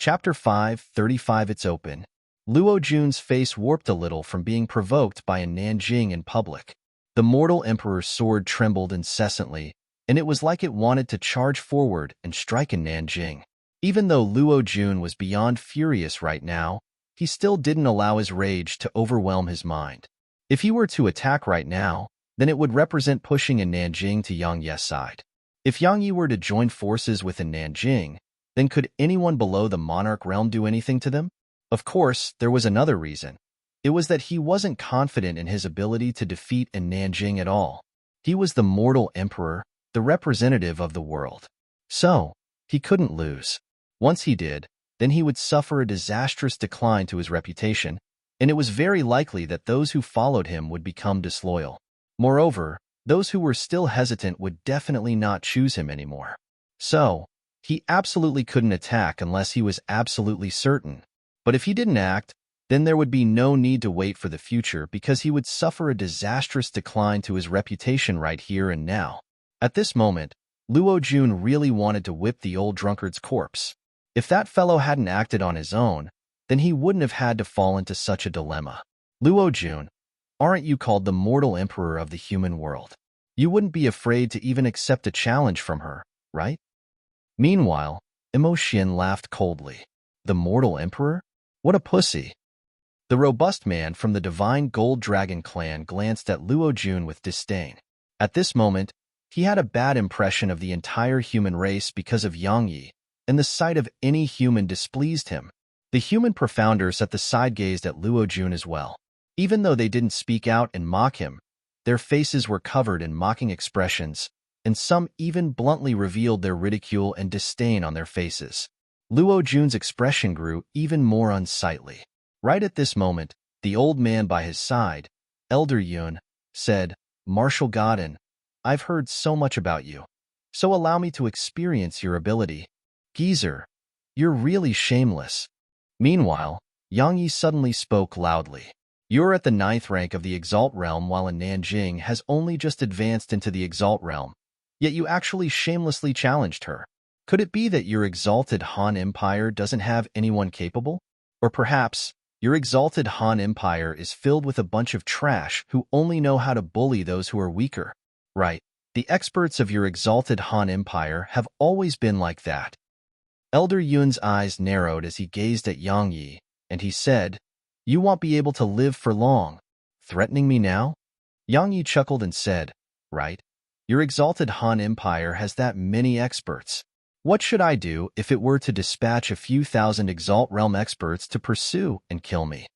Chapter 5:35 It's open. Luo Jun's face warped a little from being provoked by a Nanjing in public. The mortal emperor's sword trembled incessantly, and it was like it wanted to charge forward and strike a Nanjing. Even though Luo Jun was beyond furious right now, he still didn't allow his rage to overwhelm his mind. If he were to attack right now, then it would represent pushing a Nanjing to Yang Yi's side. If Yang Yi were to join forces with a Nanjing, then could anyone below the monarch realm do anything to them? Of course, there was another reason. It was that he wasn't confident in his ability to defeat a Nanjing at all. He was the mortal emperor, the representative of the world. So, he couldn't lose. Once he did, then he would suffer a disastrous decline to his reputation, and it was very likely that those who followed him would become disloyal. Moreover, those who were still hesitant would definitely not choose him anymore. So, he absolutely couldn't attack unless he was absolutely certain. But if he didn't act, then there would be no need to wait for the future because he would suffer a disastrous decline to his reputation right here and now. At this moment, Luo Jun really wanted to whip the old drunkard's corpse. If that fellow hadn't acted on his own, then he wouldn't have had to fall into such a dilemma. Luo Jun, aren't you called the mortal emperor of the human world? You wouldn't be afraid to even accept a challenge from her, right? Meanwhile, Imo Xin laughed coldly. The mortal emperor? What a pussy. The robust man from the divine gold dragon clan glanced at Luo Jun with disdain. At this moment, he had a bad impression of the entire human race because of Yang Yi, and the sight of any human displeased him. The human profounders at the side gazed at Luo Jun as well. Even though they didn't speak out and mock him, their faces were covered in mocking expressions, and some even bluntly revealed their ridicule and disdain on their faces. Luo Jun's expression grew even more unsightly. Right at this moment, the old man by his side, Elder Yun, said, "Marshal Godin, I've heard so much about you, so allow me to experience your ability. Geezer, you're really shameless." Meanwhile, Yang Yi suddenly spoke loudly. "You're at the 9th rank of the Exalt Realm while a Nanjing has only just advanced into the Exalt Realm, yet you actually shamelessly challenged her. Could it be that your exalted Han Empire doesn't have anyone capable? Or perhaps, your exalted Han Empire is filled with a bunch of trash who only know how to bully those who are weaker? Right, the experts of your exalted Han Empire have always been like that." Elder Yun's eyes narrowed as he gazed at Yang Yi, and he said, "You won't be able to live for long. Threatening me now?" Yang Yi chuckled and said, "Right, your exalted Han Empire has that many experts. What should I do if it were to dispatch a few thousand Exalt Realm experts to pursue and kill me?"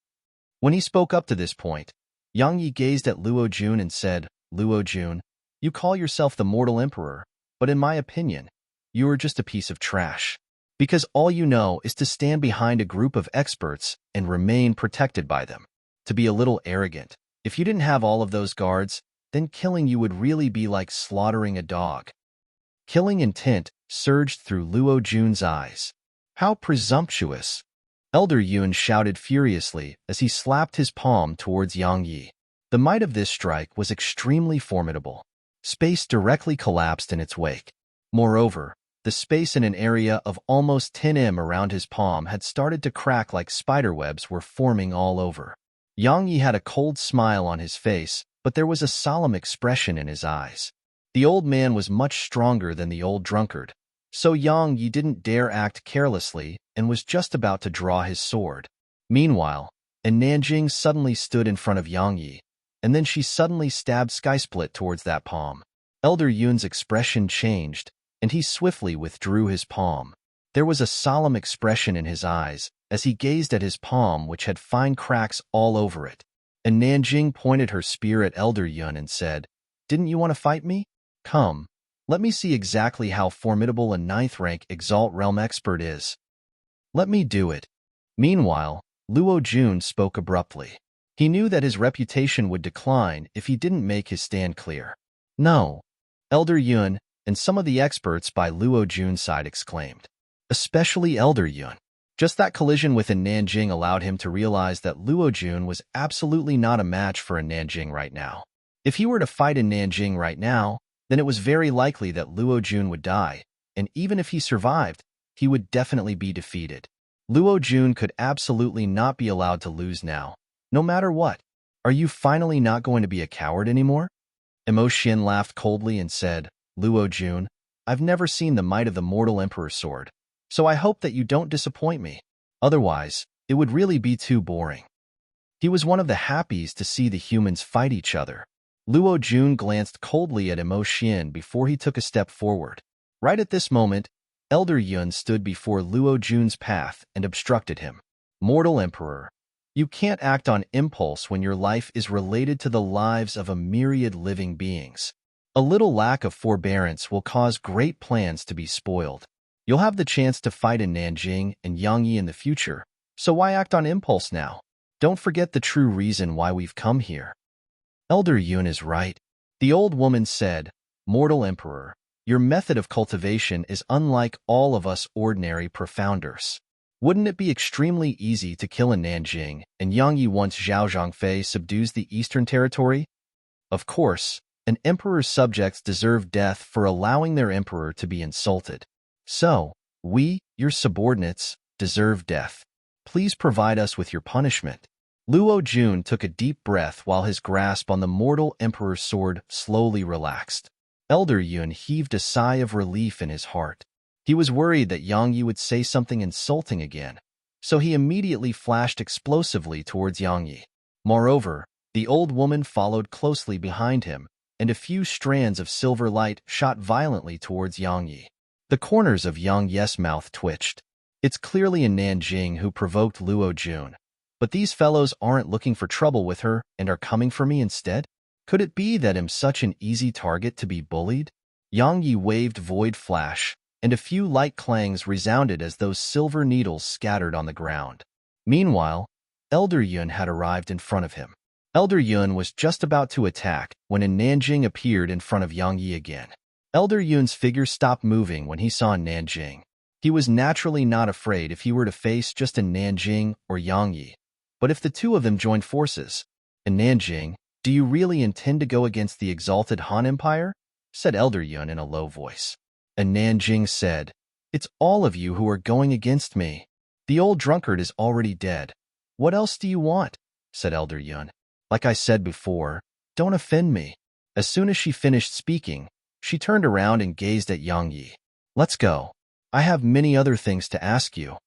When he spoke up to this point, Yang Yi gazed at Luo Jun and said, "Luo Jun, you call yourself the mortal emperor, but in my opinion, you are just a piece of trash. Because all you know is to stand behind a group of experts and remain protected by them. To be a little arrogant. If you didn't have all of those guards, then killing you would really be like slaughtering a dog." Killing intent surged through Luo Jun's eyes. How presumptuous! Elder Yun shouted furiously as he slapped his palm towards Yang Yi. The might of this strike was extremely formidable. Space directly collapsed in its wake. Moreover, the space in an area of almost 10 m around his palm had started to crack like spiderwebs were forming all over. Yang Yi had a cold smile on his face, but there was a solemn expression in his eyes. The old man was much stronger than the old drunkard, so Yang Yi didn't dare act carelessly and was just about to draw his sword. Meanwhile, a Nanjing suddenly stood in front of Yang Yi, and then she suddenly stabbed Skysplit towards that palm. Elder Yun's expression changed, and he swiftly withdrew his palm. There was a solemn expression in his eyes as he gazed at his palm, which had fine cracks all over it. And Nanjing pointed her spear at Elder Yun and said, "Didn't you want to fight me? Come, let me see exactly how formidable a 9th rank Exalt Realm expert is. Let me do it." Meanwhile, Luo Jun spoke abruptly. He knew that his reputation would decline if he didn't make his stand clear. "No!" Elder Yun and some of the experts by Luo Jun's side exclaimed. Especially Elder Yun. Just that collision with a Nanjing allowed him to realize that Luo Jun was absolutely not a match for a Nanjing right now. If he were to fight a Nanjing right now, then it was very likely that Luo Jun would die, and even if he survived, he would definitely be defeated. Luo Jun could absolutely not be allowed to lose now, no matter what. Are you finally not going to be a coward anymore? Emo Xin laughed coldly and said, Luo Jun, I've never seen the might of the mortal emperor's sword, so I hope that you don't disappoint me. Otherwise, it would really be too boring. He was one of the happiest to see the humans fight each other. Luo Jun glanced coldly at Emo Xin before he took a step forward. Right at this moment, Elder Yun stood before Luo Jun's path and obstructed him. Mortal Emperor, you can't act on impulse when your life is related to the lives of a myriad living beings. A little lack of forbearance will cause great plans to be spoiled. You'll have the chance to fight in Nanjing and Yangyi in the future, so why act on impulse now? Don't forget the true reason why we've come here. Elder Yun is right. The old woman said, Mortal Emperor, your method of cultivation is unlike all of us ordinary profounders. Wouldn't it be extremely easy to kill in Nanjing and Yangyi once Zhao Zhangfei subdues the eastern territory? Of course, an emperor's subjects deserve death for allowing their emperor to be insulted. So, we, your subordinates, deserve death. Please provide us with your punishment. Luo Jun took a deep breath while his grasp on the mortal emperor's sword slowly relaxed. Elder Yun heaved a sigh of relief in his heart. He was worried that Yang Yi would say something insulting again, so he immediately flashed explosively towards Yang Yi. Moreover, the old woman followed closely behind him, and a few strands of silver light shot violently towards Yang Yi. The corners of Yang Yi's mouth twitched. It's clearly a Nanjing who provoked Luo Jun, but these fellows aren't looking for trouble with her and are coming for me instead? Could it be that I'm such an easy target to be bullied? Yang Yi waved void flash, and a few light clangs resounded as those silver needles scattered on the ground. Meanwhile, Elder Yun had arrived in front of him. Elder Yun was just about to attack when a Nanjing appeared in front of Yang Yi again. Elder Yun's figure stopped moving when he saw Nanjing. He was naturally not afraid if he were to face just a Nanjing or Yang Yi. But if the two of them joined forces, a Nanjing, do you really intend to go against the exalted Han Empire? Said Elder Yun in a low voice. And Nanjing said, It's all of you who are going against me. The old drunkard is already dead. What else do you want? Said Elder Yun. Like I said before, don't offend me. As soon as she finished speaking, she turned around and gazed at Yang Yi. Let's go. I have many other things to ask you.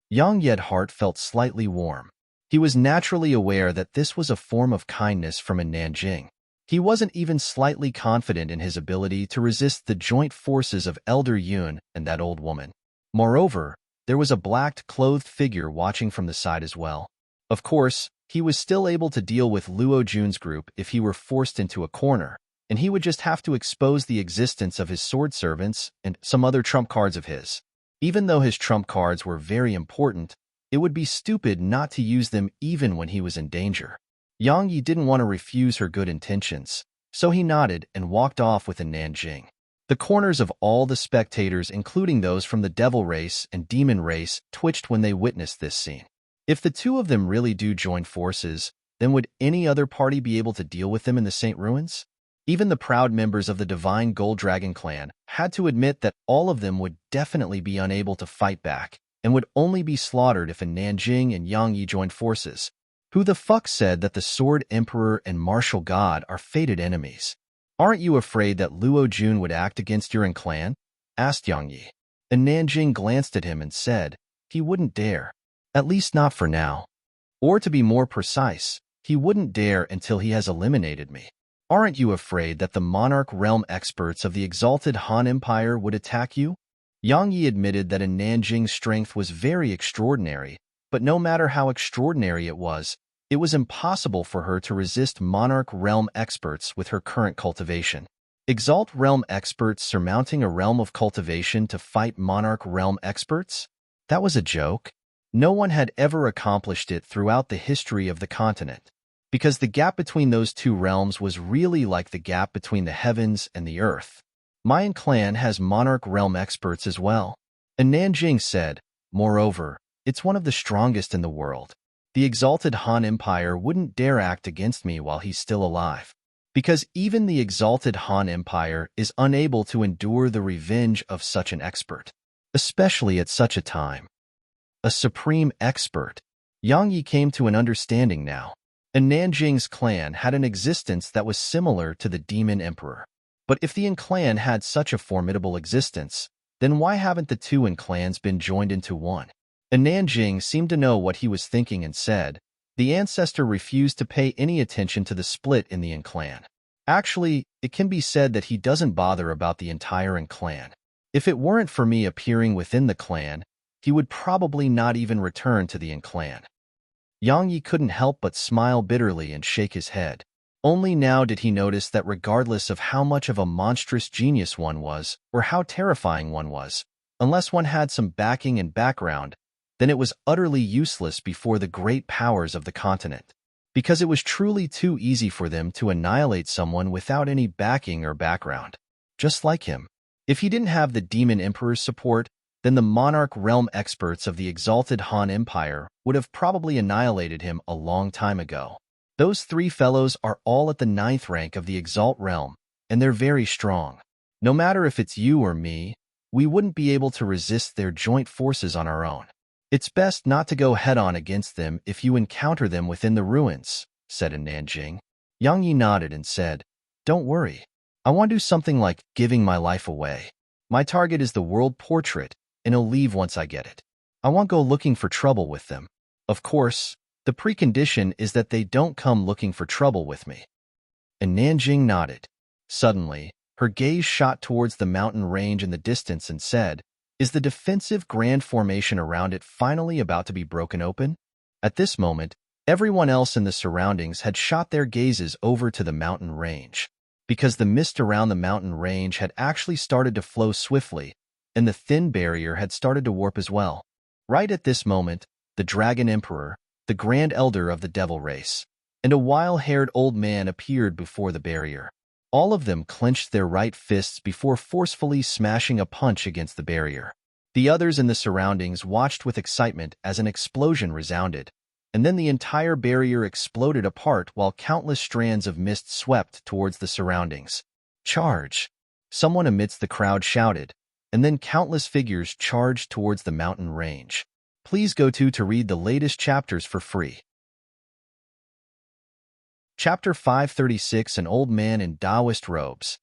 Yang Yi's heart felt slightly warm. He was naturally aware that this was a form of kindness from a Nanjing. He wasn't even slightly confident in his ability to resist the joint forces of Elder Yun and that old woman. Moreover, there was a black-clothed figure watching from the side as well. Of course, he was still able to deal with Luo Jun's group if he were forced into a corner, and he would just have to expose the existence of his sword servants and some other trump cards of his. Even though his trump cards were very important, it would be stupid not to use them even when he was in danger. Yang Yi didn't want to refuse her good intentions, so he nodded and walked off with a Nanjing. The corners of all the spectators, including those from the devil race and demon race, twitched when they witnessed this scene. If the two of them really do join forces, then would any other party be able to deal with them in the Saint Ruins? Even the proud members of the Divine Gold Dragon clan had to admit that all of them would definitely be unable to fight back and would only be slaughtered if a Nanjing and Yang Yi joined forces. Who the fuck said that the Sword Emperor and Martial God are fated enemies? Aren't you afraid that Luo Jun would act against your own clan? Asked Yang Yi. And Nanjing glanced at him and said, he wouldn't dare. At least not for now. Or to be more precise, he wouldn't dare until he has eliminated me. Aren't you afraid that the Monarch Realm experts of the exalted Han Empire would attack you? Yang Yi admitted that a Nanjing's strength was very extraordinary, but no matter how extraordinary it was impossible for her to resist Monarch Realm experts with her current cultivation. Exalt Realm experts surmounting a realm of cultivation to fight Monarch Realm experts? That was a joke. No one had ever accomplished it throughout the history of the continent, because the gap between those two realms was really like the gap between the heavens and the earth. My clan has Monarch Realm experts as well. And Nanjing said, moreover, it's one of the strongest in the world. The exalted Han Empire wouldn't dare act against me while he's still alive, because even the exalted Han Empire is unable to endure the revenge of such an expert, especially at such a time. a supreme expert. Yang Yi came to an understanding now. And Nanjing's clan had an existence that was similar to the Demon Emperor. But if the Yin clan had such a formidable existence, then why haven't the two Yin clans been joined into one? And Nanjing seemed to know what he was thinking and said, the ancestor refused to pay any attention to the split in the Yin clan. Actually, it can be said that he doesn't bother about the entire Yin clan. If it weren't for me appearing within the clan, he would probably not even return to the Yin clan. Yang Yi couldn't help but smile bitterly and shake his head. Only now did he notice that regardless of how much of a monstrous genius one was, or how terrifying one was, unless one had some backing and background, then it was utterly useless before the great powers of the continent. Because it was truly too easy for them to annihilate someone without any backing or background. Just like him. If he didn't have the Demon Emperor's support, then the monarch realm experts of the exalted Han Empire would have probably annihilated him a long time ago. Those three fellows are all at the 9th rank of the Exalt realm, and they're very strong. No matter if it's you or me, we wouldn't be able to resist their joint forces on our own. It's best not to go head-on against them if you encounter them within the ruins, said Nanjing. Yang Yi nodded and said, don't worry. I want to do something like giving my life away. My target is the world portrait, and I'll leave once I get it. I won't go looking for trouble with them. Of course, the precondition is that they don't come looking for trouble with me. And Nanjing nodded. Suddenly, her gaze shot towards the mountain range in the distance and said, is the defensive grand formation around it finally about to be broken open? At this moment, everyone else in the surroundings had shot their gazes over to the mountain range. Because the mist around the mountain range had actually started to flow swiftly, and the thin barrier had started to warp as well. Right at this moment, the Dragon Emperor, the Grand Elder of the Devil race, and a wild-haired old man appeared before the barrier. All of them clenched their right fists before forcefully smashing a punch against the barrier. The others in the surroundings watched with excitement as an explosion resounded, and then the entire barrier exploded apart while countless strands of mist swept towards the surroundings. Charge! Someone amidst the crowd shouted, and then countless figures charged towards the mountain range. Please go to read the latest chapters for free. Chapter 536 An Old Man in Taoist Robes.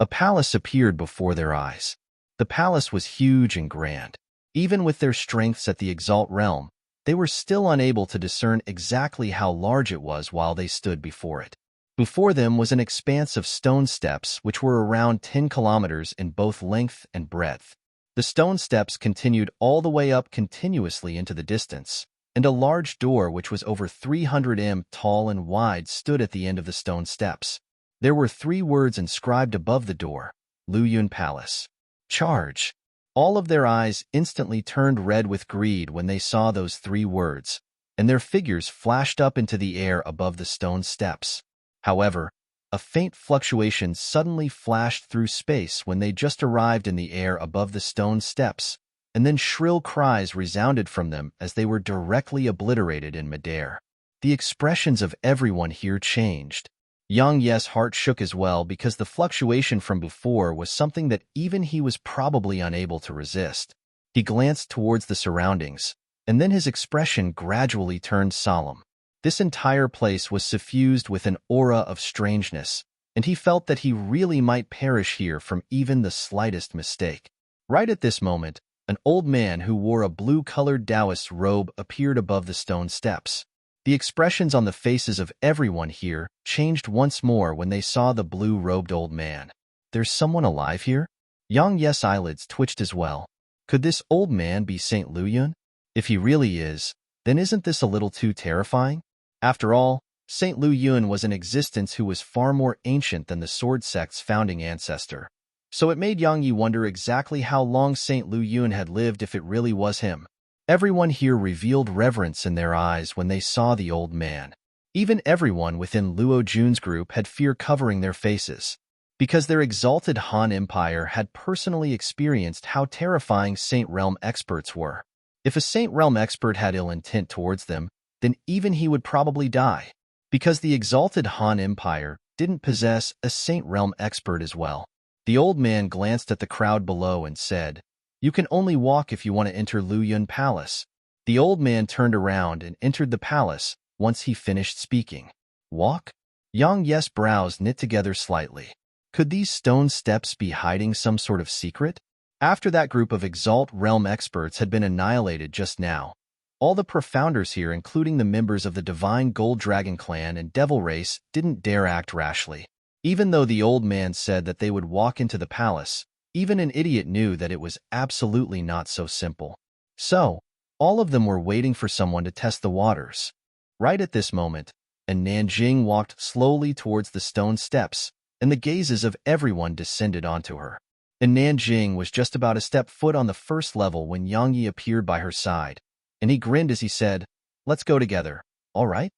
A palace appeared before their eyes. The palace was huge and grand. Even with their strengths at the Exalt realm, they were still unable to discern exactly how large it was while they stood before it. Before them was an expanse of stone steps which were around 10 kilometers in both length and breadth. The stone steps continued all the way up continuously into the distance, and a large door which was over 300 m tall and wide stood at the end of the stone steps. There were 3 words inscribed above the door, Luyun Palace. Charge! All of their eyes instantly turned red with greed when they saw those 3 words, and their figures flashed up into the air above the stone steps. However, a faint fluctuation suddenly flashed through space when they just arrived in the air above the stone steps, and then shrill cries resounded from them as they were directly obliterated in midair. The expressions of everyone here changed. Yang Ye's heart shook as well because the fluctuation from before was something that even he was probably unable to resist. He glanced towards the surroundings, and then his expression gradually turned solemn. This entire place was suffused with an aura of strangeness, and he felt that he really might perish here from even the slightest mistake. Right at this moment, an old man who wore a blue-colored Taoist robe appeared above the stone steps. The expressions on the faces of everyone here changed once more when they saw the blue-robed old man. There's someone alive here? Yang Ye's eyelids twitched as well. Could this old man be Saint Luyun? If he really is, then isn't this a little too terrifying? After all, Saint Luyun was in existence who was far more ancient than the sword sect's founding ancestor. So it made Yang Yi wonder exactly how long Saint Luyun had lived if it really was him. Everyone here revealed reverence in their eyes when they saw the old man. Even everyone within Luo Jun's group had fear covering their faces, because their exalted Han Empire had personally experienced how terrifying Saint Realm experts were. If a Saint Realm expert had ill intent towards them, then even he would probably die, because the exalted Han Empire didn't possess a Saint Realm expert as well. The old man glanced at the crowd below and said, "You can only walk if you want to enter Luyun Palace. The old man turned around and entered the palace once he finished speaking. Walk? Yang Yes brows knit together slightly. Could these stone steps be hiding some sort of secret? After that group of Exalt Realm experts had been annihilated just now, all the profounders here, including the members of the Divine Gold Dragon clan and Devil Race, didn't dare act rashly. Even though the old man said that they would walk into the palace, even an idiot knew that it was absolutely not so simple. So, all of them were waiting for someone to test the waters. Right at this moment, and Nanjing walked slowly towards the stone steps, and the gazes of everyone descended onto her. And Nanjing was just about to step foot on the first level when Yang Yi appeared by her side, and he grinned as he said, "Let's go together, all right?"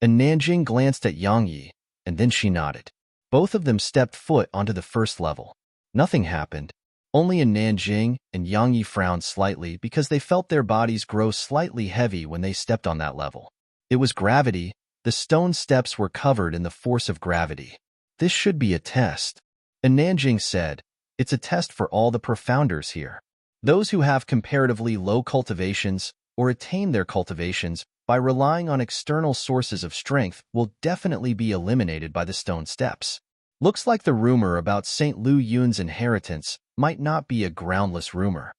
And Nanjing glanced at Yang Yi, and then she nodded. Both of them stepped foot onto the first level. Nothing happened. Only Nanjing and Yang Yi frowned slightly because they felt their bodies grow slightly heavy when they stepped on that level. It was gravity. The stone steps were covered in the force of gravity. This should be a test. And Nanjing said, "It's a test for all the profounders here. Those who have comparatively low cultivations or attain their cultivations by relying on external sources of strength will definitely be eliminated by the stone steps." Looks like the rumor about St. Lu Yun's inheritance might not be a groundless rumor.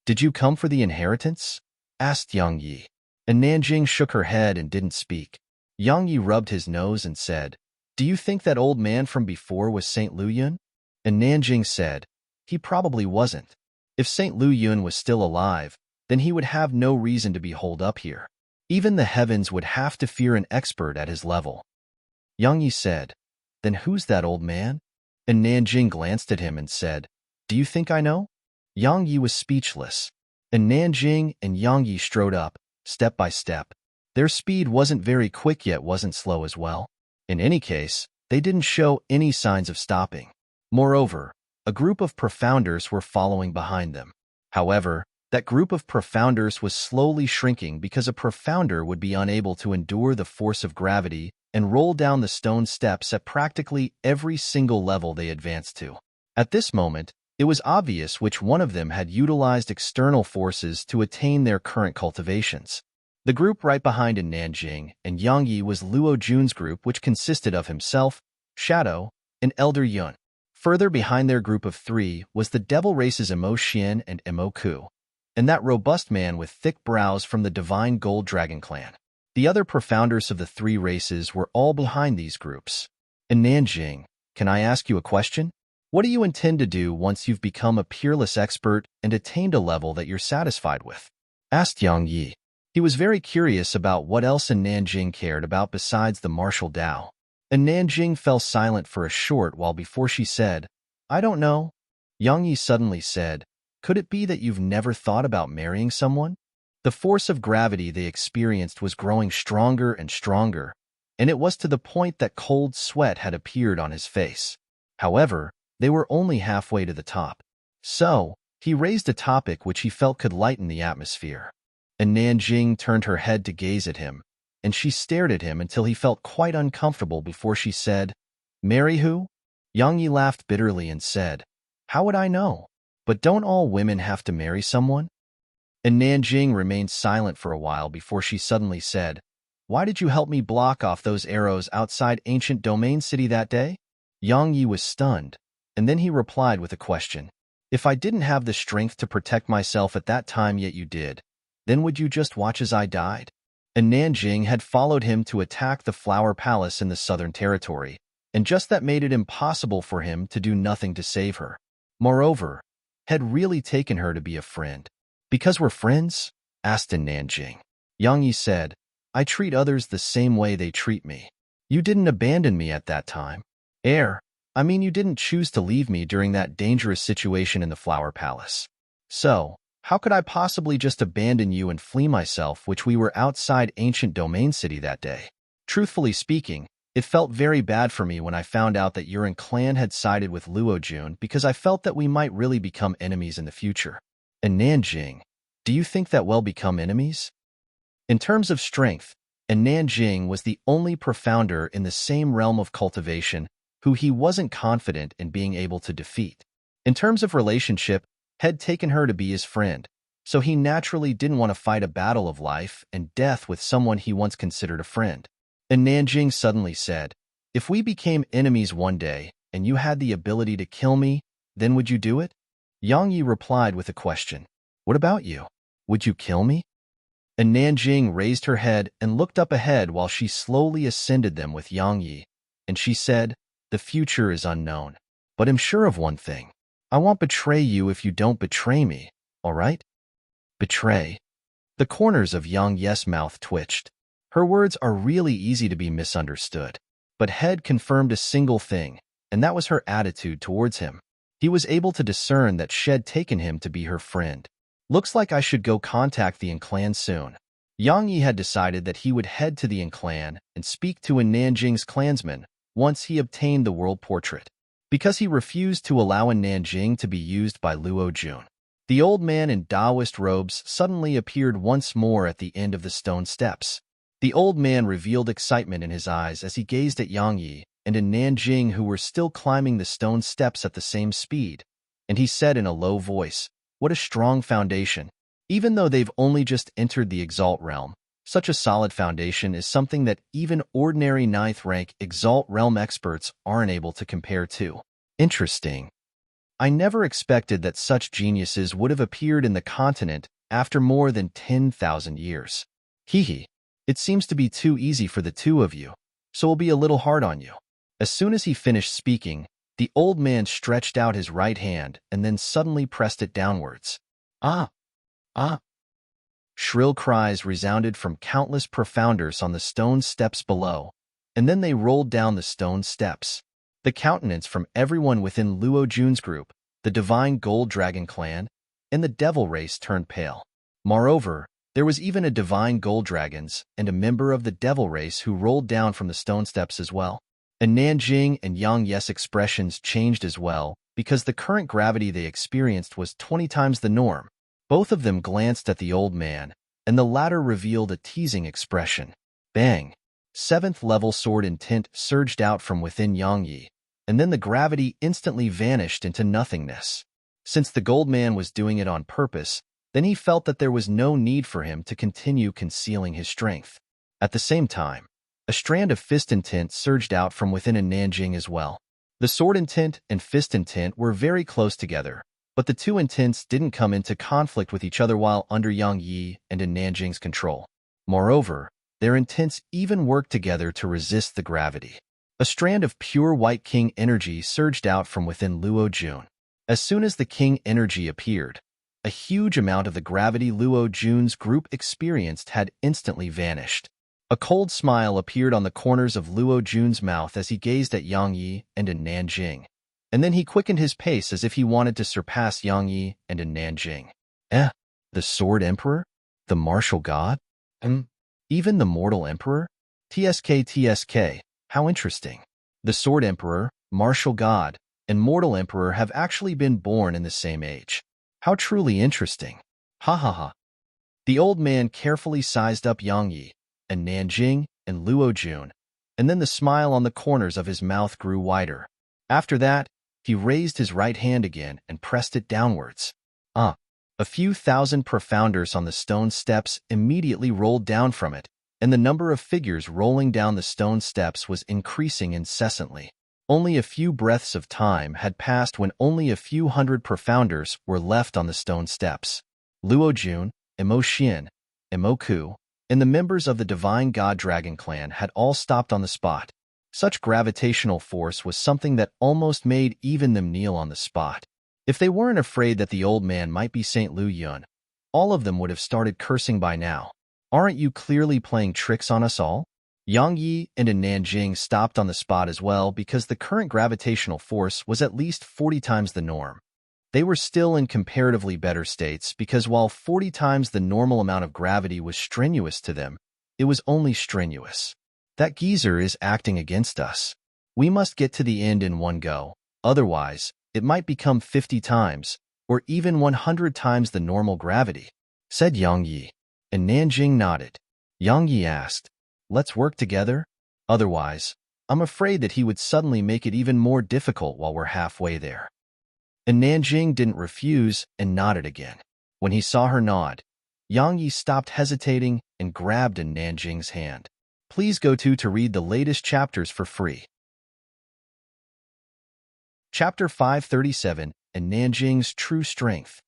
"Did you come for the inheritance?" asked Yang Yi. And Nanjing shook her head and didn't speak. Yang Yi rubbed his nose and said, "Do you think that old man from before was St. Lu Yun?" And Nanjing said, "He probably wasn't. If St. Lu Yun was still alive, then he would have no reason to be holed up here. Even the heavens would have to fear an expert at his level." Yang Yi said, "Then who's that old man?" And Nanjing glanced at him and said, "Do you think I know?" Yang Yi was speechless, and Nanjing and Yang Yi strode up, step by step. Their speed wasn't very quick yet wasn't slow as well. In any case, they didn't show any signs of stopping. Moreover, a group of profounders were following behind them. However, that group of profounders was slowly shrinking because a profounder would be unable to endure the force of gravity and roll down the stone steps at practically every single level they advanced to. At this moment, it was obvious which one of them had utilized external forces to attain their current cultivations. The group right behind in Nanjing and Yang Yi was Luo Jun's group, which consisted of himself, Shadow, and Elder Yun. Further behind their group of three was the Devil Race's Emo Xian and Emo Ku, and that robust man with thick brows from the Divine Gold Dragon clan. The other profounders of the three races were all behind these groups. "And Nanjing, can I ask you a question? What do you intend to do once you've become a peerless expert and attained a level that you're satisfied with?" asked Yang Yi. He was very curious about what else Nanjing cared about besides the martial Tao. And Nanjing fell silent for a short while before she said, "I don't know." Yang Yi suddenly said, "Could it be that you've never thought about marrying someone?" The force of gravity they experienced was growing stronger and stronger, and it was to the point that cold sweat had appeared on his face. However, they were only halfway to the top. So, he raised a topic which he felt could lighten the atmosphere. And Nanjing turned her head to gaze at him, and she stared at him until he felt quite uncomfortable before she said, "Marry who?" Yang Yi laughed bitterly and said, "How would I know? But don't all women have to marry someone?" And Nanjing remained silent for a while before she suddenly said, "Why did you help me block off those arrows outside Ancient Domain City that day?" Yang Yi was stunned, and then he replied with a question. "If I didn't have the strength to protect myself at that time yet you did, then would you just watch as I died?" And Nanjing had followed him to attack the Flower Palace in the Southern Territory, and just that made it impossible for him to do nothing to save her. Moreover, had really taken her to be a friend. "Because we're friends?" asked Nanjing. Yang Yi said, "I treat others the same way they treat me. You didn't abandon me at that time. I mean you didn't choose to leave me during that dangerous situation in the Flower Palace. So, how could I possibly just abandon you and flee myself, which we were outside Ancient Domain City that day? Truthfully speaking, it felt very bad for me when I found out that your clan had sided with Luo Jun because I felt that we might really become enemies in the future." And Nanjing, "Do you think that we'll become enemies?" In terms of strength, and Nanjing was the only profounder in the same realm of cultivation who he wasn't confident in being able to defeat. In terms of relationship, had taken her to be his friend, so he naturally didn't want to fight a battle of life and death with someone he once considered a friend. And Nanjing suddenly said, "If we became enemies one day, and you had the ability to kill me, then would you do it?" Yang Yi replied with a question. "What about you? Would you kill me?" And Nanjing raised her head and looked up ahead while she slowly ascended them with Yang Yi, and she said, "The future is unknown, but I'm sure of one thing. I won't betray you if you don't betray me, all right?" Betray. The corners of Yang Yi's mouth twitched. Her words are really easy to be misunderstood. But Head confirmed a single thing, and that was her attitude towards him. He was able to discern that she had taken him to be her friend. "Looks like I should go contact the clan soon." Yang Yi had decided that he would head to the clan and speak to Nanjing's clansman once he obtained the world portrait, because he refused to allow Nanjing to be used by Luo Jun. The old man in Taoist robes suddenly appeared once more at the end of the stone steps. The old man revealed excitement in his eyes as he gazed at Yang Yi and in Nanjing, who were still climbing the stone steps at the same speed, and he said in a low voice, "What a strong foundation. Even though they've only just entered the Exalt realm, such a solid foundation is something that even ordinary 9th rank Exalt realm experts aren't able to compare to." Interesting. I never expected that such geniuses would have appeared in the continent after more than 10,000 years. Hee. It seems to be too easy for the two of you, so we'll be a little hard on you. As soon as he finished speaking, the old man stretched out his right hand and then suddenly pressed it downwards. "Ah! Ah!" Shrill cries resounded from countless profounders on the stone steps below, and then they rolled down the stone steps. The countenance from everyone within Luo Jun's group, the Divine Gold Dragon clan, and the Devil race turned pale. Moreover, there was even a Divine Gold Dragons and a member of the Devil race who rolled down from the stone steps as well. And Nanjing and Yang Yi's expressions changed as well, because the current gravity they experienced was 20 times the norm. Both of them glanced at the old man, and the latter revealed a teasing expression. Bang! 7th level sword intent surged out from within Yang Yi, and then the gravity instantly vanished into nothingness. Since the gold man was doing it on purpose, then he felt that there was no need for him to continue concealing his strength. At the same time, a strand of fist intent surged out from within a Nanjing as well. The sword intent and fist intent were very close together, but the two intents didn't come into conflict with each other while under Yang Yi and in Nanjing's control. Moreover, their intents even worked together to resist the gravity. A strand of pure white king energy surged out from within Luo Jun. As soon as the king energy appeared, a huge amount of the gravity Luo Jun's group experienced had instantly vanished. A cold smile appeared on the corners of Luo Jun's mouth as he gazed at Yang Yi and in Nanjing, and then he quickened his pace as if he wanted to surpass Yang Yi and in Nanjing. The Sword Emperor? The Martial God? Even the Mortal Emperor? TSK. How interesting. The Sword Emperor, Martial God, and Mortal Emperor have actually been born in the same age. How truly interesting. Ha ha ha. The old man carefully sized up Yang Yi, and Nanjing, and Luo Jun, and then the smile on the corners of his mouth grew wider. After that, he raised his right hand again and pressed it downwards. A few thousand profounders on the stone steps immediately rolled down from it, and the number of figures rolling down the stone steps was increasing incessantly. Only a few breaths of time had passed when only a few hundred profounders were left on the stone steps. Luo Jun, Emo Xian, Emo Ku, and the members of the Divine God Dragon clan had all stopped on the spot. Such gravitational force was something that almost made even them kneel on the spot. If they weren't afraid that the old man might be Saint Lu Yun, all of them would have started cursing by now. Aren't you clearly playing tricks on us all? Yang Yi and Nanjing stopped on the spot as well because the current gravitational force was at least 40 times the norm. They were still in comparatively better states because while 40 times the normal amount of gravity was strenuous to them, it was only strenuous. That geezer is acting against us. We must get to the end in one go, otherwise, it might become 50 times, or even 100 times the normal gravity, said Yang Yi, and Nanjing nodded. Yang Yi asked, "Let's work together? Otherwise, I'm afraid that he would suddenly make it even more difficult while we're halfway there." And Nanjing didn't refuse and nodded again. When he saw her nod, Yang Yi stopped hesitating and grabbed in Nanjing's hand. Please go to read the latest chapters for free. Chapter 537, and Nanjing's True Strength.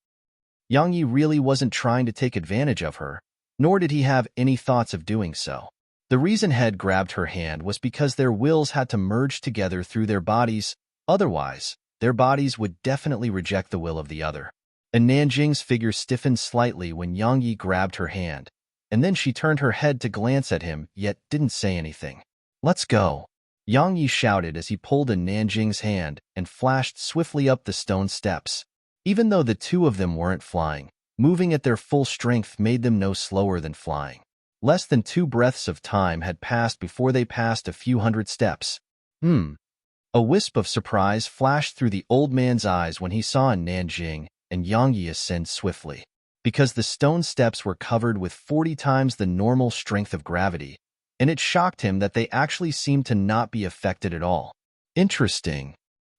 Yang Yi really wasn't trying to take advantage of her, nor did he have any thoughts of doing so. The reason Head grabbed her hand was because their wills had to merge together through their bodies, otherwise, their bodies would definitely reject the will of the other. And Nanjing's figure stiffened slightly when Yang Yi grabbed her hand, and then she turned her head to glance at him, yet didn't say anything. Let's go, Yang Yi shouted as he pulled in Nanjing's hand and flashed swiftly up the stone steps. Even though the two of them weren't flying, moving at their full strength made them no slower than flying. Less than 2 breaths of time had passed before they passed a few hundred steps. A wisp of surprise flashed through the old man's eyes when he saw Nanjing and Yang Yi ascend swiftly. Because the stone steps were covered with 40 times the normal strength of gravity, and it shocked him that they actually seemed to not be affected at all. Interesting.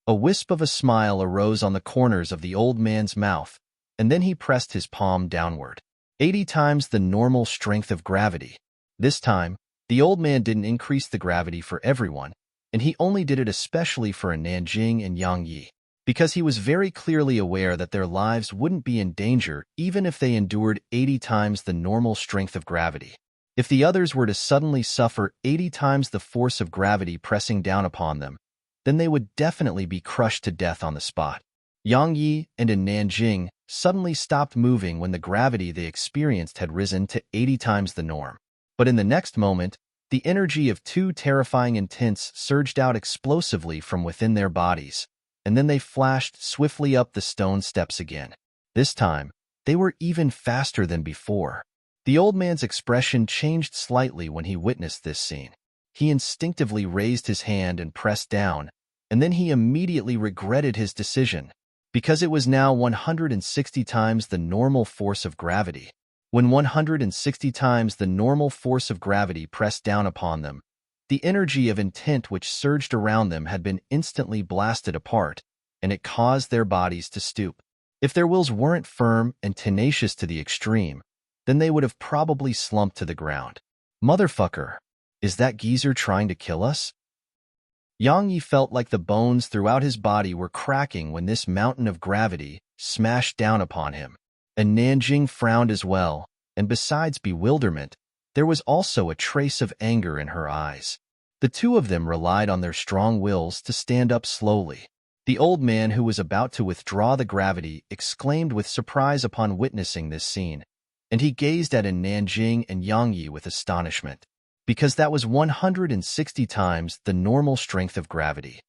A wisp of a smile arose on the corners of the old man's mouth, and then he pressed his palm downward. 80 times the normal strength of gravity. This time, the old man didn't increase the gravity for everyone, and he only did it especially for Nanjing and Yang Yi, because he was very clearly aware that their lives wouldn't be in danger even if they endured 80 times the normal strength of gravity. If the others were to suddenly suffer 80 times the force of gravity pressing down upon them, then they would definitely be crushed to death on the spot. Yang Yi and Nanjing suddenly stopped moving when the gravity they experienced had risen to 80 times the norm. But in the next moment, the energy of 2 terrifying intents surged out explosively from within their bodies, and then they flashed swiftly up the stone steps again. This time, they were even faster than before. The old man's expression changed slightly when he witnessed this scene. He instinctively raised his hand and pressed down, and then he immediately regretted his decision, because it was now 160 times the normal force of gravity. When 160 times the normal force of gravity pressed down upon them, the energy of intent which surged around them had been instantly blasted apart, and it caused their bodies to stoop. If their wills weren't firm and tenacious to the extreme, then they would have probably slumped to the ground. Motherfucker, is that geezer trying to kill us? Yang Yi felt like the bones throughout his body were cracking when this mountain of gravity smashed down upon him. And Nanjing frowned as well, and besides bewilderment, there was also a trace of anger in her eyes. The two of them relied on their strong wills to stand up slowly. The old man who was about to withdraw the gravity exclaimed with surprise upon witnessing this scene, and he gazed at Nanjing and Yang Yi with astonishment, because that was 160 times the normal strength of gravity.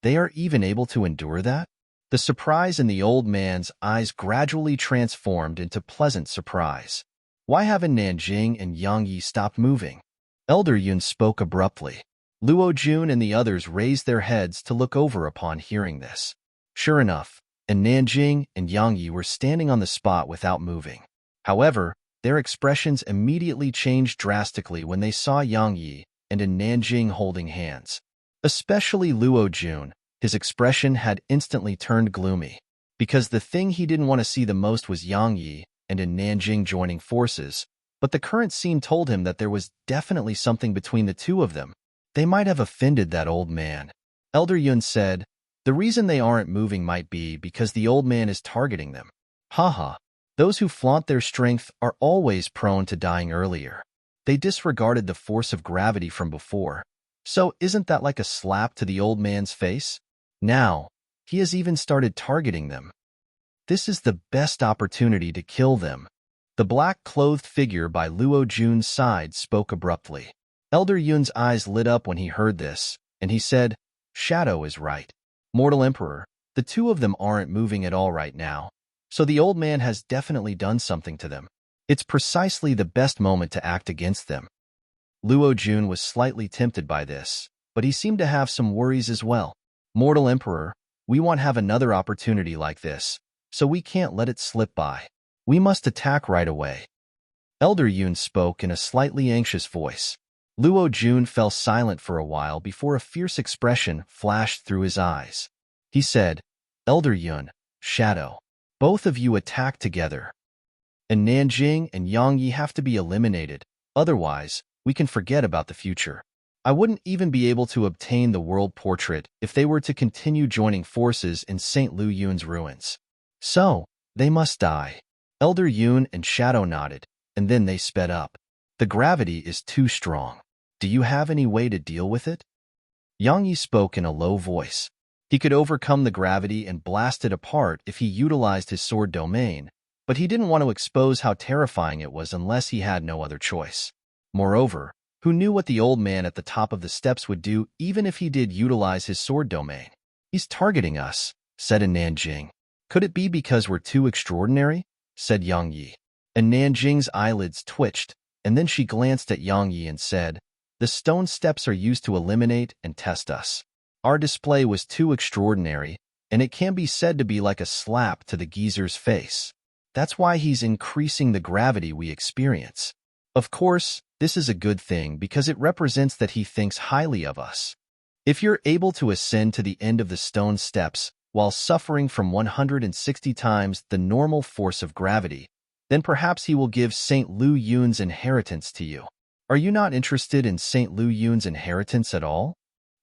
They are even able to endure that? The surprise in the old man's eyes gradually transformed into pleasant surprise. Why haven't Nanjing and Yang Yi stopped moving? Elder Yun spoke abruptly. Luo Jun and the others raised their heads to look over upon hearing this. Sure enough, and Nanjing and Yang Yi were standing on the spot without moving. However, their expressions immediately changed drastically when they saw Yang Yi and Nanjing holding hands. Especially Luo Jun, his expression had instantly turned gloomy, because the thing he didn't want to see the most was Yang Yi and Nanjing joining forces, but the current scene told him that there was definitely something between the two of them. They might have offended that old man. Elder Yun said, the reason they aren't moving might be because the old man is targeting them. Haha. Those who flaunt their strength are always prone to dying earlier. They disregarded the force of gravity from before. So isn't that like a slap to the old man's face? Now, he has even started targeting them. This is the best opportunity to kill them. The black-clothed figure by Luo Jun's side spoke abruptly. Elder Yun's eyes lit up when he heard this, and he said, Shadow is right. Mortal Emperor, the two of them aren't moving at all right now. So the old man has definitely done something to them. It's precisely the best moment to act against them. Luo Jun was slightly tempted by this, but he seemed to have some worries as well. Mortal Emperor, we won't have another opportunity like this, so we can't let it slip by. We must attack right away. Elder Yun spoke in a slightly anxious voice. Luo Jun fell silent for a while before a fierce expression flashed through his eyes. He said, Elder Yun, Shadow. Both of you attack together. And Nanjing and Yang Yi have to be eliminated. Otherwise, we can forget about the future. I wouldn't even be able to obtain the world portrait if they were to continue joining forces in St. Lu Yun's ruins. So, they must die. Elder Yun and Shadow nodded, and then they sped up. The gravity is too strong. Do you have any way to deal with it? Yang Yi spoke in a low voice. He could overcome the gravity and blast it apart if he utilized his sword domain, but he didn't want to expose how terrifying it was unless he had no other choice. Moreover, who knew what the old man at the top of the steps would do even if he did utilize his sword domain? He's targeting us, said Nanjing. Could it be because we're too extraordinary? Said Yang Yi. And Nanjing's eyelids twitched, and then she glanced at Yang Yi and said, the stone steps are used to eliminate and test us. Our display was too extraordinary, and it can be said to be like a slap to the geezer's face. That's why he's increasing the gravity we experience. Of course, this is a good thing because it represents that he thinks highly of us. If you're able to ascend to the end of the stone steps while suffering from 160 times the normal force of gravity, then perhaps he will give St. Lu Yun's inheritance to you. Are you not interested in St. Lu Yun's inheritance at all?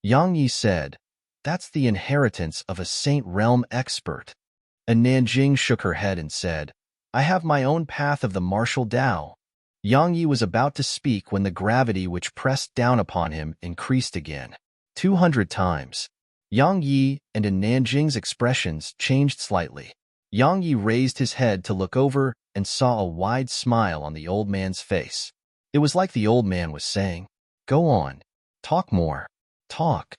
Yang Yi said, that's the inheritance of a Saint Realm expert. And Nanjing shook her head and said, I have my own path of the martial Tao. Yang Yi was about to speak when the gravity which pressed down upon him increased again. 200 times. Yang Yi and Nanjing's expressions changed slightly. Yang Yi raised his head to look over and saw a wide smile on the old man's face. It was like the old man was saying, go on, talk more, talk.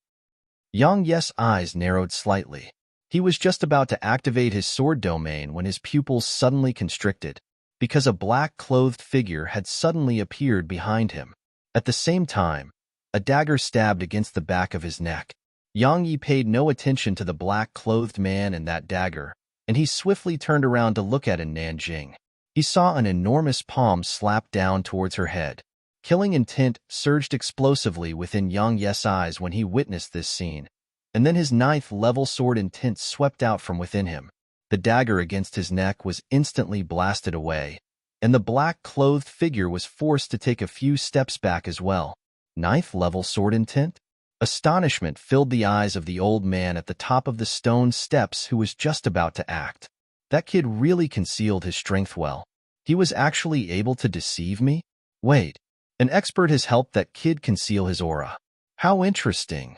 Yang Yi's eyes narrowed slightly. He was just about to activate his sword domain when his pupils suddenly constricted, because a black-clothed figure had suddenly appeared behind him. At the same time, a dagger stabbed against the back of his neck. Yang Yi paid no attention to the black-clothed man and that dagger, and he swiftly turned around to look at Nanjing. He saw an enormous palm slap down towards her head. Killing intent surged explosively within Yang Yi's eyes when he witnessed this scene, and then his 9th-level sword intent swept out from within him. The dagger against his neck was instantly blasted away, and the black-clothed figure was forced to take a few steps back as well. 9th-level sword intent? Astonishment filled the eyes of the old man at the top of the stone steps who was just about to act. That kid really concealed his strength well. He was actually able to deceive me? Wait, an expert has helped that kid conceal his aura. How interesting.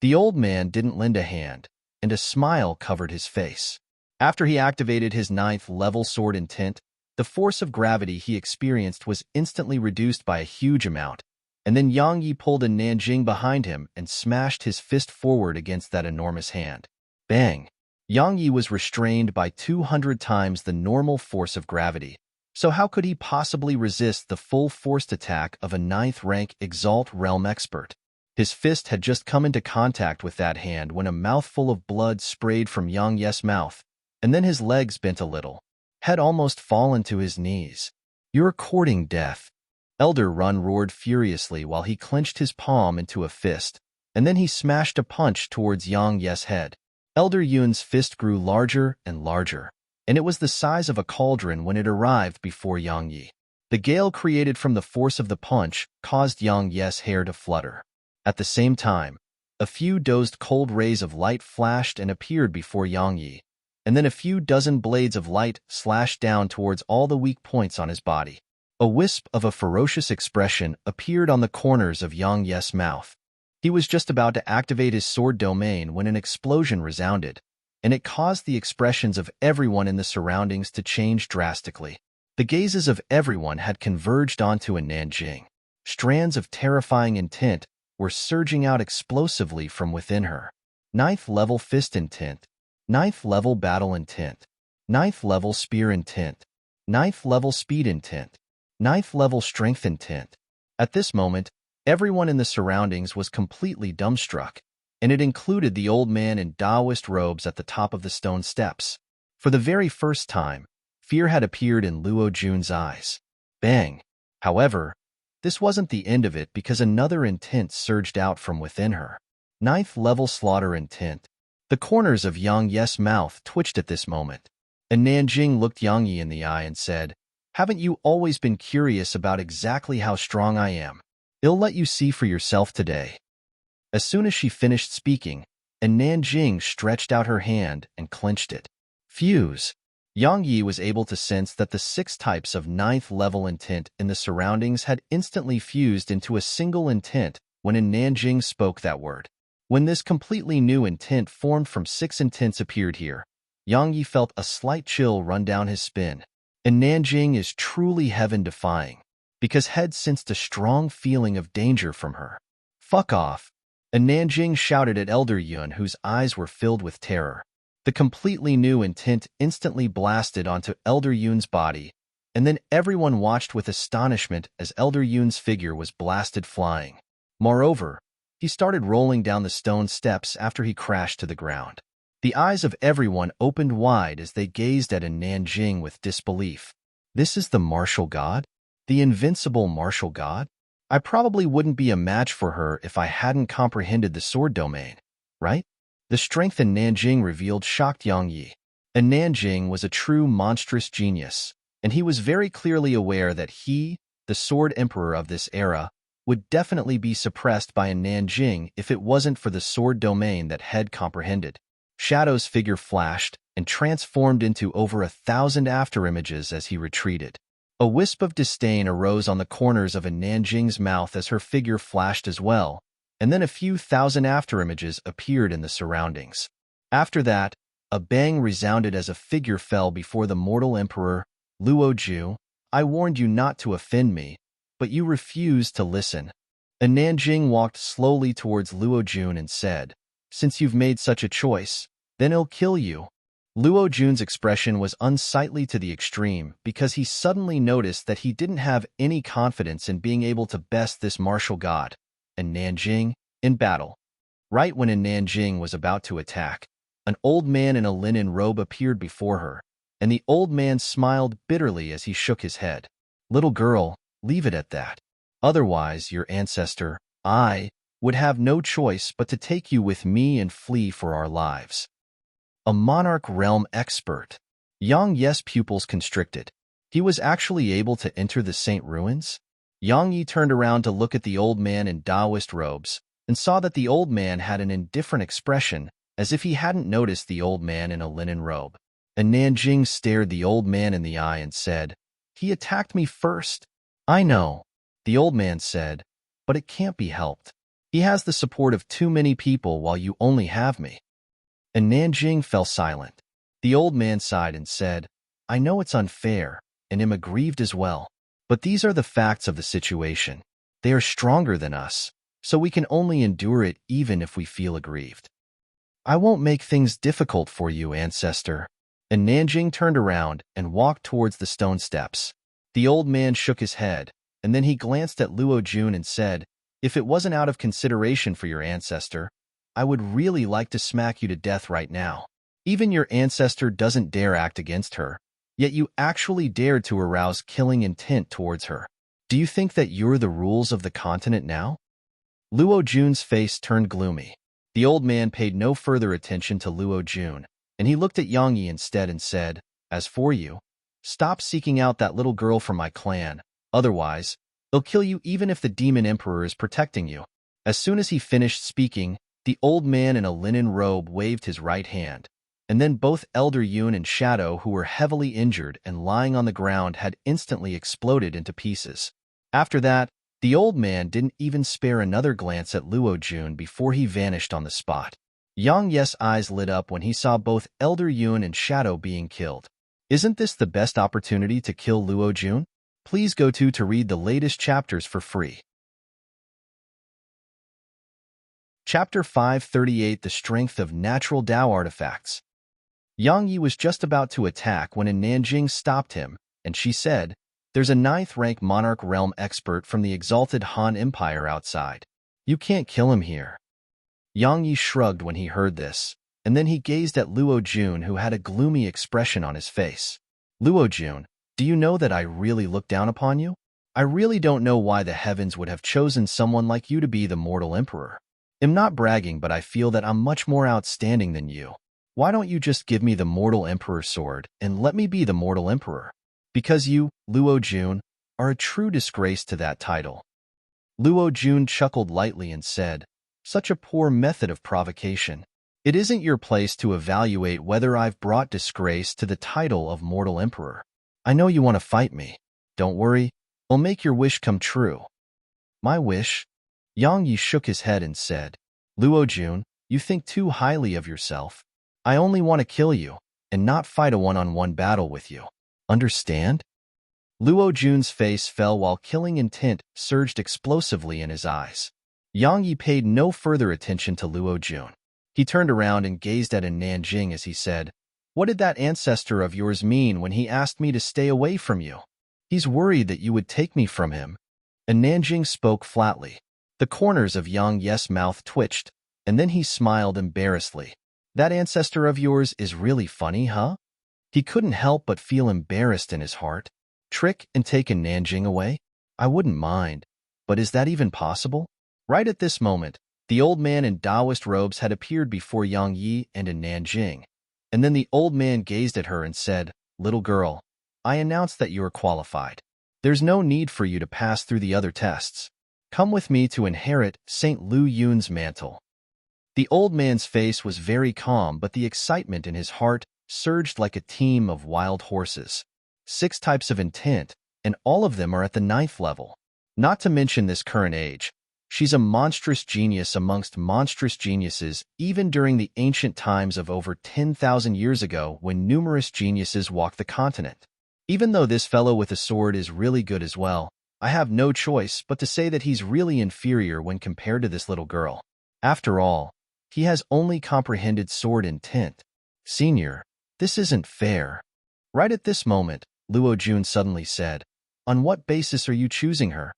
The old man didn't lend a hand, and a smile covered his face. After he activated his 9th-level sword intent, the force of gravity he experienced was instantly reduced by a huge amount, and then Yang Yi pulled a Nanjing behind him and smashed his fist forward against that enormous hand. Bang! Yang Yi was restrained by 200 times the normal force of gravity, so how could he possibly resist the full-forced attack of a 9th-rank Exalt Realm expert? His fist had just come into contact with that hand when a mouthful of blood sprayed from Yang Yi's mouth, and then his legs bent a little, had almost fallen to his knees. You're courting death. Elder Run roared furiously while he clenched his palm into a fist, and then he smashed a punch towards Yang Yi's head. Elder Yun's fist grew larger and larger, and it was the size of a cauldron when it arrived before Yang Yi. The gale created from the force of the punch caused Yang Yi's hair to flutter. At the same time, a few dozed cold rays of light flashed and appeared before Yang Yi, and then a few dozen blades of light slashed down towards all the weak points on his body. A wisp of a ferocious expression appeared on the corners of Yang Yi's mouth. He was just about to activate his sword domain when an explosion resounded, and it caused the expressions of everyone in the surroundings to change drastically. The gazes of everyone had converged onto Nanjing. Strands of terrifying intent were surging out explosively from within her. 9th-level fist intent, 9th-level battle intent, 9th-level spear intent, 9th-level speed intent, 9th-level strength intent. At this moment, everyone in the surroundings was completely dumbstruck, and it included the old man in Taoist robes at the top of the stone steps. For the very first time, fear had appeared in Luo Jun's eyes. Bang! However, this wasn't the end of it because another intent surged out from within her. 9th-level slaughter intent. The corners of Yang Yi's mouth twitched at this moment, and Nanjing looked Yang Yi in the eye and said, Haven't you always been curious about exactly how strong I am? I'll let you see for yourself today." As soon as she finished speaking, and Nanjing stretched out her hand and clenched it. Fuse. Yang Yi was able to sense that the 6 types of 9th level intent in the surroundings had instantly fused into a single intent when Nanjing spoke that word. When this completely new intent formed from 6 intents appeared here, Yang Yi felt a slight chill run down his spine. And Nanjing is truly heaven-defying, because Head sensed a strong feeling of danger from her. "Fuck off." And Nanjing shouted at Elder Yun, whose eyes were filled with terror. The completely new intent instantly blasted onto Elder Yun's body, and then everyone watched with astonishment as Elder Yun's figure was blasted flying. Moreover, he started rolling down the stone steps after he crashed to the ground. The eyes of everyone opened wide as they gazed at Nanjing with disbelief. This is the martial god? The invincible martial god? I probably wouldn't be a match for her if I hadn't comprehended the sword domain, right? The strength in Nanjing revealed shocked Yang Yi. And Nanjing was a true monstrous genius, and he was very clearly aware that he, the sword emperor of this era, would definitely be suppressed by a Nanjing if it wasn't for the sword domain that Head comprehended. Shadow's figure flashed and transformed into over 1,000 afterimages as he retreated. A wisp of disdain arose on the corners of Nanjing's mouth as her figure flashed as well, and then a few thousand afterimages appeared in the surroundings. After that, a bang resounded as a figure fell before the mortal emperor, Luoju. "I warned you not to offend me, but you refused to listen." And Nanjing walked slowly towards Luojun and said, "Since you've made such a choice, then I'll kill you." Luojun's expression was unsightly to the extreme because he suddenly noticed that he didn't have any confidence in being able to best this martial god, and Nanjing, in battle. Right when Nanjing was about to attack, an old man in a linen robe appeared before her, and the old man smiled bitterly as he shook his head. "Little girl, leave it at that. Otherwise, your ancestor, I, would have no choice but to take you with me and flee for our lives." A monarch realm expert. Yang Yi's pupils constricted. He was actually able to enter the Saint Ruins? Yang Yi turned around to look at the old man in Taoist robes, and saw that the old man had an indifferent expression, as if he hadn't noticed the old man in a linen robe. And Nanjing stared the old man in the eye and said, "He attacked me first." "I know," the old man said, "but it can't be helped. He has the support of too many people while you only have me." And Nanjing fell silent. The old man sighed and said, "I know it's unfair, and am aggrieved as well. But these are the facts of the situation. They are stronger than us, so we can only endure it even if we feel aggrieved. I won't make things difficult for you, ancestor." And Nanjing turned around and walked towards the stone steps. The old man shook his head, and then he glanced at Luojun and said, "If it wasn't out of consideration for your ancestor, I would really like to smack you to death right now. Even your ancestor doesn't dare act against her, yet you actually dared to arouse killing intent towards her. Do you think that you're the rules of the continent now?" Luojun's face turned gloomy. The old man paid no further attention to Luojun, and he looked at Yang Yi instead and said, "As for you, stop seeking out that little girl from my clan, otherwise, they'll kill you even if the demon emperor is protecting you." As soon as he finished speaking, the old man in a linen robe waved his right hand, and then both Elder Yun and Shadow, who were heavily injured and lying on the ground, had instantly exploded into pieces. After that, the old man didn't even spare another glance at Luojun before he vanished on the spot. Yang Yi's eyes lit up when he saw both Elder Yun and Shadow being killed. Isn't this the best opportunity to kill Luojun? Please go to read the latest chapters for free. Chapter 538: The Strength of Natural Tao Artifacts. Yang Yi was just about to attack when Nanjing stopped him, and she said, "There's a 9th-rank monarch realm expert from the exalted Han Empire outside. You can't kill him here." Yang Yi shrugged when he heard this, and then he gazed at Luojun, who had a gloomy expression on his face. "Luojun, do you know that I really look down upon you? I really don't know why the heavens would have chosen someone like you to be the mortal emperor. I'm not bragging, but I feel that I'm much more outstanding than you. Why don't you just give me the mortal emperor sword and let me be the mortal emperor?" Because you, Luo Jun, are a true disgrace to that title. Luo Jun chuckled lightly and said, such a poor method of provocation. It isn't your place to evaluate whether I've brought disgrace to the title of mortal emperor. I know you want to fight me. Don't worry, I'll make your wish come true. My wish? Yang Yi shook his head and said, Luo Jun, you think too highly of yourself. I only want to kill you, and not fight a one-on-one battle with you. Understand? Luo Jun's face fell while killing intent surged explosively in his eyes. Yang Yi paid no further attention to Luo Jun. He turned around and gazed at Nanjing as he said, what did that ancestor of yours mean when he asked me to stay away from you? He's worried that you would take me from him. And Nanjing spoke flatly. The corners of Yang Yi's mouth twitched, and then he smiled embarrassedly. That ancestor of yours is really funny, huh? He couldn't help but feel embarrassed in his heart. Trick and take Nanjing away? I wouldn't mind. But is that even possible? Right at this moment, the old man in Taoist robes had appeared before Yang Yi and in Nanjing. And then the old man gazed at her and said, little girl, I announce that you are qualified. There's no need for you to pass through the other tests. Come with me to inherit St. Lu Yun's mantle. The old man's face was very calm, but the excitement in his heart surged like a team of wild horses. 6 types of intent, and all of them are at the 9th level. Not to mention this current age. She's a monstrous genius amongst monstrous geniuses, even during the ancient times of over 10,000 years ago when numerous geniuses walked the continent. Even though this fellow with a sword is really good as well, I have no choice but to say that he's really inferior when compared to this little girl. After all, he has only comprehended sword intent. Senior, this isn't fair. Right at this moment, Luo Jun suddenly said, on what basis are you choosing her?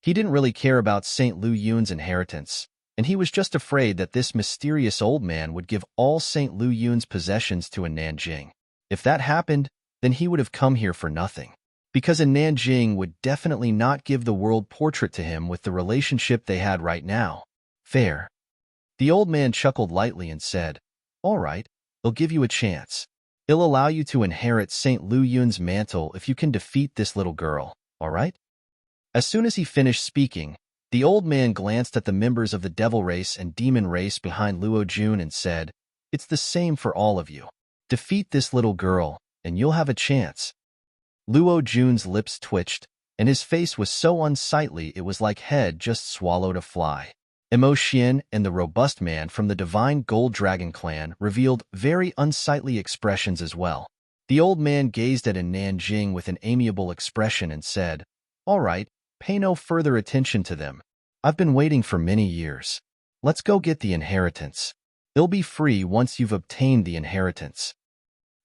He didn't really care about St. Lu Yun's inheritance, and he was just afraid that this mysterious old man would give all St. Lu Yun's possessions to Nanjing. If that happened, then he would have come here for nothing. Because Nanjing would definitely not give the world portrait to him with the relationship they had right now. Fair. The old man chuckled lightly and said, all right, I'll give you a chance. I'll allow you to inherit St. Lu Yun's mantle if you can defeat this little girl, all right? As soon as he finished speaking, the old man glanced at the members of the devil race and demon race behind Luo Jun and said, it's the same for all of you. Defeat this little girl, and you'll have a chance. Luo Jun's lips twitched, and his face was so unsightly it was like head just swallowed a fly. Emo Xian and the robust man from the divine Gold Dragon clan revealed very unsightly expressions as well. The old man gazed at Nanjing with an amiable expression and said, all right, pay no further attention to them. I've been waiting for many years. Let's go get the inheritance. It'll be free once you've obtained the inheritance.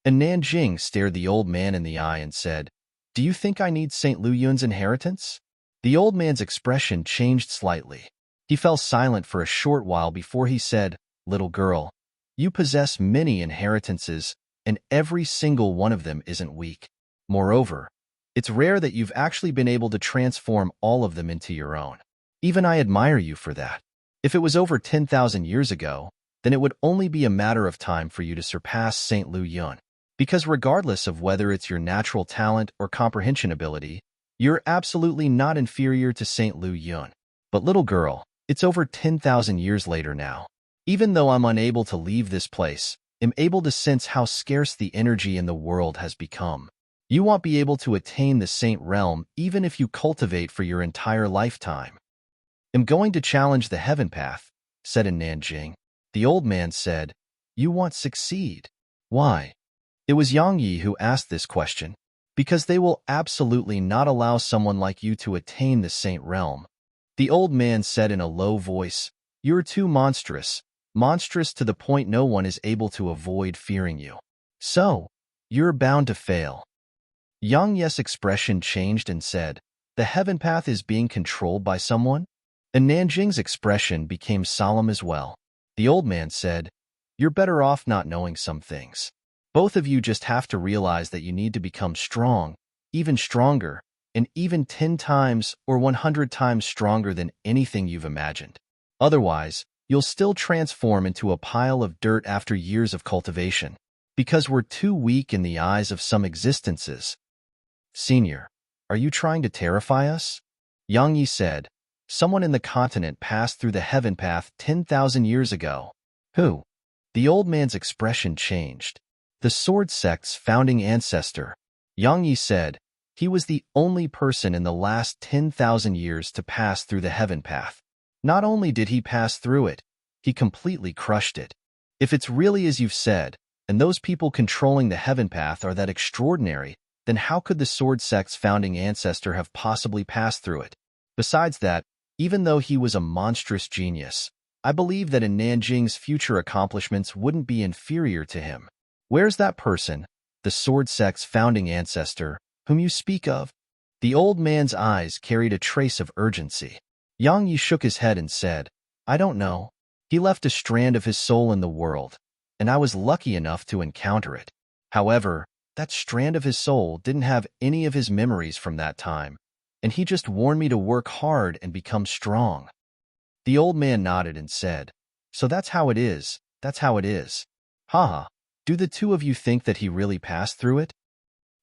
And Nanjing stared the old man in the eye and said, do you think I need St. Lu Yun's inheritance? The old man's expression changed slightly. He fell silent for a short while before he said, little girl, you possess many inheritances, and every single one of them isn't weak. Moreover, it's rare that you've actually been able to transform all of them into your own. Even I admire you for that. If it was over 10,000 years ago, then it would only be a matter of time for you to surpass St. Lu Yun. Because regardless of whether it's your natural talent or comprehension ability, you're absolutely not inferior to St. Lu Yun. But little girl, it's over 10,000 years later now. Even though I'm unable to leave this place, I'm able to sense how scarce the energy in the world has become. You won't be able to attain the Saint Realm even if you cultivate for your entire lifetime. I'm going to challenge the heaven path, said Nanjing. The old man said, you won't succeed. Why? It was Yang Yi who asked this question. Because they will absolutely not allow someone like you to attain the Saint Realm. The old man said in a low voice, you're too monstrous to the point no one is able to avoid fearing you. So, you're bound to fail. Yang Yi's expression changed and said, the heaven path is being controlled by someone? And Nanjing's expression became solemn as well. The old man said, you're better off not knowing some things. Both of you just have to realize that you need to become strong, even stronger, and even 10 times or 100 times stronger than anything you've imagined. Otherwise, you'll still transform into a pile of dirt after years of cultivation, because we're too weak in the eyes of some existences. Senior, are you trying to terrify us? Yang Yi said, someone in the continent passed through the heaven path 10,000 years ago. Who? The old man's expression changed. The sword sect's founding ancestor. Yang Yi said, he was the only person in the last 10,000 years to pass through the heaven path. Not only did he pass through it, he completely crushed it. If it's really as you've said, and those people controlling the heaven path are that extraordinary, then how could the sword sect's founding ancestor have possibly passed through it? Besides that, even though he was a monstrous genius, I believe that in Nanjing's future accomplishments wouldn't be inferior to him. Where's that person, the sword sect's founding ancestor, whom you speak of? The old man's eyes carried a trace of urgency. Yang Yi shook his head and said, I don't know. He left a strand of his soul in the world, and I was lucky enough to encounter it. However, that strand of his soul didn't have any of his memories from that time, and he just warned me to work hard and become strong. The old man nodded and said, so that's how it is, that's how it is. Haha, do the two of you think that he really passed through it?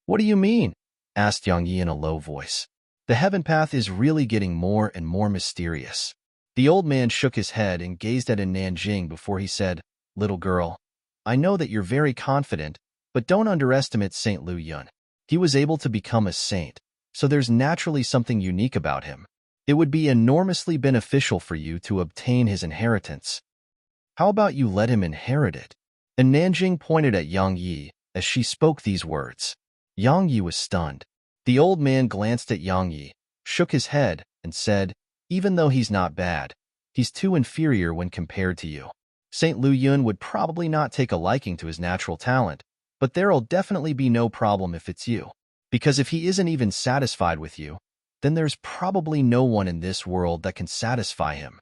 What do you mean? Asked Yang Yi in a low voice. The heaven path is really getting more and more mysterious. The old man shook his head and gazed at Nanjing before he said, little girl, I know that you're very confident, but don't underestimate Saint Lu Yun. He was able to become a saint, so there's naturally something unique about him. It would be enormously beneficial for you to obtain his inheritance. How about you let him inherit it? And Nanjing pointed at Yang Yi as she spoke these words. Yang Yi was stunned. The old man glanced at Yang Yi, shook his head, and said, even though he's not bad, he's too inferior when compared to you. Saint Lu Yun would probably not take a liking to his natural talent, but there'll definitely be no problem if it's you. Because if he isn't even satisfied with you, then there's probably no one in this world that can satisfy him.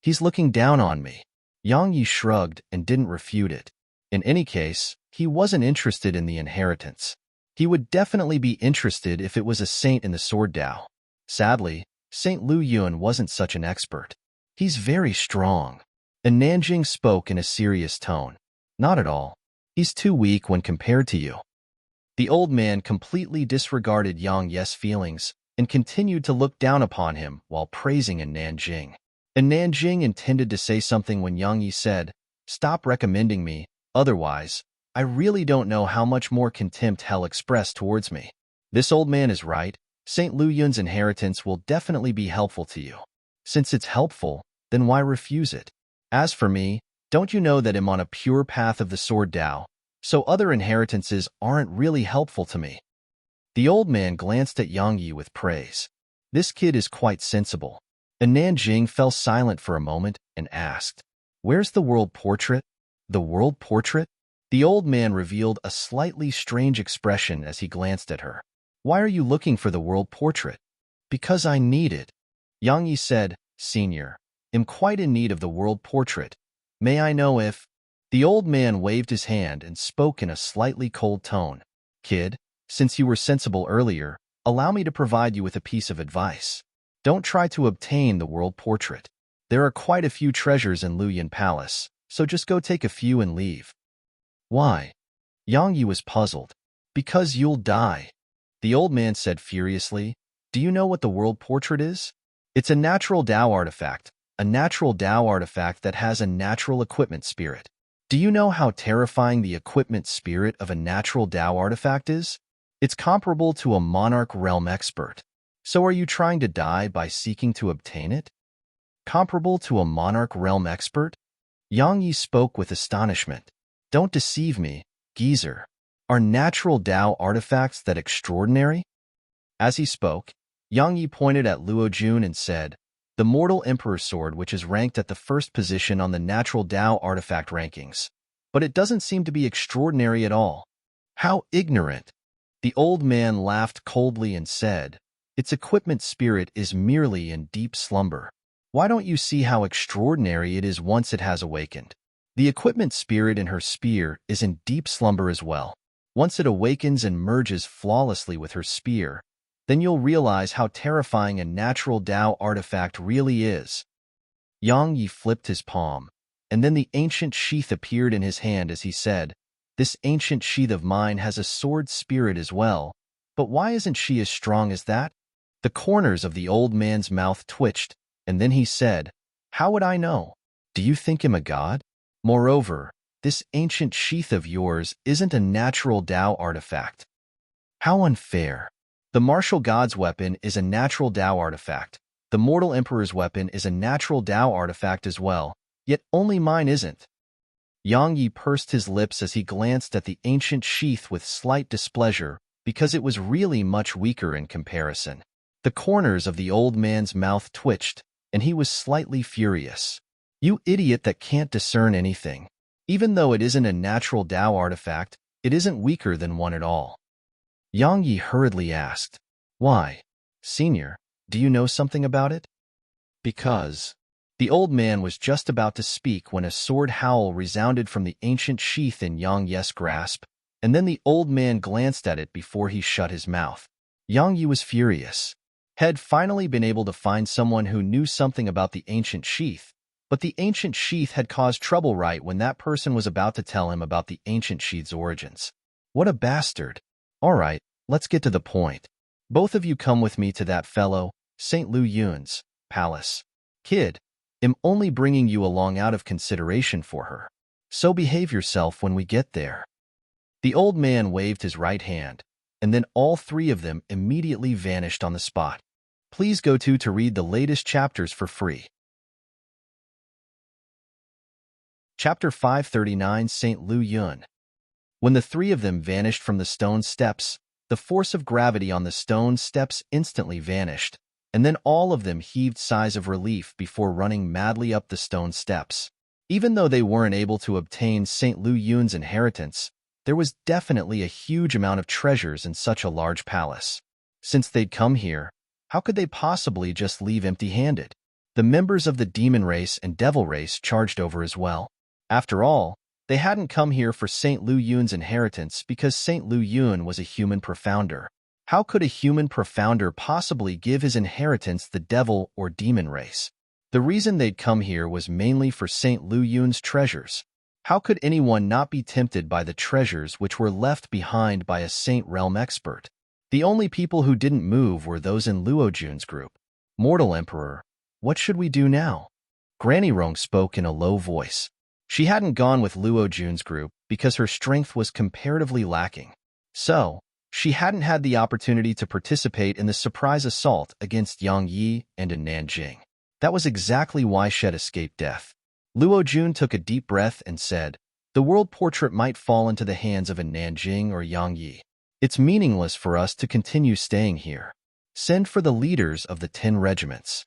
He's looking down on me. Yang Yi shrugged and didn't refute it. In any case, he wasn't interested in the inheritance. He would definitely be interested if it was a saint in the sword Tao. Sadly, Saint Lu Yun wasn't such an expert. He's very strong. And Nanjing spoke in a serious tone. Not at all. He's too weak when compared to you. The old man completely disregarded Yang Yi's feelings and continued to look down upon him while praising Nanjing. And Nanjing intended to say something when Yang Yi said, stop recommending me, otherwise, I really don't know how much more contempt he'll express towards me. This old man is right. Saint Lu Yun's inheritance will definitely be helpful to you. Since it's helpful, then why refuse it? As for me, don't you know that I'm on a pure path of the sword Tao, so other inheritances aren't really helpful to me? The old man glanced at Yang Yi with praise. This kid is quite sensible. And Nanjing fell silent for a moment and asked, where's the world portrait? The world portrait? The old man revealed a slightly strange expression as he glanced at her. Why are you looking for the world portrait? Because I need it. Yang Yi said, Senior, I'm quite in need of the world portrait. May I know if... The old man waved his hand and spoke in a slightly cold tone. Kid, since you were sensible earlier, allow me to provide you with a piece of advice. Don't try to obtain the world portrait. There are quite a few treasures in Luyan Palace, so just go take a few and leave. Why? Yang Yi was puzzled. Because you'll die. The old man said furiously, do you know what the world portrait is? It's a natural Tao artifact, that has a natural equipment spirit. Do you know how terrifying the equipment spirit of a natural Tao artifact is? It's comparable to a monarch realm expert. So are you trying to die by seeking to obtain it? Comparable to a monarch realm expert? Yang Yi spoke with astonishment. Don't deceive me, geezer. Are natural Tao artifacts that extraordinary? As he spoke, Yang Yi pointed at Luo Jun and said, the Mortal Emperor Sword, which is ranked at the first position on the natural Tao artifact rankings. But it doesn't seem to be extraordinary at all. How ignorant! The old man laughed coldly and said, its equipment spirit is merely in deep slumber. Why don't you see how extraordinary it is once it has awakened? The equipment spirit in her spear is in deep slumber as well. Once it awakens and merges flawlessly with her spear, then you'll realize how terrifying a natural Tao artifact really is. Yang Yi flipped his palm, and then the ancient sheath appeared in his hand as he said, this ancient sheath of mine has a sword spirit as well, But why isn't she as strong as that? The corners of the old man's mouth twitched, and then he said, "How would I know? Do you think him a god? Moreover, this ancient sheath of yours isn't a natural Tao artifact." How unfair. The martial god's weapon is a natural Tao artifact. The mortal emperor's weapon is a natural Tao artifact as well, yet only mine isn't. Yang Yi pursed his lips as he glanced at the ancient sheath with slight displeasure, because it was really much weaker in comparison. The corners of the old man's mouth twitched, and he was slightly furious. "You idiot that can't discern anything. Even though it isn't a natural Tao artifact, it isn't weaker than one at all." Yang Yi hurriedly asked, "Why, Senior, do you know something about it?" "Because..." The old man was just about to speak when a sword howl resounded from the ancient sheath in Yang Yi's grasp, and then the old man glanced at it before he shut his mouth. Yang Yi was furious. Had finally been able to find someone who knew something about the ancient sheath, but the ancient sheath had caused trouble right when that person was about to tell him about the ancient sheath's origins. What a bastard. All right, let's get to the point. Both of you come with me to that fellow, St. Lu Yun's, palace. Kid, I'm only bringing you along out of consideration for her. So behave yourself when we get there." The old man waved his right hand, and then all three of them immediately vanished on the spot. Please go to read the latest chapters for free. Chapter 539, St. Lu Yun. When the three of them vanished from the stone steps, the force of gravity on the stone steps instantly vanished, and then all of them heaved sighs of relief before running madly up the stone steps. Even though they weren't able to obtain St. Lu Yun's inheritance, there was definitely a huge amount of treasures in such a large palace. Since they'd come here, how could they possibly just leave empty-handed? The members of the demon race and devil race charged over as well. After all, they hadn't come here for St. Lu Yun's inheritance because St. Lu Yun was a human profounder. How could a human profounder possibly give his inheritance the devil or demon race? The reason they'd come here was mainly for St. Lu Yun's treasures. How could anyone not be tempted by the treasures which were left behind by a Saint Realm expert? The only people who didn't move were those in Luo Jun's group. "Mortal Emperor, what should we do now?" Granny Rong spoke in a low voice. She hadn't gone with Luo Jun's group because her strength was comparatively lacking. So, she hadn't had the opportunity to participate in the surprise assault against Yang Yi and in Nanjing. That was exactly why she'd escaped death. Luo Jun took a deep breath and said, "The world portrait might fall into the hands of a Nanjing or Yang Yi. It's meaningless for us to continue staying here. Send for the leaders of the 10 regiments."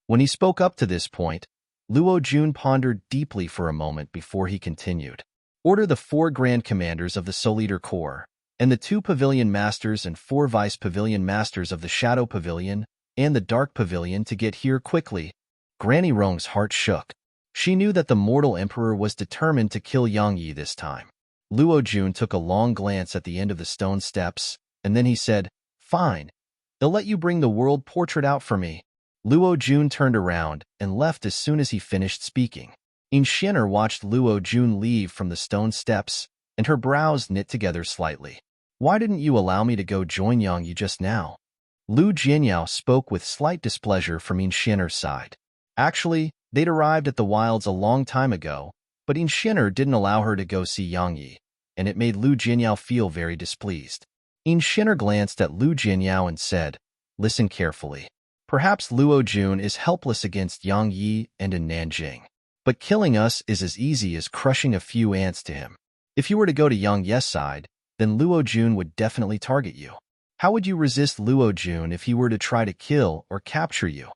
When he spoke up to this point, Luo Jun pondered deeply for a moment before he continued. "Order the 4 Grand Commanders of the Soleader Corps, and the 2 Pavilion Masters and 4 Vice Pavilion Masters of the Shadow Pavilion and the Dark Pavilion to get here quickly." Granny Rong's heart shook. She knew that the mortal emperor was determined to kill Yang Yi this time. Luo Jun took a long glance at the end of the stone steps, and then he said, "Fine. They'll let you bring the world portrait out for me." Luo Jun turned around and left as soon as he finished speaking. Xian'er watched Luo Jun leave from the stone steps, and her brows knit together slightly. "Why didn't you allow me to go join Yang Yi just now?" Lu Jianyao spoke with slight displeasure from Xian'er's side. Actually, they'd arrived at the wilds a long time ago, but Xian'er didn't allow her to go see Yang Yi, and it made Lu Jianyao feel very displeased. Xian'er glanced at Lu Jianyao and said, "Listen carefully. Perhaps Luo Jun is helpless against Yang Yi and in Nanjing, but killing us is as easy as crushing a few ants to him. If you were to go to Yang Yi's side, then Luo Jun would definitely target you. How would you resist Luo Jun if he were to try to kill or capture you?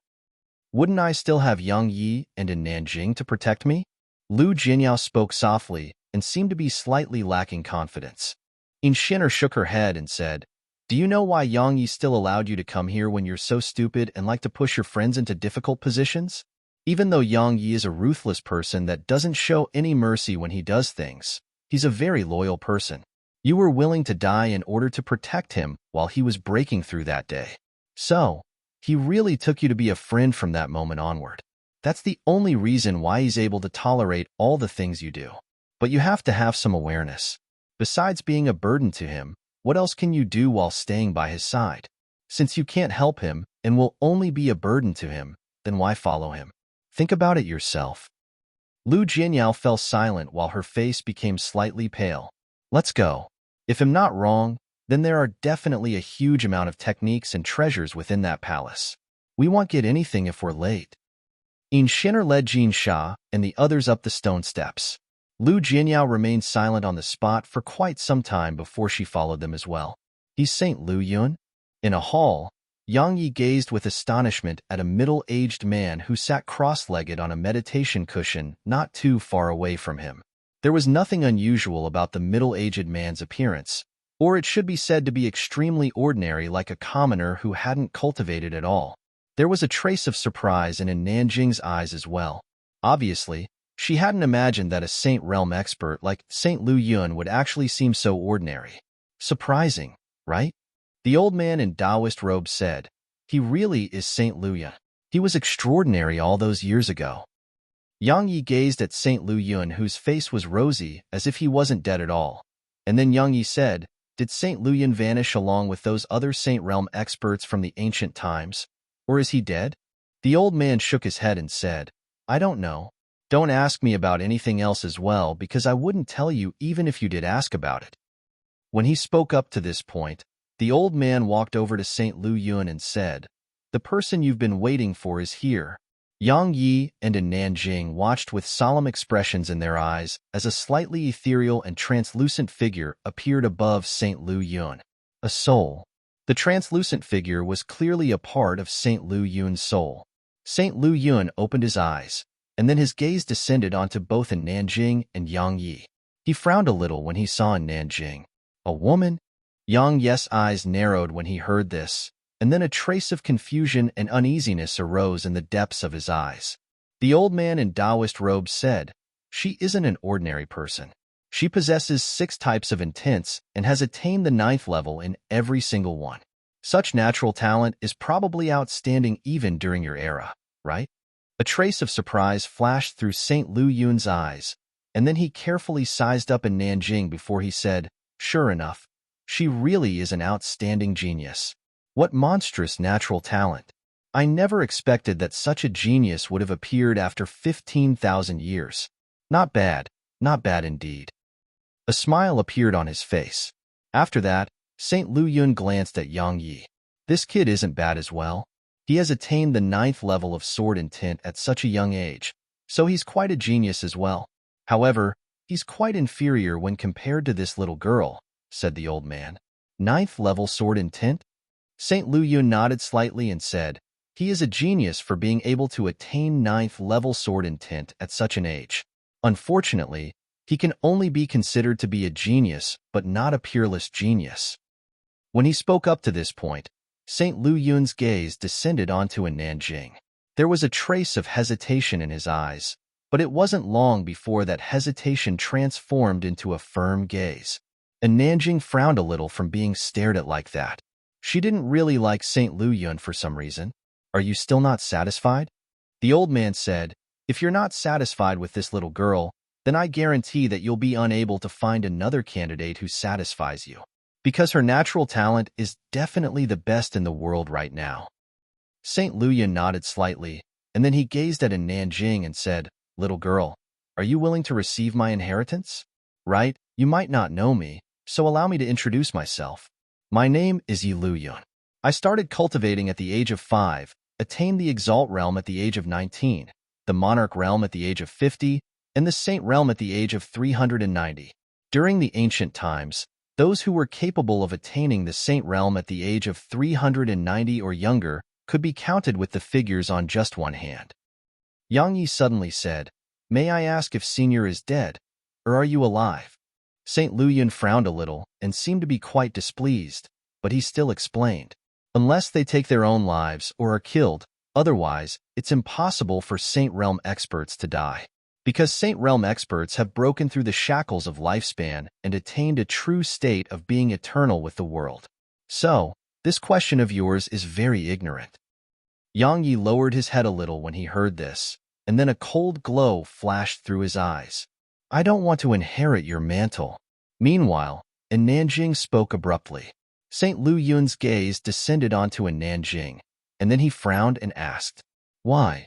Wouldn't I still have Yang Yi and in Nanjing to protect me?" Lu Jianyao spoke softly and seemed to be slightly lacking confidence. Xian'er shook her head and said, "Do you know why Yang Yi still allowed you to come here when you're so stupid and like to push your friends into difficult positions? Even though Yang Yi is a ruthless person that doesn't show any mercy when he does things, he's a very loyal person. You were willing to die in order to protect him while he was breaking through that day. So, he really took you to be a friend from that moment onward. That's the only reason why he's able to tolerate all the things you do. But you have to have some awareness. Besides being a burden to him, What else can you do while staying by his side? Since you can't help him and will only be a burden to him, then why follow him? Think about it yourself. Lu Jianyao fell silent while her face became slightly pale. Let's go. If I'm not wrong, then there are definitely a huge amount of techniques and treasures within that palace. We won't get anything if we're late. In Shinner led Jin Sha and the others up the stone steps. Lu Jianyao remained silent on the spot for quite some time before she followed them as well. He's Saint Lu Yun? In a hall, Yang Yi gazed with astonishment at a middle-aged man who sat cross-legged on a meditation cushion not too far away from him. There was nothing unusual about the middle-aged man's appearance, or it should be said to be extremely ordinary like a commoner who hadn't cultivated at all. There was a trace of surprise in Nanjing's eyes as well. Obviously, she hadn't imagined that a Saint Realm expert like Saint Lu Yun would actually seem so ordinary. Surprising, right? The old man in Taoist robes said, he really is Saint Lu Yun. He was extraordinary all those years ago. Yang Yi gazed at Saint Lu Yun, whose face was rosy as if he wasn't dead at all. And then Yang Yi said, did Saint Lu Yun vanish along with those other Saint Realm experts from the ancient times? Or is he dead? The old man shook his head and said, I don't know. Don't ask me about anything else as well, because I wouldn't tell you even if you did ask about it. When he spoke up to this point, the old man walked over to Saint Lu Yun and said, the person you've been waiting for is here. Yang Yi and Nanjing watched with solemn expressions in their eyes as a slightly ethereal and translucent figure appeared above Saint Lu Yun. A soul. The translucent figure was clearly a part of Saint Lu Yun's soul. Saint Lu Yun opened his eyes, and then his gaze descended onto both Nanjing and Yang Yi. He frowned a little when he saw Nanjing. A woman? Yang Yi's eyes narrowed when he heard this, and then a trace of confusion and uneasiness arose in the depths of his eyes. The old man in Taoist robes said, she isn't an ordinary person. She possesses 6 types of intents and has attained the 9th level in every single one. Such natural talent is probably outstanding even during your era, right? A trace of surprise flashed through Saint Lu Yun's eyes, and then he carefully sized up Nanjing before he said, sure enough, she really is an outstanding genius. What monstrous natural talent. I never expected that such a genius would have appeared after 15,000 years. Not bad indeed. A smile appeared on his face. After that, Saint Lu Yun glanced at Yang Yi. This kid isn't bad as well. He has attained the 9th level of sword intent at such a young age, so he's quite a genius as well. However, he's quite inferior when compared to this little girl, said the old man. 9th level sword intent? Saint Lu Yun nodded slightly and said, he is a genius for being able to attain 9th level sword intent at such an age. Unfortunately, he can only be considered to be a genius, but not a peerless genius. When he spoke up to this point, Saint Lu Yun's gaze descended onto Nanjing. There was a trace of hesitation in his eyes, but it wasn't long before that hesitation transformed into a firm gaze. Nanjing frowned a little from being stared at like that. She didn't really like Saint Lu Yun for some reason. Are you still not satisfied? The old man said, if you're not satisfied with this little girl, then I guarantee that you'll be unable to find another candidate who satisfies you, because her natural talent is definitely the best in the world right now. Saint Lu Yun nodded slightly, and then he gazed at Nanjing and said, little girl, are you willing to receive my inheritance? Right, you might not know me, so allow me to introduce myself. My name is Yi Lu Yun. I started cultivating at the age of 5, attained the Exalt Realm at the age of 19, the Monarch Realm at the age of 50, and the Saint Realm at the age of 390. During the ancient times, those who were capable of attaining the Saint Realm at the age of 390 or younger could be counted with the figures on just one hand. Yang Yi suddenly said, may I ask if Senior is dead, or are you alive? Saint Lu Yun frowned a little and seemed to be quite displeased, but he still explained, unless they take their own lives or are killed, otherwise, it's impossible for Saint Realm experts to die. Because Saint Realm experts have broken through the shackles of lifespan and attained a true state of being eternal with the world. So, this question of yours is very ignorant. Yang Yi lowered his head a little when he heard this, and then a cold glow flashed through his eyes. I don't want to inherit your mantle. Meanwhile, and Nanjing spoke abruptly. St. Lu Yun's gaze descended onto Nanjing, and then he frowned and asked, "Why?"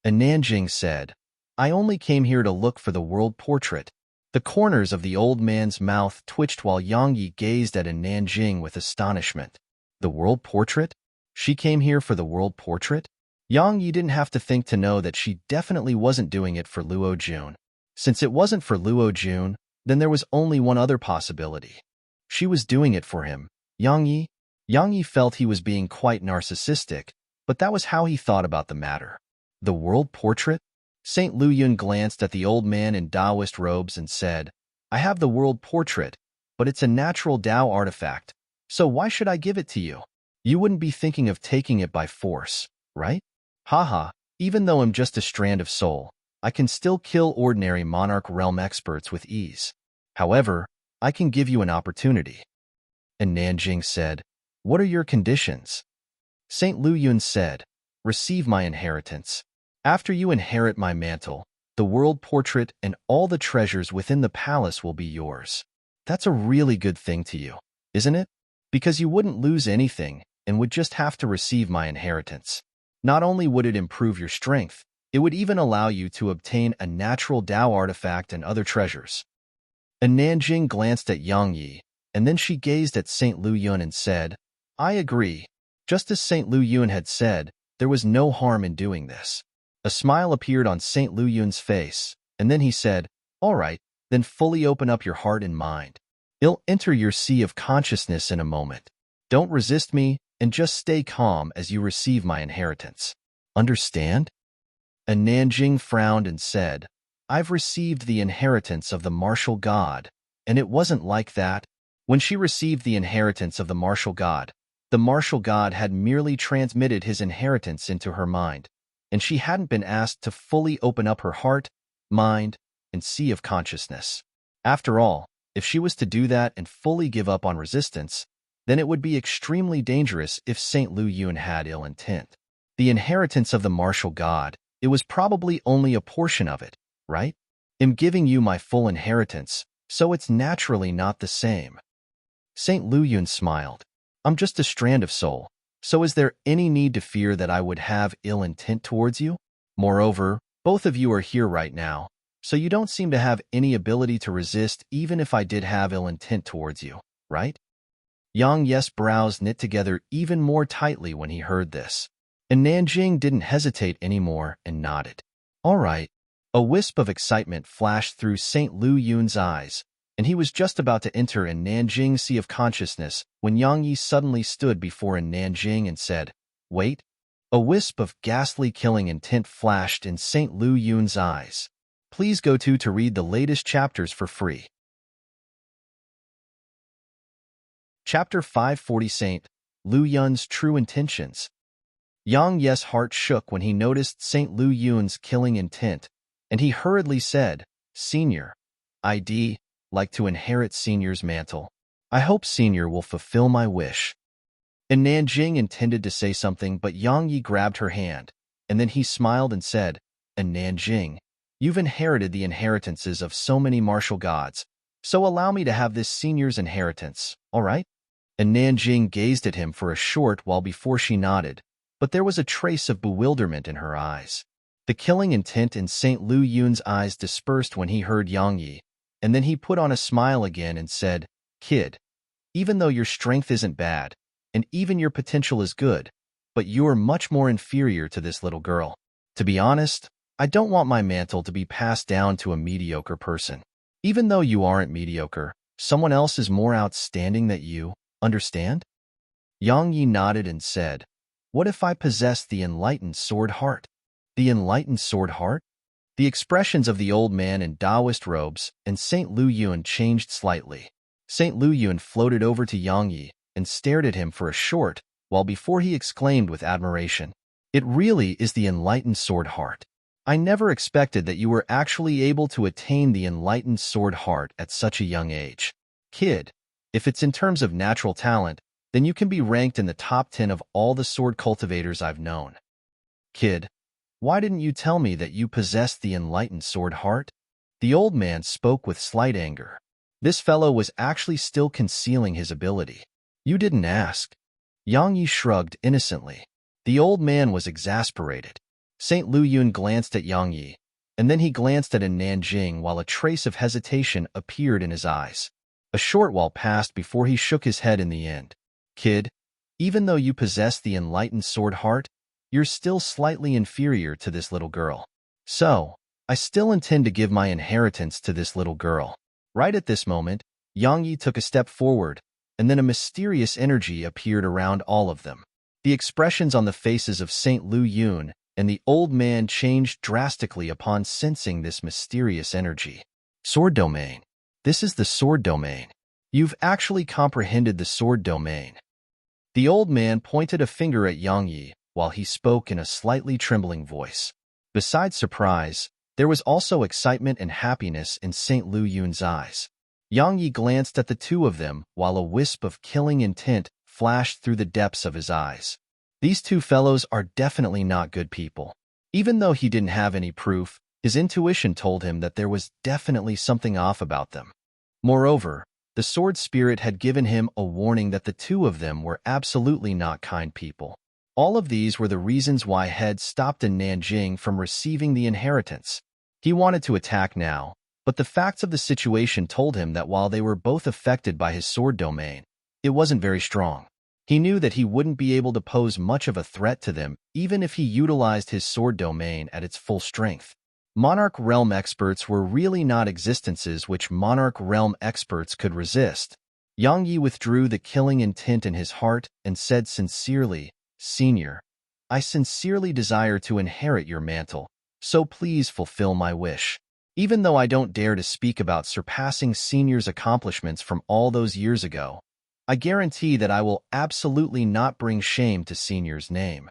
Nanjing said, "I only came here to look for the world portrait." The corners of the old man's mouth twitched while Yang Yi gazed at Nanjing with astonishment. The world portrait? She came here for the world portrait? Yang Yi didn't have to think to know that she definitely wasn't doing it for Luo Jun. Since it wasn't for Luo Jun, then there was only one other possibility. She was doing it for him. Yang Yi? Yang Yi felt he was being quite narcissistic, but that was how he thought about the matter. The world portrait? St. Lu Yun glanced at the old man in Taoist robes and said, "I have the world portrait, but it's a natural Tao artifact, so why should I give it to you? You wouldn't be thinking of taking it by force, right? Haha, even though I'm just a strand of soul, I can still kill ordinary monarch realm experts with ease. However, I can give you an opportunity." And Nanjing said, "What are your conditions?" St. Lu Yun said, "Receive my inheritance. After you inherit my mantle, the world portrait and all the treasures within the palace will be yours." That's a really good thing to you, isn't it? Because you wouldn't lose anything and would just have to receive my inheritance. Not only would it improve your strength, it would even allow you to obtain a natural Tao artifact and other treasures. And Nanjing glanced at Yang Yi, and then she gazed at St. Lu Yun and said, "I agree." Just as St. Lu Yun had said, there was no harm in doing this. A smile appeared on St. Lu Yun's face, and then he said, "All right, then fully open up your heart and mind. I'll enter your sea of consciousness in a moment. Don't resist me, and just stay calm as you receive my inheritance. Understand?" And Nanjing frowned and said, "I've received the inheritance of the martial god, and it wasn't like that." When she received the inheritance of the martial god had merely transmitted his inheritance into her mind, and she hadn't been asked to fully open up her heart, mind, and sea of consciousness. After all, if she was to do that and fully give up on resistance, then it would be extremely dangerous if St. Lu Yun had ill intent. The inheritance of the martial god, it was probably only a portion of it, right? I'm giving you my full inheritance, so it's naturally not the same. St. Lu Yun smiled. "I'm just a strand of soul, so is there any need to fear that I would have ill intent towards you? Moreover, both of you are here right now, so you don't seem to have any ability to resist even if I did have ill intent towards you, right?" Yang Yi's brows knit together even more tightly when he heard this, and Nanjing didn't hesitate anymore and nodded. "All right." A wisp of excitement flashed through St. Lu Yun's eyes, and he was just about to enter in Nanjing's sea of consciousness when Yang Yi suddenly stood before Nanjing and said, "Wait." A wisp of ghastly killing intent flashed in St. Lu Yun's eyes. Please go to read the latest chapters for free. Chapter 540 St. Lu Yun's True Intentions. Yang Yi's heart shook when he noticed St. Lu Yun's killing intent, and he hurriedly said, "Senior, I'd like to inherit Senior's mantle. I hope Senior will fulfill my wish." And Nanjing intended to say something, but Yang Yi grabbed her hand, and then he smiled and said, "And Nanjing, you've inherited the inheritances of so many martial gods, so allow me to have this Senior's inheritance, all right?" And Nanjing gazed at him for a short while before she nodded, but there was a trace of bewilderment in her eyes. The killing intent in St. Lu Yun's eyes dispersed when he heard Yang Yi, and then he put on a smile again and said, "Kid, even though your strength isn't bad, and even your potential is good, but you are much more inferior to this little girl. To be honest, I don't want my mantle to be passed down to a mediocre person. Even though you aren't mediocre, someone else is more outstanding than you, understand?" Yang Yi nodded and said, "What if I possess the enlightened sword heart?" The enlightened sword heart? The expressions of the old man in Taoist robes and St. Lu Yun changed slightly. St. Lu Yun floated over to Yang Yi and stared at him for a short while before he exclaimed with admiration, "It really is the enlightened sword heart. I never expected that you were actually able to attain the enlightened sword heart at such a young age. Kid, if it's in terms of natural talent, then you can be ranked in the top 10 of all the sword cultivators I've known. Kid, why didn't you tell me that you possessed the enlightened sword heart?" The old man spoke with slight anger. This fellow was actually still concealing his ability. You didn't ask. Yang Yi shrugged innocently. The old man was exasperated. St. Lu Yun glanced at Yang Yi, and then he glanced at Nanjing while a trace of hesitation appeared in his eyes. A short while passed before he shook his head in the end. Kid, even though you possess the enlightened sword heart, you're still slightly inferior to this little girl. So, I still intend to give my inheritance to this little girl. Right at this moment, Yang Yi took a step forward, and then a mysterious energy appeared around all of them. The expressions on the faces of St. Lu Yun and the old man changed drastically upon sensing this mysterious energy. Sword domain. This is the sword domain. You've actually comprehended the sword domain. The old man pointed a finger at Yang Yi while he spoke in a slightly trembling voice. Besides surprise, there was also excitement and happiness in St. Lu Yun's eyes. Yang Yi glanced at the two of them while a wisp of killing intent flashed through the depths of his eyes. These two fellows are definitely not good people. Even though he didn't have any proof, his intuition told him that there was definitely something off about them. Moreover, the sword spirit had given him a warning that the two of them were absolutely not kind people. All of these were the reasons why Head stopped Nanjing from receiving the inheritance. He wanted to attack now, but the facts of the situation told him that while they were both affected by his sword domain, it wasn't very strong. He knew that he wouldn't be able to pose much of a threat to them even if he utilized his sword domain at its full strength. Monarch Realm experts were really not existences which Monarch Realm experts could resist. Yang Yi withdrew the killing intent in his heart and said sincerely, Senior, I sincerely desire to inherit your mantle, so please fulfill my wish. Even though I don't dare to speak about surpassing Senior's accomplishments from all those years ago, I guarantee that I will absolutely not bring shame to Senior's name.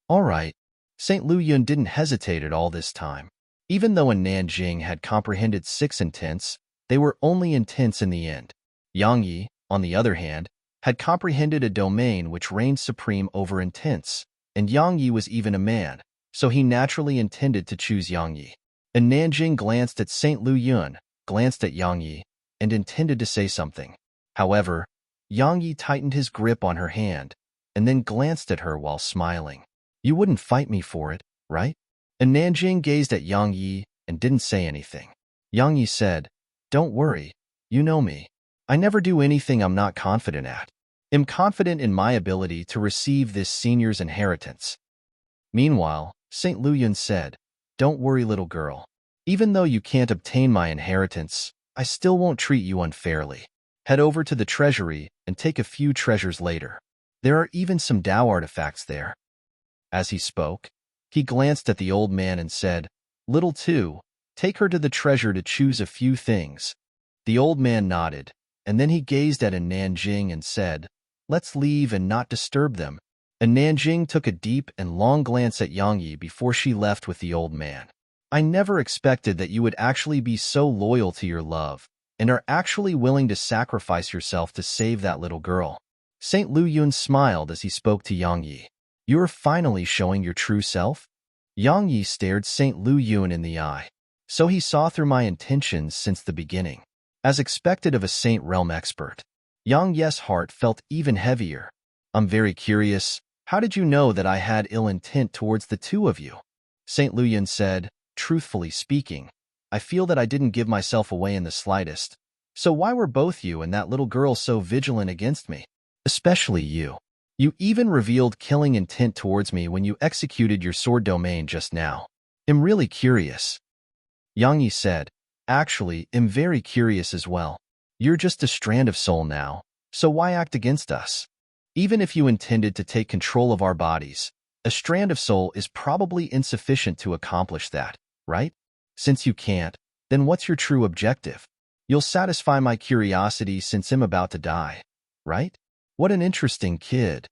All right. St. Lu Yun didn't hesitate at all this time. Even though Nanjing had comprehended 6 intents, they were only intents in the end. Yang Yi, on the other hand, had comprehended a domain which reigned supreme over intents, and Yang Yi was even a man, so he naturally intended to choose Yang Yi. And Nanjing glanced at St. Lu Yun, glanced at Yang Yi, and intended to say something. However, Yang Yi tightened his grip on her hand, and then glanced at her while smiling. You wouldn't fight me for it, right? And Nanjing gazed at Yang Yi and didn't say anything. Yang Yi said, Don't worry, you know me. I never do anything I'm not confident at. I'm confident in my ability to receive this senior's inheritance. Meanwhile, St. Lu Yun said, Don't worry, little girl. Even though you can't obtain my inheritance, I still won't treat you unfairly. Head over to the treasury and take a few treasures later. There are even some Tao artifacts there. As he spoke, he glanced at the old man and said, Little two, take her to the treasure to choose a few things. The old man nodded, and then he gazed at Nanjing and said, Let's leave and not disturb them. And Nanjing took a deep and long glance at Yang Yi before she left with the old man. I never expected that you would actually be so loyal to your love, and are actually willing to sacrifice yourself to save that little girl. St. Lu Yun smiled as he spoke to Yang Yi. You are finally showing your true self? Yang Yi stared St. Lu Yun in the eye. So he saw through my intentions since the beginning. As expected of a Saint Realm expert, Yang Yi's heart felt even heavier. I'm very curious, how did you know that I had ill intent towards the two of you? St. Lu Yun said, Truthfully speaking, I feel that I didn't give myself away in the slightest. So why were both you and that little girl so vigilant against me? Especially you. You even revealed killing intent towards me when you executed your sword domain just now. I'm really curious. Yang Yi said, Actually, I'm very curious as well. You're just a strand of soul now, so why act against us? Even if you intended to take control of our bodies, a strand of soul is probably insufficient to accomplish that, right? Since you can't, then what's your true objective? You'll satisfy my curiosity since I'm about to die, right? What an interesting kid.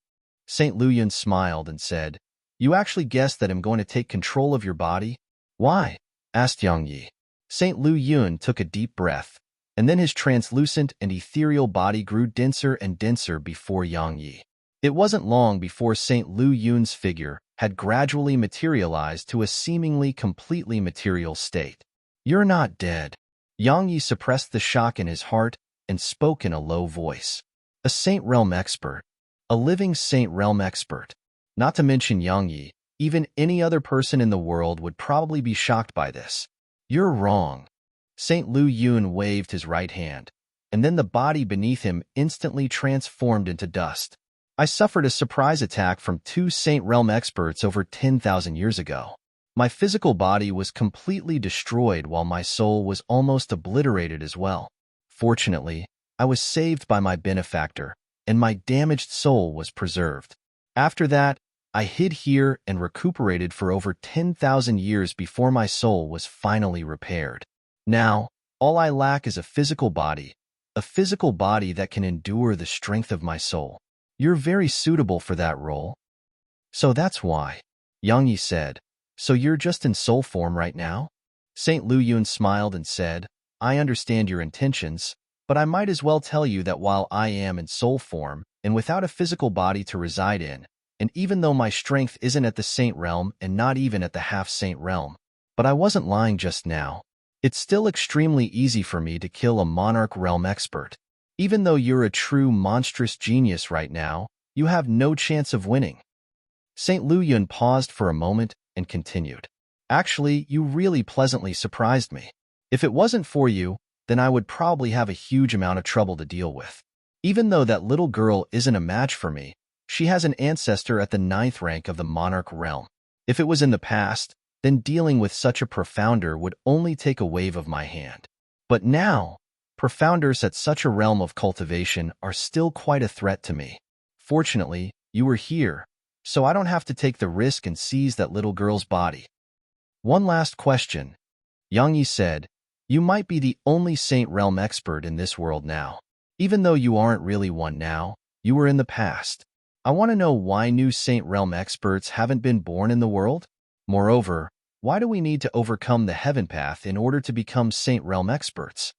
St. Lu Yun smiled and said, You actually guessed that I'm going to take control of your body? Why? Asked Yang Yi. St. Lu Yun took a deep breath, and then his translucent and ethereal body grew denser and denser before Yang Yi. It wasn't long before St. Lu Yun's figure had gradually materialized to a seemingly completely material state. You're not dead. Yang Yi suppressed the shock in his heart and spoke in a low voice. A Saint Realm expert. A living Saint Realm expert. Not to mention Yang Yi, even any other person in the world would probably be shocked by this. You're wrong. Saint Lu Yun waved his right hand, and then the body beneath him instantly transformed into dust. I suffered a surprise attack from two Saint Realm experts over 10,000 years ago. My physical body was completely destroyed while my soul was almost obliterated as well. Fortunately, I was saved by my benefactor, and my damaged soul was preserved. After that, I hid here and recuperated for over 10,000 years before my soul was finally repaired. Now, all I lack is a physical body that can endure the strength of my soul. You're very suitable for that role. So that's why. Yang Yi said, so you're just in soul form right now? Saint Lu Yun smiled and said, I understand your intentions, but I might as well tell you that while I am in soul form and without a physical body to reside in, and even though my strength isn't at the Saint Realm and not even at the half-Saint Realm, but I wasn't lying just now, it's still extremely easy for me to kill a Monarch Realm expert. Even though you're a true monstrous genius right now, you have no chance of winning. Saint Lu Yun paused for a moment and continued. Actually, you really pleasantly surprised me. If it wasn't for you, then I would probably have a huge amount of trouble to deal with. Even though that little girl isn't a match for me, she has an ancestor at the 9th rank of the Monarch Realm. If it was in the past, then dealing with such a profounder would only take a wave of my hand. But now, profounders at such a realm of cultivation are still quite a threat to me. Fortunately, you were here, so I don't have to take the risk and seize that little girl's body. One last question. Yang Yi said, you might be the only Saint Realm expert in this world now. Even though you aren't really one now, you were in the past. I want to know why new Saint Realm experts haven't been born in the world? Moreover, why do we need to overcome the Heaven Path in order to become Saint Realm experts?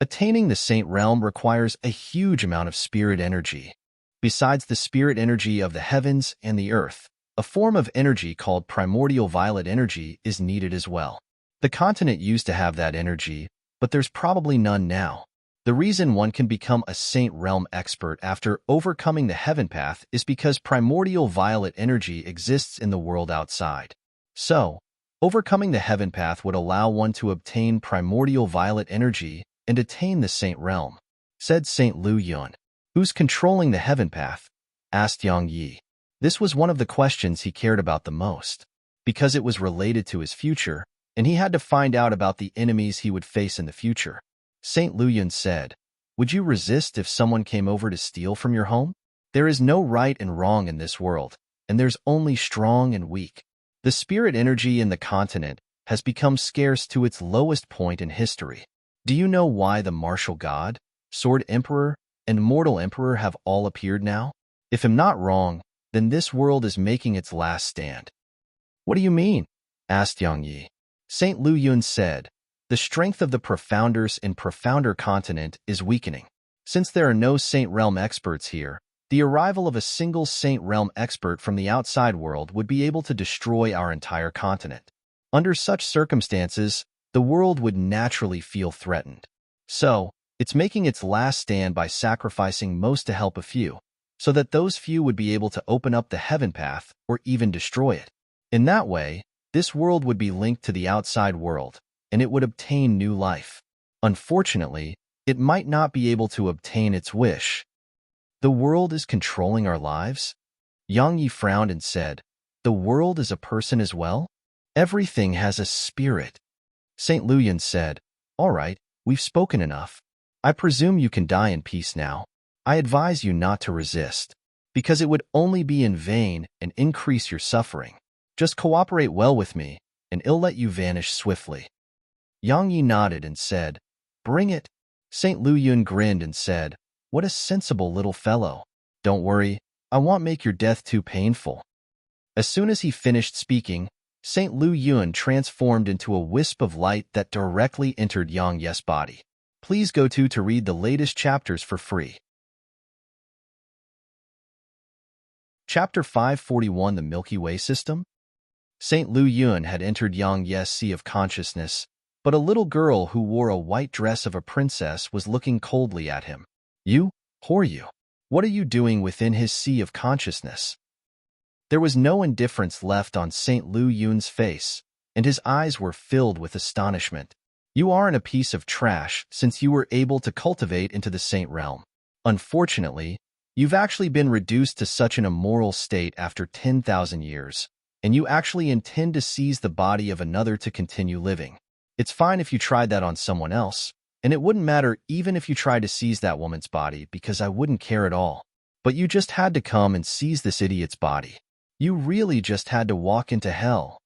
Attaining the Saint Realm requires a huge amount of spirit energy. Besides the spirit energy of the heavens and the earth, a form of energy called primordial violet energy is needed as well. The continent used to have that energy, but there's probably none now. The reason one can become a Saint Realm expert after overcoming the Heaven Path is because primordial violet energy exists in the world outside. So, overcoming the Heaven Path would allow one to obtain primordial violet energy and attain the Saint Realm, said Saint Lu Yun. Who's controlling the Heaven Path? Asked Yang Yi. This was one of the questions he cared about the most, because it was related to his future, and he had to find out about the enemies he would face in the future. Saint Lu Yun said, would you resist if someone came over to steal from your home? There is no right and wrong in this world, and there's only strong and weak. The spirit energy in the continent has become scarce to its lowest point in history. Do you know why the martial god, sword emperor, and mortal emperor have all appeared now? If I'm not wrong, then this world is making its last stand. What do you mean? Asked Yang Yi. Saint Lu Yun said, the strength of the profounders in profounder continent is weakening. Since there are no Saint Realm experts here, the arrival of a single Saint Realm expert from the outside world would be able to destroy our entire continent. Under such circumstances, the world would naturally feel threatened. So, it's making its last stand by sacrificing most to help a few, so that those few would be able to open up the Heaven Path or even destroy it. In that way, this world would be linked to the outside world, and it would obtain new life. Unfortunately, it might not be able to obtain its wish. The world is controlling our lives? Yang Yi frowned and said, the world is a person as well? Everything has a spirit. Saint Lu Yun said, all right, we've spoken enough. I presume you can die in peace now. I advise you not to resist, because it would only be in vain and increase your suffering. Just cooperate well with me, and I'll let you vanish swiftly. Yang Yi nodded and said, bring it. Saint Lu Yun grinned and said, what a sensible little fellow. Don't worry, I won't make your death too painful. As soon as he finished speaking, Saint Lu Yun transformed into a wisp of light that directly entered Yang Yi's body. Please go to read the latest chapters for free. Chapter 541 The Milky Way System. Saint Lu Yun had entered Yang Yi's sea of consciousness, But a little girl who wore a white dress of a princess was looking coldly at him. You? Who are you? What are you doing within his sea of consciousness? There was no indifference left on St. Lu Yun's face, and his eyes were filled with astonishment. You aren't a piece of trash since you were able to cultivate into the saint realm. Unfortunately, you've actually been reduced to such an immoral state after 10,000 years, and you actually intend to seize the body of another to continue living. It's fine if you tried that on someone else, and it wouldn't matter even if you tried to seize that woman's body because I wouldn't care at all. But you just had to come and seize this idiot's body. You really just had to walk into hell.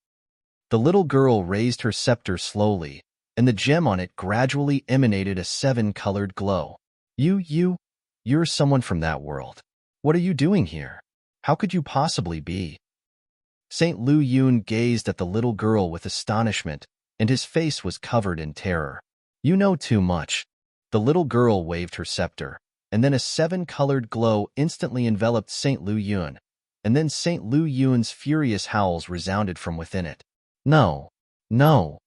The little girl raised her scepter slowly, and the gem on it gradually emanated a 7-colored glow. You're someone from that world. What are you doing here? How could you possibly be? St. Lu Yun gazed at the little girl with astonishment, and his face was covered in terror. You know too much. The little girl waved her scepter, and then a 7-colored glow instantly enveloped St. Lu Yun, and then St. Lu Yun's furious howls resounded from within it. No, no.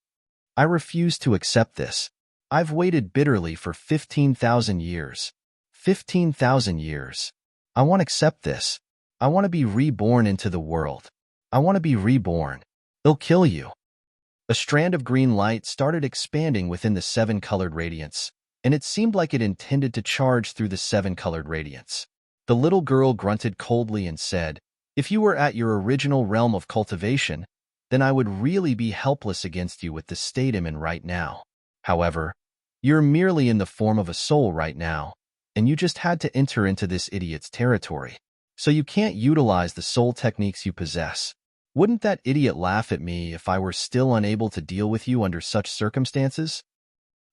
I refuse to accept this. I've waited bitterly for 15,000 years. 15,000 years. I won't accept this. I want to be reborn into the world. I want to be reborn. They'll kill you. A strand of green light started expanding within the 7-colored radiance, and it seemed like it intended to charge through the 7-colored radiance. The little girl grunted coldly and said, If you were at your original realm of cultivation, then I would really be helpless against you with the state I'm in right now. However, you're merely in the form of a soul right now, and you just had to enter into this idiot's territory. So you can't utilize the soul techniques you possess. Wouldn't that idiot laugh at me if I were still unable to deal with you under such circumstances?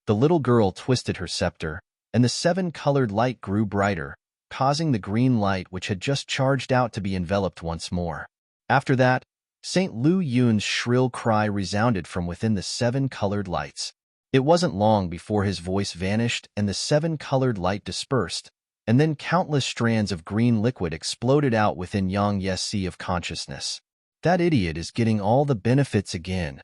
The little girl twisted her scepter, and the 7-colored light grew brighter, causing the green light which had just charged out to be enveloped once more. After that, St. Lu Yun's shrill cry resounded from within the 7-colored lights. It wasn't long before his voice vanished and the 7-colored light dispersed, and then countless strands of green liquid exploded out within Yang Ye's sea of consciousness. That idiot is getting all the benefits again.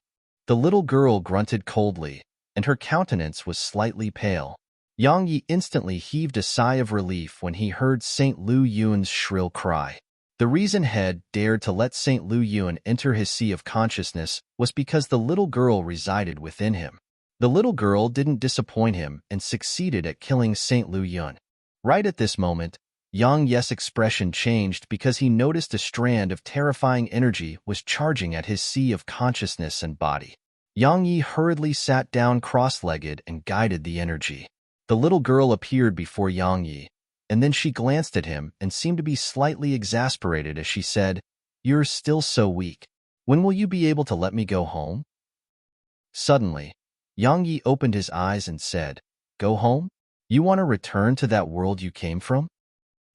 The little girl grunted coldly, and her countenance was slightly pale. Yang Yi instantly heaved a sigh of relief when he heard St. Lu Yun's shrill cry. The reason Head dared to let St. Lu Yun enter his sea of consciousness was because the little girl resided within him. The little girl didn't disappoint him and succeeded at killing St. Lu Yun. Right at this moment, Yang Ye's expression changed because he noticed a strand of terrifying energy was charging at his sea of consciousness and body. Yang Yi hurriedly sat down cross-legged and guided the energy. The little girl appeared before Yang Yi, and then she glanced at him and seemed to be slightly exasperated as she said, You're still so weak. When will you be able to let me go home? Suddenly, Yang Yi opened his eyes and said, Go home? You want to return to that world you came from?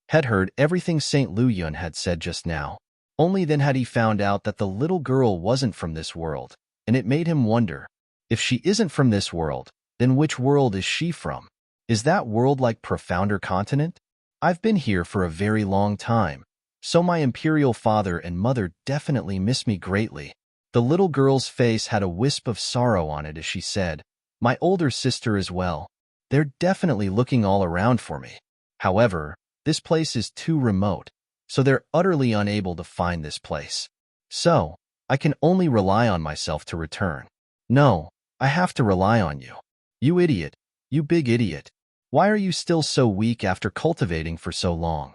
Had heard everything St. Lu Yun had said just now. Only then had he found out that the little girl wasn't from this world, and it made him wonder, if she isn't from this world, then which world is she from? Is that world like Profounder Continent? I've been here for a very long time, so my imperial father and mother definitely miss me greatly. The little girl's face had a wisp of sorrow on it as she said, My older sister as well. They're definitely looking all around for me. However, this place is too remote, so they're utterly unable to find this place. So, I can only rely on myself to return. No, I have to rely on you. You idiot. You big idiot. Why are you still so weak after cultivating for so long?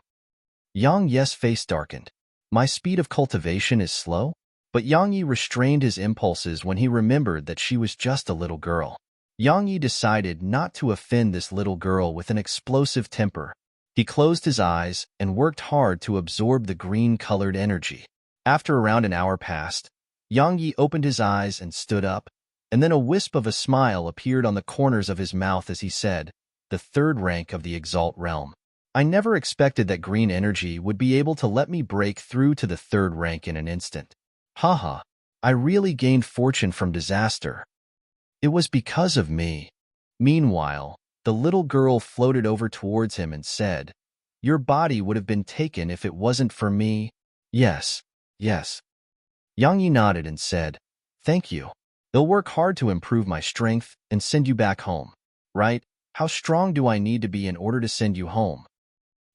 Yang Ye's face darkened. My speed of cultivation is slow? But Yang Yi restrained his impulses when he remembered that she was just a little girl. Yang Yi decided not to offend this little girl with an explosive temper. He closed his eyes and worked hard to absorb the green-colored energy. After around an hour passed, Yang Yi opened his eyes and stood up, and then a wisp of a smile appeared on the corners of his mouth as he said, The third rank of the Exalt realm. I never expected that green energy would be able to let me break through to the third rank in an instant. Haha, I really gained fortune from disaster. It was because of me. Meanwhile, the little girl floated over towards him and said, Your body would have been taken if it wasn't for me. Yes, yes. Yang Yi nodded and said, Thank you. They'll work hard to improve my strength and send you back home. Right? How strong do I need to be in order to send you home?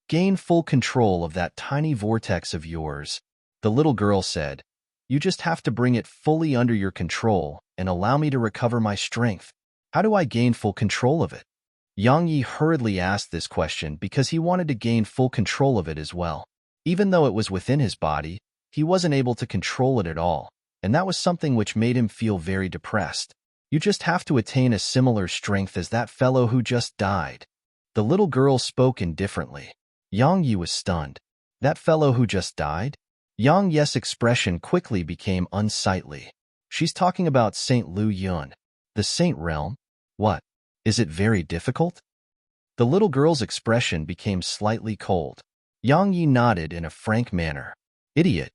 Gain full control of that tiny vortex of yours, the little girl said. You just have to bring it fully under your control and allow me to recover my strength. How do I gain full control of it? Yang Yi hurriedly asked this question because he wanted to gain full control of it as well. Even though it was within his body, he wasn't able to control it at all, and that was something which made him feel very depressed. You just have to attain a similar strength as that fellow who just died. The little girl spoke indifferently. Yang Yi was stunned. That fellow who just died? Yang Yi's expression quickly became unsightly. She's talking about Saint Lu Yun. The Saint Realm? What? Is it very difficult? The little girl's expression became slightly cold. Yang Yi nodded in a frank manner. Idiot.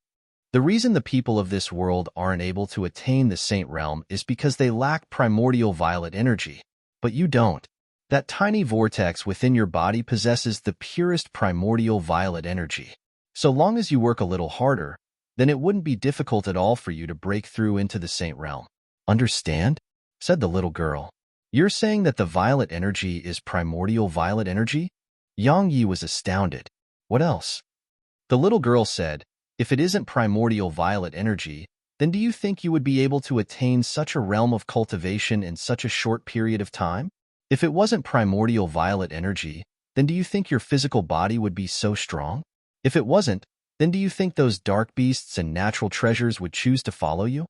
The reason the people of this world aren't able to attain the Saint Realm is because they lack primordial violet energy. But you don't. That tiny vortex within your body possesses the purest primordial violet energy. So long as you work a little harder, then it wouldn't be difficult at all for you to break through into the Saint Realm. Understand? Said the little girl. You're saying that the violet energy is primordial violet energy? Yang Yi was astounded. What else? The little girl said, if it isn't primordial violet energy, then do you think you would be able to attain such a realm of cultivation in such a short period of time? If it wasn't primordial violet energy, then do you think your physical body would be so strong? If it wasn't, then do you think those dark beasts and natural treasures would choose to follow you?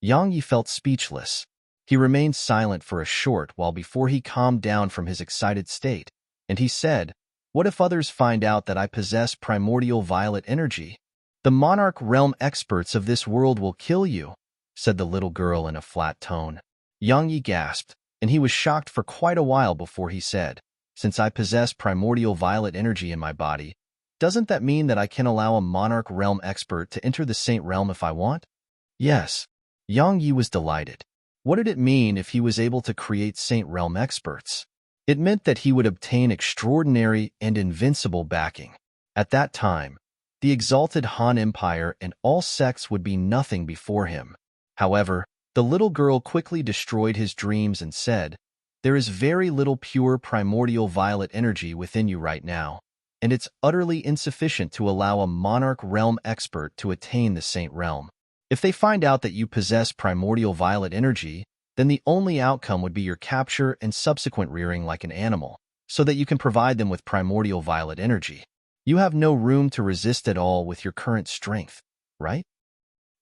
Yang Yi felt speechless. He remained silent for a short while before he calmed down from his excited state, and he said, what if others find out that I possess primordial violet energy? The monarch realm experts of this world will kill you, said the little girl in a flat tone. Yang Yi gasped, and he was shocked for quite a while before he said, since I possess primordial violet energy in my body, doesn't that mean that I can allow a monarch realm expert to enter the Saint Realm if I want? Yes. Yang Yi was delighted. What did it mean if he was able to create Saint Realm experts? It meant that he would obtain extraordinary and invincible backing. At that time, the exalted Han Empire and all sects would be nothing before him. However, the little girl quickly destroyed his dreams and said, there is very little pure primordial violet energy within you right now, and it's utterly insufficient to allow a monarch realm expert to attain the Saint Realm. If they find out that you possess primordial violet energy, then the only outcome would be your capture and subsequent rearing like an animal, so that you can provide them with primordial violet energy. You have no room to resist at all with your current strength, right?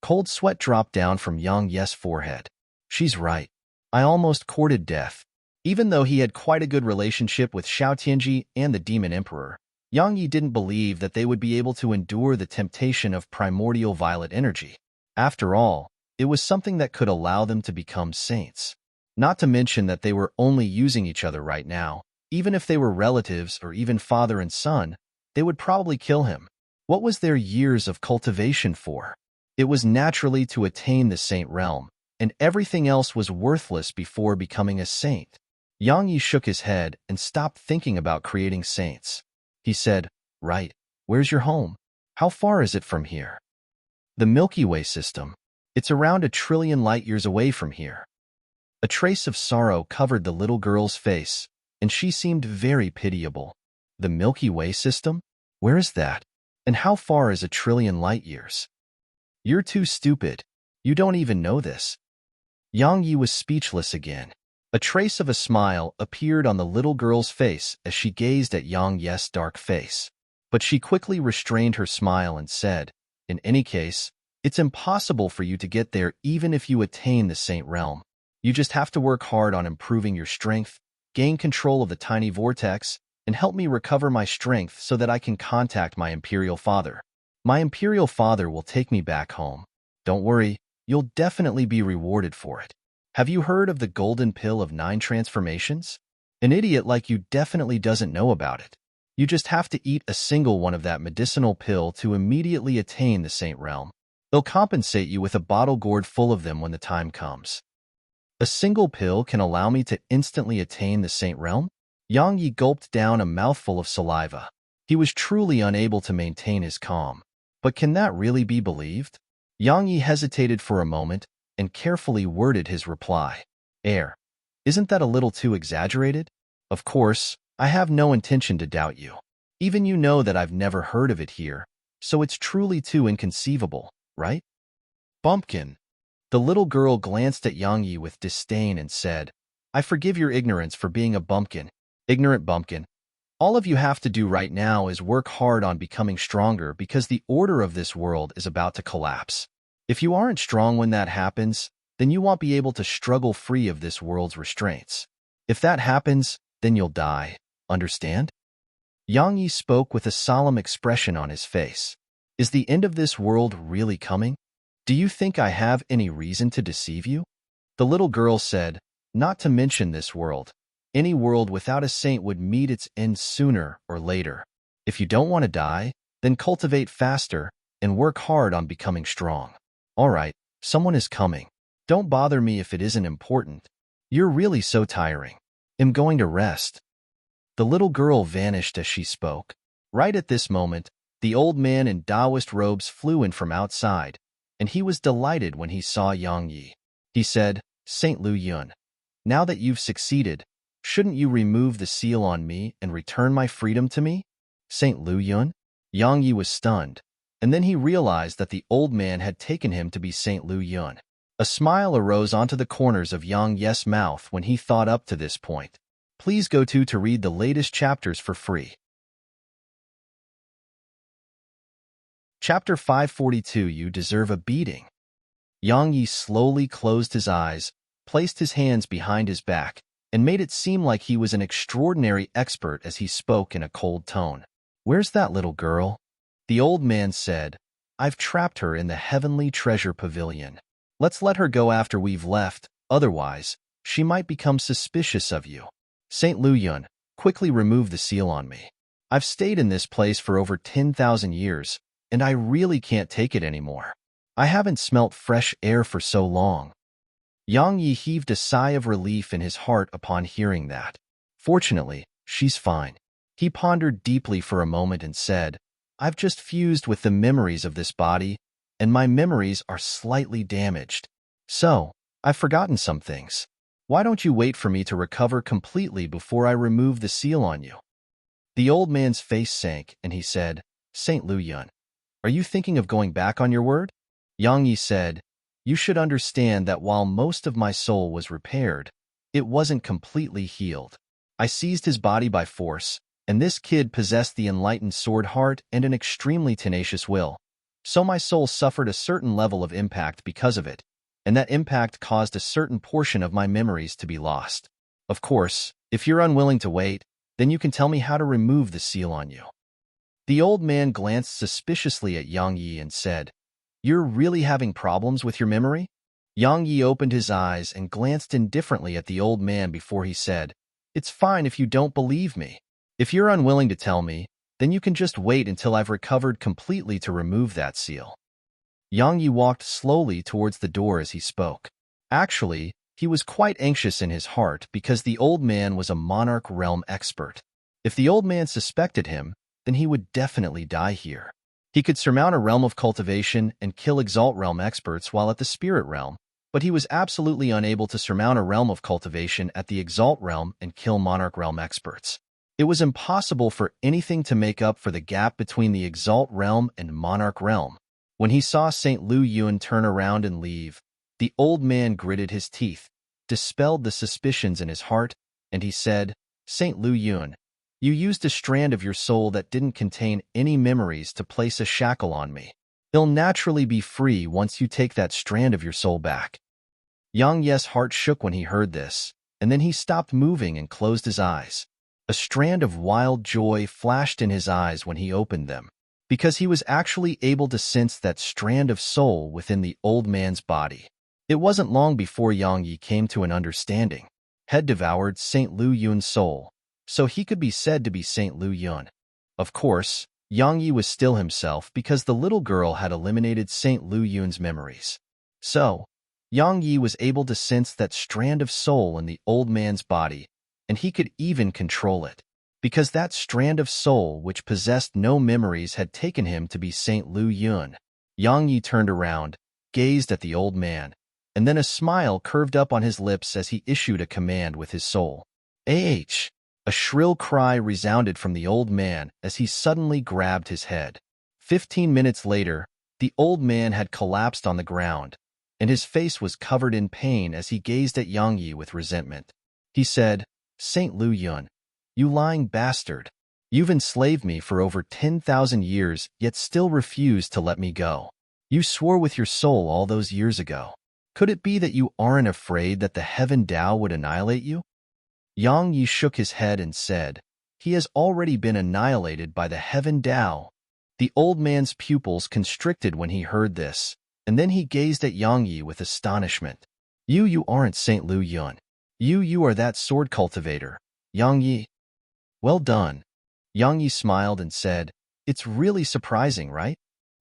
Cold sweat dropped down from Yang Yi's forehead. She's right. I almost courted death. Even though he had quite a good relationship with Xiao Tianji and the Demon Emperor, Yang Yi didn't believe that they would be able to endure the temptation of primordial violet energy. After all, it was something that could allow them to become saints. Not to mention that they were only using each other right now. Even if they were relatives or even father and son, they would probably kill him. What was their years of cultivation for? It was naturally to attain the Saint Realm, and everything else was worthless before becoming a saint. Yang Yi shook his head and stopped thinking about creating saints. He said, right, where's your home? How far is it from here? The Milky Way system. It's around 1 trillion light-years away from here. A trace of sorrow covered the little girl's face, and she seemed very pitiable. The Milky Way system? Where is that? And how far is 1 trillion light-years? You're too stupid. You don't even know this. Yang Yi was speechless again. A trace of a smile appeared on the little girl's face as she gazed at Yang Yi's dark face. But she quickly restrained her smile and said, in any case, it's impossible for you to get there even if you attain the Saint Realm. You just have to work hard on improving your strength, gain control of the tiny vortex, and help me recover my strength so that I can contact my Imperial Father. My Imperial Father will take me back home. Don't worry, you'll definitely be rewarded for it. Have you heard of the golden pill of 9 transformations? An idiot like you definitely doesn't know about it. You just have to eat a single one of that medicinal pill to immediately attain the Saint Realm. They'll compensate you with a bottle gourd full of them when the time comes. A single pill can allow me to instantly attain the Saint Realm? Yang Yi gulped down a mouthful of saliva. He was truly unable to maintain his calm. But can that really be believed? Yang Yi hesitated for a moment, and carefully worded his reply. Air. Isn't that a little too exaggerated? Of course, I have no intention to doubt you. Even you know that I've never heard of it here, so it's truly too inconceivable, right? Bumpkin. The little girl glanced at Yang Yi with disdain and said, I forgive your ignorance for being a bumpkin. Ignorant bumpkin. All of you have to do right now is work hard on becoming stronger because the order of this world is about to collapse. If you aren't strong when that happens, then you won't be able to struggle free of this world's restraints. If that happens, then you'll die. Understand? Yang Yi spoke with a solemn expression on his face. Is the end of this world really coming? Do you think I have any reason to deceive you? The little girl said, Not to mention this world. Any world without a saint would meet its end sooner or later. If you don't want to die, then cultivate faster and work hard on becoming strong. All right, someone is coming. Don't bother me if it isn't important. You're really so tiring. I'm going to rest. The little girl vanished as she spoke. Right at this moment, the old man in Taoist robes flew in from outside, and he was delighted when he saw Yang Yi. He said, Saint Lu Yun, now that you've succeeded, shouldn't you remove the seal on me and return my freedom to me? Saint Lu Yun? Yang Yi was stunned, and then he realized that the old man had taken him to be Saint Lu Yun. A smile arose onto the corners of Yang Yi's mouth when he thought up to this point. Please go to read the latest chapters for free. Chapter 542 You Deserve a Beating. Yang Yi slowly closed his eyes, placed his hands behind his back, and made it seem like he was an extraordinary expert as he spoke in a cold tone. Where's that little girl? The old man said, I've trapped her in the heavenly treasure pavilion. Let's let her go after we've left, otherwise, she might become suspicious of you. Saint Lu Yun, quickly remove the seal on me. I've stayed in this place for over 10,000 years, and I really can't take it anymore. I haven't smelt fresh air for so long. Yang Yi heaved a sigh of relief in his heart upon hearing that. Fortunately, she's fine. He pondered deeply for a moment and said, I've just fused with the memories of this body, and my memories are slightly damaged. So, I've forgotten some things. Why don't you wait for me to recover completely before I remove the seal on you? The old man's face sank, and he said, Saint Lu Yun, are you thinking of going back on your word? Yang Yi said, You should understand that while most of my soul was repaired, it wasn't completely healed. I seized his body by force, and this kid possessed the enlightened sword heart and an extremely tenacious will. So my soul suffered a certain level of impact because of it, and that impact caused a certain portion of my memories to be lost. Of course, if you're unwilling to wait, then you can tell me how to remove the seal on you. The old man glanced suspiciously at Yang Yi and said, You're really having problems with your memory? Yang Yi opened his eyes and glanced indifferently at the old man before he said, It's fine if you don't believe me. If you're unwilling to tell me, then you can just wait until I've recovered completely to remove that seal. Yang Yi walked slowly towards the door as he spoke. Actually, he was quite anxious in his heart because the old man was a monarch realm expert. If the old man suspected him, then he would definitely die here. He could surmount a realm of cultivation and kill Exalt realm experts while at the spirit realm, but he was absolutely unable to surmount a realm of cultivation at the Exalt realm and kill monarch realm experts. It was impossible for anything to make up for the gap between the Exalt realm and monarch realm. When he saw Saint Lu Yun turn around and leave, the old man gritted his teeth, dispelled the suspicions in his heart, and he said, Saint Lu Yun, you used a strand of your soul that didn't contain any memories to place a shackle on me. It'll naturally be free once you take that strand of your soul back. Yang Yi's heart shook when he heard this, and then he stopped moving and closed his eyes. A strand of wild joy flashed in his eyes when he opened them, because he was actually able to sense that strand of soul within the old man's body. It wasn't long before Yang Yi came to an understanding. Had devoured Saint Lu Yun's soul, so he could be said to be Saint Lu Yun. Of course, Yang Yi was still himself because the little girl had eliminated Saint Lu Yun's memories. So, Yang Yi was able to sense that strand of soul in the old man's body, and he could even control it, because that strand of soul which possessed no memories had taken him to be Saint Lu Yun. Yang Yi turned around, gazed at the old man, and then a smile curved up on his lips as he issued a command with his soul. "Ah!" A shrill cry resounded from the old man as he suddenly grabbed his head. 15 minutes later, the old man had collapsed on the ground, and his face was covered in pain as he gazed at Yang Yi with resentment. He said, "Saint Lu Yun, you lying bastard. You've enslaved me for over 10,000 years, yet still refuse to let me go. You swore with your soul all those years ago. Could it be that you aren't afraid that the heaven Tao would annihilate you?" Yang Yi shook his head and said, "He has already been annihilated by the heaven Tao." The old man's pupils constricted when he heard this, and then he gazed at Yang Yi with astonishment. You aren't Saint Lu Yun. You are that sword cultivator, Yang Yi." "Well done." Yang Yi smiled and said, "It's really surprising, right?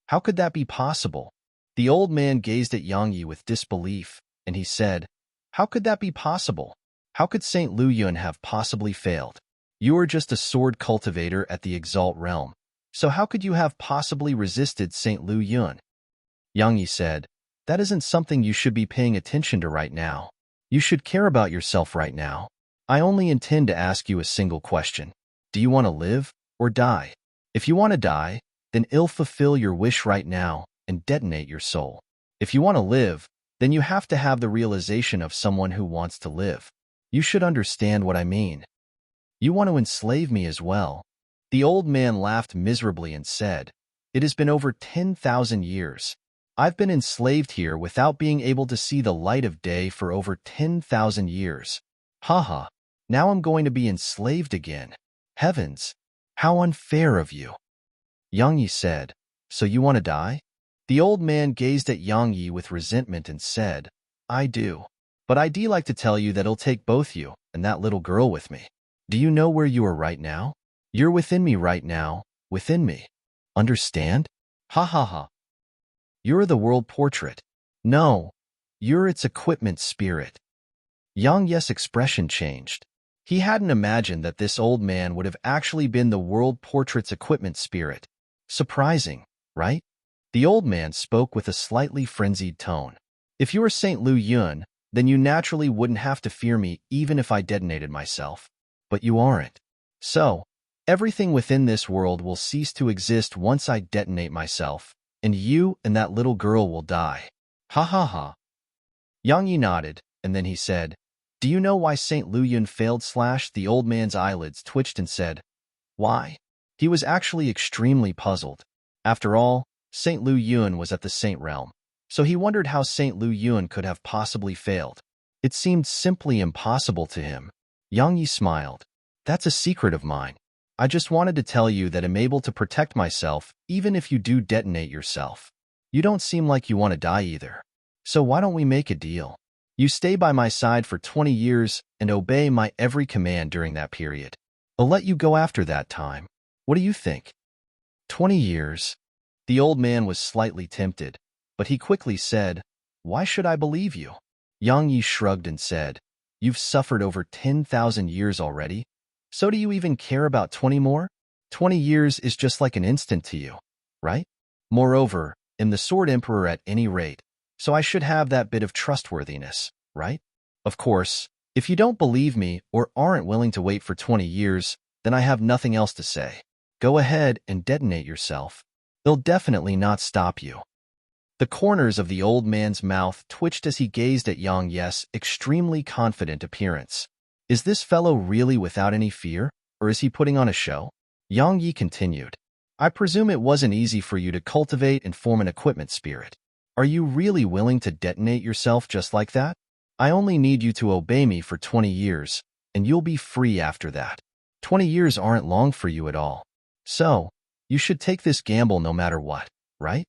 How could that be possible?" The old man gazed at Yang Yi with disbelief, and he said, "How could that be possible? How could Saint Lu Yun have possibly failed? You are just a sword cultivator at the Exalt realm. So how could you have possibly resisted Saint Lu Yun?" Yang Yi said, "That isn't something you should be paying attention to right now. You should care about yourself right now. I only intend to ask you a single question. Do you want to live or die? If you want to die, then fulfill your wish right now and detonate your soul. If you want to live, then you have to have the realization of someone who wants to live. You should understand what I mean. You want to enslave me as well." The old man laughed miserably and said, "It has been over 10,000 years. I've been enslaved here without being able to see the light of day for over 10,000 years. Haha, now I'm going to be enslaved again. Heavens, how unfair of you." Yang Yi said, "So you want to die?" The old man gazed at Yang Yi with resentment and said, "I do. But I'd like to tell you that it'll take both you and that little girl with me. Do you know where you are right now? You're within me right now, within me. Understand? Ha ha ha. You're the world portrait. No, you're its equipment spirit." Yang Yi's expression changed. He hadn't imagined that this old man would have actually been the world portrait's equipment spirit. Surprising, right? The old man spoke with a slightly frenzied tone. "If you were Saint Lu Yun, then you naturally wouldn't have to fear me even if I detonated myself. But you aren't. So, everything within this world will cease to exist once I detonate myself, and you and that little girl will die. Ha ha ha." Yang Yi nodded, and then he said, "Do you know why Saint Lu Yun failed?" The old man's eyelids twitched and said, "Why?" He was actually extremely puzzled. After all, Saint Lu Yun was at the Saint realm, so he wondered how Saint Lu Yun could have possibly failed. It seemed simply impossible to him. Yang Yi smiled. "That's a secret of mine. I just wanted to tell you that I'm able to protect myself even if you do detonate yourself. You don't seem like you want to die either. So why don't we make a deal? You stay by my side for 20 years and obey my every command during that period. I'll let you go after that time. What do you think?" 20 years. The old man was slightly tempted, but he quickly said, "Why should I believe you?" Yang Yi shrugged and said, "You've suffered over 10,000 years already. So do you even care about 20 more? 20 years is just like an instant to you, right? Moreover, I'm the Sword Emperor at any rate, so I should have that bit of trustworthiness, right? Of course, if you don't believe me or aren't willing to wait for 20 years, then I have nothing else to say. Go ahead and detonate yourself. They'll definitely not stop you." The corners of the old man's mouth twitched as he gazed at Yang Yi's extremely confident appearance. Is this fellow really without any fear, or is he putting on a show? Yang Yi continued, "I presume it wasn't easy for you to cultivate and form an equipment spirit. Are you really willing to detonate yourself just like that? I only need you to obey me for 20 years, and you'll be free after that. 20 years aren't long for you at all. So, you should take this gamble no matter what, right?"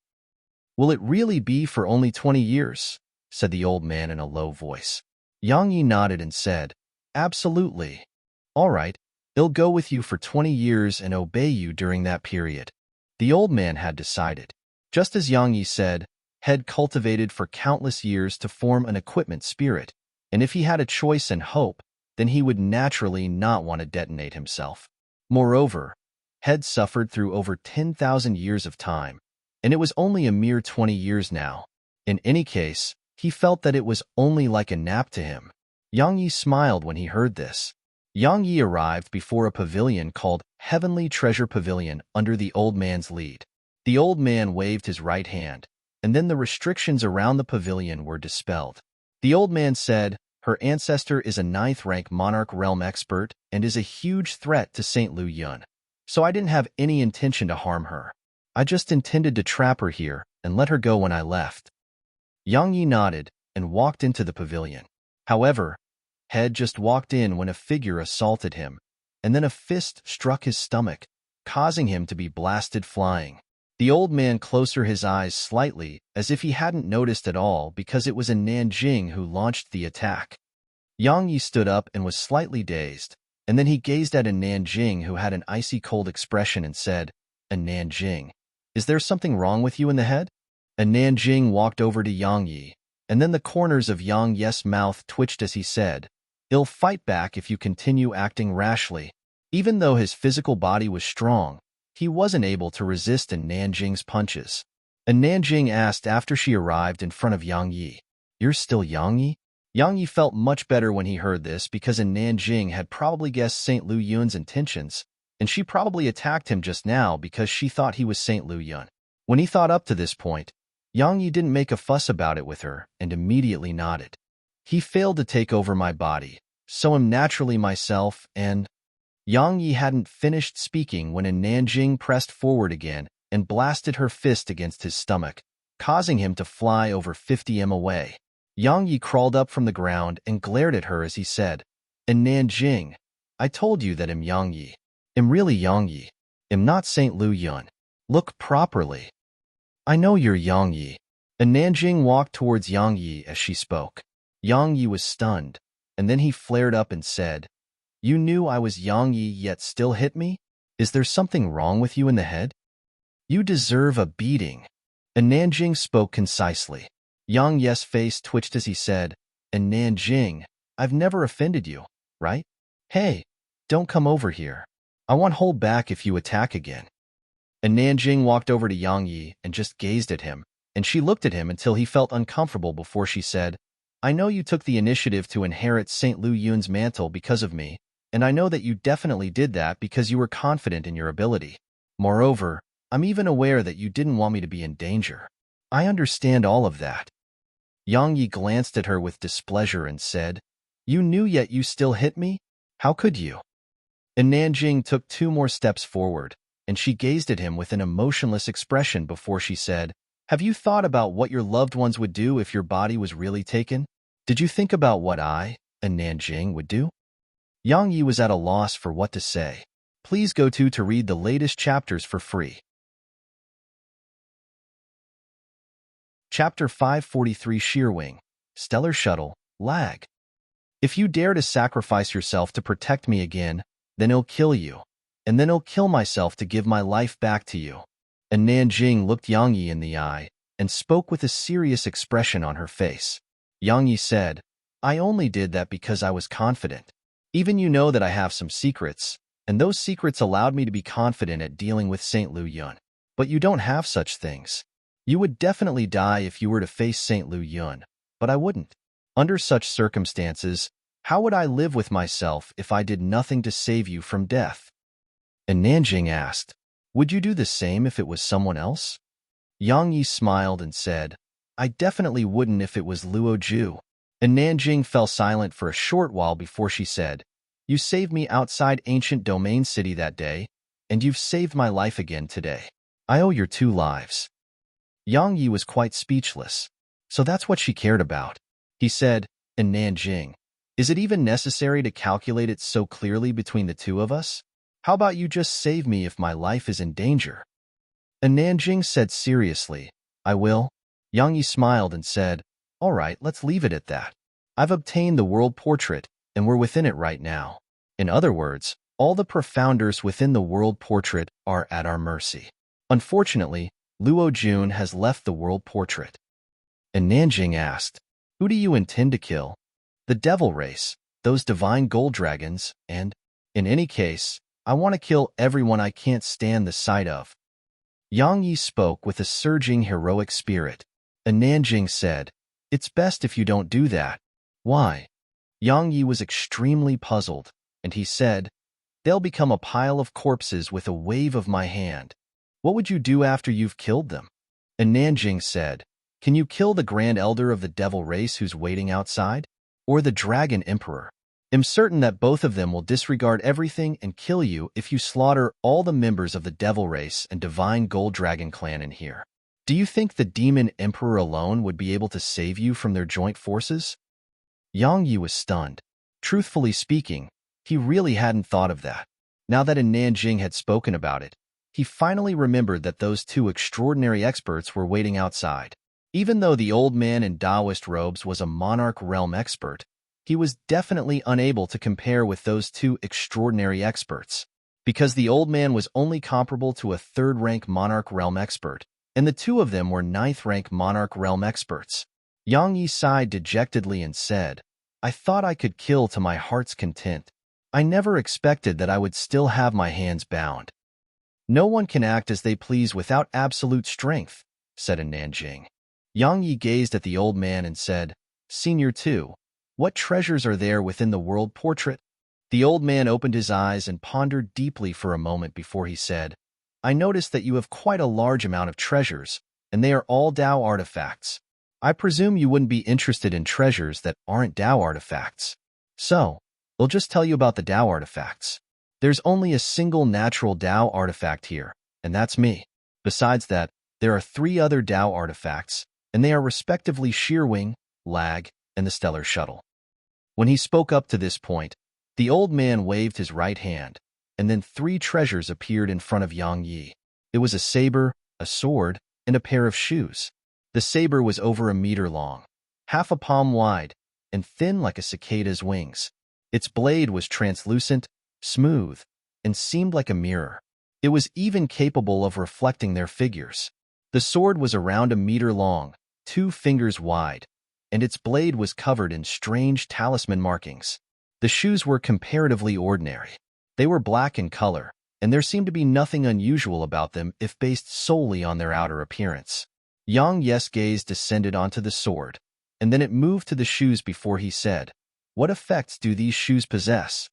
"Will it really be for only 20 years?" said the old man in a low voice. Yang Yi nodded and said, "Absolutely. All right, I'll go with you for 20 years and obey you during that period." The old man had decided. Just as Yang Yi said, had cultivated for countless years to form an equipment spirit, and if he had a choice and hope, then he would naturally not want to detonate himself. Moreover, had suffered through over 10,000 years of time, and it was only a mere 20 years now. In any case, He felt that it was only like a nap to him. Yang Yi smiled when he heard this. Yang Yi arrived before a pavilion called Heavenly Treasure Pavilion under the old man's lead. The old man waved his right hand, and then the restrictions around the pavilion were dispelled. The old man said, "Her ancestor is a 9th-rank monarch realm expert and is a huge threat to St. Lu Yun. So I didn't have any intention to harm her. I just intended to trap her here and let her go when I left." Yang Yi nodded and walked into the pavilion. However, Head just walked in when a figure assaulted him, and then a fist struck his stomach, causing him to be blasted flying. The old man closed his eyes slightly, as if he hadn't noticed at all because it was a Nanjing who launched the attack. Yang Yi stood up and was slightly dazed, and then he gazed at a Nanjing who had an icy cold expression and said, "A Nanjing, is there something wrong with you in the head?" A Nanjing walked over to Yang Yi, and then the corners of Yang Yi's mouth twitched as he said, "I'll fight back if you continue acting rashly." Even though his physical body was strong, he wasn't able to resist a Nanjing's punches. A Nanjing asked after she arrived in front of Yang Yi, "You're still Yang Yi?" Yang Yi felt much better when he heard this because a Nanjing had probably guessed St. Lu Yun's intentions, and she probably attacked him just now because she thought he was St. Lu Yun. When he thought up to this point, Yang Yi didn't make a fuss about it with her and immediately nodded. "He failed to take over my body, so I'm naturally myself and—" Yang Yi hadn't finished speaking when a Nanjing pressed forward again and blasted her fist against his stomach, causing him to fly over 50 m away. Yang Yi crawled up from the ground and glared at her as he said, "A Nanjing, I told you that I'm Yang Yi. I'm really Yang Yi. I'm not St. Lu Yun. Look properly." "I know you're Yang Yi." A Nanjing walked towards Yang Yi as she spoke. Yang Yi was stunned, and then he flared up and said, "You knew I was Yang Yi yet still hit me? Is there something wrong with you in the head? You deserve a beating." A Nanjing spoke concisely. Yang Yi's face twitched as he said, "A Nanjing, I've never offended you, right? Hey, don't come over here. I won't hold back if you attack again." A Nanjing walked over to Yang Yi and just gazed at him, and she looked at him until he felt uncomfortable before she said, "I know you took the initiative to inherit St. Lu Yun's mantle because of me, and I know that you definitely did that because you were confident in your ability. Moreover, I'm even aware that you didn't want me to be in danger. I understand all of that." Yang Yi glanced at her with displeasure and said, "You knew yet you still hit me? How could you?" And Nanjing took 2 more steps forward, and she gazed at him with an emotionless expression before she said, "Have you thought about what your loved ones would do if your body was really taken? Did you think about what I, a Nanjing, would do?" Yang Yi was at a loss for what to say. Please go to read the latest chapters for free. Chapter 543 Shearwing, Stellar Shuttle, Lag. "If you dare to sacrifice yourself to protect me again, then I'll kill you, and then I'll kill myself to give my life back to you." And Nanjing looked Yang Yi in the eye and spoke with a serious expression on her face. Yang Yi said, "I only did that because I was confident. Even you know that I have some secrets, and those secrets allowed me to be confident at dealing with St. Lu Yun. But you don't have such things. You would definitely die if you were to face St. Lu Yun, but I wouldn't. Under such circumstances, how would I live with myself if I did nothing to save you from death?" And Nanjing asked, "Would you do the same if it was someone else?" Yang Yi smiled and said, "I definitely wouldn't if it was Luo Ju." And Nanjing fell silent for a short while before she said, "You saved me outside ancient domain city that day, and you've saved my life again today. I owe your 2 lives." Yang Yi was quite speechless. So that's what she cared about. He said, "And Nanjing, is it even necessary to calculate it so clearly between the 2 of us? How about you just save me if my life is in danger?" And Nanjing said seriously, "I will." Yang Yi smiled and said, "All right, let's leave it at that. I've obtained the world portrait, and we're within it right now. In other words, all the profounders within the world portrait are at our mercy. Unfortunately, Luo Jun has left the world portrait." And Nanjing asked, "Who do you intend to kill?" "The devil race, those divine gold dragons, and, in any case, I want to kill everyone I can't stand the sight of." Yang Yi spoke with a surging heroic spirit. And Nanjing said, It's best if you don't do that. Why? Yang Yi was extremely puzzled, and he said, they'll become a pile of corpses with a wave of my hand. What would you do after you've killed them? And Nanjing said, can you kill the Grand Elder of the Devil Race who's waiting outside? Or the Dragon Emperor? I'm certain that both of them will disregard everything and kill you if you slaughter all the members of the Devil Race and Divine Gold Dragon clan in here. Do you think the Demon Emperor alone would be able to save you from their joint forces? Yang Yi was stunned. Truthfully speaking, he really hadn't thought of that. Now that Nanjing had spoken about it, he finally remembered that those two extraordinary experts were waiting outside. Even though the old man in Taoist robes was a monarch realm expert, he was definitely unable to compare with those two extraordinary experts, because the old man was only comparable to a third-rank monarch realm expert, and the two of them were ninth-rank monarch realm experts. Yang Yi sighed dejectedly and said, I thought I could kill to my heart's content. I never expected that I would still have my hands bound. No one can act as they please without absolute strength, said Nanjing. Yang Yi gazed at the old man and said, Senior 2, what treasures are there within the world portrait? The old man opened his eyes and pondered deeply for a moment before he said, I noticed that you have quite a large amount of treasures, and they are all Tao artifacts. I presume you wouldn't be interested in treasures that aren't Tao artifacts. So, I'll just tell you about the Tao artifacts. There's only a single natural Tao artifact here, and that's me. Besides that, there are 3 other Tao artifacts, and they are respectively Shearwing, Lag, and the Stellar Shuttle. When he spoke up to this point, the old man waved his right hand, and then 3 treasures appeared in front of Yang Yi. It was a saber, a sword, and a pair of shoes. The saber was over a meter long, half a palm wide, and thin like a cicada's wings. Its blade was translucent, smooth, and seemed like a mirror. It was even capable of reflecting their figures. The sword was around a meter long, 2 fingers wide, and its blade was covered in strange talisman markings. The shoes were comparatively ordinary. They were black in color, and there seemed to be nothing unusual about them if based solely on their outer appearance. Yang Yi's gaze descended onto the sword, and then it moved to the shoes before he said, What effects do these shoes possess?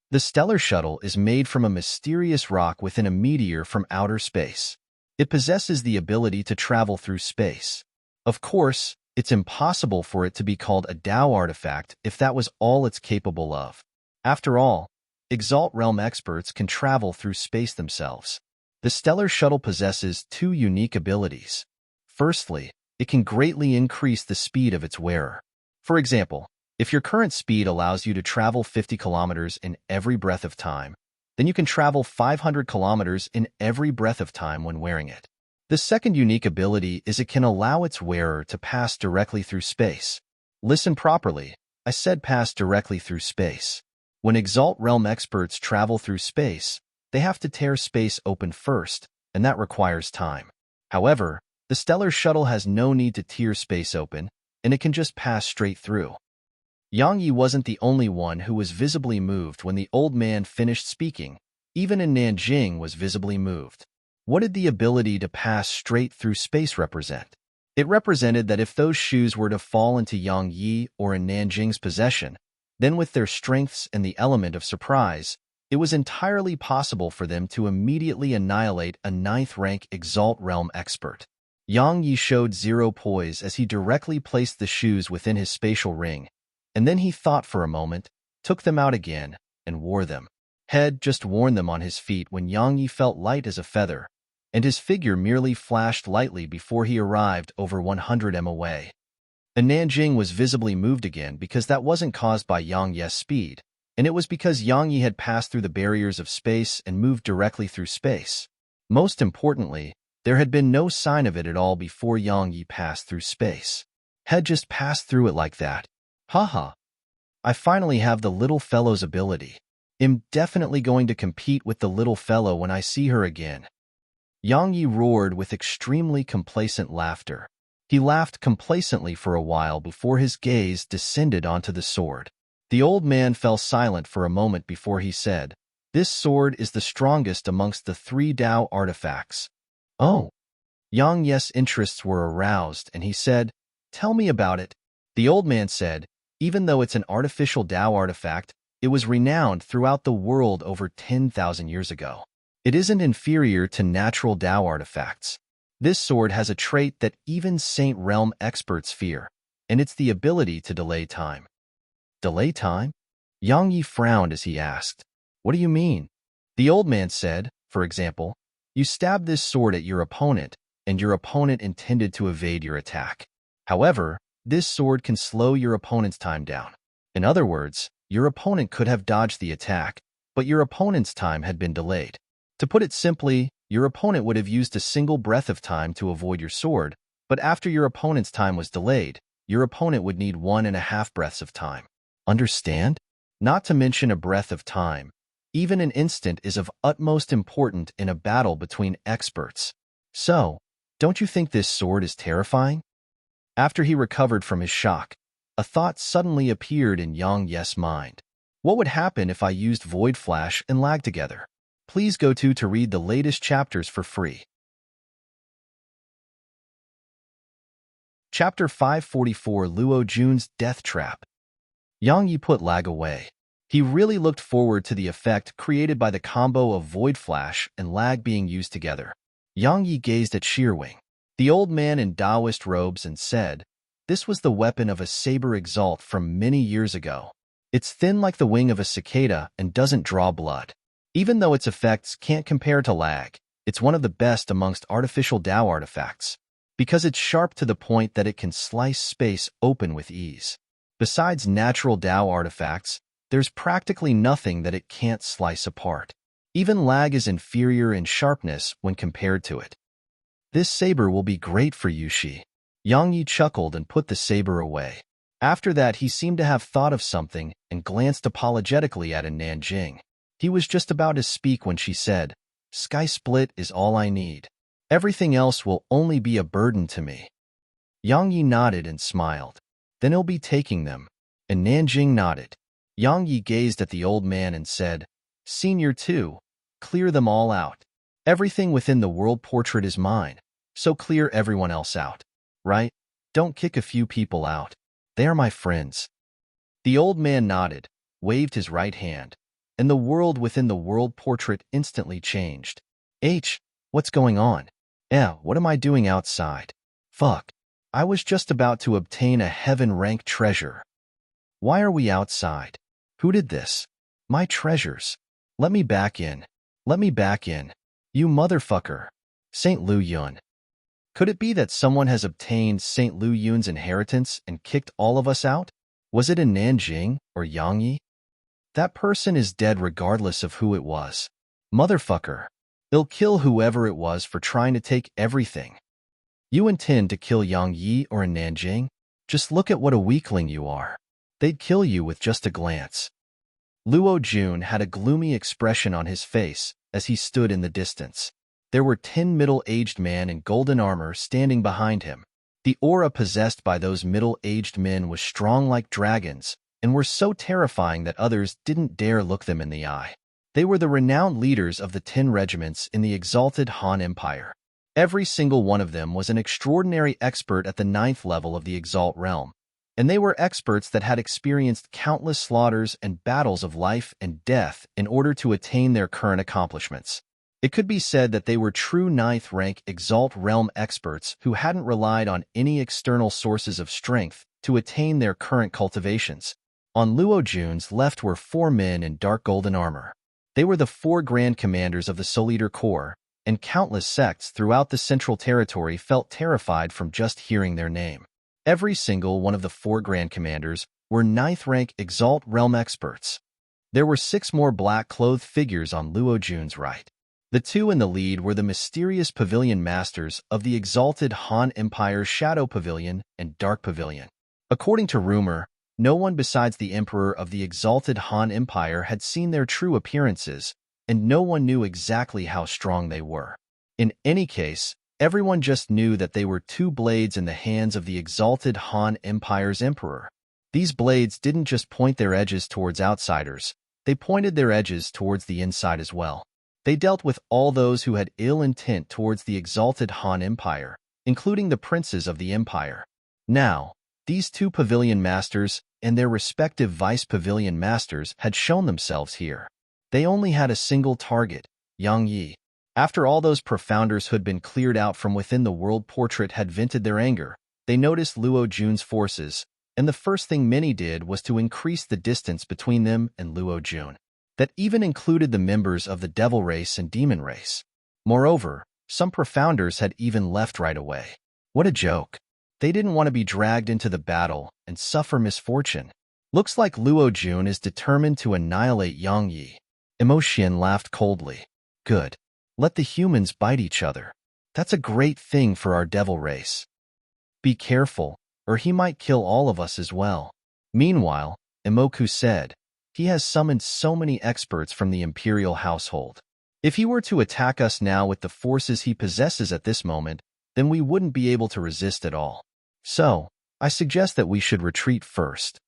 The Stellar Shuttle is made from a mysterious rock within a meteor from outer space. It possesses the ability to travel through space. Of course, it's impossible for it to be called a Tao artifact if that was all it's capable of. After all, Exalt Realm experts can travel through space themselves. The Stellar Shuttle possesses 2 unique abilities. Firstly, it can greatly increase the speed of its wearer. For example, if your current speed allows you to travel 50 kilometers in every breath of time, then you can travel 500 kilometers in every breath of time when wearing it. The second unique ability is it can allow its wearer to pass directly through space. Listen properly, I said pass directly through space. When Exalt Realm experts travel through space, they have to tear space open first, and that requires time. However, the Stellar Shuttle has no need to tear space open, and it can just pass straight through. Yang Yi wasn't the only one who was visibly moved when the old man finished speaking. Even Nanjing was visibly moved. What did the ability to pass straight through space represent? It represented that if those shoes were to fall into Yang Yi or in Nanjing's possession, then with their strengths and the element of surprise, it was entirely possible for them to immediately annihilate a 9th-rank Exalt Realm expert. Yang Yi showed zero poise as he directly placed the shoes within his spatial ring, and then he thought for a moment, took them out again, and wore them. Had just worn them on his feet when Yang Yi felt light as a feather, and his figure merely flashed lightly before he arrived over 100 m away. Nanjing was visibly moved again because that wasn't caused by Yang Yi's speed, and it was because Yang Yi had passed through the barriers of space and moved directly through space. Most importantly, there had been no sign of it at all before Yang Yi passed through space. Had just passed through it like that. Haha. I finally have the little fellow's ability. I'm definitely going to compete with the little fellow when I see her again. Yang Yi roared with extremely complacent laughter. He laughed complacently for a while before his gaze descended onto the sword. The old man fell silent for a moment before he said, This sword is the strongest amongst the 3 Tao artifacts. Oh. Yang Yi's interests were aroused, and he said, Tell me about it. The old man said, even though it's an artificial Tao artifact, it was renowned throughout the world over 10,000 years ago. It isn't inferior to natural Tao artifacts. This sword has a trait that even Saint Realm experts fear, and it's the ability to delay time. Delay time? Yang Yi frowned as he asked, "What do you mean?" The old man said, for example, you stab this sword at your opponent, and your opponent intended to evade your attack. However, this sword can slow your opponent's time down. In other words, your opponent could have dodged the attack, but your opponent's time had been delayed. To put it simply, your opponent would have used a single breath of time to avoid your sword, but after your opponent's time was delayed, your opponent would need 1.5 breaths of time. Understand? Not to mention a breath of time. Even an instant is of utmost importance in a battle between experts. So, don't you think this sword is terrifying? After he recovered from his shock, a thought suddenly appeared in Yang Yi's mind. What would happen if I used Void Flash and Lag together? Please go to read the latest chapters for free. Chapter 544, Luo Jun's Death Trap. Yang Yi put Lag away. He really looked forward to the effect created by the combo of Void Flash and Lag being used together. Yang Yi gazed at Shearwing, the old man in Taoist robes, and said, "This was the weapon of a saber exalt from many years ago. It's thin like the wing of a cicada and doesn't draw blood. Even though its effects can't compare to Lag, it's one of the best amongst artificial Tao artifacts, because it's sharp to the point that it can slice space open with ease. Besides natural Tao artifacts, there's practically nothing that it can't slice apart. Even Lag is inferior in sharpness when compared to it. This saber will be great for you, Shi." Yang Yi chuckled and put the saber away. After that, he seemed to have thought of something and glanced apologetically at Nanjing. He was just about to speak when she said, "Sky Split is all I need. Everything else will only be a burden to me." Yang Yi nodded and smiled. "Then he'll be taking them." And Nanjing nodded. Yang Yi gazed at the old man and said, "Senior 2, clear them all out. Everything within the world portrait is mine, so clear everyone else out. Right? Don't kick a few people out. They are my friends." The old man nodded, waved his right hand, and the world within the world portrait instantly changed. What's going on? What am I doing outside? Fuck. I was just about to obtain a heaven-rank treasure. Why are we outside? Who did this? My treasures. Let me back in. Let me back in. You motherfucker. St. Lu Yun. Could it be that someone has obtained St. Lu Yun's inheritance and kicked all of us out? Was it in Nanjing or Yang Yi? That person is dead regardless of who it was. Motherfucker. They'll kill whoever it was for trying to take everything. You intend to kill Yang Yi or in Nanjing? Just look at what a weakling you are. They'd kill you with just a glance. Luo Jun had a gloomy expression on his face as he stood in the distance. There were 10 middle-aged men in golden armor standing behind him. The aura possessed by those middle-aged men was strong like dragons and were so terrifying that others didn't dare look them in the eye. They were the renowned leaders of the 10 regiments in the exalted Han Empire. Every single one of them was an extraordinary expert at the 9th level of the Exalt realm, and they were experts that had experienced countless slaughters and battles of life and death in order to attain their current accomplishments. It could be said that they were true 9th rank Exalt realm experts who hadn't relied on any external sources of strength to attain their current cultivations. On Luo Jun's left were 4 men in dark golden armor. They were the 4 grand commanders of the Soul Eater Corps, and countless sects throughout the Central Territory felt terrified from just hearing their name. Every single one of the 4 grand commanders were 9th rank Exalt realm experts. There were 6 more black-clothed figures on Luo Jun's right. The 2 in the lead were the mysterious pavilion masters of the exalted Han Empire's Shadow Pavilion and Dark Pavilion. According to rumor, no one besides the Emperor of the exalted Han Empire had seen their true appearances, and no one knew exactly how strong they were. In any case, everyone just knew that they were 2 blades in the hands of the exalted Han Empire's Emperor. These blades didn't just point their edges towards outsiders, they pointed their edges towards the inside as well. They dealt with all those who had ill intent towards the exalted Han Empire, including the princes of the empire. Now, These two pavilion masters and their respective vice pavilion masters had shown themselves here. They only had a single target, Yang Yi. After all those profounders who'd been cleared out from within the world portrait had vented their anger, they noticed Luo Jun's forces, and the first thing many did was to increase the distance between them and Luo Jun. That even included the members of the devil race and demon race. Moreover, some profounders had even left right away. What a joke. They didn't want to be dragged into the battle and suffer misfortune. Looks like Luo Jun is determined to annihilate Yang Yi. Emotion laughed coldly. Good. Let the humans bite each other. That's a great thing for our devil race. Be careful, or he might kill all of us as well. Meanwhile, Imoku said, he has summoned so many experts from the imperial household. If he were to attack us now with the forces he possesses at this moment, then we wouldn't be able to resist at all. So, I suggest that we should retreat first.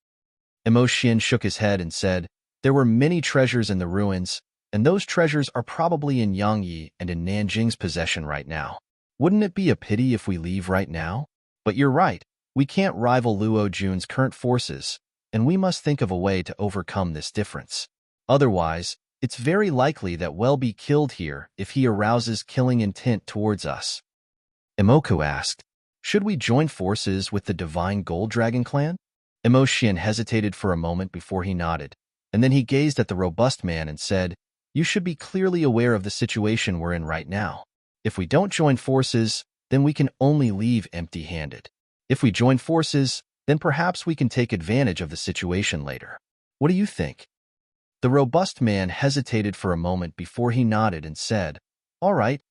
Emotion shook his head and said, there were many treasures in the ruins, and those treasures are probably in Yang Yi and in Nanjing's possession right now. Wouldn't it be a pity if we leave right now? But you're right, we can't rival Luo Jun's current forces, and we must think of a way to overcome this difference. Otherwise, it's very likely that we'll be killed here if he arouses killing intent towards us. Imoku asked, should we join forces with the Divine Gold Dragon clan? Emotion hesitated for a moment before he nodded, and then he gazed at the robust man and said, you should be clearly aware of the situation we're in right now. If we don't join forces, then we can only leave empty-handed. If we join forces, then perhaps we can take advantage of the situation later. What do you think? The robust man hesitated for a moment before he nodded and said, all right.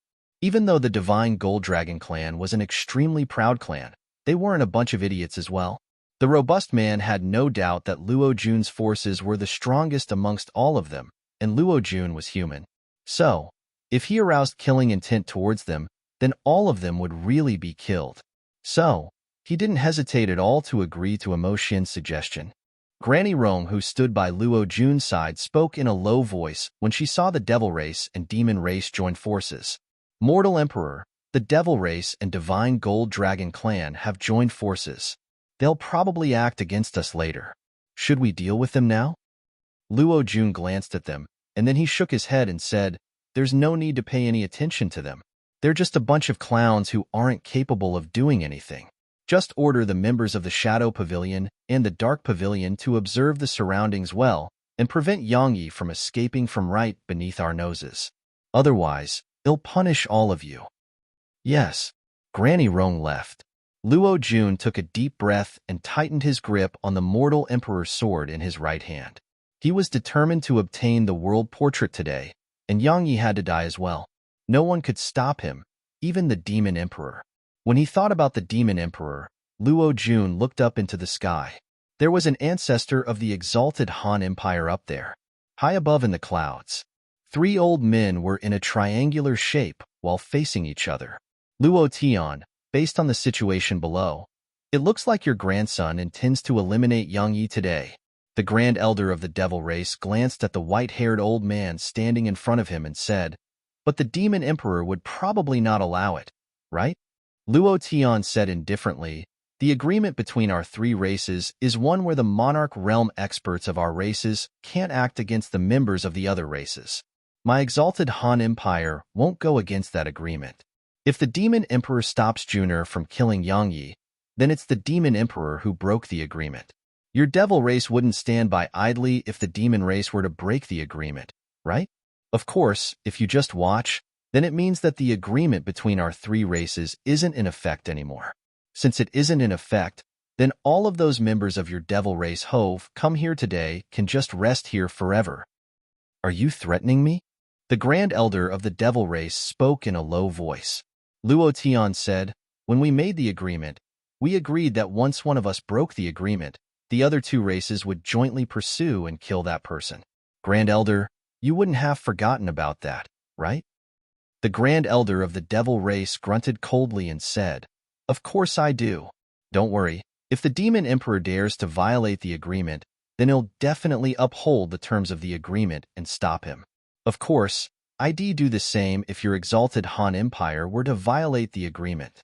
Even though the Divine Gold Dragon clan was an extremely proud clan, they weren't a bunch of idiots as well. The robust man had no doubt that Luo Jun's forces were the strongest amongst all of them, and Luo Jun was human. So, if he aroused killing intent towards them, then all of them would really be killed. So, he didn't hesitate at all to agree to Emotion's suggestion. Granny Rome, who stood by Luo Jun's side, spoke in a low voice when she saw the devil race and demon race join forces. Mortal Emperor, the devil race and Divine Gold Dragon clan have joined forces. They'll probably act against us later. Should we deal with them now? Luo Jun glanced at them, and then he shook his head and said, there's no need to pay any attention to them. They're just a bunch of clowns who aren't capable of doing anything. Just order the members of the Shadow Pavilion and the Dark Pavilion to observe the surroundings well and prevent Yang Yi from escaping from right beneath our noses. Otherwise, it'll punish all of you. Yes. Granny Rong left. Luo Jun took a deep breath and tightened his grip on the mortal emperor's sword in his right hand. He was determined to obtain the world portrait today, and Yang Yi had to die as well. No one could stop him, even the demon emperor. When he thought about the demon emperor, Luo Jun looked up into the sky. There was an ancestor of the exalted Han Empire up there, high above in the clouds. 3 old men were in a triangular shape while facing each other. Luo Tian, based on the situation below, it looks like your grandson intends to eliminate Yang Yi today. The Grand Elder of the Devil Race glanced at the white-haired old man standing in front of him and said, but the Demon Emperor would probably not allow it, right? Luo Tian said indifferently, the agreement between our 3 races is one where the monarch realm experts of our races can't act against the members of the other races. My exalted Han Empire won't go against that agreement. If the Demon Emperor stops Junior from killing Yang Yi, then it's the Demon Emperor who broke the agreement. Your devil race wouldn't stand by idly if the demon race were to break the agreement, right? Of course, if you just watch, then it means that the agreement between our 3 races isn't in effect anymore. Since it isn't in effect, then all of those members of your devil race who've come here today can just rest here forever. Are you threatening me? The Grand Elder of the devil race spoke in a low voice. Luo Tian said, when we made the agreement, we agreed that once one of us broke the agreement, the other 2 races would jointly pursue and kill that person. Grand Elder, you wouldn't have forgotten about that, right? The Grand Elder of the devil race grunted coldly and said, of course I do. Don't worry, if the Demon Emperor dares to violate the agreement, then he'll definitely uphold the terms of the agreement and stop him. Of course, I'd do the same if your exalted Han Empire were to violate the agreement.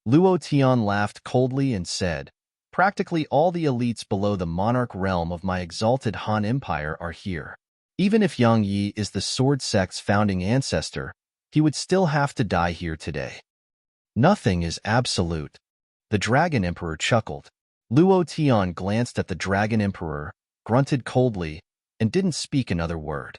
Luo Tian laughed coldly and said, Practically all the elites below the monarch realm of my exalted Han Empire are here. Even if Yang Yi is the sword sect's founding ancestor, he would still have to die here today. Nothing is absolute. The Dragon Emperor chuckled. Luo Tian glanced at the Dragon Emperor, grunted coldly, and didn't speak another word.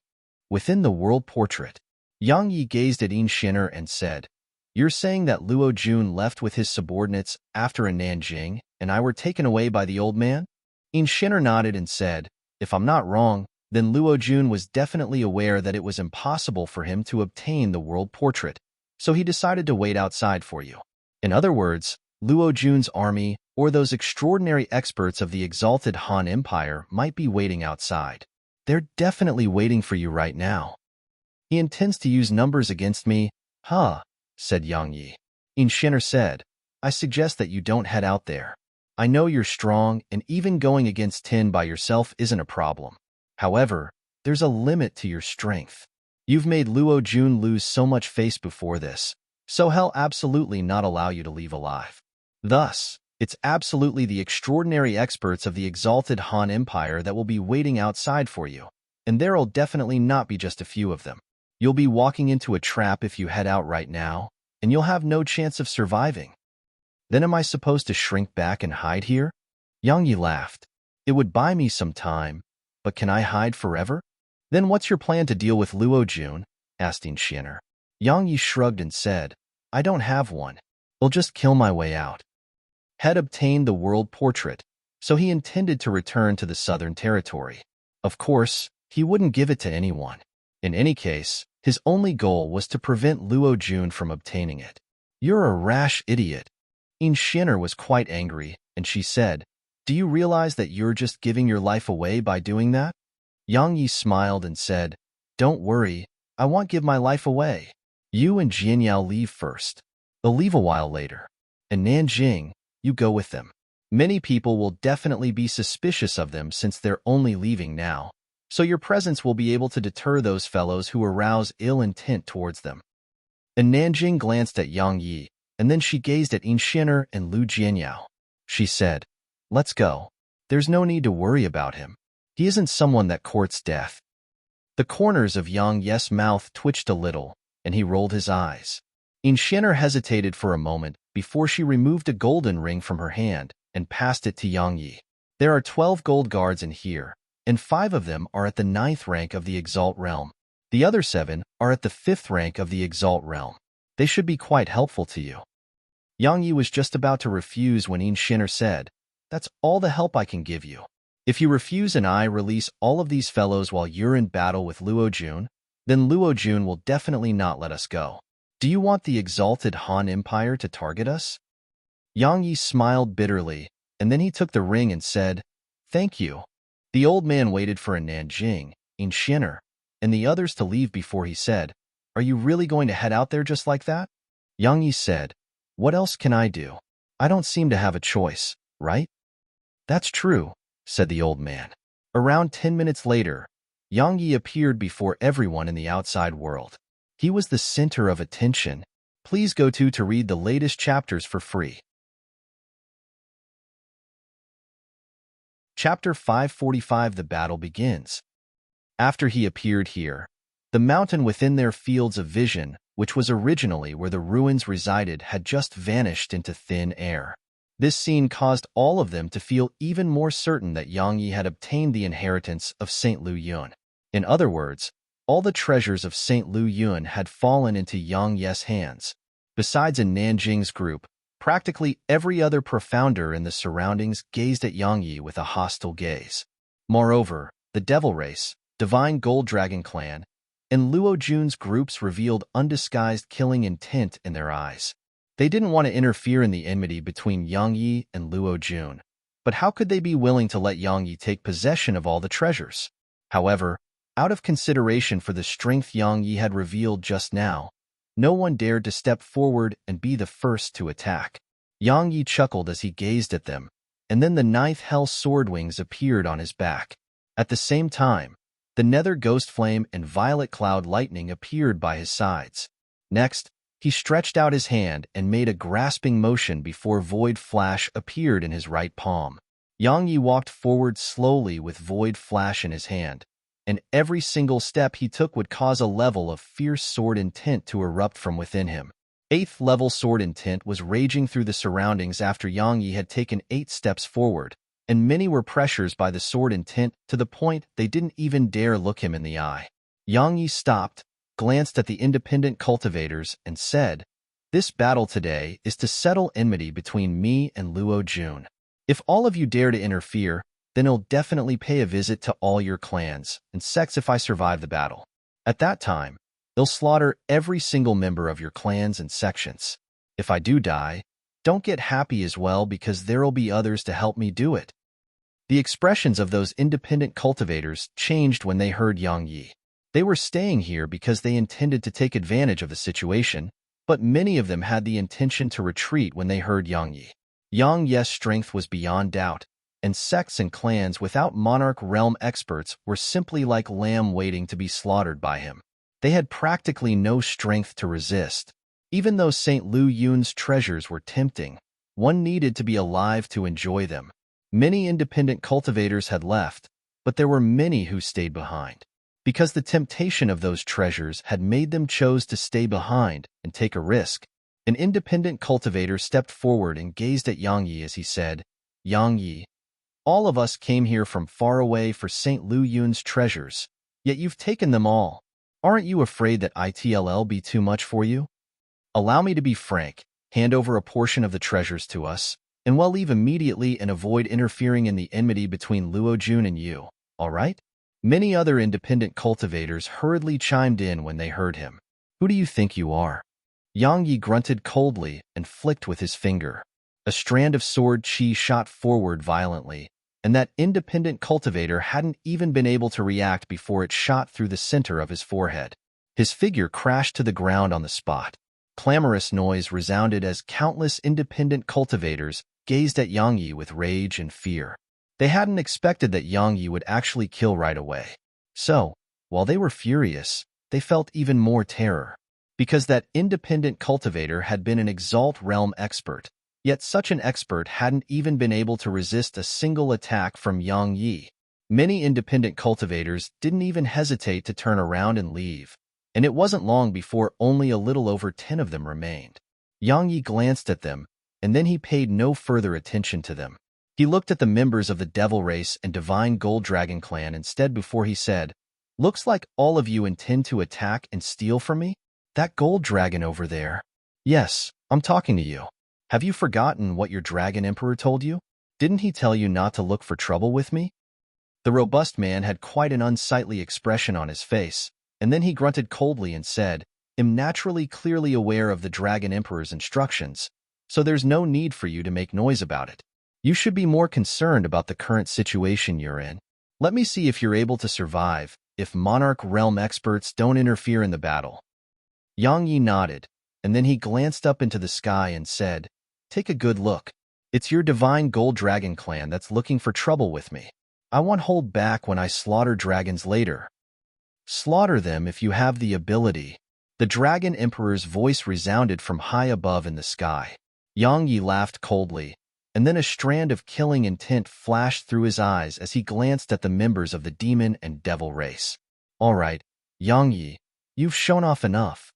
Within the world portrait, Yang Yi gazed at Yin Shinner and said, "You're saying that Luo Jun left with his subordinates after a Nanjing, and I were taken away by the old man?" Yin Shinner nodded and said, "If I'm not wrong, then Luo Jun was definitely aware that it was impossible for him to obtain the world portrait, so he decided to wait outside for you. In other words, Luo Jun's army, or those extraordinary experts of the exalted Han Empire, might be waiting outside. They're definitely waiting for you right now." "He intends to use numbers against me, huh?" said Yang Yi. Yin Shinner said, "I suggest that you don't head out there. I know you're strong, and even going against Tin by yourself isn't a problem. However, there's a limit to your strength. You've made Luo Jun lose so much face before this, so he'll absolutely not allow you to leave alive. Thus, it's absolutely the extraordinary experts of the exalted Han Empire that will be waiting outside for you, and there'll definitely not be just a few of them. You'll be walking into a trap if you head out right now, and you'll have no chance of surviving." "Then am I supposed to shrink back and hide here?" Yang Yi laughed. "It would buy me some time, but can I hide forever?" "Then what's your plan to deal with Luo Jun?" asked Yin Shinner. Yang Yi shrugged and said, "I don't have one. I'll just kill my way out." Had obtained the world portrait, so he intended to return to the Southern Territory. Of course, he wouldn't give it to anyone. In any case, his only goal was to prevent Luo Jun from obtaining it. "You're a rash idiot." Yin Shinner was quite angry, and she said, "Do you realize that you're just giving your life away by doing that?" Yang Yi smiled and said, "Don't worry, I won't give my life away. You and Jianyao leave first. They'll leave a while later. And Nanjing, you go with them. Many people will definitely be suspicious of them since they're only leaving now, so your presence will be able to deter those fellows who arouse ill intent towards them." And Nanjing glanced at Yang Yi, and then she gazed at Yin Shinner and Lu Jianyao. She said, "Let's go. There's no need to worry about him. He isn't someone that courts death." The corners of Yang Yi's mouth twitched a little, and he rolled his eyes. Yin Shinner hesitated for a moment before she removed a golden ring from her hand and passed it to Yang Yi. "There are 12 gold guards in here, and 5 of them are at the 9th rank of the Exalt realm. The other 7 are at the 5th rank of the Exalt realm. They should be quite helpful to you." Yang Yi was just about to refuse when Yin Shinner said, "That's all the help I can give you. If you refuse and I release all of these fellows while you're in battle with Luo Jun, then Luo Jun will definitely not let us go. Do you want the exalted Han Empire to target us?" Yang Yi smiled bitterly, and then he took the ring and said, "Thank you." The old man waited for a Nanjing, Yin Shinner, and the others to leave before he said, "Are you really going to head out there just like that?" Yang Yi said, "What else can I do? I don't seem to have a choice, right?" "That's true," said the old man. Around 10 minutes later, Yang Yi appeared before everyone in the outside world. He was the center of attention. Please go to read the latest chapters for free. Chapter 545. The battle begins. After he appeared here, the mountain within their fields of vision, which was originally where the ruins resided, had just vanished into thin air. This scene caused all of them to feel even more certain that Yang Yi had obtained the inheritance of St. Lu Yun. In other words, all the treasures of St. Lu Yun had fallen into Yang Yi's hands. Besides in Nanjing's group, practically every other profounder in the surroundings gazed at Yang Yi with a hostile gaze. Moreover, the Devil Race, Divine Gold Dragon Clan, and Luo Jun's groups revealed undisguised killing intent in their eyes. They didn't want to interfere in the enmity between Yang Yi and Luo Jun, but how could they be willing to let Yang Yi take possession of all the treasures? However, out of consideration for the strength Yang Yi had revealed just now, no one dared to step forward and be the first to attack. Yang Yi chuckled as he gazed at them, and then the 9th Hell Sword Wings appeared on his back. At the same time, the Nether Ghost Flame and Violet Cloud Lightning appeared by his sides. Next, He stretched out his hand and made a grasping motion before Void Flash appeared in his right palm. Yang Yi walked forward slowly with Void Flash in his hand, and every single step he took would cause a level of fierce sword intent to erupt from within him. 8th level sword intent was raging through the surroundings after Yang Yi had taken 8 steps forward, and many were pressures by the sword intent to the point they didn't even dare look him in the eye. Yang Yi stopped, glanced at the independent cultivators, and said, "This battle today is to settle enmity between me and Luo Jun. If all of you dare to interfere, then I'll definitely pay a visit to all your clans and sects if I survive the battle. At that time, they'll slaughter every single member of your clans and sections. If I do die, don't get happy as well because there'll be others to help me do it." The expressions of those independent cultivators changed when they heard Yang Yi. They were staying here because they intended to take advantage of the situation, but many of them had the intention to retreat when they heard Yang Yi. Yang Yi's strength was beyond doubt, and sects and clans without Monarch Realm experts were simply like lamb waiting to be slaughtered by him. They had practically no strength to resist. Even though St. Lu Yun's treasures were tempting, one needed to be alive to enjoy them. Many independent cultivators had left, but there were many who stayed behind. Because the temptation of those treasures had made them choose to stay behind and take a risk, an independent cultivator stepped forward and gazed at Yang Yi as he said, "Yang Yi, all of us came here from far away for St. Lu Yun's treasures, yet you've taken them all. Aren't you afraid that it'll be too much for you? Allow me to be frank, hand over a portion of the treasures to us, and we'll leave immediately and avoid interfering in the enmity between Luo Jun and you, all right?" Many other independent cultivators hurriedly chimed in when they heard him. "Who do you think you are?" Yang Yi grunted coldly and flicked with his finger. A strand of sword chi shot forward violently, and that independent cultivator hadn't even been able to react before it shot through the center of his forehead. His figure crashed to the ground on the spot. Clamorous noise resounded as countless independent cultivators gazed at Yang Yi with rage and fear. They hadn't expected that Yang Yi would actually kill right away. So, while they were furious, they felt even more terror. Because that independent cultivator had been an Exalt Realm expert, yet such an expert hadn't even been able to resist a single attack from Yang Yi. Many independent cultivators didn't even hesitate to turn around and leave, and it wasn't long before only a little over 10 of them remained. Yang Yi glanced at them, and then he paid no further attention to them. He looked at the members of the Devil Race and Divine Gold Dragon clan instead before he said, "Looks like all of you intend to attack and steal from me? That gold dragon over there? Yes, I'm talking to you. Have you forgotten what your Dragon Emperor told you? Didn't he tell you not to look for trouble with me?" The robust man had quite an unsightly expression on his face, and then he grunted coldly and said, "I'm naturally clearly aware of the Dragon Emperor's instructions, so there's no need for you to make noise about it. You should be more concerned about the current situation you're in. Let me see if you're able to survive if Monarch Realm experts don't interfere in the battle." Yang Yi nodded, and then he glanced up into the sky and said, "Take a good look. It's your Divine Gold Dragon clan that's looking for trouble with me. I won't hold back when I slaughter dragons later. Slaughter them if you have the ability." The Dragon Emperor's voice resounded from high above in the sky. Yang Yi laughed coldly, and then a strand of killing intent flashed through his eyes as he glanced at the members of the Demon and Devil race. "All right, Yang Yi, you've shown off enough."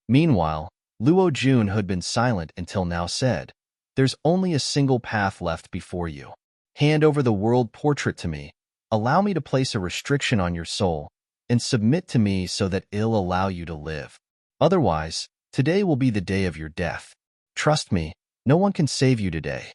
Meanwhile, Luo Jun, who had been silent until now, said, "There's only a single path left before you. Hand over the world portrait to me, allow me to place a restriction on your soul, and submit to me so that it'll allow you to live. Otherwise, today will be the day of your death. Trust me, no one can save you today."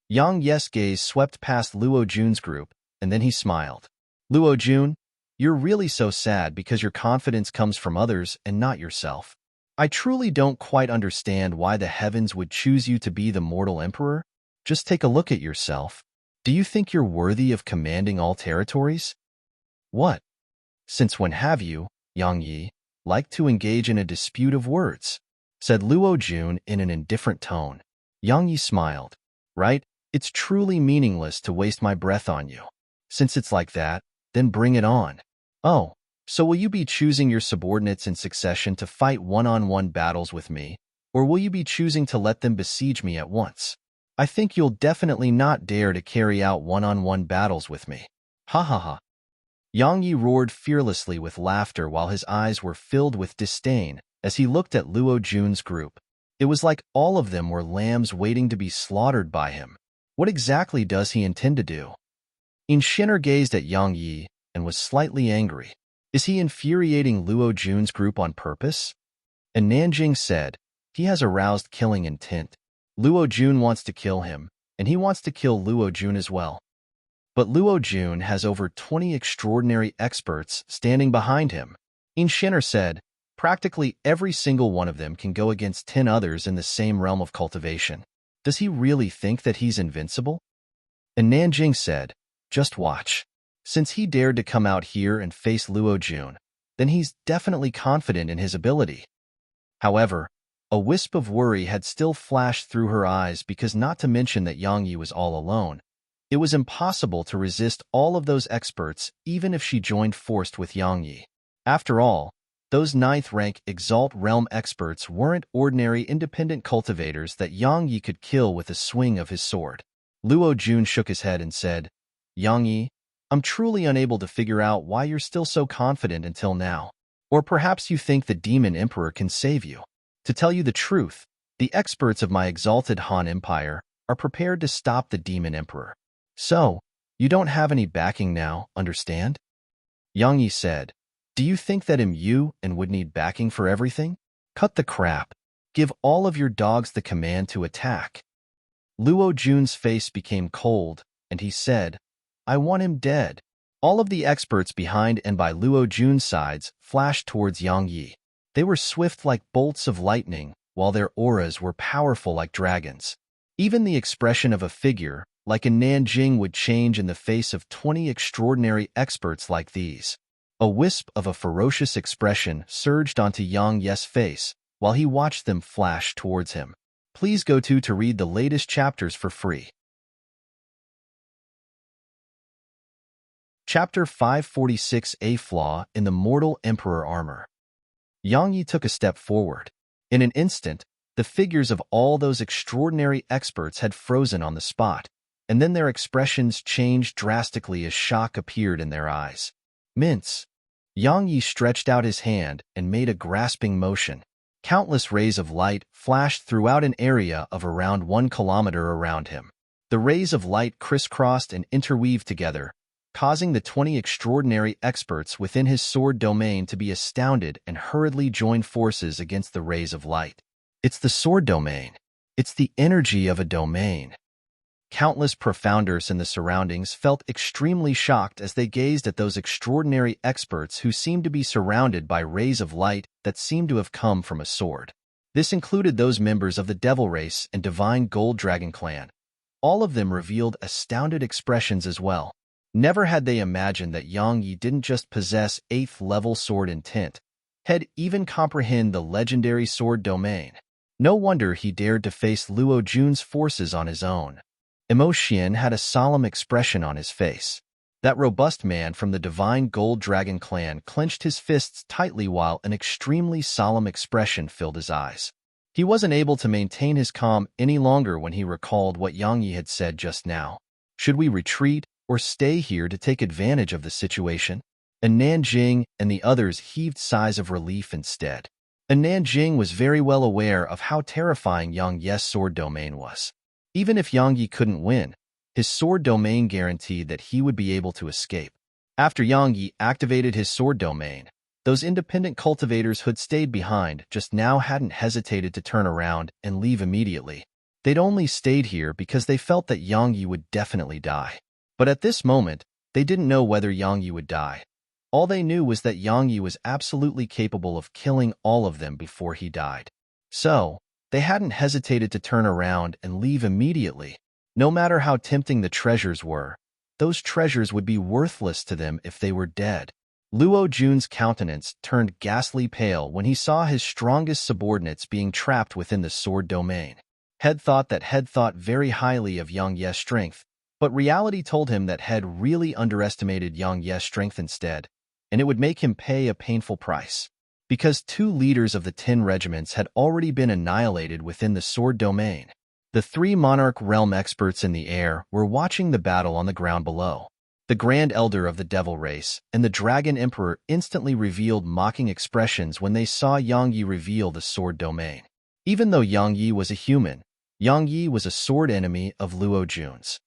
Yang Yi's gaze swept past Luo Jun's group, and then he smiled. "Luo Jun, you're really so sad because your confidence comes from others and not yourself. I truly don't quite understand why the heavens would choose you to be the mortal emperor. Just take a look at yourself. Do you think you're worthy of commanding all territories? What? Since when have you, Yang Yi, liked to engage in a dispute of words?" said Luo Jun in an indifferent tone. Yang Yi smiled. "Right? It's truly meaningless to waste my breath on you. Since it's like that, then bring it on." "Oh, So will you be choosing your subordinates in succession to fight one-on-one battles with me, or will you be choosing to let them besiege me at once? I think you'll definitely not dare to carry out one-on-one battles with me. Ha ha ha. Yang Yi roared fearlessly with laughter while his eyes were filled with disdain as he looked at Luo Jun's group. It was like all of them were lambs waiting to be slaughtered by him. What exactly does he intend to do? Shinner gazed at Yang Yi and was slightly angry. Is he infuriating Luo Jun's group on purpose? And Nanjing said, he has aroused killing intent. Luo Jun wants to kill him, and he wants to kill Luo Jun as well. But Luo Jun has over 20 extraordinary experts standing behind him. Shinner said, practically every single one of them can go against 10 others in the same realm of cultivation. Does he really think that he's invincible? And Nanjing said, just watch. Since he dared to come out here and face Luo Jun, then he's definitely confident in his ability. However, a wisp of worry had still flashed through her eyes because not to mention that Yang Yi was all alone. It was impossible to resist all of those experts even if she joined forces with Yang Yi. After all, those 9th rank Exalt Realm experts weren't ordinary independent cultivators that Yang Yi could kill with a swing of his sword. Luo Jun shook his head and said, Yang Yi, I'm truly unable to figure out why you're still so confident until now. Or perhaps you think the Demon Emperor can save you. To tell you the truth, the experts of my exalted Han Empire are prepared to stop the Demon Emperor. So, you don't have any backing now, understand? Yang Yi said, do you think that you would need backing for everything? Cut the crap. Give all of your dogs the command to attack. Luo Jun's face became cold, and he said, I want him dead. All of the experts behind and by Luo Jun's sides flashed towards Yang Yi. They were swift like bolts of lightning, while their auras were powerful like dragons. Even the expression of a figure, like a Nanjing, would change in the face of 20 extraordinary experts like these. A wisp of a ferocious expression surged onto Yang Yi's face while he watched them flash towards him. Please go to read the latest chapters for free. Chapter 546, A Flaw in the Mortal Emperor Armor. Yang Yi took a step forward. In an instant, the figures of all those extraordinary experts had frozen on the spot, and then their expressions changed drastically as shock appeared in their eyes. Mince. Yang Yi stretched out his hand and made a grasping motion. Countless rays of light flashed throughout an area of around 1 kilometer around him. The rays of light crisscrossed and interweaved together, causing the 20 extraordinary experts within his sword domain to be astounded and hurriedly join forces against the rays of light. It's the sword domain. It's the energy of a domain. Countless profounders in the surroundings felt extremely shocked as they gazed at those extraordinary experts who seemed to be surrounded by rays of light that seemed to have come from a sword. This included those members of the Devil Race and Divine Gold Dragon clan. All of them revealed astounded expressions as well. Never had they imagined that Yang Yi didn't just possess 8th-level sword intent, had even comprehend the legendary sword domain. No wonder he dared to face Luo Jun's forces on his own. Emotion had a solemn expression on his face. That robust man from the Divine Gold Dragon clan clenched his fists tightly while an extremely solemn expression filled his eyes. He wasn't able to maintain his calm any longer when he recalled what Yang Yi had said just now. Should we retreat or stay here to take advantage of the situation? And Nanjing and the others heaved sighs of relief instead. And Nanjing was very well aware of how terrifying Yang Yi's sword domain was. Even if Yang Yi couldn't win, his sword domain guaranteed that he would be able to escape. After Yang Yi activated his sword domain, those independent cultivators who'd stayed behind just now hadn't hesitated to turn around and leave immediately. They'd only stayed here because they felt that Yang Yi would definitely die. But at this moment, they didn't know whether Yang Yi would die. All they knew was that Yang Yi was absolutely capable of killing all of them before he died. So, they hadn't hesitated to turn around and leave immediately. No matter how tempting the treasures were, those treasures would be worthless to them if they were dead. Luo Jun's countenance turned ghastly pale when he saw his strongest subordinates being trapped within the sword domain. Head thought very highly of Yang Yi's strength, but reality told him that Head really underestimated Yang Yi's strength instead, and it would make him pay a painful price. Because 2 leaders of the 10 regiments had already been annihilated within the sword domain. The 3 Monarch Realm experts in the air were watching the battle on the ground below. The Grand Elder of the Devil Race and the Dragon Emperor instantly revealed mocking expressions when they saw Yang Yi reveal the sword domain. Even though Yang Yi was a human, Yang Yi was a sword enemy of Luo Jun's.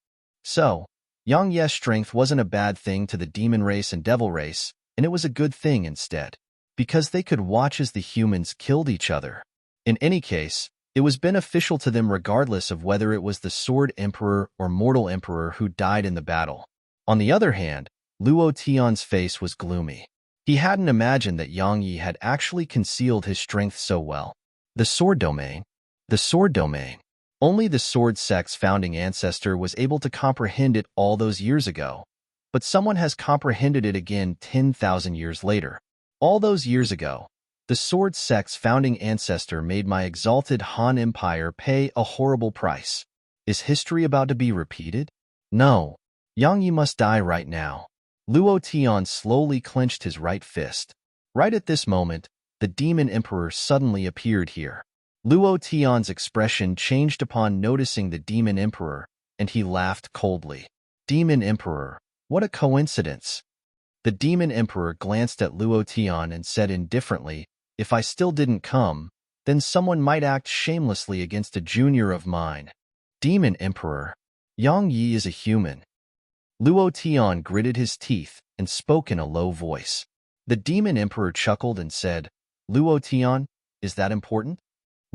So, Yang Yi's strength wasn't a bad thing to the demon race and devil race, and it was a good thing instead, because they could watch as the humans killed each other. In any case, it was beneficial to them regardless of whether it was the Sword Emperor or Mortal Emperor who died in the battle. On the other hand, Luo Tian's face was gloomy. He hadn't imagined that Yang Yi had actually concealed his strength so well. The sword domain? The sword domain. Only the sword sect's founding ancestor was able to comprehend it all those years ago, but someone has comprehended it again 10,000 years later. All those years ago, the sword sect's founding ancestor made my exalted Han Empire pay a horrible price. Is history about to be repeated? No. Yang Yi must die right now. Luo Tian slowly clenched his right fist. Right at this moment, the Demon Emperor suddenly appeared here. Luo Tian's expression changed upon noticing the Demon Emperor, and he laughed coldly. Demon Emperor, what a coincidence. The Demon Emperor glanced at Luo Tian and said indifferently, if I still didn't come, then someone might act shamelessly against a junior of mine. Demon Emperor, Yang Yi is a human. Luo Tian gritted his teeth and spoke in a low voice. The Demon Emperor chuckled and said, Luo Tian, is that important?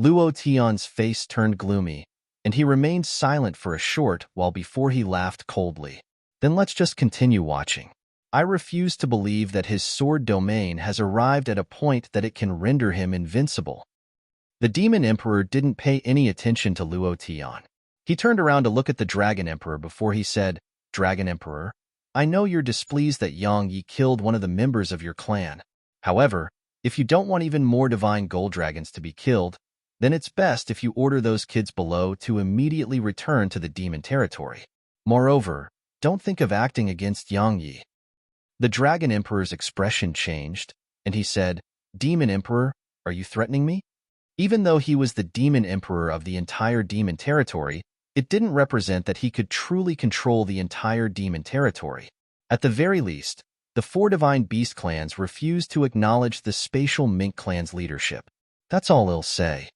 Luo Tian's face turned gloomy, and he remained silent for a short while before he laughed coldly. Then let's just continue watching. I refuse to believe that his sword domain has arrived at a point that it can render him invincible. The Demon Emperor didn't pay any attention to Luo Tian. He turned around to look at the Dragon Emperor before he said, Dragon Emperor, I know you're displeased that Yang Yi killed one of the members of your clan. However, if you don't want even more divine gold dragons to be killed, then it's best if you order those kids below to immediately return to the demon territory. Moreover, don't think of acting against Yang Yi. The Dragon Emperor's expression changed, and he said, Demon Emperor, are you threatening me? Even though he was the Demon Emperor of the entire demon territory, it didn't represent that he could truly control the entire demon territory. At the very least, the 4 divine beast clans refused to acknowledge the spatial mink clan's leadership. That's all he'll say.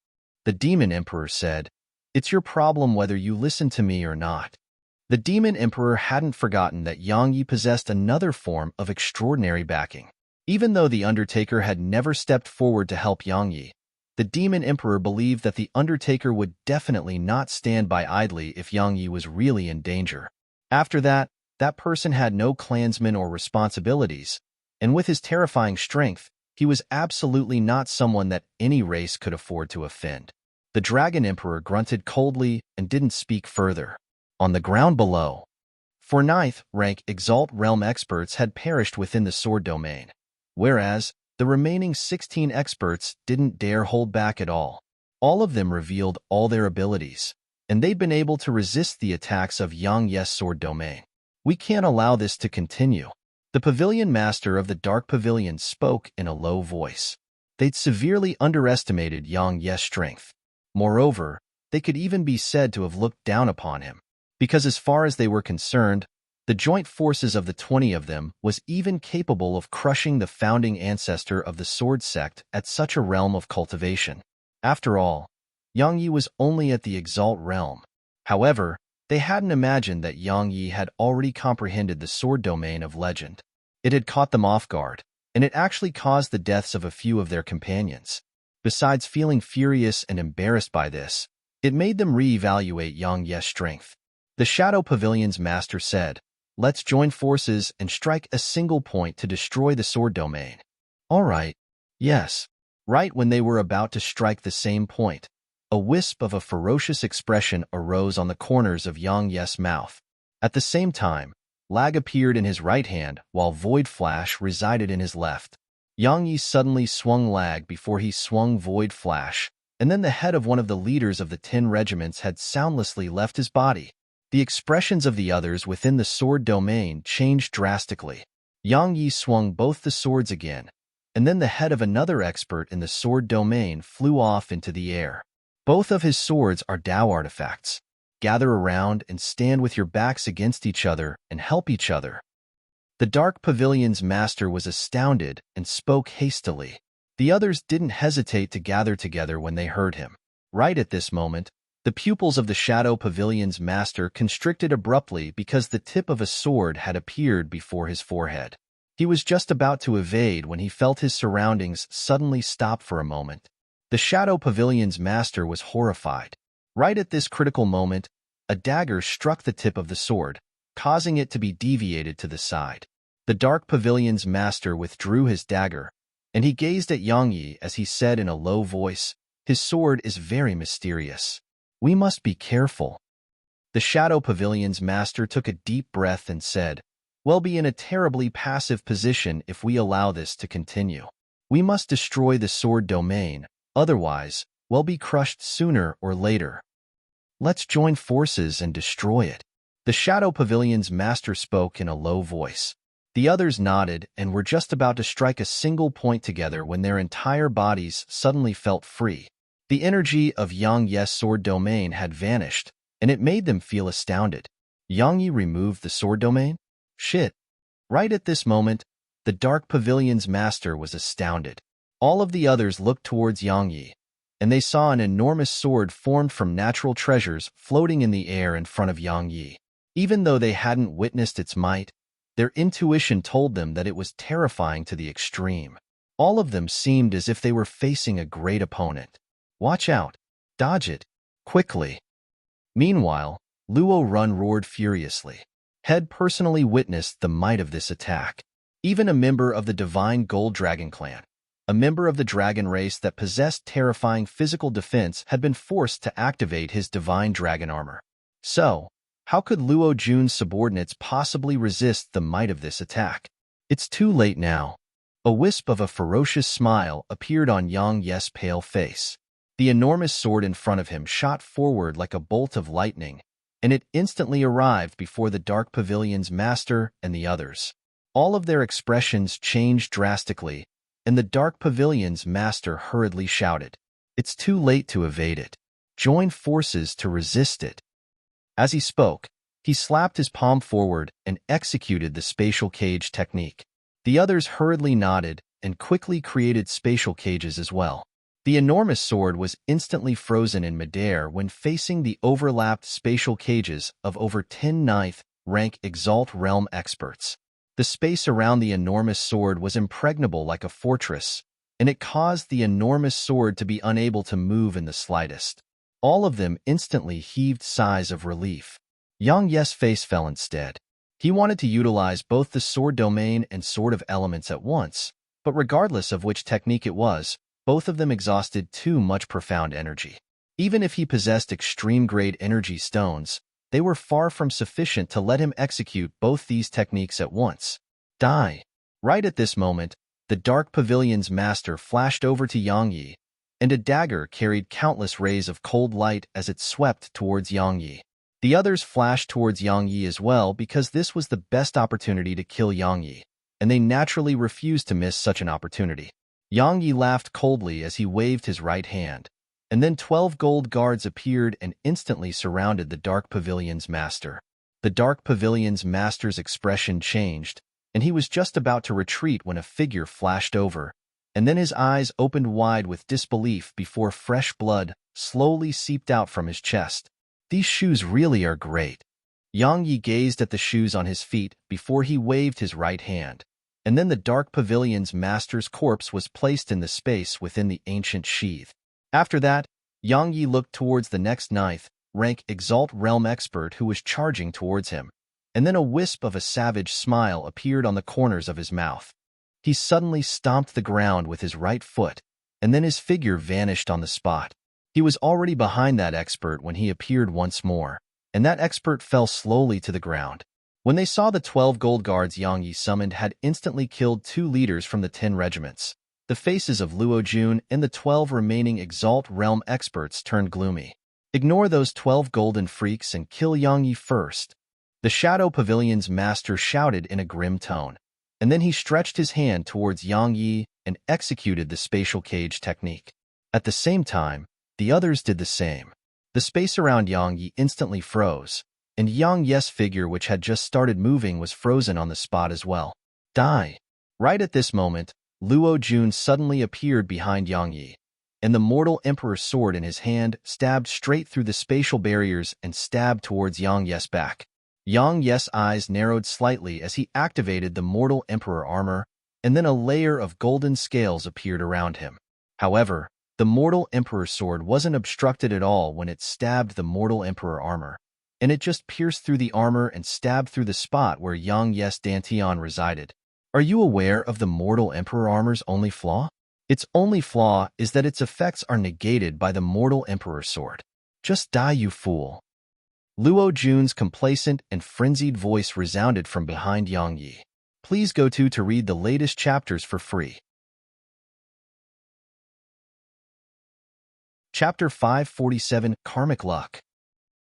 The Demon Emperor said, It's your problem whether you listen to me or not. The Demon Emperor hadn't forgotten that Yang Yi possessed another form of extraordinary backing. Even though the Undertaker had never stepped forward to help Yang Yi, the Demon Emperor believed that the Undertaker would definitely not stand by idly if Yang Yi was really in danger. After that, that person had no clansmen or responsibilities, and with his terrifying strength, he was absolutely not someone that any race could afford to offend. The Dragon Emperor grunted coldly and didn't speak further. On the ground below, 4 ninth rank Exalt Realm experts had perished within the sword domain, whereas the remaining 16 experts didn't dare hold back at all. All of them revealed all their abilities, and they'd been able to resist the attacks of Yang Yi's sword domain. We can't allow this to continue. The Pavilion Master of the Dark Pavilion spoke in a low voice. They'd severely underestimated Yang Yi's strength. Moreover, they could even be said to have looked down upon him, because as far as they were concerned, the joint forces of the 20 of them was even capable of crushing the founding ancestor of the sword sect at such a realm of cultivation. After all, Yang Yi was only at the Exalt realm. However, they hadn't imagined that Yang Yi had already comprehended the sword domain of legend. It had caught them off guard, and it actually caused the deaths of a few of their companions. Besides feeling furious and embarrassed by this, it made them re-evaluate Yang Yi's strength. The Shadow Pavilion's master said, Let's join forces and strike a single point to destroy the sword domain. All right. Yes. Right when they were about to strike the same point, a wisp of a ferocious expression arose on the corners of Yang Yi's mouth. At the same time, Lag appeared in his right hand while Void Flash resided in his left. Yang Yi suddenly swung Lag before he swung Void Flash, and then the head of one of the leaders of the 10 regiments had soundlessly left his body. The expressions of the others within the sword domain changed drastically. Yang Yi swung both the swords again, and then the head of another expert in the sword domain flew off into the air. Both of his swords are Tao artifacts. Gather around and stand with your backs against each other and help each other. The Dark Pavilion's master was astounded and spoke hastily. The others didn't hesitate to gather together when they heard him. Right at this moment, the pupils of the Shadow Pavilion's master constricted abruptly because the tip of a sword had appeared before his forehead. He was just about to evade when he felt his surroundings suddenly stop for a moment. The Shadow Pavilion's master was horrified. Right at this critical moment, a dagger struck the tip of the sword, causing it to be deviated to the side. The Dark Pavilion's master withdrew his dagger, and he gazed at Yang Yi as he said in a low voice, "His sword is very mysterious. We must be careful." The Shadow Pavilion's master took a deep breath and said, "We'll be in a terribly passive position if we allow this to continue. We must destroy the sword domain, otherwise, we'll be crushed sooner or later. Let's join forces and destroy it." The Shadow Pavilion's master spoke in a low voice. The others nodded and were just about to strike a single point together when their entire bodies suddenly felt free. The energy of Yang Yi's sword domain had vanished, and it made them feel astounded. Yang Yi removed the sword domain? Shit. Right at this moment, the Dark Pavilion's master was astounded. All of the others looked towards Yang Yi, and they saw an enormous sword formed from natural treasures floating in the air in front of Yang Yi. Even though they hadn't witnessed its might, their intuition told them that it was terrifying to the extreme. All of them seemed as if they were facing a great opponent. Watch out. Dodge it. Quickly. Meanwhile, Luo Run roared furiously. Head personally witnessed the might of this attack. Even a member of the Divine Gold Dragon clan, a member of the dragon race that possessed terrifying physical defense, had been forced to activate his divine dragon armor. So, how could Luo Jun's subordinates possibly resist the might of this attack? It's too late now. A wisp of a ferocious smile appeared on Yang Yi's pale face. The enormous sword in front of him shot forward like a bolt of lightning, and it instantly arrived before the Dark Pavilion's master and the others. All of their expressions changed drastically, and the Dark Pavilion's master hurriedly shouted, "It's too late to evade it. Join forces to resist it." As he spoke, he slapped his palm forward and executed the spatial cage technique. The others hurriedly nodded and quickly created spatial cages as well. The enormous sword was instantly frozen in midair when facing the overlapped spatial cages of over 10 ninth-rank Exalt Realm experts. The space around the enormous sword was impregnable like a fortress, and it caused the enormous sword to be unable to move in the slightest. All of them instantly heaved sighs of relief. Yang Yi's face fell instead. He wanted to utilize both the sword domain and sword of elements at once, but regardless of which technique it was, both of them exhausted too much profound energy. Even if he possessed extreme-grade energy stones, they were far from sufficient to let him execute both these techniques at once. Die. Right at this moment, the Dark Pavilion's master flashed over to Yang Yi, and a dagger carried countless rays of cold light as it swept towards Yang Yi. The others flashed towards Yang Yi as well because this was the best opportunity to kill Yang Yi, and they naturally refused to miss such an opportunity. Yang Yi laughed coldly as he waved his right hand, and then 12 gold guards appeared and instantly surrounded the Dark Pavilion's master. The Dark Pavilion's master's expression changed, and he was just about to retreat when a figure flashed over, and then his eyes opened wide with disbelief before fresh blood slowly seeped out from his chest. "These shoes really are great." Yang Yi gazed at the shoes on his feet before he waved his right hand, and then the Dark Pavilion's master's corpse was placed in the space within the ancient sheath. After that, Yang Yi looked towards the next ninth-rank Exalt Realm expert who was charging towards him, and then a wisp of a savage smile appeared on the corners of his mouth. He suddenly stomped the ground with his right foot, and then his figure vanished on the spot. He was already behind that expert when he appeared once more, and that expert fell slowly to the ground. When they saw the 12 gold guards Yang Yi summoned had instantly killed 2 leaders from the 10 regiments, the faces of Luo Jun and the 12 remaining Exalt Realm experts turned gloomy. "Ignore those 12 golden freaks and kill Yang Yi first," the Shadow Pavilion's master shouted in a grim tone. and then he stretched his hand towards Yang Yi and executed the spatial cage technique. At the same time, the others did the same. The space around Yang Yi instantly froze, and Yang Yi's figure, which had just started moving, was frozen on the spot as well. Die! Right at this moment, Luo Jun suddenly appeared behind Yang Yi, and the mortal emperor's sword in his hand stabbed straight through the spatial barriers and stabbed towards Yang Yi's back. Yang Yi's eyes narrowed slightly as he activated the mortal emperor armor, and then a layer of golden scales appeared around him. However, the mortal emperor's sword wasn't obstructed at all when it stabbed the mortal emperor armor, and it just pierced through the armor and stabbed through the spot where Yang Yi's Dantian resided. Are you aware of the mortal emperor armor's only flaw? Its only flaw is that its effects are negated by the mortal emperor's sword. Just die, you fool. Luo Jun's complacent and frenzied voice resounded from behind Yang Yi. Please go to read the latest chapters for free. Chapter 547, Karmic Luck.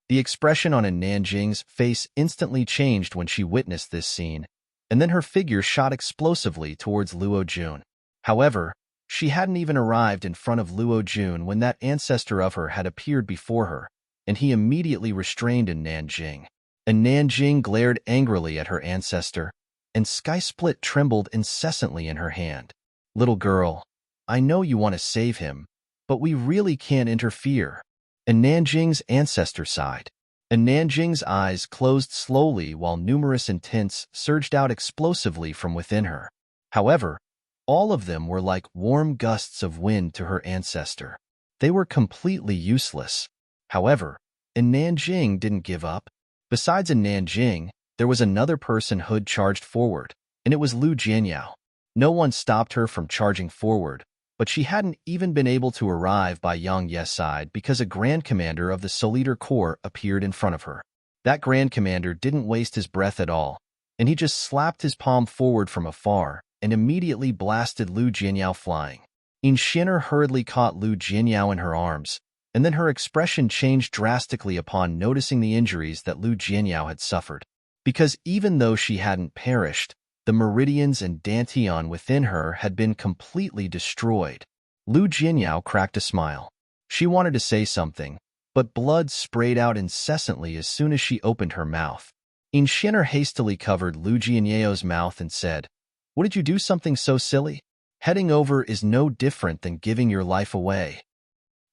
The expression on Nanjing's face instantly changed when she witnessed this scene, and then her figure shot explosively towards Luo Jun. However, she hadn't even arrived in front of Luo Jun when that ancestor of her had appeared before her, and he immediately restrained Nanjing. And Nanjing glared angrily at her ancestor, and Sky Split trembled incessantly in her hand. Little girl, I know you want to save him, but we really can't interfere. And Nanjing's ancestor sighed. And Nanjing's eyes closed slowly while numerous intents surged out explosively from within her. However, all of them were like warm gusts of wind to her ancestor. They were completely useless. However, Nanjing didn't give up. Besides Nanjing, there was another person who'd charged forward, and it was Lu Jianyao. No one stopped her from charging forward, but she hadn't even been able to arrive by Yang Yi's side because a Grand Commander of the Solitaire Corps appeared in front of her. That Grand Commander didn't waste his breath at all, and he just slapped his palm forward from afar and immediately blasted Lu Jianyao flying. Inshinner hurriedly caught Lu Jianyao in her arms, and then her expression changed drastically upon noticing the injuries that Lu Jianyao had suffered. Because even though she hadn't perished, the meridians and dantian within her had been completely destroyed. Lu Jianyao cracked a smile. She wanted to say something, but blood sprayed out incessantly as soon as she opened her mouth. Inshinner hastily covered Lu Jianyao's mouth and said, "What did you do something so silly? Heading over is no different than giving your life away."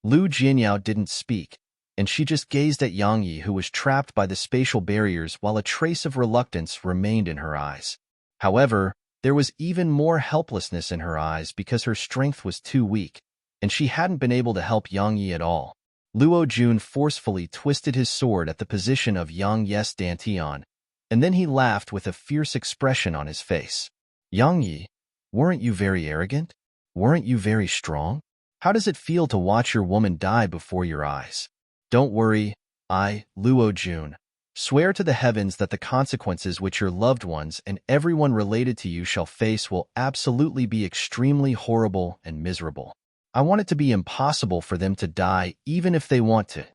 Lu Jianyao didn't speak, and she just gazed at Yang Yi, who was trapped by the spatial barriers while a trace of reluctance remained in her eyes. However, there was even more helplessness in her eyes because her strength was too weak, and she hadn't been able to help Yang Yi at all. Luo Jun forcefully twisted his sword at the position of Yang Yi's dantian, and then he laughed with a fierce expression on his face. "Yang Yi, weren't you very arrogant? Weren't you very strong? How does it feel to watch your woman die before your eyes? Don't worry, I, Luo Jun, swear to the heavens that the consequences which your loved ones and everyone related to you shall face will absolutely be extremely horrible and miserable. I want it to be impossible for them to die even if they want to."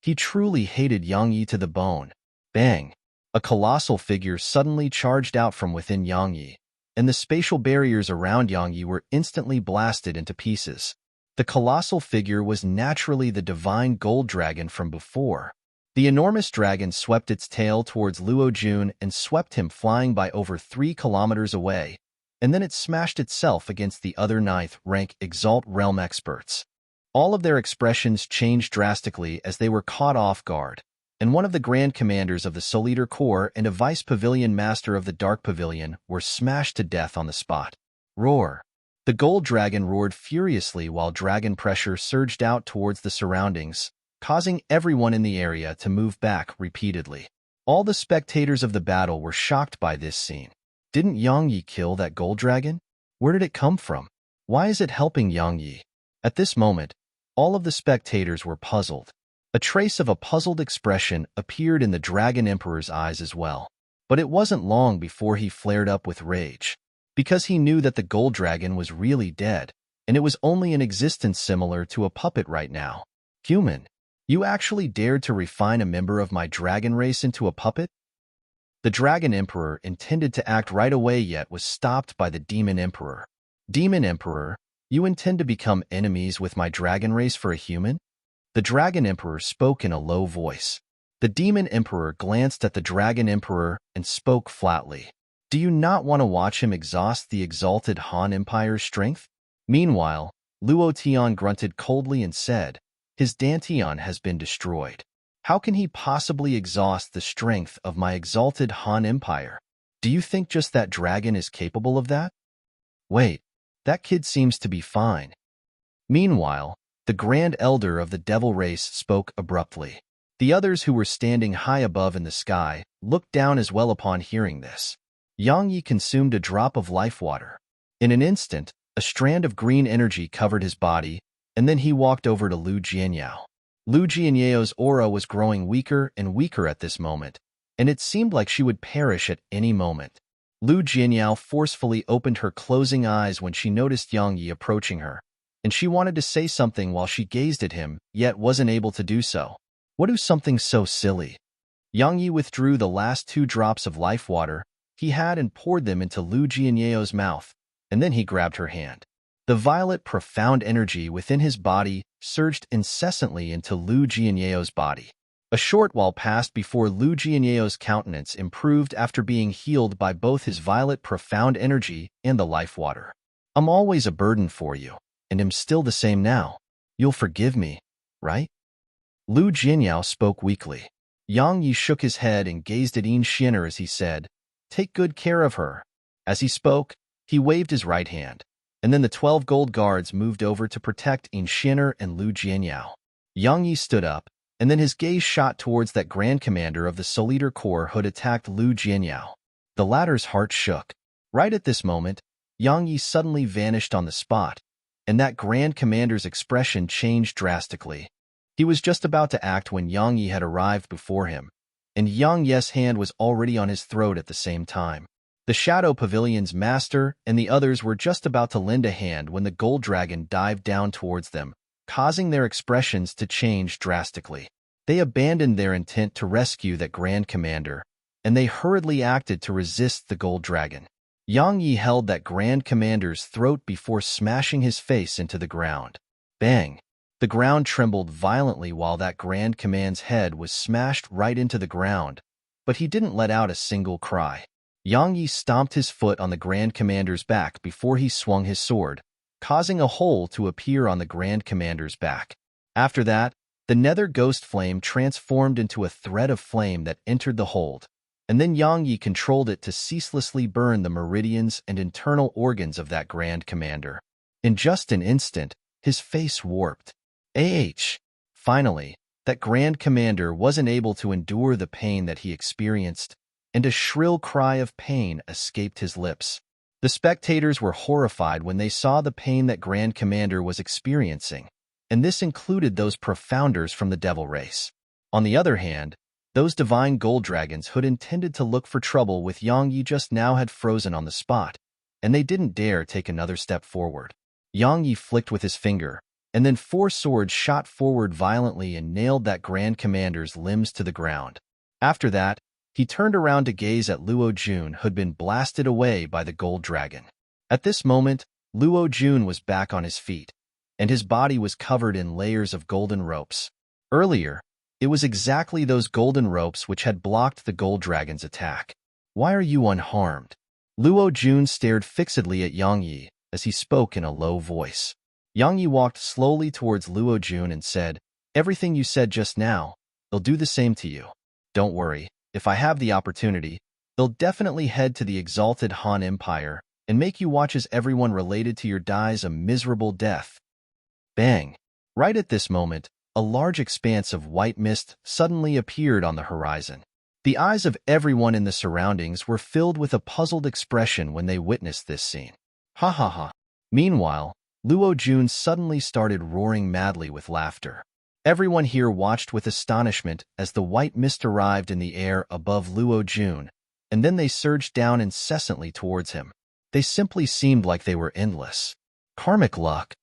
He truly hated Yang Yi to the bone. Bang! A colossal figure suddenly charged out from within Yang Yi, and the spatial barriers around Yang Yi were instantly blasted into pieces. The colossal figure was naturally the divine gold dragon from before. The enormous dragon swept its tail towards Luo Jun and swept him flying by over 3 kilometers away, and then it smashed itself against the other 9th-rank Exalt Realm experts. All of their expressions changed drastically as they were caught off guard, and one of the Grand Commanders of the Solitaire Corps and a Vice Pavilion Master of the Dark Pavilion were smashed to death on the spot. Roar! The gold dragon roared furiously while dragon pressure surged out towards the surroundings, causing everyone in the area to move back repeatedly. All the spectators of the battle were shocked by this scene. Didn't Yang Yi kill that gold dragon? Where did it come from? Why is it helping Yang Yi? At this moment, all of the spectators were puzzled. A trace of a puzzled expression appeared in the Dragon Emperor's eyes as well, but it wasn't long before he flared up with rage, because he knew that the gold dragon was really dead, and it was only in existence similar to a puppet right now. "Human, you actually dared to refine a member of my dragon race into a puppet?" The Dragon Emperor intended to act right away yet was stopped by the Demon Emperor. Demon Emperor, you intend to become enemies with my dragon race for a human? The Dragon Emperor spoke in a low voice. The Demon Emperor glanced at the Dragon Emperor and spoke flatly. Do you not want to watch him exhaust the exalted Han Empire's strength? Meanwhile, Luo Tian grunted coldly and said, his Dantian has been destroyed. How can he possibly exhaust the strength of my exalted Han Empire? Do you think just that dragon is capable of that? Wait, that kid seems to be fine. Meanwhile, the Grand Elder of the Devil Race spoke abruptly. The others who were standing high above in the sky looked down as well upon hearing this. Yang Yi consumed a drop of life water. In an instant, a strand of green energy covered his body, and then he walked over to Lu Jianyao. Lu Jianyao's aura was growing weaker and weaker at this moment, and it seemed like she would perish at any moment. Lu Jianyao forcefully opened her closing eyes when she noticed Yang Yi approaching her, and she wanted to say something while she gazed at him, yet wasn't able to do so. What do something so silly? Yang Yi withdrew the last 2 drops of life water he had and poured them into Lu Jianyao's mouth, and then he grabbed her hand. The violet profound energy within his body surged incessantly into Lu Jianyao's body. A short while passed before Lu Jianyao's countenance improved after being healed by both his violet profound energy and the life water. I'm always a burden for you, and am still the same now. You'll forgive me, right? Lu Jianyao spoke weakly. Yang Yi shook his head and gazed at Yin Xiner as he said, take good care of her. As he spoke, he waved his right hand, and then the 12 gold guards moved over to protect Yin Xiner and Lu Jianyao. Yang Yi stood up, and then his gaze shot towards that Grand Commander of the Soliter Corps who had attacked Lu Jianyao. The latter's heart shook. Right at this moment, Yang Yi suddenly vanished on the spot, and that Grand Commander's expression changed drastically. He was just about to act when Yang Yi had arrived before him, and Yang Yi's hand was already on his throat at the same time. The Shadow Pavilion's master and the others were just about to lend a hand when the gold dragon dived down towards them, causing their expressions to change drastically. They abandoned their intent to rescue that Grand Commander, and they hurriedly acted to resist the gold dragon. Yang Yi held that Grand Commander's throat before smashing his face into the ground. Bang! The ground trembled violently while that Grand Command's head was smashed right into the ground, but he didn't let out a single cry. Yang Yi stomped his foot on the Grand Commander's back before he swung his sword, causing a hole to appear on the Grand Commander's back. After that, the nether ghost flame transformed into a thread of flame that entered the hold, and then Yang Yi controlled it to ceaselessly burn the meridians and internal organs of that Grand Commander. In just an instant, his face warped. Finally, that Grand Commander wasn't able to endure the pain that he experienced, and a shrill cry of pain escaped his lips. The spectators were horrified when they saw the pain that Grand Commander was experiencing, and this included those profounders from the Devil Race. On the other hand, those divine gold dragons who'd intended to look for trouble with Yang Yi just now had frozen on the spot, and they didn't dare take another step forward. Yang Yi flicked with his finger, and then 4 swords shot forward violently and nailed that Grand Commander's limbs to the ground. After that, he turned around to gaze at Luo Jun, who'd been blasted away by the gold dragon. At this moment, Luo Jun was back on his feet, and his body was covered in layers of golden ropes. Earlier, it was exactly those golden ropes which had blocked the gold dragon's attack. Why are you unharmed? Luo Jun stared fixedly at Yang Yi as he spoke in a low voice. Yang Yi walked slowly towards Luo Jun and said, everything you said just now, they'll do the same to you. Don't worry, if I have the opportunity, they'll definitely head to the exalted Han Empire and make you watch as everyone related to your dies a miserable death. Bang! Right at this moment, a large expanse of white mist suddenly appeared on the horizon. The eyes of everyone in the surroundings were filled with a puzzled expression when they witnessed this scene. Ha ha ha! Meanwhile, Luo Jun suddenly started roaring madly with laughter. Everyone here watched with astonishment as the white mist arrived in the air above Luo Jun, and then they surged down incessantly towards him. They simply seemed like they were endless. Karmic luck.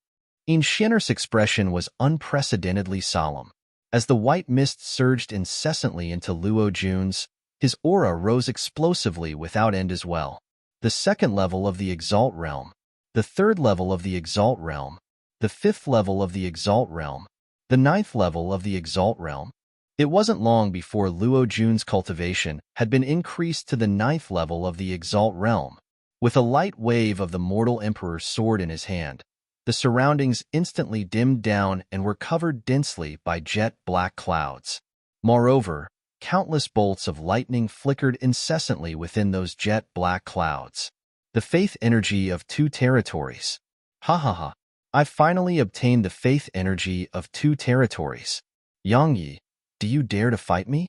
Yin Xiner's expression was unprecedentedly solemn. As the white mist surged incessantly into Luo Jun's, His aura rose explosively without end as well. The second level of the Exalt realm, the third level of the Exalt realm, the fifth level of the Exalt realm, the ninth level of the Exalt realm. It wasn't long before Luo Jun's cultivation had been increased to the ninth level of the Exalt realm. With a light wave of the mortal emperor's sword in his hand, the surroundings instantly dimmed down and were covered densely by jet-black clouds. Moreover, countless bolts of lightning flickered incessantly within those jet-black clouds. The faith energy of 2 territories. Ha ha ha. I finally obtained the faith energy of 2 territories. Yang Yi, do you dare to fight me?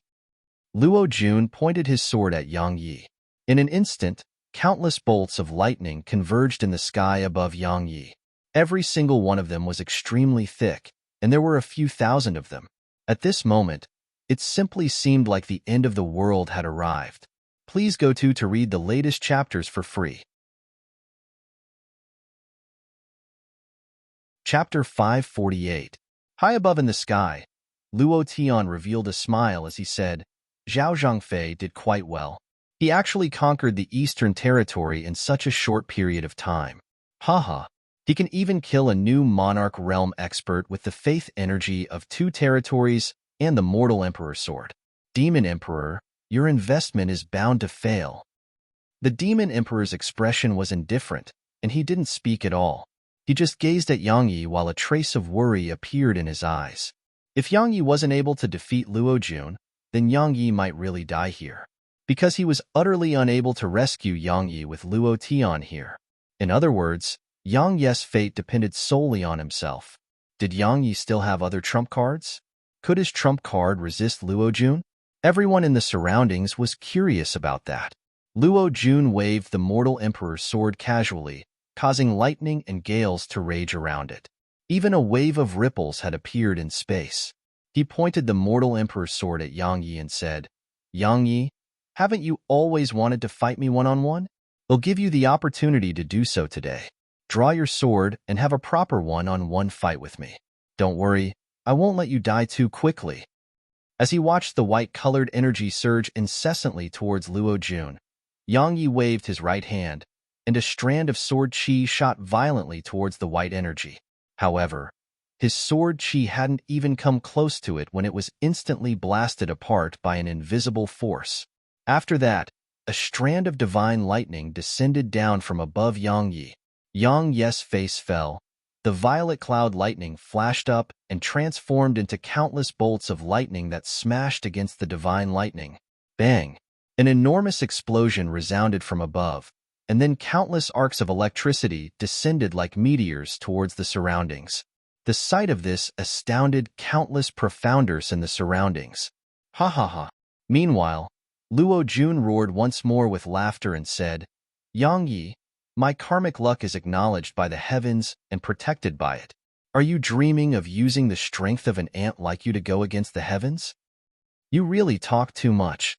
Luo Jun pointed his sword at Yang Yi. In an instant, countless bolts of lightning converged in the sky above Yang Yi. Every single one of them was extremely thick, and there were a few thousand of them. At this moment, it simply seemed like the end of the world had arrived. Please go to read the latest chapters for free. Chapter 548. High above in the sky, Luo Tian revealed a smile as he said, Zhao Zhangfei did quite well. He actually conquered the Eastern Territory in such a short period of time. Haha. He can even kill a new Monarch Realm expert with the faith energy of 2 territories and the Mortal Emperor sword. Demon Emperor, your investment is bound to fail. The Demon Emperor's expression was indifferent, and he didn't speak at all. He just gazed at Yang Yi while a trace of worry appeared in his eyes. If Yang Yi wasn't able to defeat Luo Jun, then Yang Yi might really die here, because he was utterly unable to rescue Yang Yi with Luo Tian here. In other words, Yang Yi's fate depended solely on himself. Did Yang Yi still have other trump cards? Could his trump card resist Luo Jun? Everyone in the surroundings was curious about that. Luo Jun waved the Mortal Emperor's sword casually, causing lightning and gales to rage around it. Even a wave of ripples had appeared in space. He pointed the Mortal Emperor's sword at Yang Yi and said, Yang Yi, haven't you always wanted to fight me one-on-one? I'll give you the opportunity to do so today. Draw your sword and have a proper one-on-one fight with me. Don't worry, I won't let you die too quickly. As he watched the white-colored energy surge incessantly towards Luo Jun, Yang Yi waved his right hand, and a strand of sword chi shot violently towards the white energy. However, his sword chi hadn't even come close to it when it was instantly blasted apart by an invisible force. After that, a strand of divine lightning descended down from above Yang Yi. Yang Yi's face fell. The violet cloud lightning flashed up and transformed into countless bolts of lightning that smashed against the divine lightning. Bang! An enormous explosion resounded from above, and then countless arcs of electricity descended like meteors towards the surroundings. The sight of this astounded countless profounders in the surroundings. Ha ha ha! Meanwhile, Luo Jun roared once more with laughter and said, Yang Yi, my karmic luck is acknowledged by the heavens and protected by it. Are you dreaming of using the strength of an ant like you to go against the heavens? You really talk too much.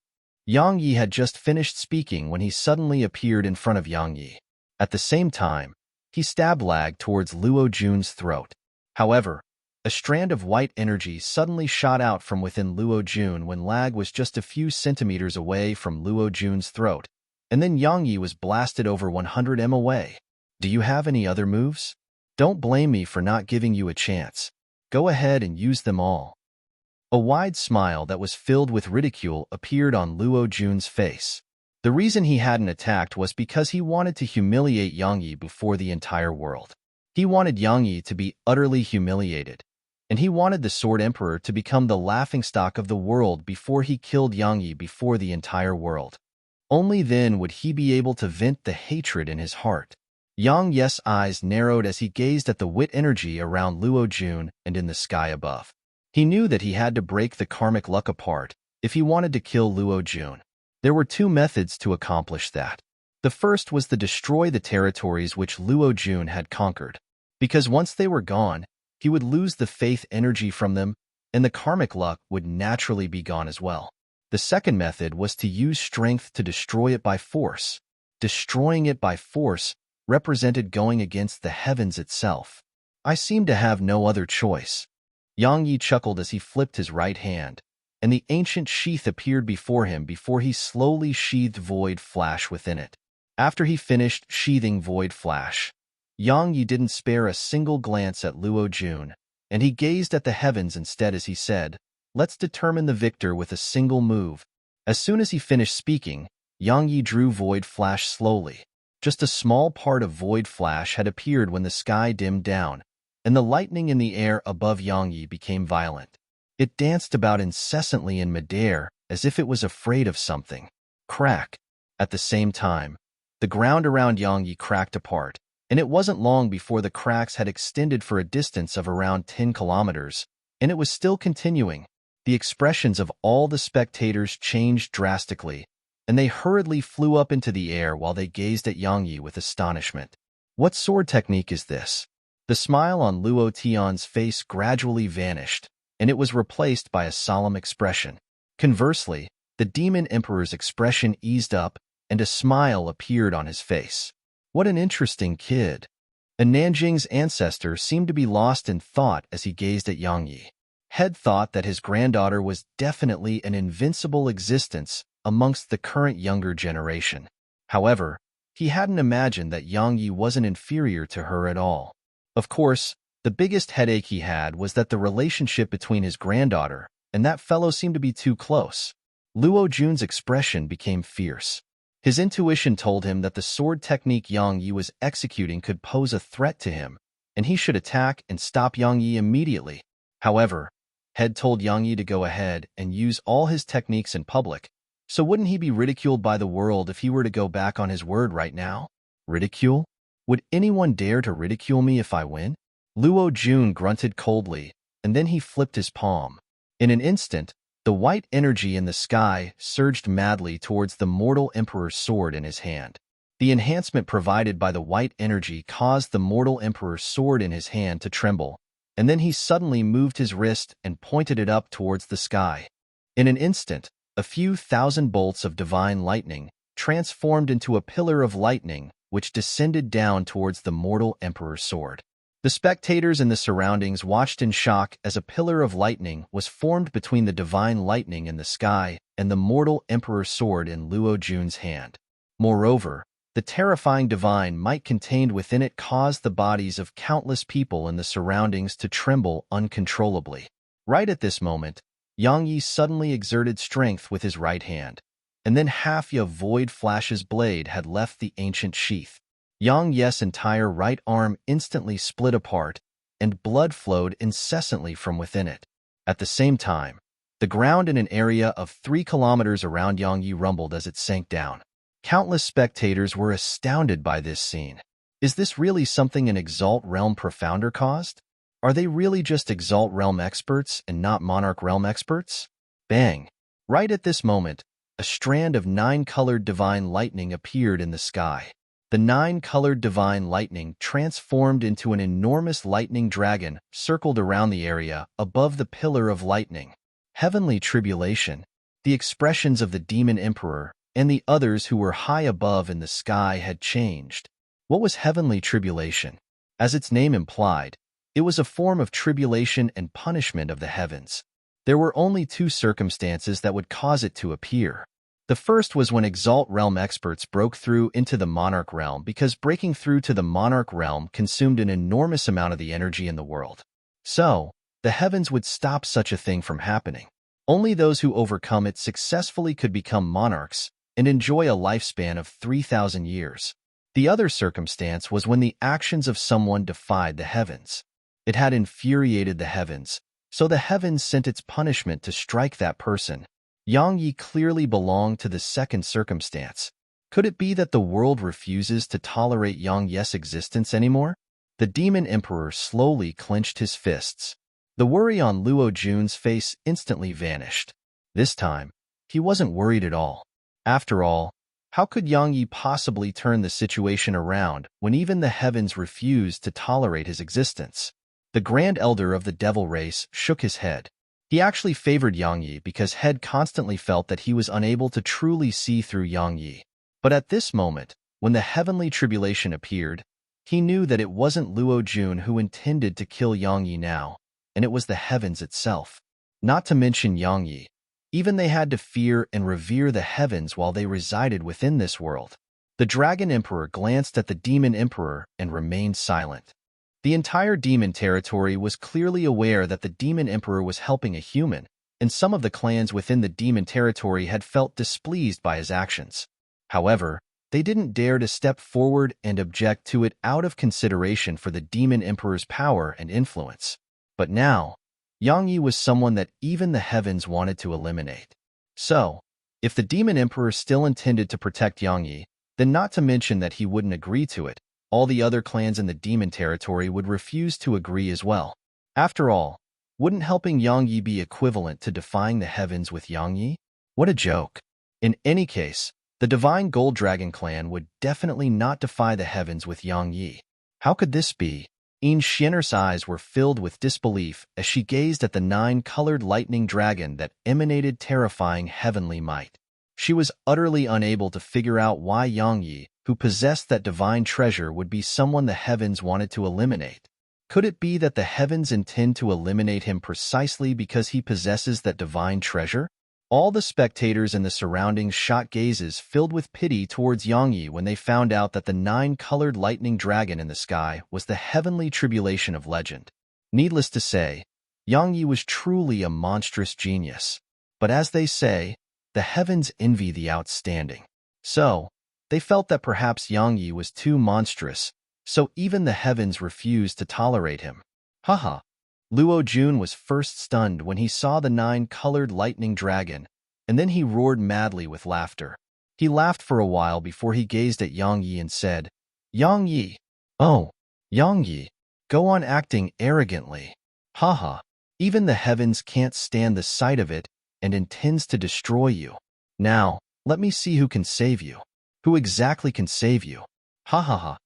Yang Yi had just finished speaking when he suddenly appeared in front of Yang Yi. At the same time, he stabbed Lag towards Luo Jun's throat. However, a strand of white energy suddenly shot out from within Luo Jun when Lag was just a few centimeters away from Luo Jun's throat, and then Yang Yi was blasted over 100 m away. Do you have any other moves? Don't blame me for not giving you a chance. Go ahead and use them all. A wide smile that was filled with ridicule appeared on Luo Jun's face. The reason he hadn't attacked was because he wanted to humiliate Yang Yi before the entire world. He wanted Yang Yi to be utterly humiliated, and he wanted the Sword Emperor to become the laughingstock of the world before he killed Yang Yi before the entire world. Only then would he be able to vent the hatred in his heart. Yang Yi's eyes narrowed as he gazed at the wit energy around Luo Jun and in the sky above. He knew that he had to break the karmic luck apart if he wanted to kill Luo Jun. There were 2 methods to accomplish that. The first was to destroy the territories which Luo Jun had conquered, because once they were gone, he would lose the faith energy from them, and the karmic luck would naturally be gone as well. The second method was to use strength to destroy it by force. Destroying it by force represented going against the heavens itself. I seem to have no other choice. Yang Yi chuckled as he flipped his right hand, and the ancient sheath appeared before him before he slowly sheathed Void Flash within it. After he finished sheathing Void Flash, Yang Yi didn't spare a single glance at Luo Jun, and he gazed at the heavens instead as he said, "Let's determine the victor with a single move." As soon as he finished speaking, Yang Yi drew Void Flash slowly. Just a small part of Void Flash had appeared when the sky dimmed down, and the lightning in the air above Yang Yi became violent. It danced about incessantly in midair, as if it was afraid of something. Crack! At the same time, the ground around Yang Yi cracked apart, and it wasn't long before the cracks had extended for a distance of around 10 kilometers, and it was still continuing. The expressions of all the spectators changed drastically, and they hurriedly flew up into the air while they gazed at Yang Yi with astonishment. What sword technique is this? The smile on Luo Tian's face gradually vanished, and it was replaced by a solemn expression. Conversely, the Demon Emperor's expression eased up, and a smile appeared on his face. What an interesting kid. And Nanjing's ancestor seemed to be lost in thought as he gazed at Yang Yi. Head thought that his granddaughter was definitely an invincible existence amongst the current younger generation. However, he hadn't imagined that Yang Yi wasn't inferior to her at all. Of course, the biggest headache he had was that the relationship between his granddaughter and that fellow seemed to be too close. Luo Jun's expression became fierce. His intuition told him that the sword technique Yang Yi was executing could pose a threat to him, and he should attack and stop Yang Yi immediately. However, Head told Yang Yi to go ahead and use all his techniques in public, so wouldn't he be ridiculed by the world if he were to go back on his word right now? Ridicule? Would anyone dare to ridicule me if I win? Luo Jun grunted coldly, and then he flipped his palm. In an instant, the white energy in the sky surged madly towards the mortal emperor's sword in his hand. The enhancement provided by the white energy caused the mortal emperor's sword in his hand to tremble, and then he suddenly moved his wrist and pointed it up towards the sky. In an instant, a few thousand bolts of divine lightning transformed into a pillar of lightning which descended down towards the mortal emperor's sword. The spectators in the surroundings watched in shock as a pillar of lightning was formed between the divine lightning in the sky and the mortal emperor's sword in Luo Jun's hand. Moreover, the terrifying divine might contained within it caused the bodies of countless people in the surroundings to tremble uncontrollably. Right at this moment, Yang Yi suddenly exerted strength with his right hand, and then half of Void Flash's blade had left the ancient sheath. Yang Yi's entire right arm instantly split apart, and blood flowed incessantly from within it. At the same time, the ground in an area of 3 kilometers around Yang Yi rumbled as it sank down. Countless spectators were astounded by this scene. Is this really something an Exalt Realm Profounder caused? Are they really just Exalt Realm experts and not Monarch Realm experts? Bang! Right at this moment, a strand of 9-colored divine lightning appeared in the sky. The 9-colored divine lightning transformed into an enormous lightning dragon circled around the area above the pillar of lightning. Heavenly tribulation. The expressions of the Demon Emperor and the others who were high above in the sky had changed. What was heavenly tribulation? As its name implied, it was a form of tribulation and punishment of the heavens. There were only 2 circumstances that would cause it to appear. The first was when Exalt Realm experts broke through into the Monarch Realm because breaking through to the Monarch Realm consumed an enormous amount of the energy in the world. So, the heavens would stop such a thing from happening. Only those who overcome it successfully could become monarchs and enjoy a lifespan of 3,000 years. The other circumstance was when the actions of someone defied the heavens. It had infuriated the heavens, so the heavens sent its punishment to strike that person. Yang Yi clearly belonged to the second circumstance. Could it be that the world refuses to tolerate Yang Yi's existence anymore? The Demon Emperor slowly clenched his fists. The worry on Luo Jun's face instantly vanished. This time, he wasn't worried at all. After all, how could Yang Yi possibly turn the situation around when even the heavens refused to tolerate his existence? The Grand Elder of the Devil race shook his head. He actually favored Yang Yi because Head constantly felt that he was unable to truly see through Yang Yi. But at this moment, when the heavenly tribulation appeared, he knew that it wasn't Luo Jun who intended to kill Yang Yi now, and it was the heavens itself. Not to mention Yang Yi, Even they had to fear and revere the heavens while they resided within this world. The Dragon Emperor glanced at the Demon Emperor and remained silent. The entire demon territory was clearly aware that the Demon Emperor was helping a human, and some of the clans within the demon territory had felt displeased by his actions. However, they didn't dare to step forward and object to it out of consideration for the Demon Emperor's power and influence. But now, Yang Yi was someone that even the heavens wanted to eliminate. So, if the Demon Emperor still intended to protect Yang Yi, then not to mention that he wouldn't agree to it, all the other clans in the demon territory would refuse to agree as well. After all, wouldn't helping Yang Yi be equivalent to defying the heavens with Yang Yi? What a joke. In any case, the Divine Gold Dragon clan would definitely not defy the heavens with Yang Yi. How could this be? Xian'er's eyes were filled with disbelief as she gazed at the 9-colored lightning dragon that emanated terrifying heavenly might. She was utterly unable to figure out why Yang Yi, who possessed that divine treasure, would be someone the heavens wanted to eliminate. Could it be that the heavens intend to eliminate him precisely because he possesses that divine treasure? All the spectators in the surroundings shot gazes filled with pity towards Yang Yi when they found out that the 9-colored lightning dragon in the sky was the heavenly tribulation of legend. Needless to say, Yang Yi was truly a monstrous genius. But as they say, the heavens envy the outstanding. So, they felt that perhaps Yang Yi was too monstrous, so even the heavens refused to tolerate him. Haha. Luo Jun was first stunned when he saw the 9-colored lightning dragon, and then he roared madly with laughter. He laughed for a while before he gazed at Yang Yi and said, "Yang Yi, oh, Yang Yi, go on acting arrogantly. Haha, even the heavens can't stand the sight of it and intends to destroy you. Now, let me see who can save you. Who exactly can save you? Ha ha ha.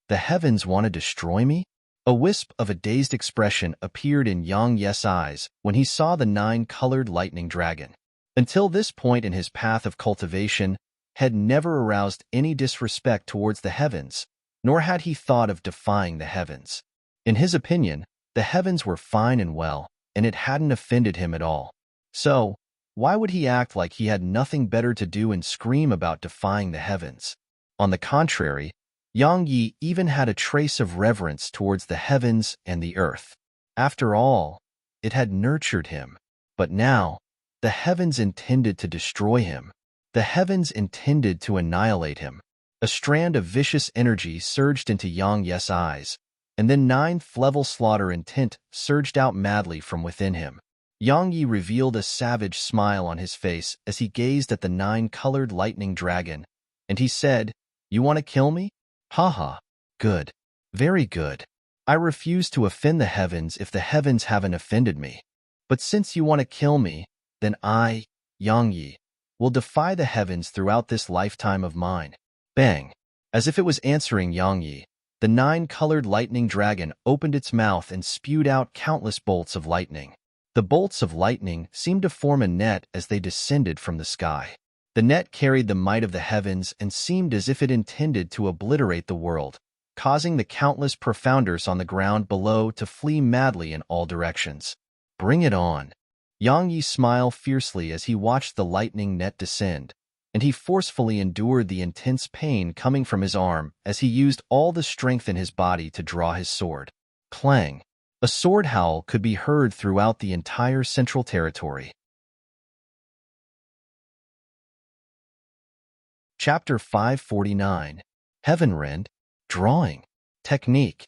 The heavens want to destroy me?" A wisp of a dazed expression appeared in Yang Yi's eyes when he saw the 9-colored lightning dragon. Until this point in his path of cultivation, had never aroused any disrespect towards the heavens, nor had he thought of defying the heavens. In his opinion, the heavens were fine and well, and it hadn't offended him at all. So, why would he act like he had nothing better to do and scream about defying the heavens? On the contrary, Yang Yi even had a trace of reverence towards the heavens and the earth. After all, it had nurtured him. But now, the heavens intended to destroy him. The heavens intended to annihilate him. A strand of vicious energy surged into Yang Yi's eyes, and then 9th-level slaughter intent surged out madly from within him. Yang Yi revealed a savage smile on his face as he gazed at the 9-colored lightning dragon, and he said, "You want to kill me? Haha, good. Very good. I refuse to offend the heavens if the heavens haven't offended me. But since you want to kill me, then I, Yang Yi, will defy the heavens throughout this lifetime of mine." Bang! As if it was answering Yang Yi, the 9-colored lightning dragon opened its mouth and spewed out countless bolts of lightning. The bolts of lightning seemed to form a net as they descended from the sky. The net carried the might of the heavens and seemed as if it intended to obliterate the world, causing the countless profounders on the ground below to flee madly in all directions. Bring it on. Yang Yi smiled fiercely as he watched the lightning net descend, and he forcefully endured the intense pain coming from his arm as he used all the strength in his body to draw his sword. Clang! A sword howl could be heard throughout the entire Central Territory. Chapter 549. Heavenrend. Drawing. Technique.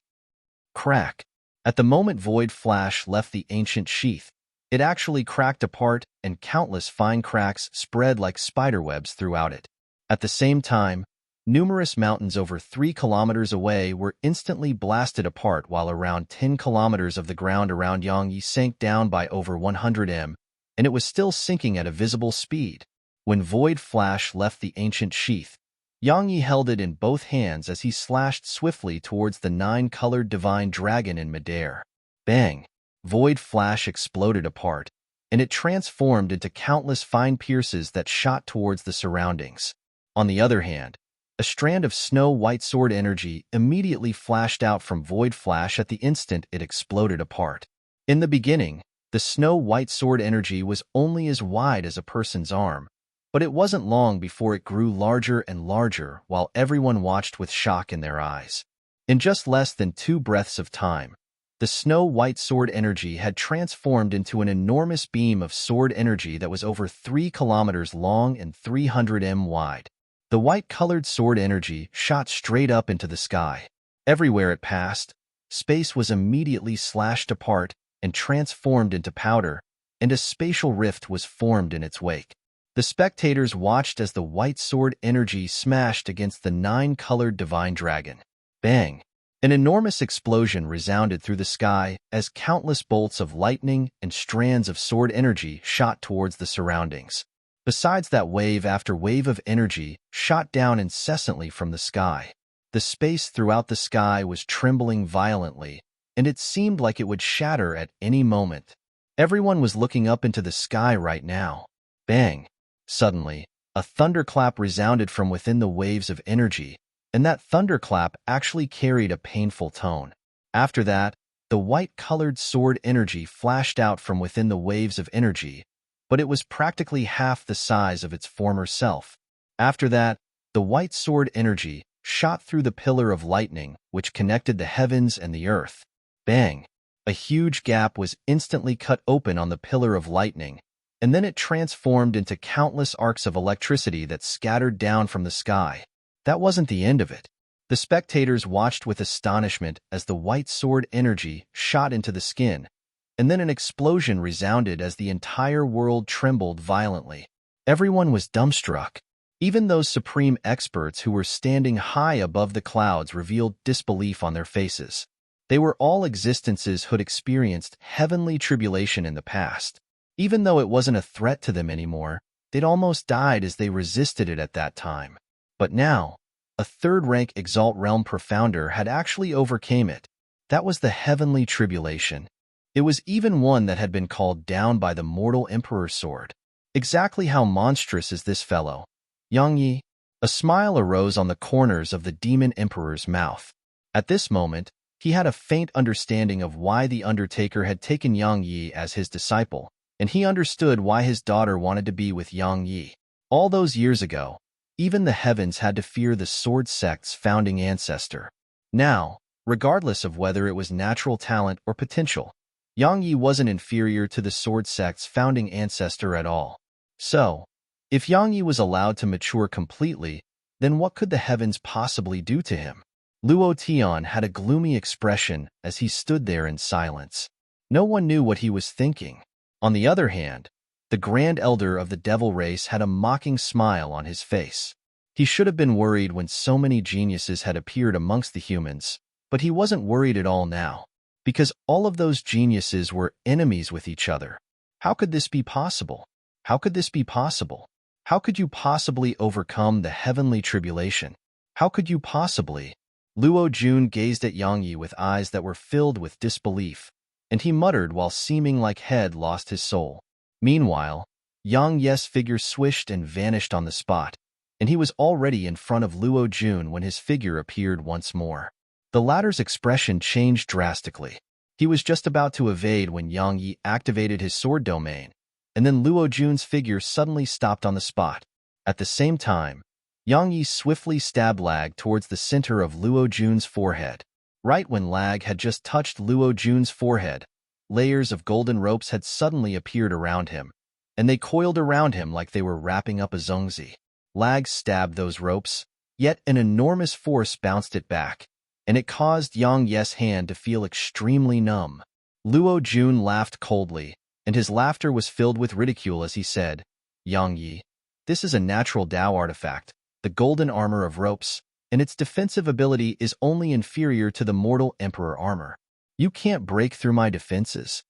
Crack. At the moment Void Flash left the ancient sheath, it actually cracked apart and countless fine cracks spread like spiderwebs throughout it. At the same time, numerous mountains over 3 kilometers away were instantly blasted apart while around 10 kilometers of the ground around Yang Yi sank down by over 100 m, and it was still sinking at a visible speed. When Void Flash left the ancient sheath, Yang Yi held it in both hands as he slashed swiftly towards the 9-colored divine dragon in midair. Bang! Void Flash exploded apart, and it transformed into countless fine pierces that shot towards the surroundings. On the other hand, a strand of snow-white sword energy immediately flashed out from Void Flash at the instant it exploded apart. In the beginning, The snow-white sword energy was only as wide as a person's arm, but it wasn't long before it grew larger and larger while everyone watched with shock in their eyes. In just less than 2 breaths of time, the snow-white sword energy had transformed into an enormous beam of sword energy that was over 3 kilometers long and 300 m wide. The white-colored sword energy shot straight up into the sky. Everywhere it passed, space was immediately slashed apart and transformed into powder, and a spatial rift was formed in its wake. The spectators watched as the white sword energy smashed against the 9-colored divine dragon. Bang! An enormous explosion resounded through the sky as countless bolts of lightning and strands of sword energy shot towards the surroundings. Besides that, wave after wave of energy shot down incessantly from the sky. The space throughout the sky was trembling violently, and it seemed like it would shatter at any moment. Everyone was looking up into the sky right now. Bang! Suddenly, a thunderclap resounded from within the waves of energy, and that thunderclap actually carried a painful tone. After that, the white-colored sword energy flashed out from within the waves of energy, but it was practically half the size of its former self. After that, the white sword energy shot through the pillar of lightning which connected the heavens and the earth. Bang! A huge gap was instantly cut open on the pillar of lightning, and then it transformed into countless arcs of electricity that scattered down from the sky. That wasn't the end of it. The spectators watched with astonishment as the white sword energy shot into the skin, and then an explosion resounded as the entire world trembled violently. Everyone was dumbstruck. Even those supreme experts who were standing high above the clouds revealed disbelief on their faces. They were all existences who'd experienced heavenly tribulation in the past. Even though it wasn't a threat to them anymore, they'd almost died as they resisted it at that time. But now, a third-rank Exalt Realm Profounder had actually overcame it. That was the heavenly tribulation. It was even one that had been called down by the mortal Emperor's sword. Exactly how monstrous is this fellow? Yang Yi? A smile arose on the corners of the Demon Emperor's mouth. At this moment, he had a faint understanding of why the Undertaker had taken Yang Yi as his disciple, and he understood why his daughter wanted to be with Yang Yi. All those years ago, even the heavens had to fear the sword sect's founding ancestor. Now, regardless of whether it was natural talent or potential, Yang Yi wasn't inferior to the sword sect's founding ancestor at all. So, if Yang Yi was allowed to mature completely, then what could the heavens possibly do to him? Luo Tian had a gloomy expression as he stood there in silence. No one knew what he was thinking. On the other hand, the Grand Elder of the Devil race had a mocking smile on his face. He should have been worried when so many geniuses had appeared amongst the humans, but he wasn't worried at all now, because all of those geniuses were enemies with each other. How could this be possible? How could this be possible? How could you possibly overcome the heavenly tribulation? How could you possibly? Luo Jun gazed at Yang Yi with eyes that were filled with disbelief, and he muttered while seeming like he'd lost his soul. Meanwhile, Yang Yi's figure swished and vanished on the spot, and he was already in front of Luo Jun when his figure appeared once more. The latter's expression changed drastically. He was just about to evade when Yang Yi activated his sword domain, and then Luo Jun's figure suddenly stopped on the spot. At the same time, Yang Yi swiftly stabbed Lag towards the center of Luo Jun's forehead. Right when Lag had just touched Luo Jun's forehead, layers of golden ropes had suddenly appeared around him, and they coiled around him like they were wrapping up a zongzi. Lag stabbed those ropes, yet an enormous force bounced it back, and it caused Yang Yi's hand to feel extremely numb. Luo Jun laughed coldly, and his laughter was filled with ridicule as he said, "Yang Yi, this is a natural Dao artifact, the golden armor of ropes, and its defensive ability is only inferior to the mortal Emperor armor. You can't break through my defenses."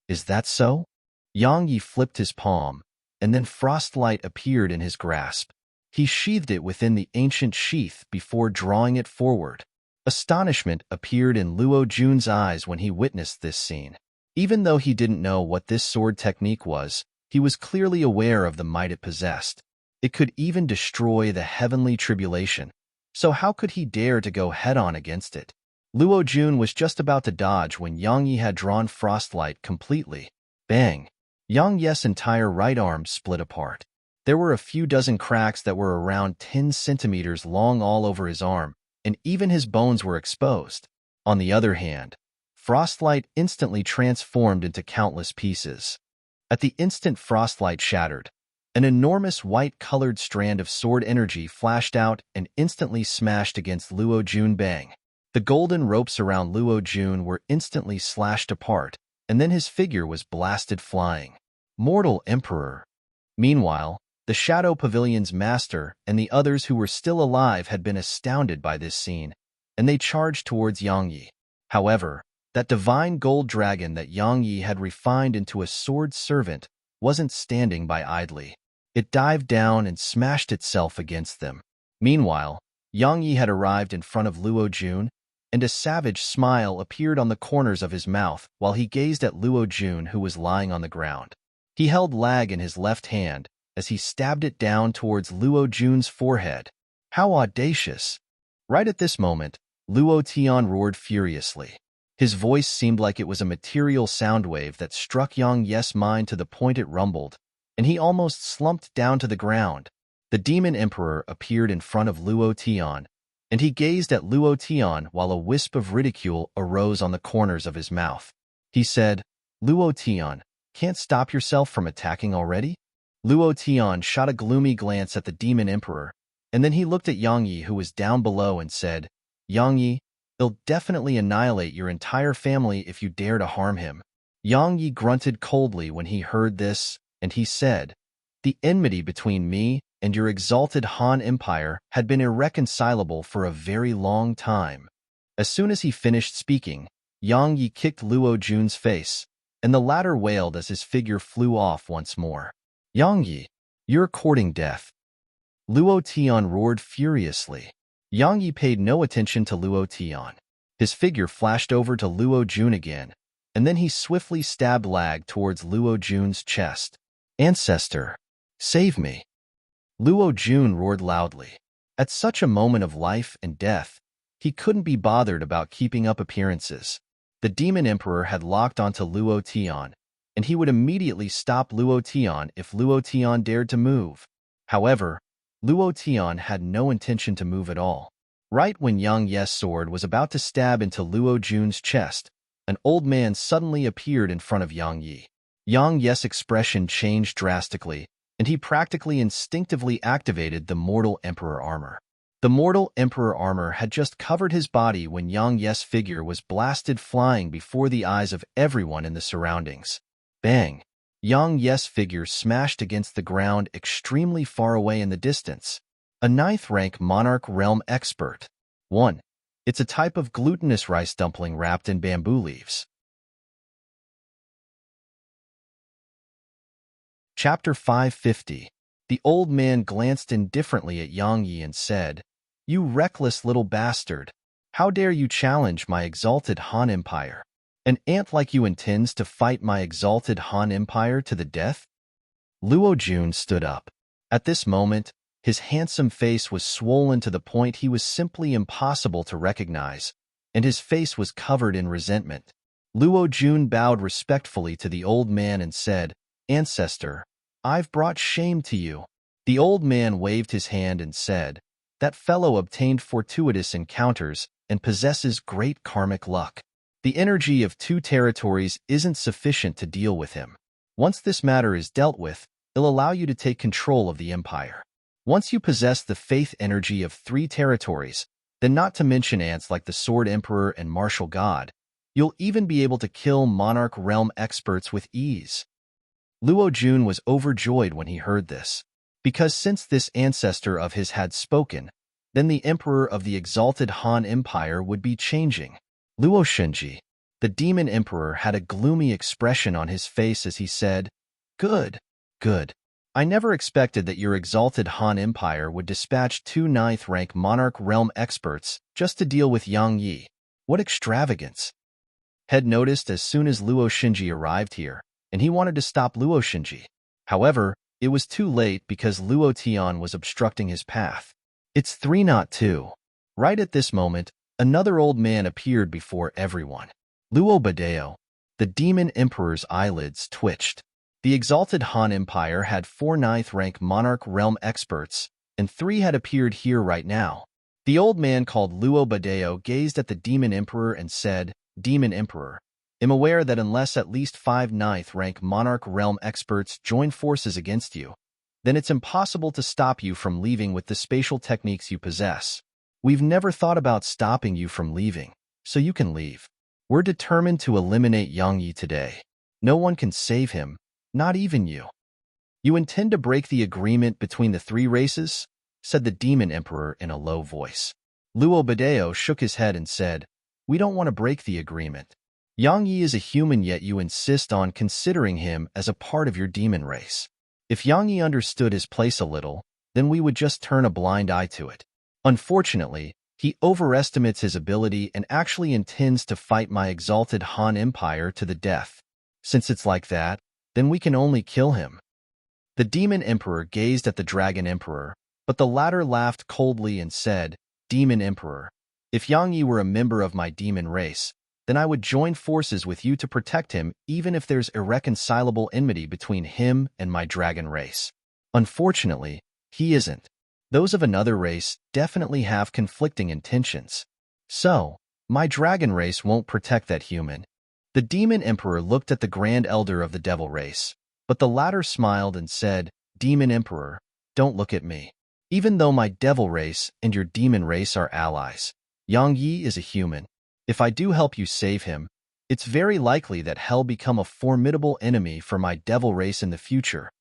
"Is that so?" Yang Yi flipped his palm, and then frostlight appeared in his grasp. He sheathed it within the ancient sheath before drawing it forward. Astonishment appeared in Luo Jun's eyes when he witnessed this scene. Even though he didn't know what this sword technique was, he was clearly aware of the might it possessed. It could even destroy the heavenly tribulation. So how could he dare to go head-on against it? Luo Jun was just about to dodge when Yang Yi had drawn frostlight completely. Bang! Yang Ye's entire right arm split apart. There were a few dozen cracks that were around 10 centimeters long all over his arm, and even his bones were exposed. On the other hand, Frostlight instantly transformed into countless pieces. At the instant Frostlight shattered, an enormous white-colored strand of sword energy flashed out and instantly smashed against Luo Jun. Bang! The golden ropes around Luo Jun were instantly slashed apart, and then his figure was blasted flying. Mortal Emperor. Meanwhile, the Shadow Pavilion's master and the others who were still alive had been astounded by this scene, and they charged towards Yang Yi. However, that divine gold dragon that Yang Yi had refined into a sword servant wasn't standing by idly. It dived down and smashed itself against them. Meanwhile, Yang Yi had arrived in front of Luo Jun, and a savage smile appeared on the corners of his mouth while he gazed at Luo Jun, who was lying on the ground. He held Lag in his left hand as he stabbed it down towards Luo Jun's forehead. How audacious! Right at this moment, Luo Tian roared furiously. His voice seemed like it was a material sound wave that struck Yang Ye's mind to the point it rumbled, and he almost slumped down to the ground. The Demon Emperor appeared in front of Luo Tian, and he gazed at Luo Tian while a wisp of ridicule arose on the corners of his mouth. He said, "Luo Tian, can't stop yourself from attacking already?" Luo Tian shot a gloomy glance at the Demon Emperor, and then he looked at Yang Yi, who was down below, and said, "Yang Yi, he'll definitely annihilate your entire family if you dare to harm him." Yang Yi grunted coldly when he heard this, and he said, "The enmity between me and your exalted Han Empire had been irreconcilable for a very long time." As soon as he finished speaking, Yang Yi kicked Luo Jun's face, and the latter wailed as his figure flew off once more. "Yang Yi, you're courting death." Luo Tian roared furiously. Yang Yi paid no attention to Luo Tian. His figure flashed over to Luo Jun again, and then he swiftly stabbed Lag towards Luo Jun's chest. "Ancestor, save me!" Luo Jun roared loudly. At such a moment of life and death, he couldn't be bothered about keeping up appearances. The Demon Emperor had locked onto Luo Tian, and he would immediately stop Luo Tian if Luo Tian dared to move. However, Luo Tian had no intention to move at all. Right when Yang Ye's sword was about to stab into Luo Jun's chest, an old man suddenly appeared in front of Yang Yi. Yang Ye's expression changed drastically, and he practically instinctively activated the Mortal Emperor armor. The Mortal Emperor armor had just covered his body when Yang Ye's figure was blasted flying before the eyes of everyone in the surroundings. Bang! Yang Ye's figure smashed against the ground extremely far away in the distance. A 9th-rank Monarch Realm expert. 1. It's a type of glutinous rice dumpling wrapped in bamboo leaves. Chapter 550. The old man glanced indifferently at Yang Yi and said, "You reckless little bastard! How dare you challenge my exalted Han Empire? An ant like you intends to fight my exalted Han Empire to the death?" Luo Jun stood up. At this moment, his handsome face was swollen to the point he was simply impossible to recognize, and his face was covered in resentment. Luo Jun bowed respectfully to the old man and said, "Ancestor, I've brought shame to you." The old man waved his hand and said, "That fellow obtained fortuitous encounters and possesses great karmic luck. The energy of 2 territories isn't sufficient to deal with him. Once this matter is dealt with, it'll allow you to take control of the empire. Once you possess the faith energy of 3 territories, then not to mention ants like the Sword Emperor and Martial God, you'll even be able to kill Monarch Realm experts with ease." Luo Jun was overjoyed when he heard this, because since this ancestor of his had spoken, then the emperor of the exalted Han Empire would be changing. Luo Shenji, the Demon Emperor, had a gloomy expression on his face as he said, "Good, good. I never expected that your exalted Han Empire would dispatch 2 9th-rank Monarch Realm experts just to deal with Yang Yi. What extravagance!" Had noticed as soon as Luo Shenji arrived here, and he wanted to stop Luo Shenji. However, it was too late because Luo Tian was obstructing his path. "It's 3 not 2. Right at this moment, another old man appeared before everyone. "Luo Badeo, The demon emperor's eyelids twitched. The exalted Han Empire had 4 ninth-rank monarch realm experts, and 3 had appeared here right now. The old man called Luo Badeo gazed at the demon emperor and said, "Demon Emperor, am aware that unless at least 5 ninth-rank monarch realm experts join forces against you, then it's impossible to stop you from leaving with the spatial techniques you possess. We've never thought about stopping you from leaving, so you can leave. We're determined to eliminate Yang Yi today. No one can save him, not even you." "You intend to break the agreement between the 3 races?" said the demon emperor in a low voice. Luo Badeo shook his head and said, "We don't want to break the agreement. Yang Yi is a human, yet you insist on considering him as a part of your demon race. If Yang Yi understood his place a little, then we would just turn a blind eye to it. Unfortunately, he overestimates his ability and actually intends to fight my exalted Han Empire to the death. Since it's like that, then we can only kill him." The demon emperor gazed at the dragon emperor, but the latter laughed coldly and said, "Demon Emperor, if Yang Yi were a member of my demon race, then I would join forces with you to protect him even if there's irreconcilable enmity between him and my dragon race. Unfortunately, he isn't. Those of another race definitely have conflicting intentions. So, my dragon race won't protect that human." The demon emperor looked at the grand elder of the devil race, but the latter smiled and said, "Demon Emperor, don't look at me. Even though my devil race and your demon race are allies, Yang Yi is a human. If I do help you save him, it's very likely that he'll become a formidable enemy for my devil race in the future."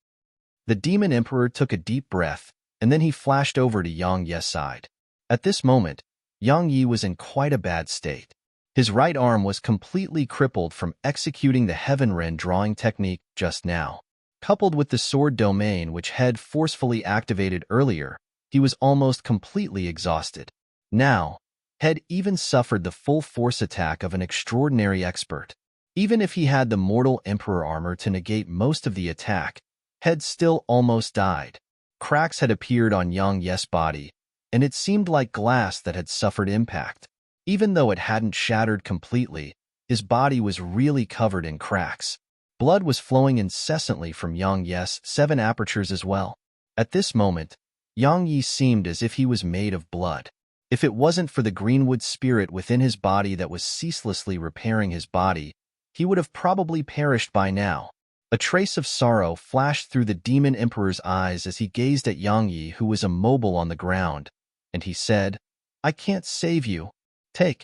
The demon emperor took a deep breath, and then he flashed over to Yang Yi's side. At this moment, Yang Yi was in quite a bad state. His right arm was completely crippled from executing the Heaven Ren drawing technique just now. Coupled with the sword domain which had forcefully activated earlier, he was almost completely exhausted. Now, had even suffered the full force attack of an extraordinary expert. Even if he had the mortal emperor armor to negate most of the attack, had still almost died. Cracks had appeared on Yang Yi's body, and it seemed like glass that had suffered impact. Even though it hadn't shattered completely, his body was really covered in cracks. Blood was flowing incessantly from Yang Yi's 7 apertures as well. At this moment, Yang Yi seemed as if he was made of blood. If it wasn't for the greenwood spirit within his body that was ceaselessly repairing his body, he would have probably perished by now. A trace of sorrow flashed through the demon emperor's eyes as he gazed at Yang Yi, who was immobile on the ground, and he said, "I can't save you. Take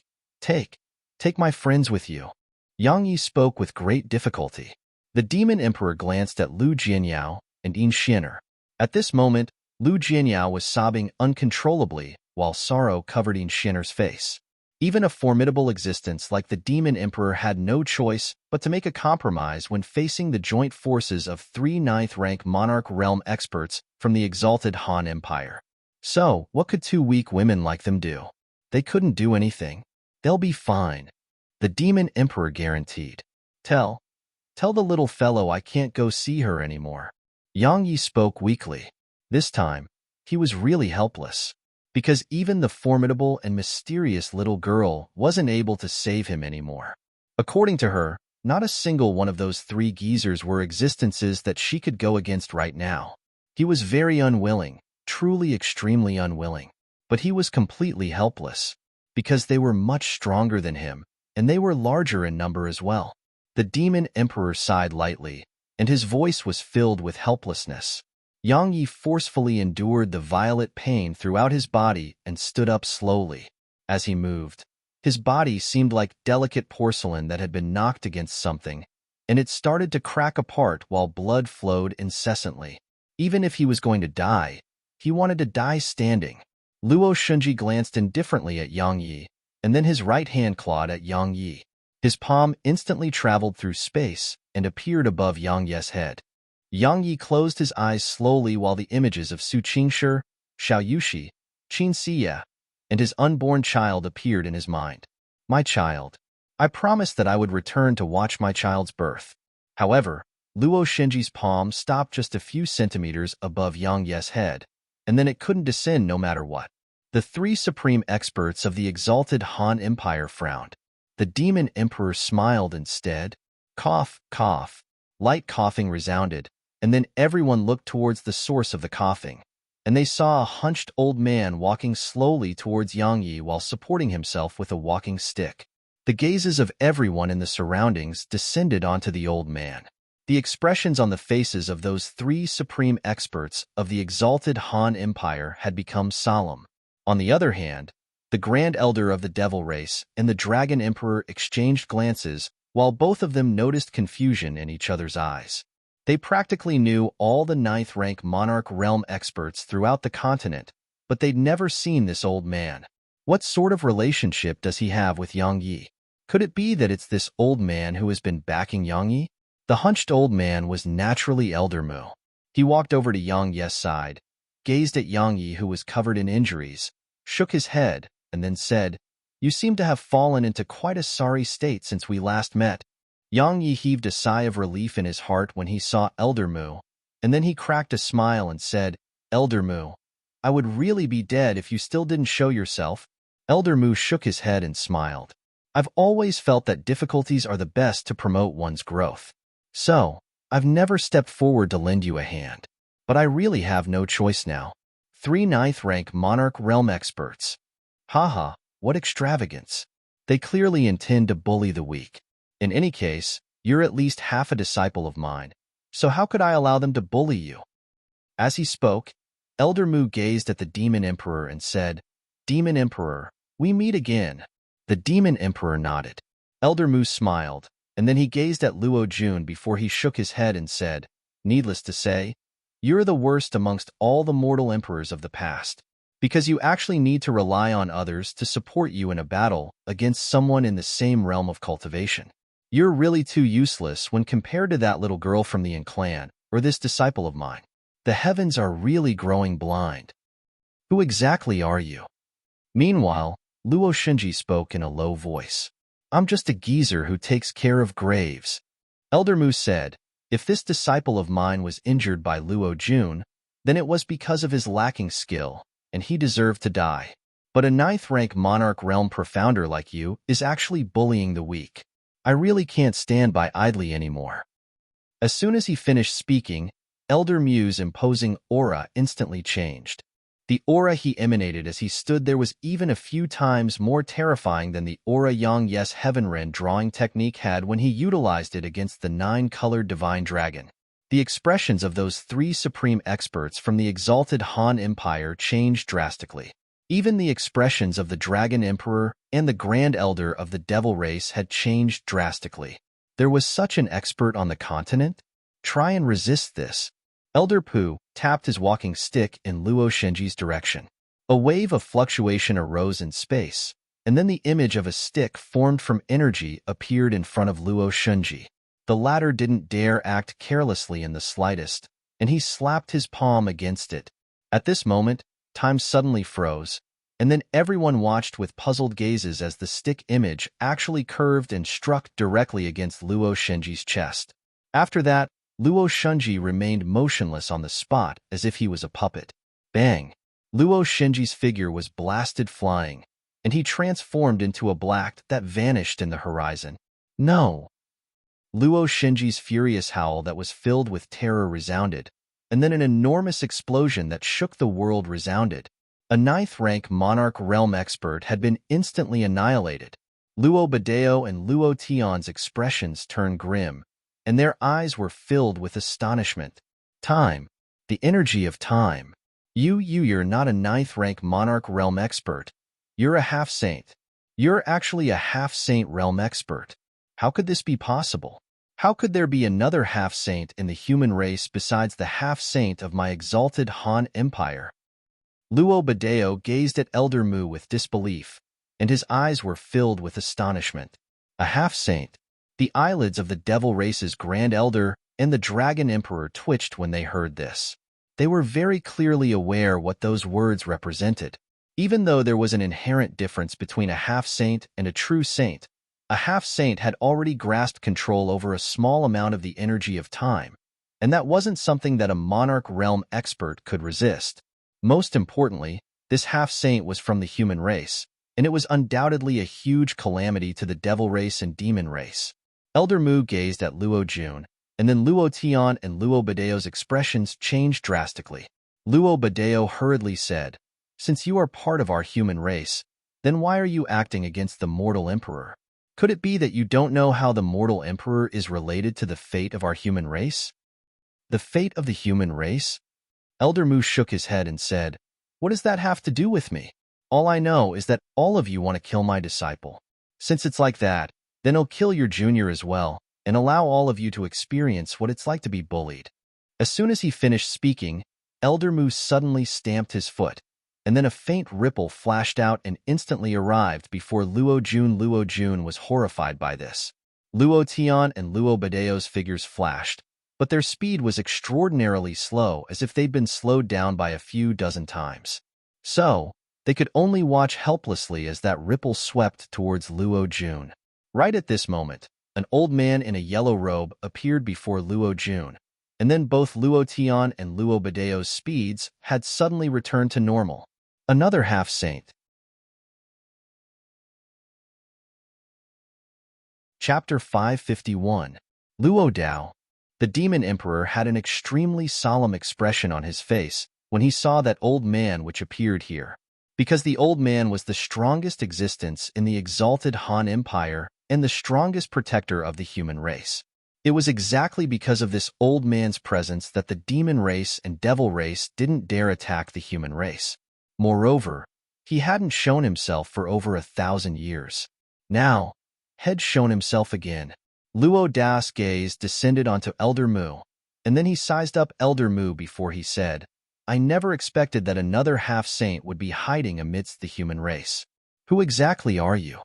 my friends with you." Yang Yi spoke with great difficulty. The demon emperor glanced at Lu Jianyao and Yin Xianer. At this moment, Lu Jianyao was sobbing uncontrollably, while sorrow covered Yin Xianer's face. Even a formidable existence like the demon emperor had no choice but to make a compromise when facing the joint forces of 3 ninth-rank monarch realm experts from the exalted Han Empire. So, what could 2 weak women like them do? They couldn't do anything. "They'll be fine," the demon emperor guaranteed. Tell the little fellow I can't go see her anymore." Yang Yi spoke weakly. This time, he was really helpless, because even the formidable and mysterious little girl wasn't able to save him anymore. According to her, not a single one of those 3 geezers were existences that she could go against right now. He was very unwilling, truly extremely unwilling, but he was completely helpless, because they were much stronger than him, and they were larger in number as well. The demon emperor sighed lightly, and his voice was filled with helplessness. Yang Yi forcefully endured the violet pain throughout his body and stood up slowly. As he moved, his body seemed like delicate porcelain that had been knocked against something, and it started to crack apart while blood flowed incessantly. Even if he was going to die, he wanted to die standing. Luo Shunji glanced indifferently at Yang Yi, and then his right hand clawed at Yang Yi. His palm instantly traveled through space and appeared above Yang Yi's head. Yang Yi closed his eyes slowly while the images of Su Qingshi, Xiao Yushi, Qin Siya, and his unborn child appeared in his mind. "My child. I promised that I would return to watch my child's birth." However, Luo Shenji's palm stopped just a few centimeters above Yang Yi's head, and then it couldn't descend no matter what. The 3 supreme experts of the exalted Han Empire frowned. The demon emperor smiled instead. Cough, cough. Light coughing resounded, and then everyone looked towards the source of the coughing, and they saw a hunched old man walking slowly towards Yang Yi while supporting himself with a walking stick. The gazes of everyone in the surroundings descended onto the old man. The expressions on the faces of those three supreme experts of the exalted Han Empire had become solemn. On the other hand, the Grand Elder of the Devil Race and the Dragon Emperor exchanged glances while both of them noticed confusion in each other's eyes. They practically knew all the ninth-rank Monarch Realm experts throughout the continent, but they'd never seen this old man. What sort of relationship does he have with Yang Yi? Could it be that it's this old man who has been backing Yang Yi? The hunched old man was naturally Elder Mu. He walked over to Yang Yi's side, gazed at Yang Yi who was covered in injuries, shook his head, and then said, "You seem to have fallen into quite a sorry state since we last met." Yang Yi heaved a sigh of relief in his heart when he saw Elder Mu, and then he cracked a smile and said, "Elder Mu, I would really be dead if you still didn't show yourself." Elder Mu shook his head and smiled. "I've always felt that difficulties are the best to promote one's growth. So, I've never stepped forward to lend you a hand. But I really have no choice now. 3 ninth-rank Monarch Realm experts. Haha, what extravagance. They clearly intend to bully the weak. In any case, you're at least half a disciple of mine, so how could I allow them to bully you?" As he spoke, Elder Mu gazed at the Demon Emperor and said, "Demon Emperor, we meet again." The Demon Emperor nodded. Elder Mu smiled, and then he gazed at Luo Jun before he shook his head and said, "Needless to say, you're the worst amongst all the mortal emperors of the past, because you actually need to rely on others to support you in a battle against someone in the same realm of cultivation. You're really too useless when compared to that little girl from the Yin clan, or this disciple of mine. The heavens are really growing blind. Who exactly are you?" Meanwhile, Luo Shinji spoke in a low voice. "I'm just a geezer who takes care of graves." Elder Mu said, if this disciple of mine was injured by Luo Jun, then it was because of his lacking skill, and he deserved to die. But a ninth-rank Monarch Realm profounder like you is actually bullying the weak. I really can't stand by idly anymore. As soon as he finished speaking, Elder Mu's imposing aura instantly changed. The aura he emanated as he stood there was even a few times more terrifying than the aura Yang Yi's Heavenren drawing technique had when he utilized it against the 9-colored divine dragon. The expressions of those 3 supreme experts from the exalted Han Empire changed drastically. Even the expressions of the Dragon Emperor and the Grand Elder of the Devil Race had changed drastically. There was such an expert on the continent? Try and resist this. Elder Pu tapped his walking stick in Luo Shinji's direction. A wave of fluctuation arose in space, and then the image of a stick formed from energy appeared in front of Luo Shinji. The latter didn't dare act carelessly in the slightest, and he slapped his palm against it. At this moment, time suddenly froze, and then everyone watched with puzzled gazes as the stick image actually curved and struck directly against Luo Shinji's chest. After that, Luo Shinji remained motionless on the spot as if he was a puppet. Bang! Luo Shinji's figure was blasted flying, and he transformed into a black that vanished in the horizon. No! Luo Shinji's furious howl that was filled with terror resounded, and then an enormous explosion that shook the world resounded. A 9th-rank Monarch Realm expert had been instantly annihilated. Luo Badeo and Luo Tion's expressions turned grim, and their eyes were filled with astonishment. Time. The energy of time. You're not a 9th-rank Monarch Realm expert. You're a half-saint. You're actually a half-saint realm expert. How could this be possible? How could there be another half-saint in the human race besides the half-saint of my exalted Han Empire? Luo Badeo gazed at Elder Mu with disbelief, and his eyes were filled with astonishment. A half-saint. The eyelids of the Devil Race's Grand Elder and the Dragon Emperor twitched when they heard this. They were very clearly aware what those words represented. Even though there was an inherent difference between a half-saint and a true saint, a half-saint had already grasped control over a small amount of the energy of time, and that wasn't something that a Monarch Realm expert could resist. Most importantly, this half-saint was from the human race, and it was undoubtedly a huge calamity to the Devil Race and Demon Race. Elder Mu gazed at Luo Jun, and then Luo Tian and Luo Badeo's expressions changed drastically. Luo Badeo hurriedly said, "Since you are part of our human race, then why are you acting against the mortal emperor? Could it be that you don't know how the mortal emperor is related to the fate of our human race?" "The fate of the human race?" Elder Mu shook his head and said, "What does that have to do with me? All I know is that all of you want to kill my disciple. Since it's like that, then I'll kill your junior as well, and allow all of you to experience what it's like to be bullied." As soon as he finished speaking, Elder Mu suddenly stamped his foot, and then a faint ripple flashed out and instantly arrived before Luo Jun. Luo Jun was horrified by this. Luo Tian and Luo Badeo's figures flashed, but their speed was extraordinarily slow, as if they'd been slowed down by a few dozen times. So, they could only watch helplessly as that ripple swept towards Luo Jun. Right at this moment, an old man in a yellow robe appeared before Luo Jun, and then both Luo Tian and Luo Badeo's speeds had suddenly returned to normal. Another half-saint. Chapter 551. Luo Dao. The demon emperor had an extremely solemn expression on his face when he saw that old man which appeared here. Because the old man was the strongest existence in the exalted Han Empire and the strongest protector of the human race. It was exactly because of this old man's presence that the demon race and devil race didn't dare attack the human race. Moreover, he hadn't shown himself for over 1,000 years. Now, had shown himself again. Luo Dao's gaze descended onto Elder Mu, and then he sized up Elder Mu before he said, "I never expected that another half-saint would be hiding amidst the human race. Who exactly are you?"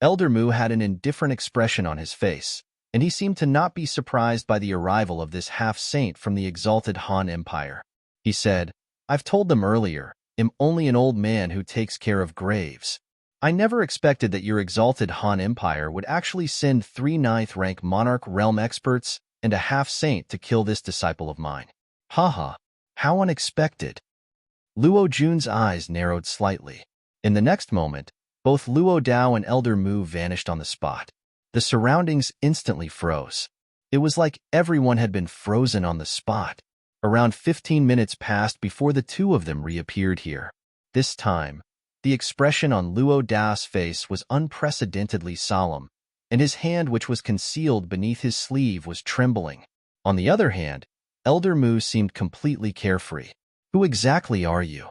Elder Mu had an indifferent expression on his face, and he seemed to not be surprised by the arrival of this half-saint from the exalted Han Empire. He said, "I've told them earlier, I'm only an old man who takes care of graves. I never expected that your exalted Han Empire would actually send 3 ninth-rank monarch realm experts and a half-saint to kill this disciple of mine. Haha, how unexpected." Luo Jun's eyes narrowed slightly. In the next moment, both Luo Dao and Elder Mu vanished on the spot. The surroundings instantly froze. It was like everyone had been frozen on the spot. Around 15 minutes passed before the two of them reappeared here. This time, the expression on Luo Dao's face was unprecedentedly solemn, and his hand which was concealed beneath his sleeve was trembling. On the other hand, Elder Mu seemed completely carefree. "Who exactly are you?"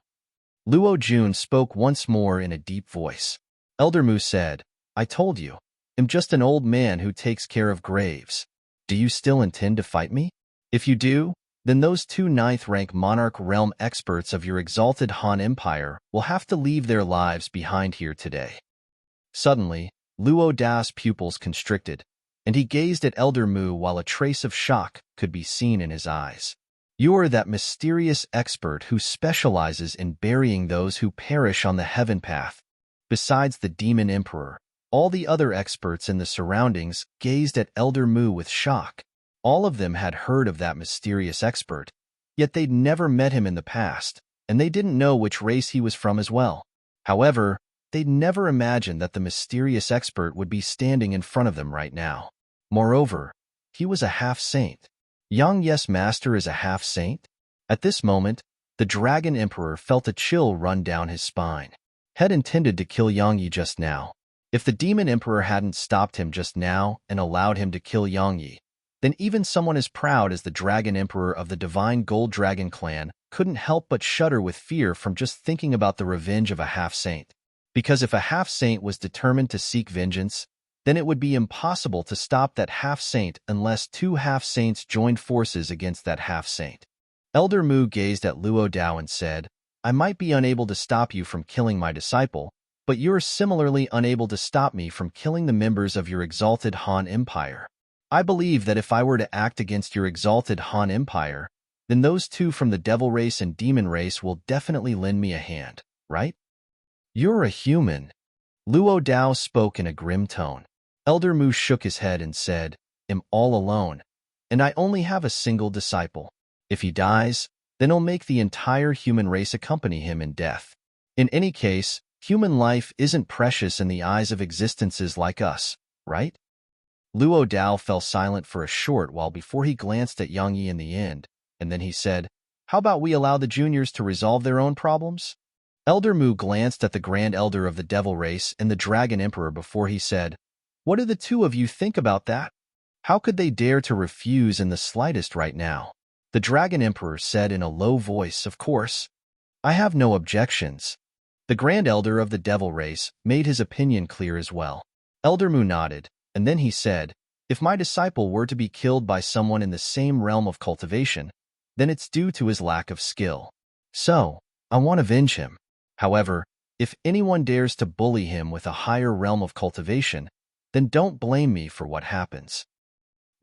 Luo Jun spoke once more in a deep voice. Elder Mu said, "I told you, I'm just an old man who takes care of graves. Do you still intend to fight me? If you do, then those 2 ninth-rank monarch realm experts of your exalted Han Empire will have to leave their lives behind here today." Suddenly, Luo Dao's pupils constricted, and he gazed at Elder Mu while a trace of shock could be seen in his eyes. "You are that mysterious expert who specializes in burying those who perish on the heaven path." Besides the demon emperor, all the other experts in the surroundings gazed at Elder Mu with shock. All of them had heard of that mysterious expert, yet they'd never met him in the past, and they didn't know which race he was from as well. However, they'd never imagined that the mysterious expert would be standing in front of them right now. Moreover, he was a half-saint. Yang Yes Master is a half-saint? At this moment, the Dragon Emperor felt a chill run down his spine. Had intended to kill Yang Yi just now. If the Demon Emperor hadn't stopped him just now and allowed him to kill Yang Yi, then even someone as proud as the Dragon Emperor of the Divine Gold Dragon clan couldn't help but shudder with fear from just thinking about the revenge of a half-saint. Because if a half-saint was determined to seek vengeance, then it would be impossible to stop that half-saint unless 2 half-saints joined forces against that half-saint. Elder Mu gazed at Luo Dao and said, "I might be unable to stop you from killing my disciple, but you're similarly unable to stop me from killing the members of your exalted Han Empire. I believe that if I were to act against your exalted Han Empire, then those 2 from the devil race and demon race will definitely lend me a hand, right?" "You're a human." Luo Dao spoke in a grim tone. Elder Mu shook his head and said, "I'm all alone, and I only have a single disciple. If he dies, then I'll make the entire human race accompany him in death. In any case, human life isn't precious in the eyes of existences like us, right?" Luo Dao fell silent for a short while before he glanced at Yang Yi in the end, and then he said, "How about we allow the juniors to resolve their own problems?" Elder Mu glanced at the Grand Elder of the Devil Race and the Dragon Emperor before he said, "What do the two of you think about that? How could they dare to refuse in the slightest right now?" The Dragon Emperor said in a low voice, "Of course. I have no objections." The Grand Elder of the Devil Race made his opinion clear as well. Elder Mu nodded, and then he said, "If my disciple were to be killed by someone in the same realm of cultivation, then it's due to his lack of skill. So, I want to avenge him. However, if anyone dares to bully him with a higher realm of cultivation, then don't blame me for what happens."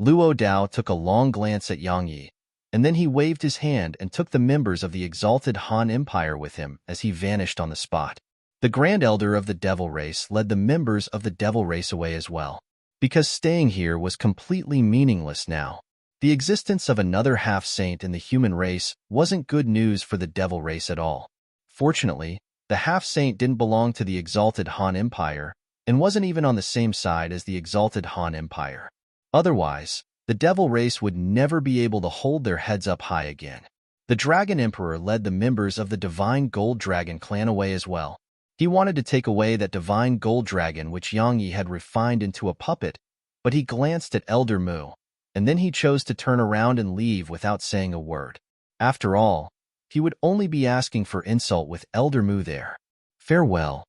Luo Dao took a long glance at Yang Yi, and then he waved his hand and took the members of the exalted Han Empire with him as he vanished on the spot. The Grand Elder of the Devil Race led the members of the Devil Race away as well, because staying here was completely meaningless now. The existence of another half-saint in the human race wasn't good news for the Devil Race at all. Fortunately, the half-saint didn't belong to the exalted Han Empire and wasn't even on the same side as the exalted Han Empire. Otherwise, the Devil Race would never be able to hold their heads up high again. The Dragon Emperor led the members of the Divine Gold Dragon clan away as well. He wanted to take away that Divine Gold Dragon which Yang Yi had refined into a puppet, but he glanced at Elder Mu, and then he chose to turn around and leave without saying a word. After all, he would only be asking for insult with Elder Mu there. Farewell.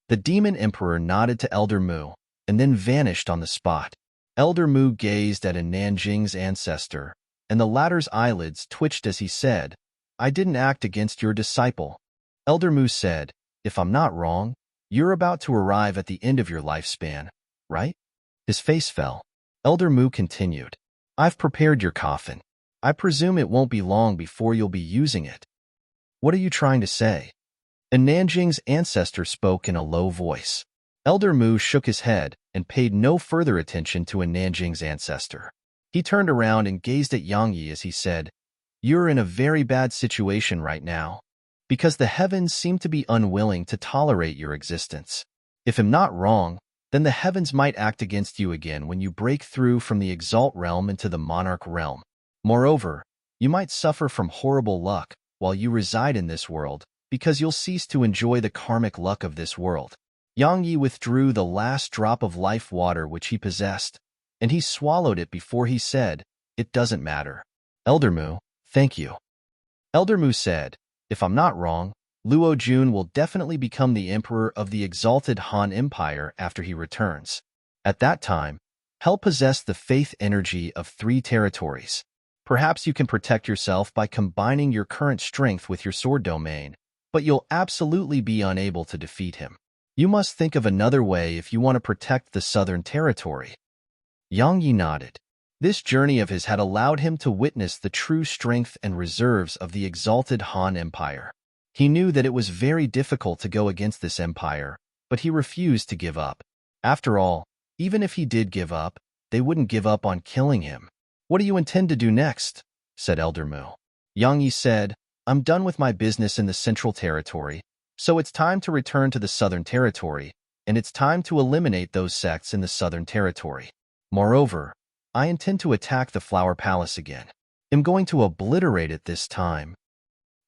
The Demon Emperor nodded to Elder Mu, and then vanished on the spot. Elder Mu gazed at Nanjing's ancestor, and the latter's eyelids twitched as he said, "I didn't act against your disciple." Elder Mu said, "If I'm not wrong, you're about to arrive at the end of your lifespan, right?" His face fell. Elder Mu continued, "I've prepared your coffin. I presume it won't be long before you'll be using it." "What are you trying to say?" And Nanjing's ancestor spoke in a low voice. Elder Mu shook his head and paid no further attention to Nanjing's ancestor. He turned around and gazed at Yang Yi as he said, "You're in a very bad situation right now, because the heavens seem to be unwilling to tolerate your existence. If I'm not wrong, then the heavens might act against you again when you break through from the Exalt realm into the Monarch realm. Moreover, you might suffer from horrible luck while you reside in this world, because you'll cease to enjoy the karmic luck of this world." Yang Yi withdrew the last drop of life water which he possessed, and he swallowed it before he said, "It doesn't matter." "Elder Mu, thank you." Elder Mu said, "If I'm not wrong, Luo Jun will definitely become the emperor of the exalted Han Empire after he returns. At that time, he'll possess the faith energy of 3 territories. Perhaps you can protect yourself by combining your current strength with your sword domain, but you'll absolutely be unable to defeat him. You must think of another way if you want to protect the Southern Territory." Yang Yi nodded. This journey of his had allowed him to witness the true strength and reserves of the exalted Han Empire. He knew that it was very difficult to go against this empire, but he refused to give up. After all, even if he did give up, they wouldn't give up on killing him. "What do you intend to do next?" said Elder Mu. Yang Yi said, "I'm done with my business in the Central Territory, so it's time to return to the Southern Territory, and it's time to eliminate those sects in the Southern Territory. Moreover, I intend to attack the Flower Palace again. I'm going to obliterate it this time."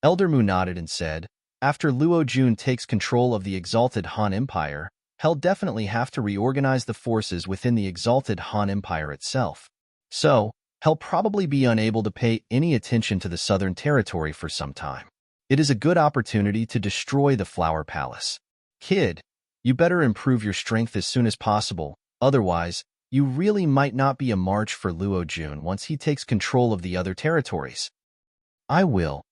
Elder Mu nodded and said, "After Luo Jun takes control of the exalted Han Empire, he'll definitely have to reorganize the forces within the exalted Han Empire itself. So, he'll probably be unable to pay any attention to the Southern Territory for some time. It is a good opportunity to destroy the Flower Palace. Kid, you better improve your strength as soon as possible, otherwise, you really might not be a match for Luo Jun once he takes control of the other territories." "I will."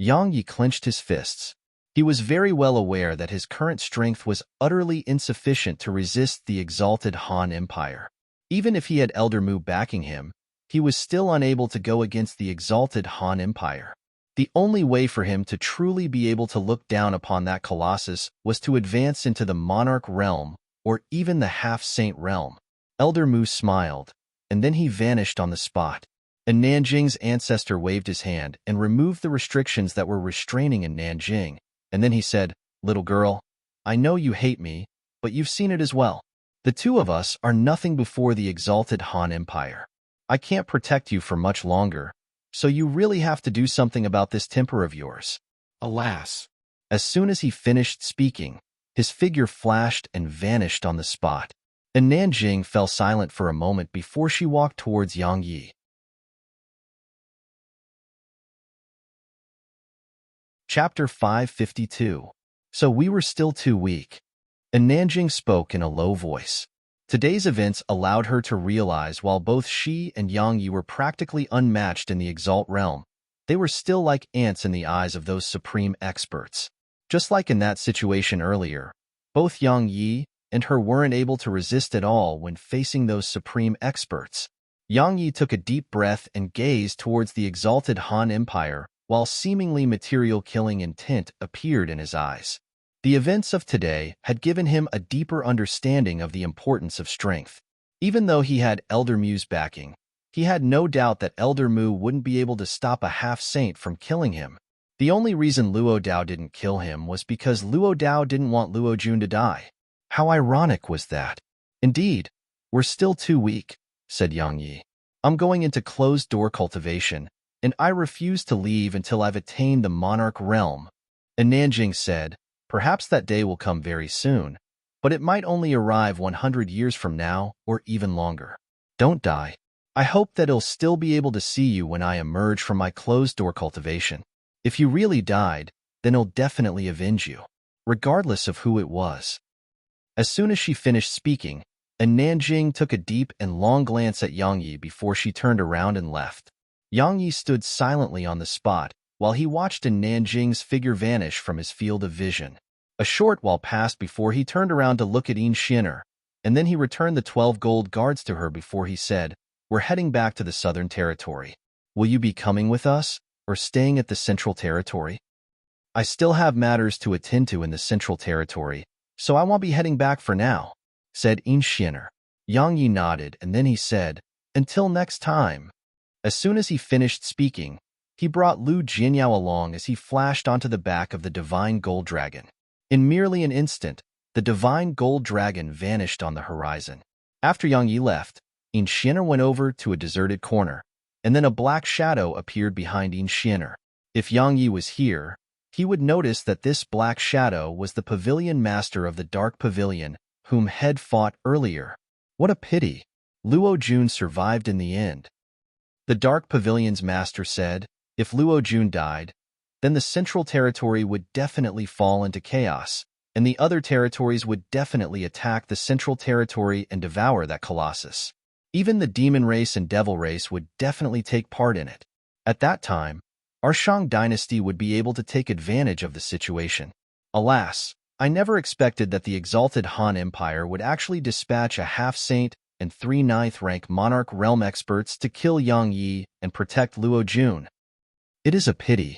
Yang Yi clenched his fists. He was very well aware that his current strength was utterly insufficient to resist the exalted Han Empire. Even if he had Elder Mu backing him, he was still unable to go against the exalted Han Empire. The only way for him to truly be able to look down upon that colossus was to advance into the Monarch realm or even the Half-Saint realm. Elder Mu smiled, and then he vanished on the spot. And Nanjing's ancestor waved his hand and removed the restrictions that were restraining in Nanjing, and then he said, "Little girl, I know you hate me, but you've seen it as well. The two of us are nothing before the exalted Han Empire. I can't protect you for much longer, so you really have to do something about this temper of yours. Alas. As soon as he finished speaking, his figure flashed and vanished on the spot, and Nanjing fell silent for a moment before she walked towards Yang Yi. Chapter 552. So we were still too weak. And Nanjing spoke in a low voice. Today's events allowed her to realize while both she and Yang Yi were practically unmatched in the Exalt realm, they were still like ants in the eyes of those supreme experts. Just like in that situation earlier, both Yang Yi and her weren't able to resist at all when facing those supreme experts. Yang Yi took a deep breath and gazed towards the exalted Han Empire, while seemingly material killing intent appeared in his eyes. The events of today had given him a deeper understanding of the importance of strength. Even though he had Elder Mu's backing, he had no doubt that Elder Mu wouldn't be able to stop a half-saint from killing him. The only reason Luo Dao didn't kill him was because Luo Dao didn't want Luo Jun to die. How ironic was that? Indeed, we're still too weak, said Yang Yi. I'm going into closed-door cultivation, and I refuse to leave until I've attained the monarch realm. And Nanjing said, perhaps that day will come very soon, but it might only arrive 100 years from now or even longer. Don't die. I hope that I'll still be able to see you when I emerge from my closed-door cultivation. If you really died, then I'll definitely avenge you, regardless of who it was. As soon as she finished speaking, and Nanjing took a deep and long glance at Yang Yi before she turned around and left. Yang Yi stood silently on the spot while he watched Nanjing's figure vanish from his field of vision. A short while passed before he turned around to look at Xianer, and then he returned the 12 gold guards to her before he said, we're heading back to the Southern Territory. Will you be coming with us, or staying at the Central Territory? I still have matters to attend to in the Central Territory, so I won't be heading back for now, said Xianer. Yang Yi nodded, and then he said, until next time. As soon as he finished speaking, he brought Lu Jianyao along as he flashed onto the back of the divine gold dragon. In merely an instant, the divine gold dragon vanished on the horizon. After Yang Yi left, Xianer went over to a deserted corner, and then a black shadow appeared behind Xianer. If Yang Yi was here, he would notice that this black shadow was the pavilion master of the Dark Pavilion, whom Head fought earlier. What a pity. Luo Jun survived in the end. The Dark Pavilion's master said, if Luo Jun died, then the Central Territory would definitely fall into chaos, and the other territories would definitely attack the Central Territory and devour that colossus. Even the demon race and devil race would definitely take part in it. At that time, our Shang dynasty would be able to take advantage of the situation. Alas, I never expected that the exalted Han Empire would actually dispatch a half-saint and 3 ninth-rank monarch realm experts to kill Yang Yi and protect Luo Jun. It is a pity.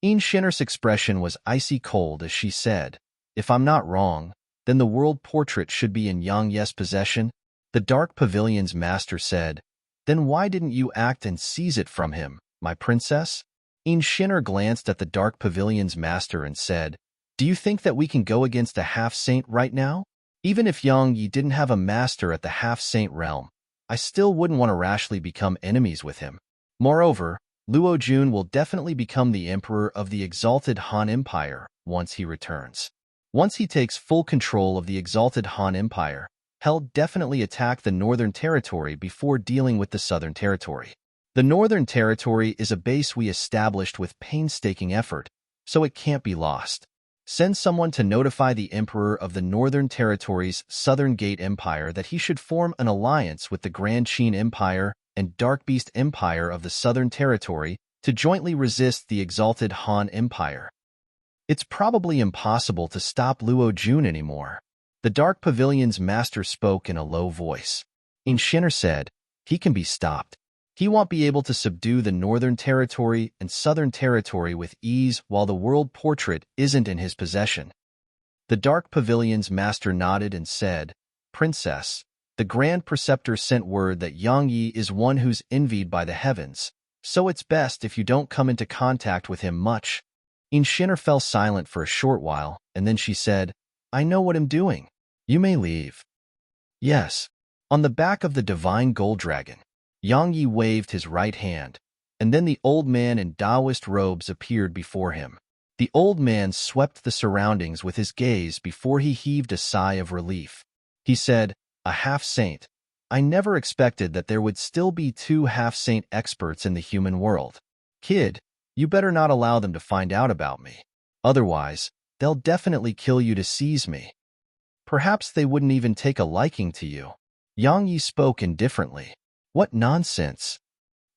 Xianer's expression was icy cold as she said, if I'm not wrong, then the world portrait should be in Yang Yi's possession. The Dark Pavilion's master said, then why didn't you act and seize it from him, my princess? Xianer glanced at the Dark Pavilion's master and said, do you think that we can go against a half-saint right now? Even if Yang Yi didn't have a master at the half-saint realm, I still wouldn't want to rashly become enemies with him. Moreover, Luo Jun will definitely become the emperor of the exalted Han Empire once he returns. Once he takes full control of the exalted Han Empire, he'll definitely attack the Northern Territory before dealing with the Southern Territory. The Northern Territory is a base we established with painstaking effort, so it can't be lost. Send someone to notify the Emperor of the Northern Territory's Southern Gate Empire that he should form an alliance with the Grand Qin Empire and Dark Beast Empire of the Southern Territory to jointly resist the exalted Han Empire. It's probably impossible to stop Luo Jun anymore. The Dark Pavilion's master spoke in a low voice. Xianer said, he can be stopped. He won't be able to subdue the Northern Territory and Southern Territory with ease while the world portrait isn't in his possession. The Dark Pavilion's master nodded and said, Princess, the Grand Preceptor sent word that Yang Yi is one who's envied by the heavens, so it's best if you don't come into contact with him much. Xianer fell silent for a short while, and then she said, I know what I'm doing. You may leave. Yes. On the back of the divine gold dragon, Yang Yi waved his right hand, and then the old man in Taoist robes appeared before him. The old man swept the surroundings with his gaze before he heaved a sigh of relief. He said, "A half-saint. I never expected that there would still be two half-saint experts in the human world. Kid, you better not allow them to find out about me. Otherwise, they'll definitely kill you to seize me. Perhaps they wouldn't even take a liking to you." Yang Yi spoke indifferently. "What nonsense!"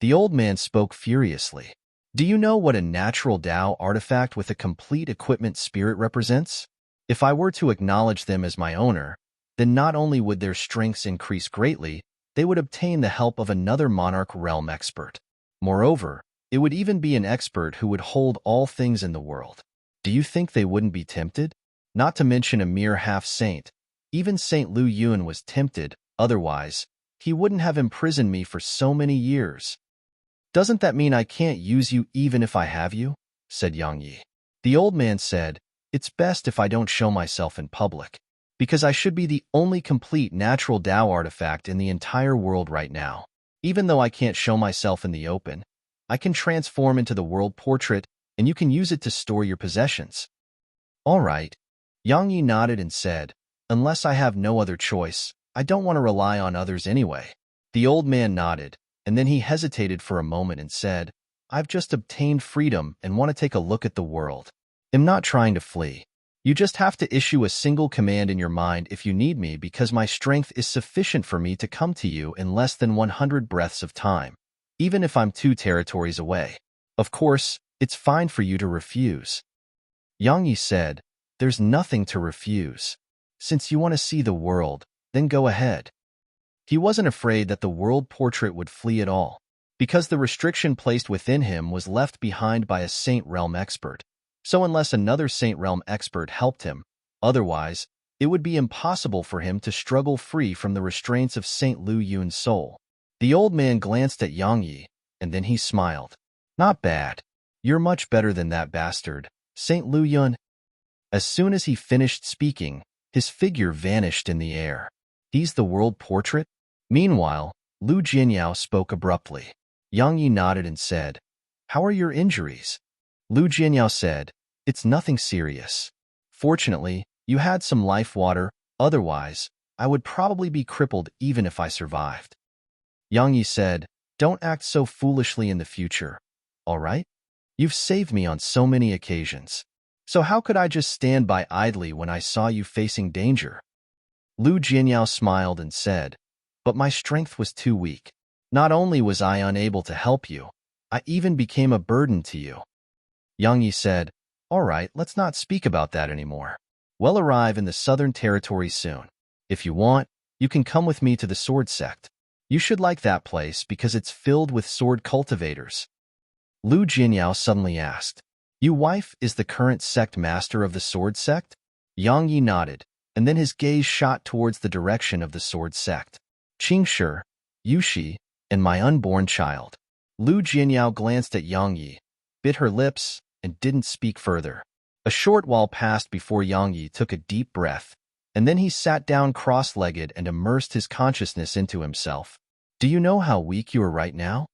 The old man spoke furiously. "Do you know what a natural Tao artifact with a complete equipment spirit represents? If I were to acknowledge them as my owner, then not only would their strengths increase greatly, they would obtain the help of another monarch realm expert. Moreover, it would even be an expert who would hold all things in the world. Do you think they wouldn't be tempted? Not to mention a mere half-saint. Even Saint Lu Yun was tempted, otherwise, he wouldn't have imprisoned me for so many years." "Doesn't that mean I can't use you even if I have you?" said Yang Yi. The old man said, "It's best if I don't show myself in public, because I should be the only complete natural Tao artifact in the entire world right now. Even though I can't show myself in the open, I can transform into the world portrait, and you can use it to store your possessions." "All right." Yang Yi nodded and said, "Unless I have no other choice, I don't want to rely on others anyway." The old man nodded, and then he hesitated for a moment and said, "I've just obtained freedom and want to take a look at the world. I'm not trying to flee. You just have to issue a single command in your mind if you need me, because my strength is sufficient for me to come to you in less than 100 breaths of time, even if I'm 2 territories away. Of course, it's fine for you to refuse." Yang Yi said, "There's nothing to refuse. Since you want to see the world, then go ahead." He wasn't afraid that the world portrait would flee at all, because the restriction placed within him was left behind by a Saint Realm expert. So unless another Saint Realm expert helped him, otherwise, it would be impossible for him to struggle free from the restraints of Saint Lu Yun's soul. The old man glanced at Yang Yi, and then he smiled. "Not bad. You're much better than that bastard, Saint Lu Yun." As soon as he finished speaking, his figure vanished in the air. "He's the world portrait?" Meanwhile, Lu Jianyao spoke abruptly. Yang Yi nodded and said, "How are your injuries?" Lu Jianyao said, "It's nothing serious. Fortunately, you had some life water, otherwise, I would probably be crippled even if I survived." Yang Yi said, "Don't act so foolishly in the future, all right? You've saved me on so many occasions. So how could I just stand by idly when I saw you facing danger?" Lu Jianyao smiled and said, "But my strength was too weak. Not only was I unable to help you, I even became a burden to you." Yang Yi said, "All right, let's not speak about that anymore. We'll arrive in the Southern Territory soon. If you want, you can come with me to the sword sect. You should like that place because it's filled with sword cultivators." Lu Jianyao suddenly asked, "Your wife is the current sect master of the sword sect?" Yang Yi nodded, and then his gaze shot towards the direction of the sword sect. "Qingshi, Yushi, and my unborn child." Lu Jianyao glanced at Yang Yi, bit her lips, and didn't speak further. A short while passed before Yang Yi took a deep breath, and then he sat down cross-legged and immersed his consciousness into himself. "Do you know how weak you are right now?"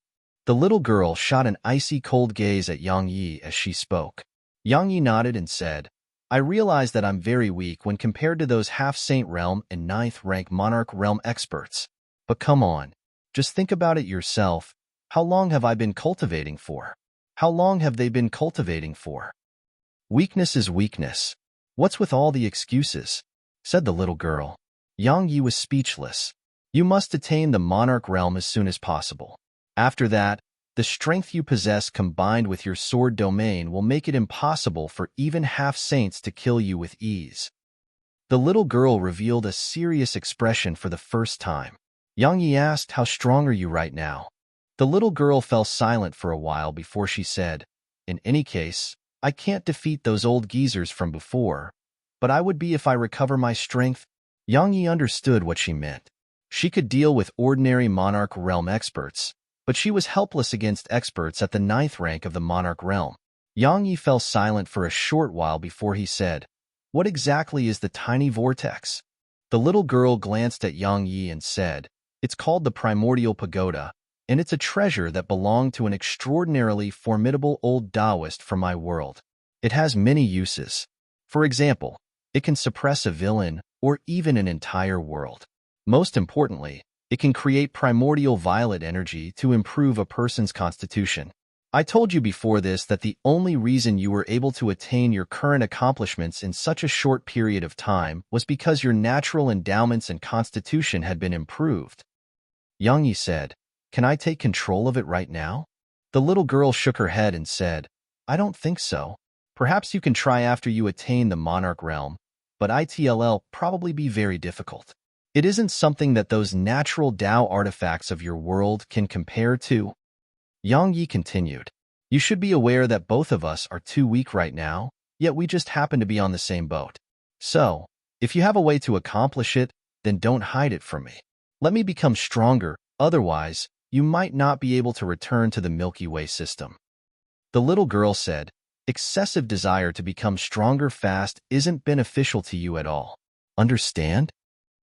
The little girl shot an icy cold gaze at Yang Yi as she spoke. Yang Yi nodded and said, "I realize that I'm very weak when compared to those half-saint realm and 9th rank monarch realm experts. But come on, just think about it yourself. How long have I been cultivating for? How long have they been cultivating for? Weakness is weakness. What's with all the excuses?" said the little girl. Yang Yi was speechless. "You must attain the monarch realm as soon as possible. After that, the strength you possess combined with your sword domain will make it impossible for even half-saints to kill you with ease." The little girl revealed a serious expression for the first time. Yang Yi asked, "How strong are you right now?" The little girl fell silent for a while before she said, "In any case, I can't defeat those old geezers from before, but I would be if I recover my strength." Yang Yi understood what she meant. She could deal with ordinary monarch realm experts, but she was helpless against experts at the 9th rank of the monarch realm. Yang Yi fell silent for a short while before he said, "What exactly is the tiny vortex?" The little girl glanced at Yang Yi and said, "It's called the Primordial Pagoda, and it's a treasure that belonged to an extraordinarily formidable old Taoist from my world. It has many uses. For example, it can suppress a villain or even an entire world. Most importantly, it can create primordial violet energy to improve a person's constitution. I told you before this that the only reason you were able to attain your current accomplishments in such a short period of time was because your natural endowments and constitution had been improved." Yang Yi said, "Can I take control of it right now?" The little girl shook her head and said, "I don't think so. Perhaps you can try after you attain the monarch realm, but it'll probably be very difficult. It isn't something that those natural Tao artifacts of your world can compare to." Yang Yi continued, "You should be aware that both of us are too weak right now, yet we just happen to be on the same boat. So, if you have a way to accomplish it, then don't hide it from me. Let me become stronger, otherwise, you might not be able to return to the Milky Way system." The little girl said, "Excessive desire to become stronger fast isn't beneficial to you at all. Understand?"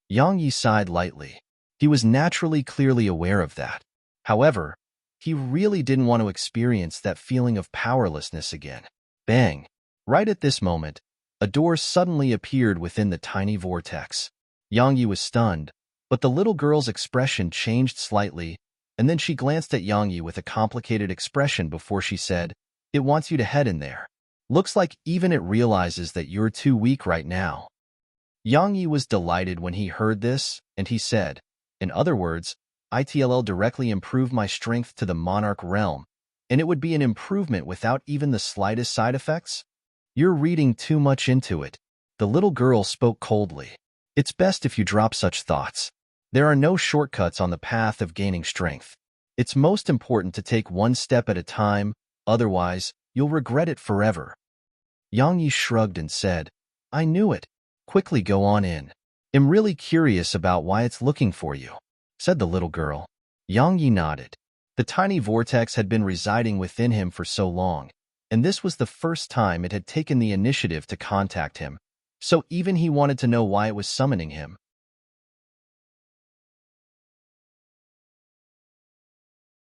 Yang Yi sighed lightly. He was naturally clearly aware of that. However, he really didn't want to experience that feeling of powerlessness again. Bang! Right at this moment, a door suddenly appeared within the tiny vortex. Yang Yi was stunned, but the little girl's expression changed slightly, and then she glanced at Yang Yi with a complicated expression before she said, "It wants you to head in there. Looks like even it realizes that you're too weak right now." Yang Yi was delighted when he heard this, and he said, "In other words, it'll directly improve my strength to the monarch realm, and it would be an improvement without even the slightest side effects?" "You're reading too much into it." The little girl spoke coldly. "It's best if you drop such thoughts. There are no shortcuts on the path of gaining strength. It's most important to take one step at a time, otherwise, you'll regret it forever." Yang Yi shrugged and said, "I knew it. Quickly go on in. I'm really curious about why it's looking for you," said the little girl. Yang Yi nodded. The tiny vortex had been residing within him for so long, and this was the first time it had taken the initiative to contact him, so even he wanted to know why it was summoning him.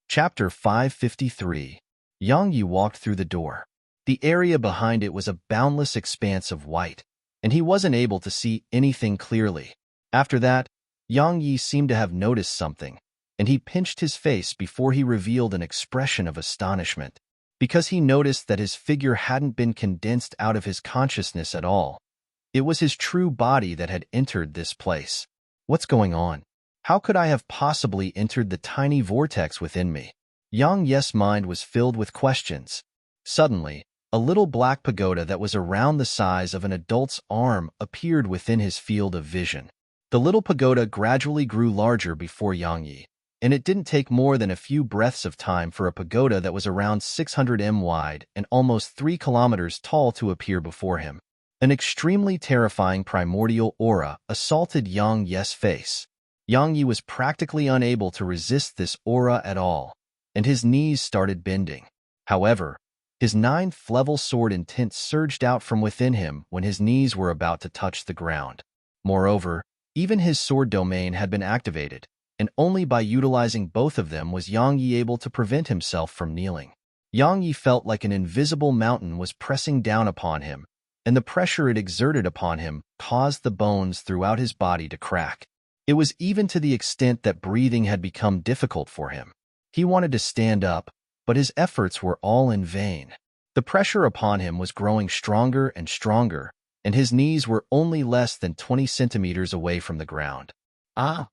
Chapter 553. Yang Yi walked through the door. The area behind it was a boundless expanse of white, and he wasn't able to see anything clearly. After that, Yang Yi seemed to have noticed something, and he pinched his face before he revealed an expression of astonishment, because he noticed that his figure hadn't been condensed out of his consciousness at all. It was his true body that had entered this place. What's going on? How could I have possibly entered the tiny vortex within me? Yang Yi's mind was filled with questions. Suddenly, a little black pagoda that was around the size of an adult's arm appeared within his field of vision. The little pagoda gradually grew larger before Yang Yi, and it didn't take more than a few breaths of time for a pagoda that was around 600 m wide and almost 3 kilometers tall to appear before him. An extremely terrifying primordial aura assaulted Yang Yi's face. Yang Yi was practically unable to resist this aura at all, and his knees started bending. However, his 9th level sword intent surged out from within him when his knees were about to touch the ground. Moreover, even his sword domain had been activated, and only by utilizing both of them was Yang Yi able to prevent himself from kneeling. Yang Yi felt like an invisible mountain was pressing down upon him, and the pressure it exerted upon him caused the bones throughout his body to crack. It was even to the extent that breathing had become difficult for him. He wanted to stand up, but his efforts were all in vain. The pressure upon him was growing stronger and stronger, and his knees were only less than 20 centimeters away from the ground. "Ah!"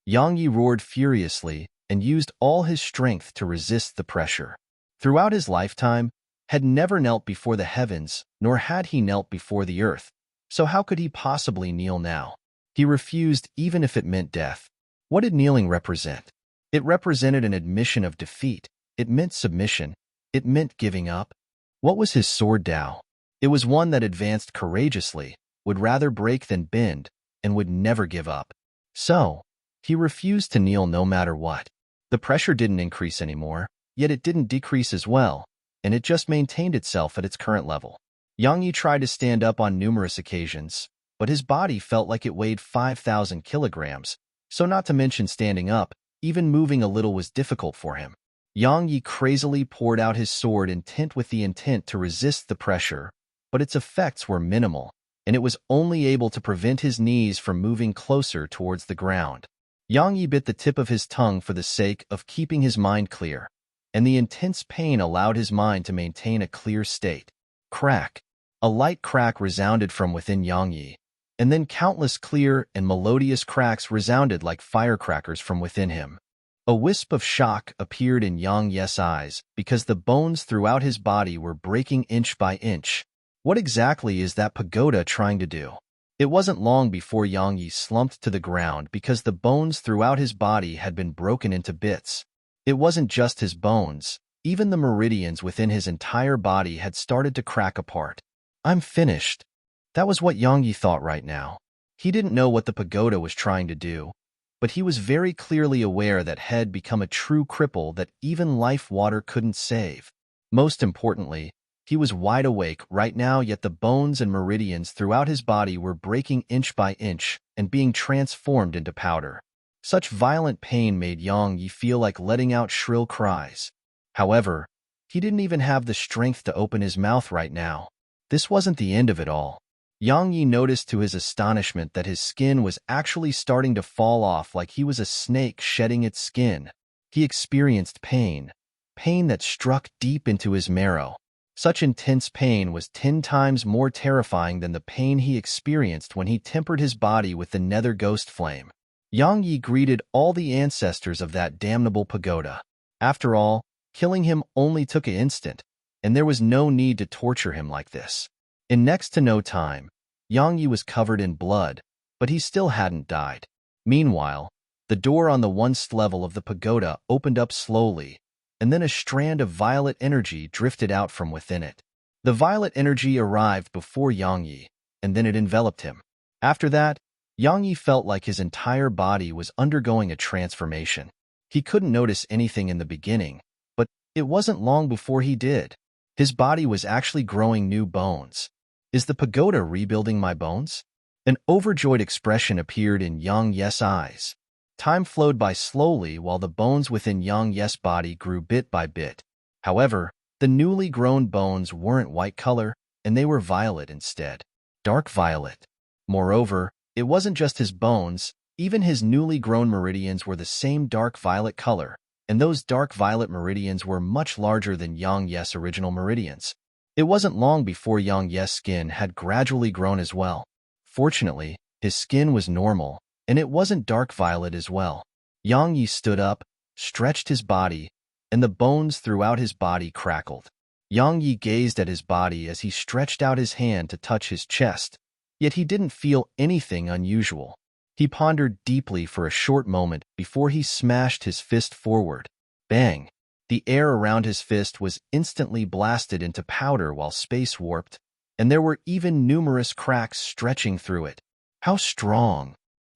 Yang Yi roared furiously and used all his strength to resist the pressure. Throughout his lifetime, had never knelt before the heavens, nor had he knelt before the earth, so how could he possibly kneel now? He refused even if it meant death. What did kneeling represent? It represented an admission of defeat. It meant submission. It meant giving up. What was his sword Tao? It was one that advanced courageously, would rather break than bend, and would never give up. So, he refused to kneel no matter what. The pressure didn't increase anymore, yet it didn't decrease as well, and it just maintained itself at its current level. Yang Yi tried to stand up on numerous occasions, but his body felt like it weighed 5,000 kilograms, so not to mention standing up, even moving a little was difficult for him. Yang Yi crazily poured out his sword with the intent to resist the pressure, but its effects were minimal, and it was only able to prevent his knees from moving closer towards the ground. Yang Yi bit the tip of his tongue for the sake of keeping his mind clear, and the intense pain allowed his mind to maintain a clear state. Crack! A light crack resounded from within Yang Yi, and then countless clear and melodious cracks resounded like firecrackers from within him. A wisp of shock appeared in Yang Yi's eyes because the bones throughout his body were breaking inch by inch. What exactly is that pagoda trying to do? It wasn't long before Yang Yi slumped to the ground because the bones throughout his body had been broken into bits. It wasn't just his bones, even the meridians within his entire body had started to crack apart. I'm finished. That was what Yang Yi thought right now. He didn't know what the pagoda was trying to do, but he was very clearly aware that had become a true cripple that even life water couldn't save. Most importantly, he was wide awake right now, yet the bones and meridians throughout his body were breaking inch by inch and being transformed into powder. Such violent pain made Yang Yi feel like letting out shrill cries. However, he didn't even have the strength to open his mouth right now. This wasn't the end of it all. Yang Yi noticed to his astonishment that his skin was actually starting to fall off like he was a snake shedding its skin. He experienced pain that struck deep into his marrow. Such intense pain was 10 times more terrifying than the pain he experienced when he tempered his body with the nether ghost flame. Yang Yi greeted all the ancestors of that damnable pagoda. After all, killing him only took an instant, and there was no need to torture him like this. In next to no time, Yang Yi was covered in blood, but he still hadn't died. Meanwhile, the door on the once level of the pagoda opened up slowly, and then a strand of violet energy drifted out from within it. The violet energy arrived before Yang Yi, and then it enveloped him. After that, Yang Yi felt like his entire body was undergoing a transformation. He couldn't notice anything in the beginning, but it wasn't long before he did. His body was actually growing new bones. Is the pagoda rebuilding my bones? An overjoyed expression appeared in Yang Yi's eyes. Time flowed by slowly while the bones within Yang Yi's body grew bit by bit. However, the newly grown bones weren't white color, and they were violet instead. Dark violet. Moreover, it wasn't just his bones, even his newly grown meridians were the same dark violet color, and those dark violet meridians were much larger than Yang Yi's original meridians. It wasn't long before Yang Yi's skin had gradually grown as well. Fortunately, his skin was normal, and it wasn't dark violet as well. Yang Yi stood up, stretched his body, and the bones throughout his body crackled. Yang Yi gazed at his body as he stretched out his hand to touch his chest, yet he didn't feel anything unusual. He pondered deeply for a short moment before he smashed his fist forward. Bang! The air around his fist was instantly blasted into powder while space warped, and there were even numerous cracks stretching through it. How strong!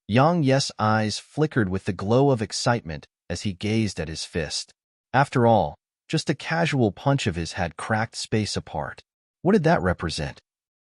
Yang Yi's eyes flickered with the glow of excitement as he gazed at his fist. After all, just a casual punch of his had cracked space apart. What did that represent?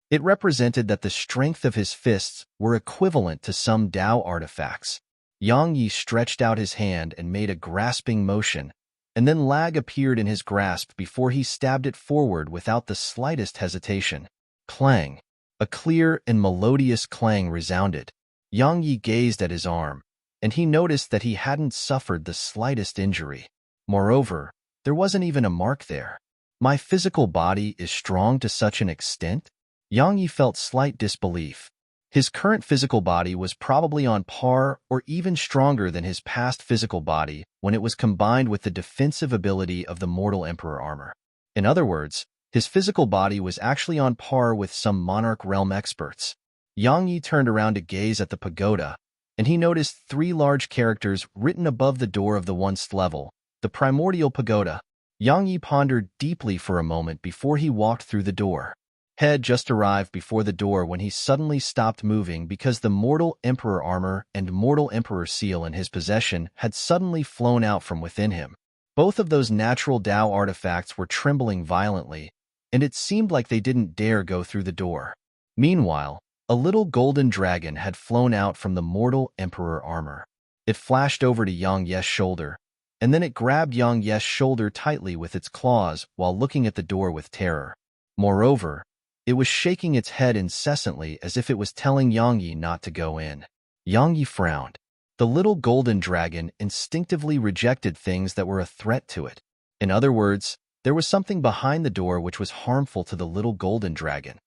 It represented that the strength of his fists were equivalent to some Tao artifacts. Yang Yi stretched out his hand and made a grasping motion, and then lag appeared in his grasp before he stabbed it forward without the slightest hesitation. Clang! A clear and melodious clang resounded. Yang Yi gazed at his arm, and he noticed that he hadn't suffered the slightest injury. Moreover, there wasn't even a mark there. My physical body is strong to such an extent? Yang Yi felt slight disbelief. His current physical body was probably on par or even stronger than his past physical body when it was combined with the defensive ability of the Mortal Emperor armor. In other words, his physical body was actually on par with some Monarch Realm experts. Yang Yi turned around to gaze at the pagoda, and he noticed 3 large characters written above the door of the once level, the Primordial Pagoda. Yang Yi pondered deeply for a moment before he walked through the door. Had just arrived before the door when he suddenly stopped moving because the Mortal Emperor armor and Mortal Emperor seal in his possession had suddenly flown out from within him. Both of those natural Tao artifacts were trembling violently, and it seemed like they didn't dare go through the door. Meanwhile, A little golden dragon had flown out from the mortal emperor armor. It flashed over to Yang Ye's shoulder, and then it grabbed Yang Ye's shoulder tightly with its claws while looking at the door with terror. Moreover, it was shaking its head incessantly as if it was telling Yang Yi not to go in. Yang Yi frowned. The little golden dragon instinctively rejected things that were a threat to it. In other words, there was something behind the door which was harmful to the little golden dragon.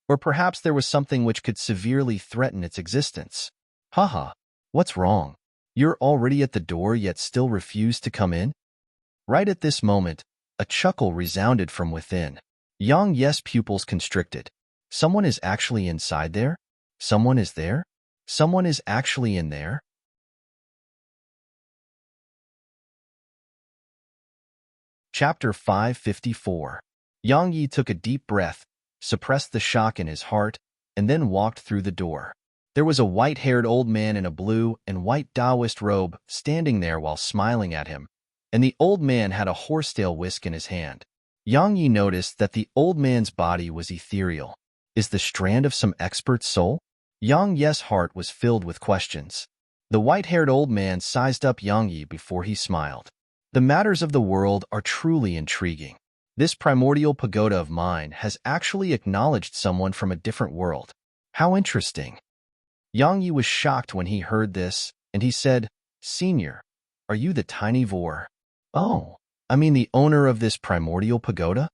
Or perhaps there was something which could severely threaten its existence. Haha, what's wrong? You're already at the door yet still refuse to come in? Right at this moment, a chuckle resounded from within. Yang Ye's pupils constricted. Someone is actually inside there? Someone is there? Someone is actually in there? Chapter 554. Yang Yi took a deep breath, suppressed the shock in his heart, and then walked through the door. There was a white-haired old man in a blue and white Taoist robe standing there while smiling at him, and the old man had a horsetail whisk in his hand. Yang Yi noticed that the old man's body was ethereal. Is the strand of some expert's soul? Yang Ye's heart was filled with questions. The white-haired old man sized up Yang Yi before he smiled. The matters of the world are truly intriguing. This primordial pagoda of mine has actually acknowledged someone from a different world. How interesting. Yang Yi was shocked when he heard this, and he said, "Senior, are you the tiny vor? Oh, I mean the owner of this primordial pagoda?"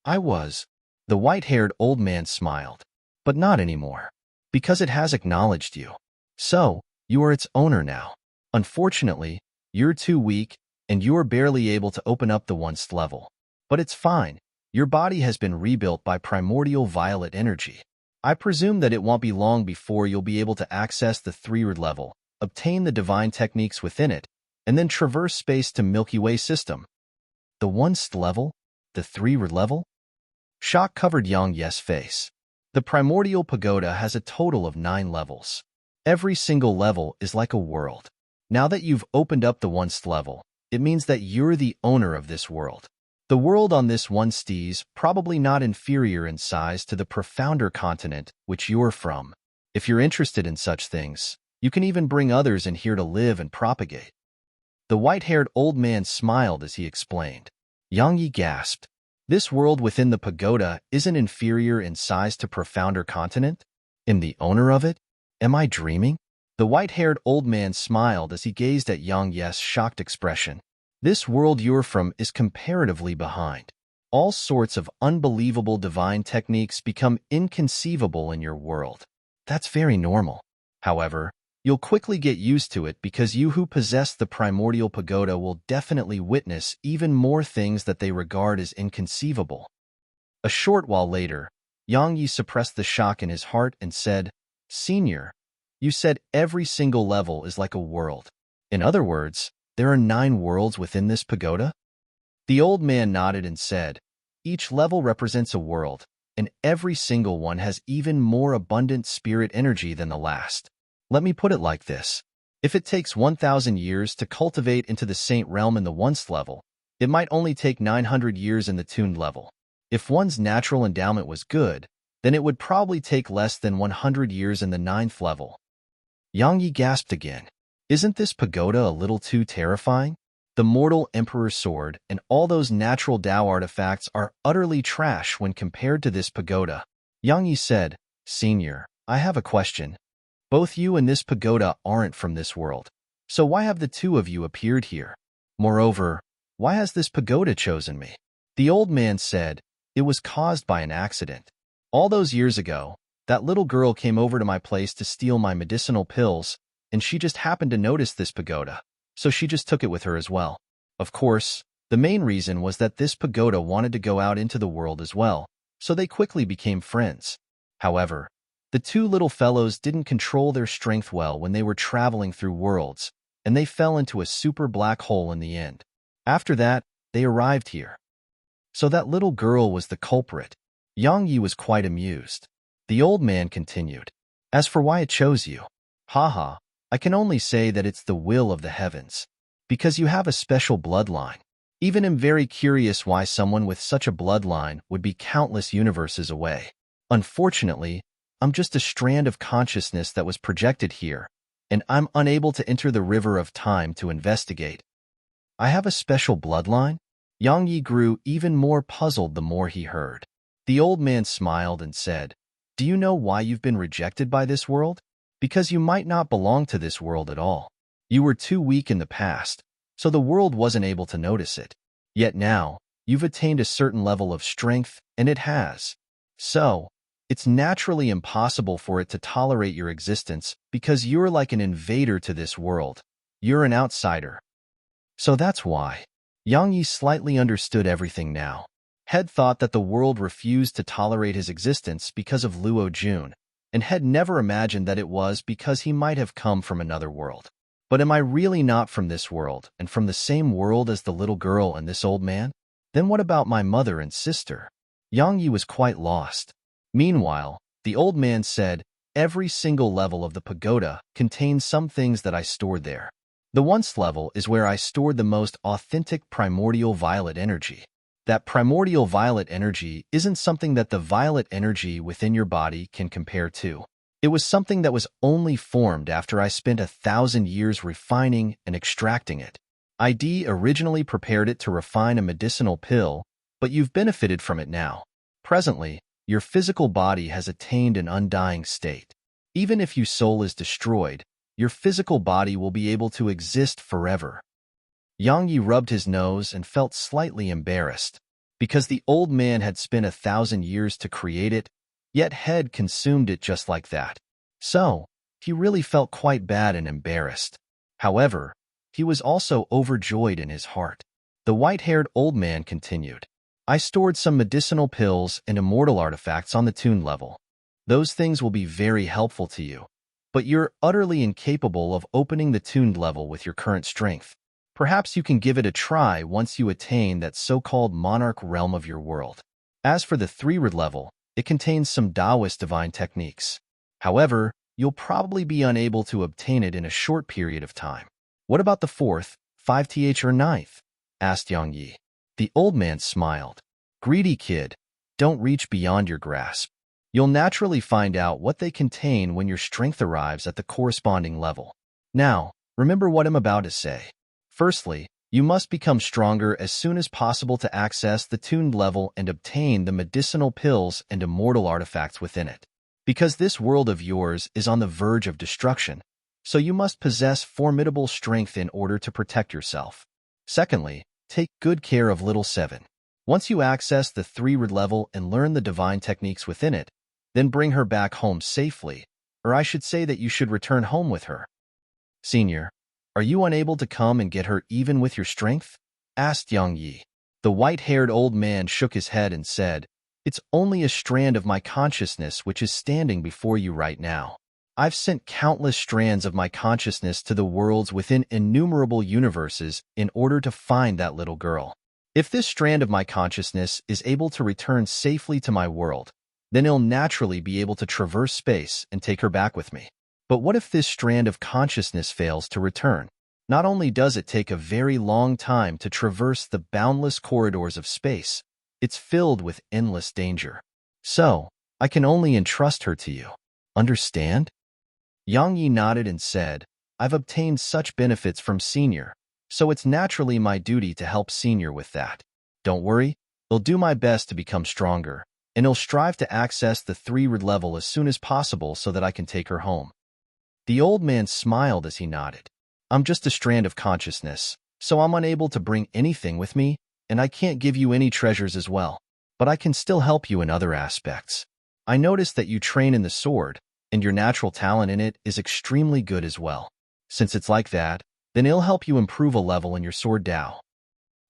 I was. The white-haired old man smiled. But not anymore. Because it has acknowledged you. So, you are its owner now. Unfortunately, you're too weak, and you're barely able to open up the once level. But it's fine. Your body has been rebuilt by primordial violet energy. I presume that it won't be long before you'll be able to access the 3rd level, obtain the divine techniques within it, and then traverse space to Milky Way system. The once level? The 3rd level? Shock covered Yang Ye's face. The primordial pagoda has a total of 9 levels. Every single level is like a world. Now that you've opened up the once level, it means that you're the owner of this world. The world on this one is probably not inferior in size to the profounder continent which you're from. If you're interested in such things, you can even bring others in here to live and propagate. The white-haired old man smiled as he explained. Yang Yi gasped. This world within the pagoda isn't inferior in size to profounder continent? Am the owner of it? Am I dreaming? The white-haired old man smiled as he gazed at Yang Ye's shocked expression. This world you're from is comparatively behind. All sorts of unbelievable divine techniques become inconceivable in your world. That's very normal. However, you'll quickly get used to it because you who possess the primordial pagoda will definitely witness even more things that they regard as inconceivable. A short while later, Yang Yi suppressed the shock in his heart and said, "Senior, you said every single level is like a world. In other words, there are 9 worlds within this pagoda?" The old man nodded and said, "Each level represents a world, and every single one has even more abundant spirit energy than the last. Let me put it like this. If it takes 1,000 years to cultivate into the saint realm in the once level, it might only take 900 years in the tuned level. If one's natural endowment was good, then it would probably take less than 100 years in the 9th level." Yang Yi gasped again. Isn't this pagoda a little too terrifying? The mortal emperor's sword and all those natural Tao artifacts are utterly trash when compared to this pagoda. Yang Yi said, "Senior, I have a question. Both you and this pagoda aren't from this world. So why have the two of you appeared here? Moreover, why has this pagoda chosen me?" The old man said, "It was caused by an accident. All those years ago, that little girl came over to my place to steal my medicinal pills, and she just happened to notice this pagoda, so she just took it with her as well. Of course, the main reason was that this pagoda wanted to go out into the world as well, so they quickly became friends. However, the two little fellows didn't control their strength well when they were traveling through worlds, and they fell into a super black hole in the end. After that, they arrived here. So that little girl was the culprit." Yang Yi was quite amused. The old man continued, "As for why it chose you, haha, I can only say that it's the will of the heavens. Because you have a special bloodline. Even am very curious why someone with such a bloodline would be countless universes away. Unfortunately, I'm just a strand of consciousness that was projected here, and I'm unable to enter the river of time to investigate. I have a special bloodline? Yang Yi grew even more puzzled the more he heard. The old man smiled and said, "Do you know why you've been rejected by this world? Because you might not belong to this world at all. You were too weak in the past, so the world wasn't able to notice it. Yet now, you've attained a certain level of strength, and it has. So, it's naturally impossible for it to tolerate your existence because you're like an invader to this world. You're an outsider." So that's why. Yang Yi slightly understood everything now. Had thought that the world refused to tolerate his existence because of Luo Jun, and had never imagined that it was because he might have come from another world. But am I really not from this world, and from the same world as the little girl and this old man? Then what about my mother and sister? Yang Yi was quite lost. Meanwhile, the old man said, "Every single level of the pagoda contains some things that I stored there. The once level is where I stored the most authentic primordial violet energy. That primordial violet energy isn't something that the violet energy within your body can compare to. It was something that was only formed after I spent 1,000 years refining and extracting it. ID originally prepared it to refine a medicinal pill, but you've benefited from it now. Presently, your physical body has attained an undying state. Even if your soul is destroyed, your physical body will be able to exist forever." Yang Yi rubbed his nose and felt slightly embarrassed, because the old man had spent 1,000 years to create it, yet had consumed it just like that. So, he really felt quite bad and embarrassed. However, he was also overjoyed in his heart. The white-haired old man continued, "I stored some medicinal pills and immortal artifacts on the tuned level. Those things will be very helpful to you. But you're utterly incapable of opening the tuned level with your current strength. Perhaps you can give it a try once you attain that so-called monarch realm of your world. As for the 3rd level, it contains some Taoist divine techniques. However, you'll probably be unable to obtain it in a short period of time." "What about the 4th, 5th, or 9th? Asked Yang Yi. The old man smiled. "Greedy kid, don't reach beyond your grasp. You'll naturally find out what they contain when your strength arrives at the corresponding level. Now, remember what I'm about to say. Firstly, you must become stronger as soon as possible to access the tuned level and obtain the medicinal pills and immortal artifacts within it. Because this world of yours is on the verge of destruction, so you must possess formidable strength in order to protect yourself. Secondly, take good care of Little Seven. Once you access the 3rd level and learn the divine techniques within it, then bring her back home safely, or I should say that you should return home with her." "Senior, are you unable to come and get her even with your strength?" asked Yang Yi. The white-haired old man shook his head and said, "It's only a strand of my consciousness which is standing before you right now. I've sent countless strands of my consciousness to the worlds within innumerable universes in order to find that little girl. If this strand of my consciousness is able to return safely to my world, then it'll naturally be able to traverse space and take her back with me. But what if this strand of consciousness fails to return? Not only does it take a very long time to traverse the boundless corridors of space, it's filled with endless danger. So, I can only entrust her to you. Understand?" Yang Yi nodded and said, "I've obtained such benefits from Senior, so it's naturally my duty to help Senior with that. Don't worry, I'll do my best to become stronger, and I'll strive to access the 3rd level as soon as possible so that I can take her home." The old man smiled as he nodded. "I'm just a strand of consciousness, so I'm unable to bring anything with me, and I can't give you any treasures as well. But I can still help you in other aspects. I noticed that you train in the sword, and your natural talent in it is extremely good as well. Since it's like that, then it'll help you improve a level in your sword Tao."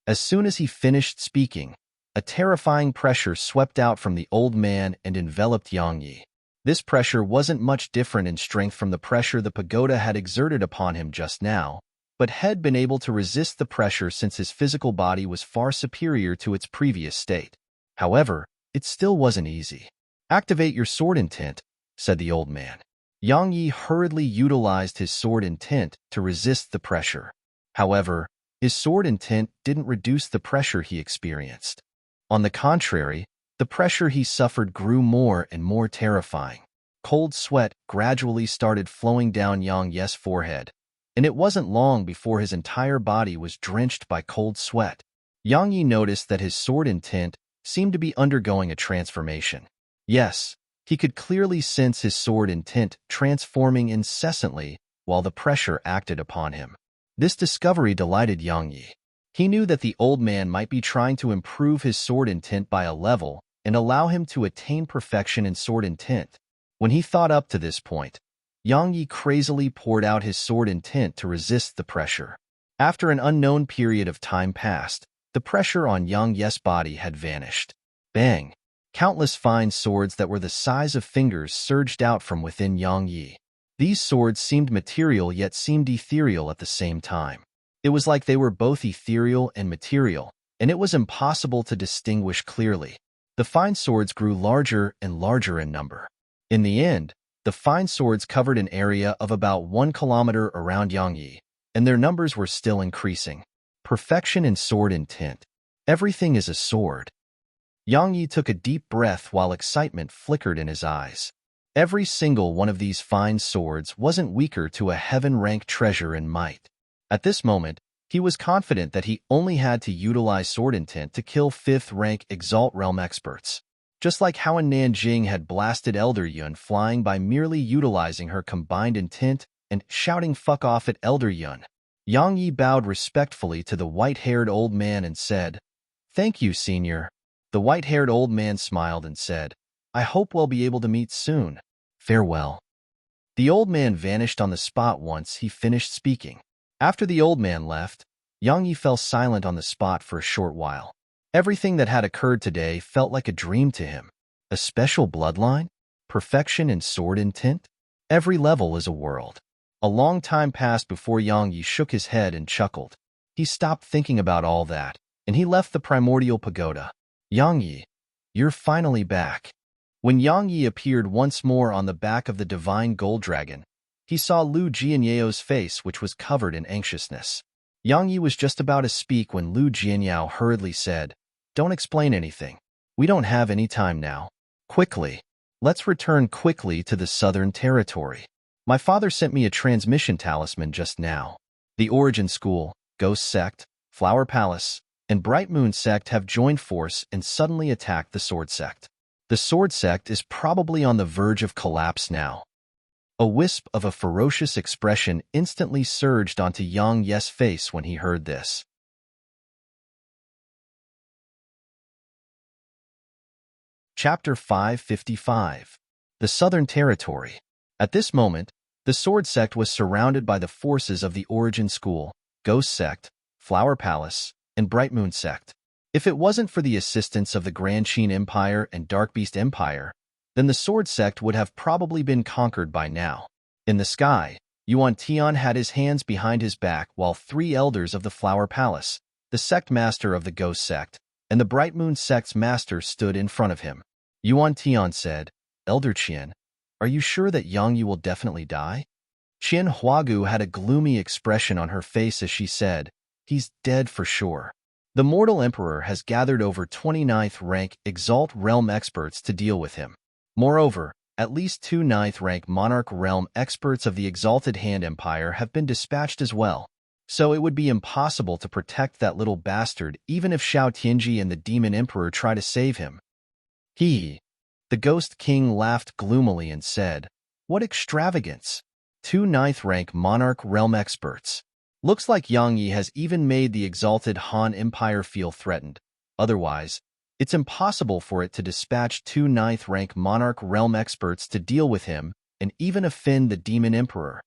As soon as he finished speaking, a terrifying pressure swept out from the old man and enveloped Yang Yi. This pressure wasn't much different in strength from the pressure the pagoda had exerted upon him just now, but had been able to resist the pressure since his physical body was far superior to its previous state. However, it still wasn't easy. "Activate your sword intent," said the old man. Yang Yi hurriedly utilized his sword intent to resist the pressure. However, his sword intent didn't reduce the pressure he experienced. On the contrary, the pressure he suffered grew more and more terrifying. Cold sweat gradually started flowing down Yang Ye's forehead, and it wasn't long before his entire body was drenched by cold sweat. Yang Yi noticed that his sword intent seemed to be undergoing a transformation. Yes, he could clearly sense his sword intent transforming incessantly while the pressure acted upon him. This discovery delighted Yang Yi. He knew that the old man might be trying to improve his sword intent by a level and allow him to attain perfection in sword intent. When he thought up to this point, Yang Yi crazily poured out his sword intent to resist the pressure. After an unknown period of time passed, the pressure on Yang Ye's body had vanished. Bang! Countless fine swords that were the size of fingers surged out from within Yang Yi. These swords seemed material yet seemed ethereal at the same time. It was like they were both ethereal and material, and it was impossible to distinguish clearly. The fine swords grew larger and larger in number. In the end, the fine swords covered an area of about 1 kilometer around Yang Yi, and their numbers were still increasing. Perfection in sword intent. Everything is a sword. Yang Yi took a deep breath while excitement flickered in his eyes. Every single one of these fine swords wasn't weaker to a heaven-rank treasure in might. At this moment, he was confident that he only had to utilize sword intent to kill 5th-rank Exalt Realm experts. Just like how Nanjing had blasted Elder Yun flying by merely utilizing her combined intent and shouting "fuck off" at Elder Yun. Yang Yi bowed respectfully to the white-haired old man and said, "Thank you, senior." The white-haired old man smiled and said, "I hope we'll be able to meet soon. Farewell." The old man vanished on the spot once he finished speaking. After the old man left, Yang Yi fell silent on the spot for a short while. Everything that had occurred today felt like a dream to him. A special bloodline? Perfection in sword intent? Every level is a world. A long time passed before Yang Yi shook his head and chuckled. He stopped thinking about all that, and he left the primordial pagoda. "Yang Yi, you're finally back." When Yang Yi appeared once more on the back of the divine gold dragon, he saw Lu Jianyao's face, which was covered in anxiousness. Yang Yi was just about to speak when Lu Jianyao hurriedly said, "Don't explain anything. We don't have any time now. Quickly. Let's return quickly to the Southern Territory. My father sent me a transmission talisman just now. The Origin School, Ghost Sect, Flower Palace, and Bright Moon Sect have joined force and suddenly attacked the Sword Sect. The Sword Sect is probably on the verge of collapse now." A wisp of a ferocious expression instantly surged onto Yang Ye's face when he heard this. Chapter 555. The Southern Territory. At this moment, the Sword Sect was surrounded by the forces of the Origin School, Ghost Sect, Flower Palace, and Bright Moon Sect. If it wasn't for the assistance of the Grand Qin Empire and Dark Beast Empire, then the Sword Sect would have probably been conquered by now. In the sky, Yuan Tian had his hands behind his back while 3 elders of the Flower Palace, the sect master of the Ghost Sect, and the Bright Moon Sect's master stood in front of him. Yuan Tian said, "Elder Qian, are you sure that Yang Yi will definitely die?" Qian Huagu had a gloomy expression on her face as she said, "He's dead for sure. The Mortal Emperor has gathered over 29th-rank Exalt Realm experts to deal with him. Moreover, at least 2 9th-rank Monarch Realm experts of the Exalted Hand Empire have been dispatched as well. So it would be impossible to protect that little bastard even if Xiao Tianji and the Demon Emperor try to save him." The Ghost King laughed gloomily and said, "What extravagance! 2 9th-rank Monarch Realm experts. Looks like Yang Yi has even made the Exalted Han Empire feel threatened. Otherwise, it's impossible for it to dispatch 2 9th-rank Monarch Realm experts to deal with him and even offend the Demon Emperor.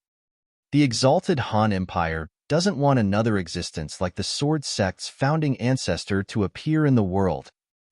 The Exalted Han Empire doesn't want another existence like the Sword Sect's founding ancestor to appear in the world."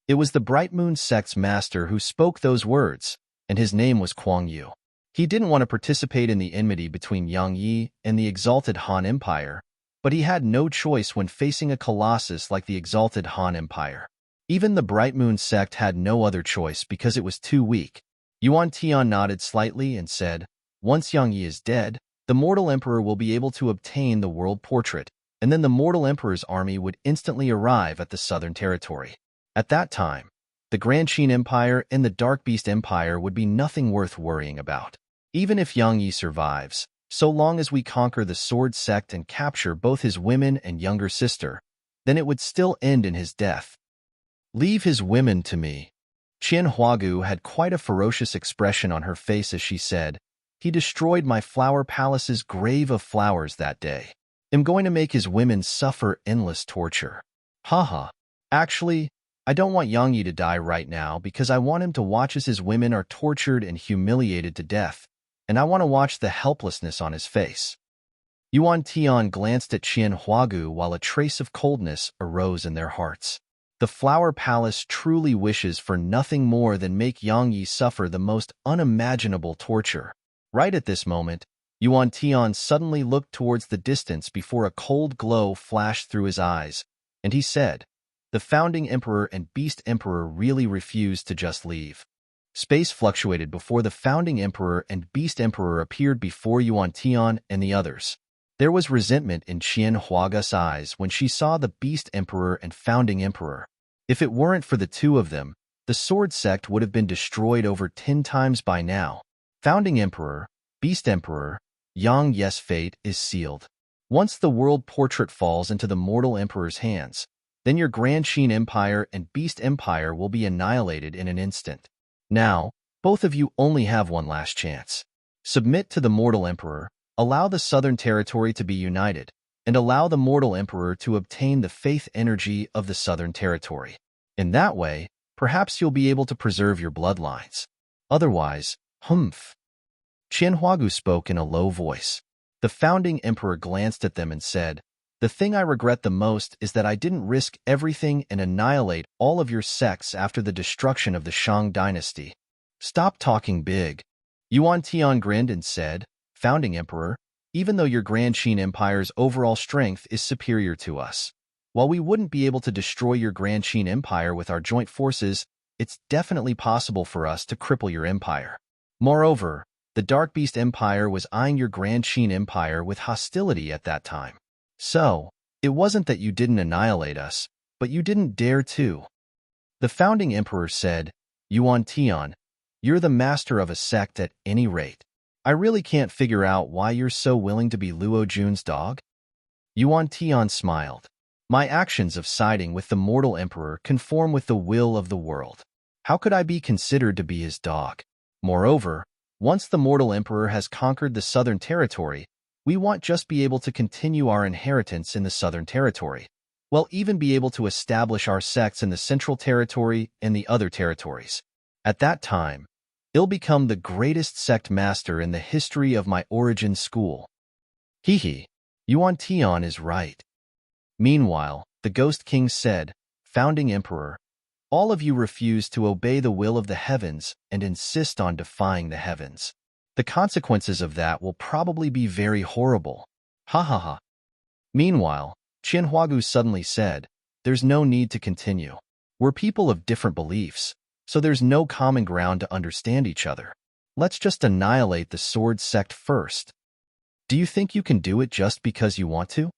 It was the Bright Moon Sect's master who spoke those words, and his name was Kuang Yu. He didn't want to participate in the enmity between Yang Yi and the Exalted Han Empire, but he had no choice when facing a colossus like the Exalted Han Empire. Even the Bright Moon Sect had no other choice because it was too weak. Yuan Tian nodded slightly and said, "Once Yang Yi is dead, the Mortal Emperor will be able to obtain the world portrait, and then the Mortal Emperor's army would instantly arrive at the Southern Territory. At that time, The Grand Qin Empire and the Dark Beast Empire would be nothing worth worrying about. Even if Yang Yi survives, so long as we conquer the sword sect and capture both his women and younger sister, then it would still end in his death. Leave his women to me. Qian Huagu had quite a ferocious expression on her face as she said, "He destroyed my flower palace's grave of flowers that day. I'm going to make his women suffer endless torture." Haha. Actually, I don't want Yang Yi to die right now because I want him to watch as his women are tortured and humiliated to death, and I want to watch the helplessness on his face. Yuan Tian glanced at Qian Huagu while a trace of coldness arose in their hearts. The Flower Palace truly wishes for nothing more than make Yang Yi suffer the most unimaginable torture. Right at this moment, Yuan Tian suddenly looked towards the distance before a cold glow flashed through his eyes, and he said, "The founding emperor and beast emperor really refused to just leave." Space fluctuated before the founding emperor and beast emperor appeared before Yuan Tian and the others. There was resentment in Qian Huaga's eyes when she saw the beast emperor and founding emperor. If it weren't for the two of them, the sword sect would have been destroyed over 10 times by now. Founding emperor, beast emperor, Yang Yi's fate is sealed. Once the world portrait falls into the mortal emperor's hands, then your Grand Qin Empire and Beast Empire will be annihilated in an instant. Now, both of you only have one last chance. Submit to the mortal emperor, allow the Southern Territory to be united, and allow the mortal emperor to obtain the faith energy of the Southern Territory. In that way, perhaps you'll be able to preserve your bloodlines. Otherwise, humph. Qian Huagu spoke in a low voice. The founding emperor glanced at them and said, "The thing I regret the most is that I didn't risk everything and annihilate all of your sects after the destruction of the Shang dynasty." "Stop talking big." Yuan Tian grinned and said, "Founding emperor, even though your Grand Qin Empire's overall strength is superior to us, while we wouldn't be able to destroy your Grand Qin Empire with our joint forces, it's definitely possible for us to cripple your empire. Moreover, the Dark Beast Empire was eyeing your Grand Qin Empire with hostility at that time. So, it wasn't that you didn't annihilate us, but you didn't dare to." The founding emperor said, "Yuan Tian, you're the master of a sect at any rate. I really can't figure out why you're so willing to be Luo Jun's dog." Yuan Tian smiled. "My actions of siding with the mortal emperor conform with the will of the world. How could I be considered to be his dog? Moreover, once the mortal emperor has conquered the Southern Territory, we won't just be able to continue our inheritance in the Southern Territory. We'll even be able to establish our sects in the Central Territory and the other territories. At that time, it'll become the greatest sect master in the history of my origin school." Hee. Yuan Tian is right. Meanwhile, the Ghost King said, "Founding Emperor, all of you refuse to obey the will of the heavens and insist on defying the heavens. The consequences of that will probably be very horrible. Ha ha ha." Meanwhile, Qian Huagu suddenly said, "There's no need to continue. We're people of different beliefs, so there's no common ground to understand each other. Let's just annihilate the sword sect first. Do you think you can do it just because you want to?"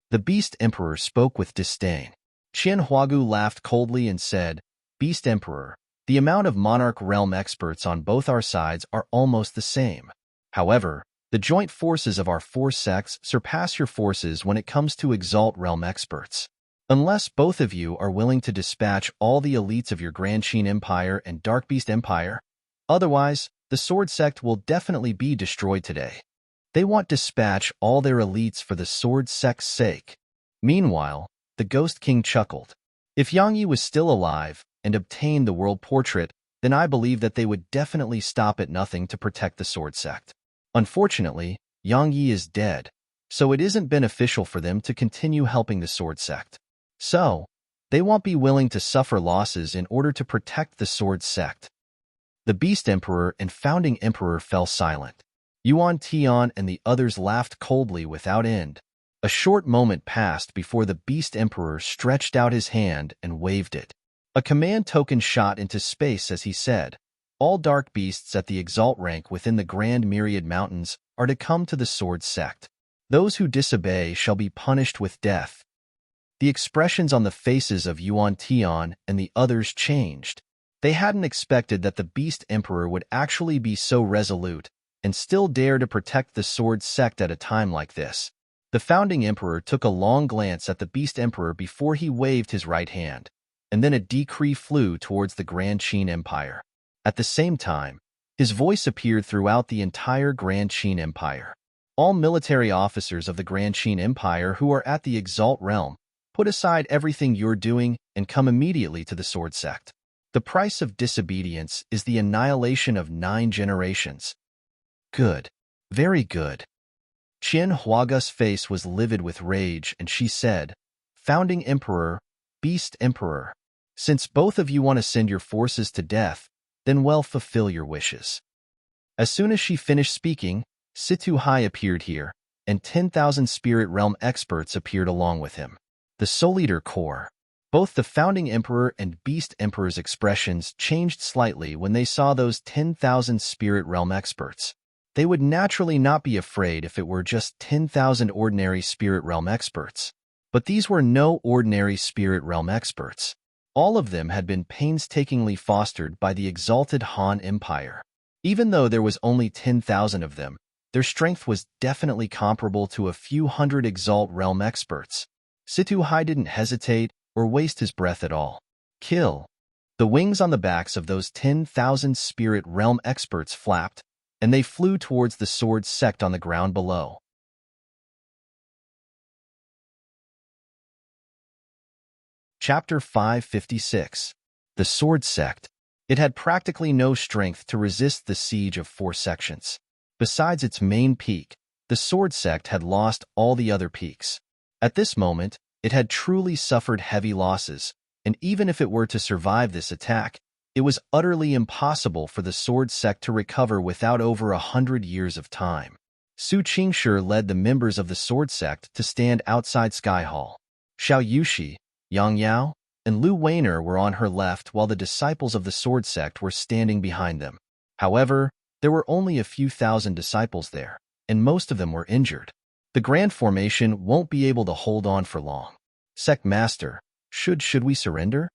The Beast Emperor spoke with disdain. Qian Huagu laughed coldly and said, "Beast Emperor, the amount of Monarch Realm experts on both our sides are almost the same. However, the joint forces of our 4 sects surpass your forces when it comes to Exalt Realm experts. Unless both of you are willing to dispatch all the elites of your Grand Qin Empire and Dark Beast Empire, otherwise, the Sword Sect will definitely be destroyed today." They want dispatch all their elites for the Sword Sect's sake. Meanwhile, the Ghost King chuckled. If Yang Yi was still alive and obtained the world portrait, then I believe that they would definitely stop at nothing to protect the Sword Sect. Unfortunately, Yang Yi is dead, so it isn't beneficial for them to continue helping the Sword Sect. So, they won't be willing to suffer losses in order to protect the Sword Sect. The Beast Emperor and Founding Emperor fell silent. Yuan Tian and the others laughed coldly without end. A short moment passed before the Beast Emperor stretched out his hand and waved it. A command token shot into space as he said, "All dark beasts at the Exalt rank within the Grand Myriad Mountains are to come to the Sword Sect. Those who disobey shall be punished with death." The expressions on the faces of Yuan Tian and the others changed. They hadn't expected that the Beast Emperor would actually be so resolute and still dare to protect the Sword Sect at a time like this. The founding emperor took a long glance at the Beast Emperor before he waved his right hand, and then a decree flew towards the Grand Qin Empire. At the same time, his voice appeared throughout the entire Grand Qin Empire. All military officers of the Grand Qin Empire who are at the Exalt realm, put aside everything you're doing and come immediately to the Sword Sect. The price of disobedience is the annihilation of 9 generations. Good. Very good. Qin Huaga's face was livid with rage, and she said, Founding Emperor, Beast Emperor, since both of you want to send your forces to death, then well fulfill your wishes. As soon as she finished speaking, Situ Hai appeared here, and 10,000 Spirit Realm experts appeared along with him. The Soul Eater Corps. Both the Founding Emperor and Beast Emperor's expressions changed slightly when they saw those 10,000 Spirit Realm experts. They would naturally not be afraid if it were just 10,000 ordinary Spirit Realm experts. But these were no ordinary Spirit Realm experts. All of them had been painstakingly fostered by the exalted Han Empire. Even though there was only 10,000 of them, their strength was definitely comparable to a few hundred Exalt Realm experts. Situ Hai didn't hesitate or waste his breath at all. Kill. The wings on the backs of those 10,000 Spirit Realm experts flapped, and they flew towards the Sword Sect on the ground below. Chapter 556. The Sword Sect. It had practically no strength to resist the siege of 4 sections. Besides its main peak, the Sword Sect had lost all the other peaks. At this moment, it had truly suffered heavy losses, and even if it were to survive this attack, it was utterly impossible for the Sword Sect to recover without over 100 years of time. Su Qingshi led the members of the Sword Sect to stand outside Sky Hall. Xiao Yushi, Yang Yao, and Lu Weiner were on her left while the disciples of the Sword Sect were standing behind them. However, there were only a few thousand disciples there, and most of them were injured. The Grand Formation won't be able to hold on for long. Sect Master, should we surrender?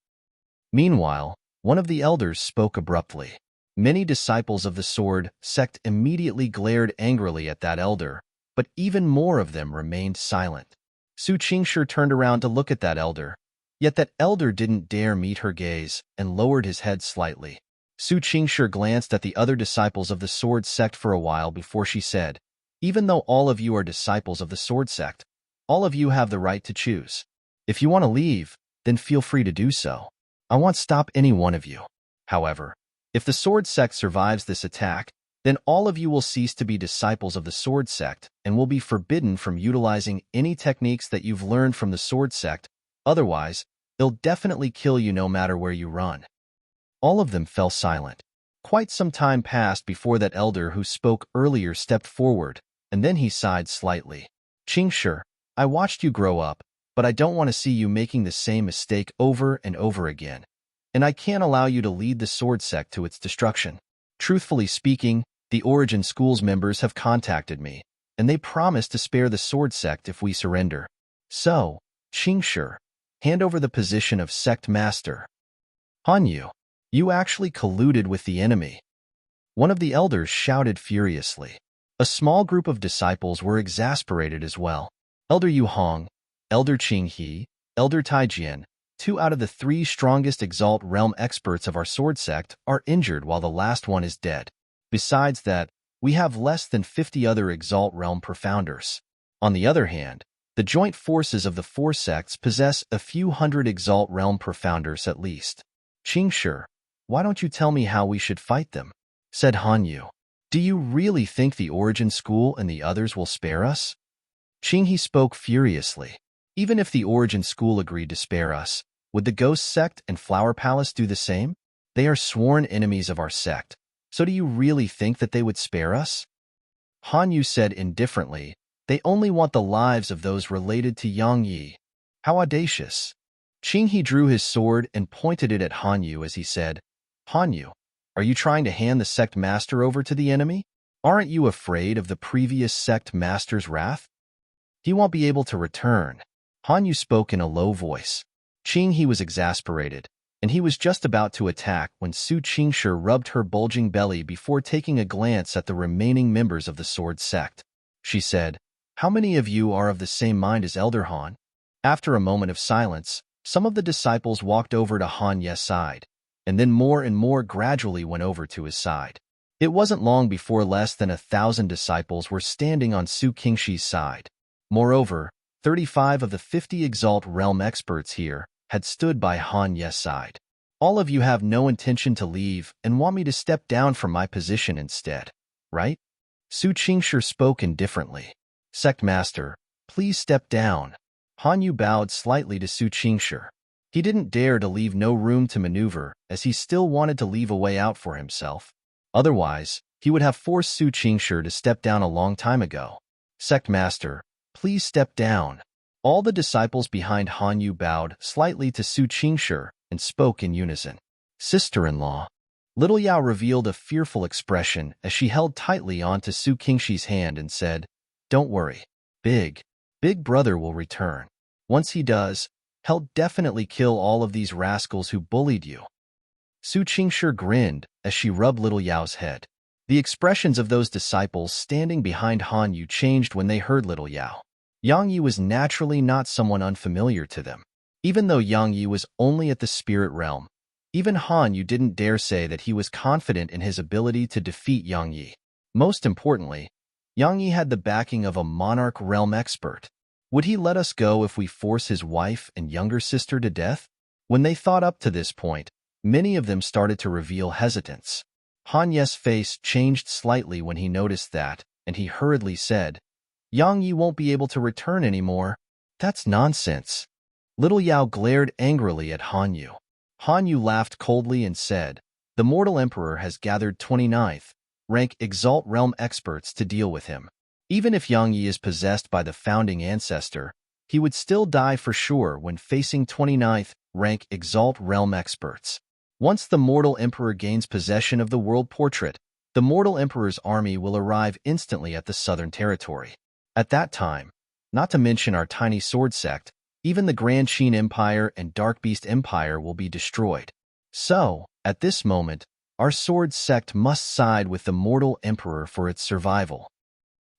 Meanwhile, one of the elders spoke abruptly. Many disciples of the Sword Sect immediately glared angrily at that elder, but even more of them remained silent. Su Qingshi turned around to look at that elder, yet that elder didn't dare meet her gaze and lowered his head slightly. Su Qingshi glanced at the other disciples of the Sword Sect for a while before she said, Even though all of you are disciples of the Sword Sect, all of you have the right to choose. If you want to leave, then feel free to do so. I won't stop any one of you. However, if the Sword Sect survives this attack, then all of you will cease to be disciples of the Sword Sect and will be forbidden from utilizing any techniques that you've learned from the Sword Sect. Otherwise, they'll definitely kill you no matter where you run. All of them fell silent. Quite some time passed before that elder who spoke earlier stepped forward, and then he sighed slightly. Qingshi, I watched you grow up, but I don't want to see you making the same mistake over and over again, and I can't allow you to lead the Sword Sect to its destruction. Truthfully speaking, the Origin School's members have contacted me, and they promise to spare the Sword Sect if we surrender. So, Qingshi, hand over the position of Sect Master. Hanyu, you actually colluded with the enemy. One of the elders shouted furiously. A small group of disciples were exasperated as well. Elder Yu Hong, Elder Qing He, Elder Taijian, 2 out of the 3 strongest Exalt Realm experts of our Sword Sect are injured while the last one is dead. Besides that, we have less than 50 other Exalt Realm Profounders. On the other hand, the joint forces of the 4 sects possess a few hundred Exalt Realm Profounders at least. Qingshi, why don't you tell me how we should fight them? Said Hanyu. Do you really think the Origin School and the others will spare us? Qing He spoke furiously. Even if the Origin School agreed to spare us, would the Ghost Sect and Flower Palace do the same? They are sworn enemies of our sect, so do you really think that they would spare us? Hanyu said indifferently, they only want the lives of those related to Yang Yi. How audacious. Qing He drew his sword and pointed it at Hanyu as he said, Hanyu, are you trying to hand the Sect Master over to the enemy? Aren't you afraid of the previous Sect Master's wrath? He won't be able to return. Hanyu spoke in a low voice. Qing He was exasperated. and he was just about to attack when Su Qingshi rubbed her bulging belly before taking a glance at the remaining members of the sword sect. She said, "How many of you are of the same mind as Elder Han?" After a moment of silence, some of the disciples walked over to Han Ye's side, and then more and more gradually went over to his side. It wasn't long before less than 1,000 disciples were standing on Su Qingshi's side. Moreover, 35 of the 50 Exalt Realm experts here had stood by Han Ye's side. "All of you have no intention to leave and want me to step down from my position instead, right?" Su Qingshi spoke indifferently. "Sect Master, please step down." Han Yu bowed slightly to Su Qingshi. He didn't dare to leave no room to maneuver, as he still wanted to leave a way out for himself. Otherwise, he would have forced Su Qingshi to step down a long time ago. "Sect Master, please step down." All the disciples behind Han Yu bowed slightly to Su Qingshi and spoke in unison. "Sister-in-law." Little Yao revealed a fearful expression as she held tightly onto Su Qingshi's hand and said, "Don't worry. Big brother will return. Once he does, he'll definitely kill all of these rascals who bullied you." Su Qingshi grinned as she rubbed Little Yao's head. The expressions of those disciples standing behind Han Yu changed when they heard Little Yao. Yang Yi was naturally not someone unfamiliar to them. Even though Yang Yi was only at the spirit realm, even Han Yu didn't dare say that he was confident in his ability to defeat Yang Yi. Most importantly, Yang Yi had the backing of a monarch realm expert. Would he let us go if we force his wife and younger sister to death? When they thought up to this point, many of them started to reveal hesitance. Han Ye's face changed slightly when he noticed that, and he hurriedly said, "Yang Yi won't be able to return anymore." "That's nonsense." Little Yao glared angrily at Han Yu. Han Yu laughed coldly and said, "The Mortal Emperor has gathered 29th rank Exalt Realm experts to deal with him. Even if Yang Yi is possessed by the founding ancestor, he would still die for sure when facing 29th rank Exalt Realm experts. Once the Mortal Emperor gains possession of the World Portrait, the Mortal Emperor's army will arrive instantly at the Southern Territory. At that time, not to mention our tiny sword sect, even the Grand Qin Empire and Dark Beast Empire will be destroyed. So, at this moment, our sword sect must side with the Mortal Emperor for its survival."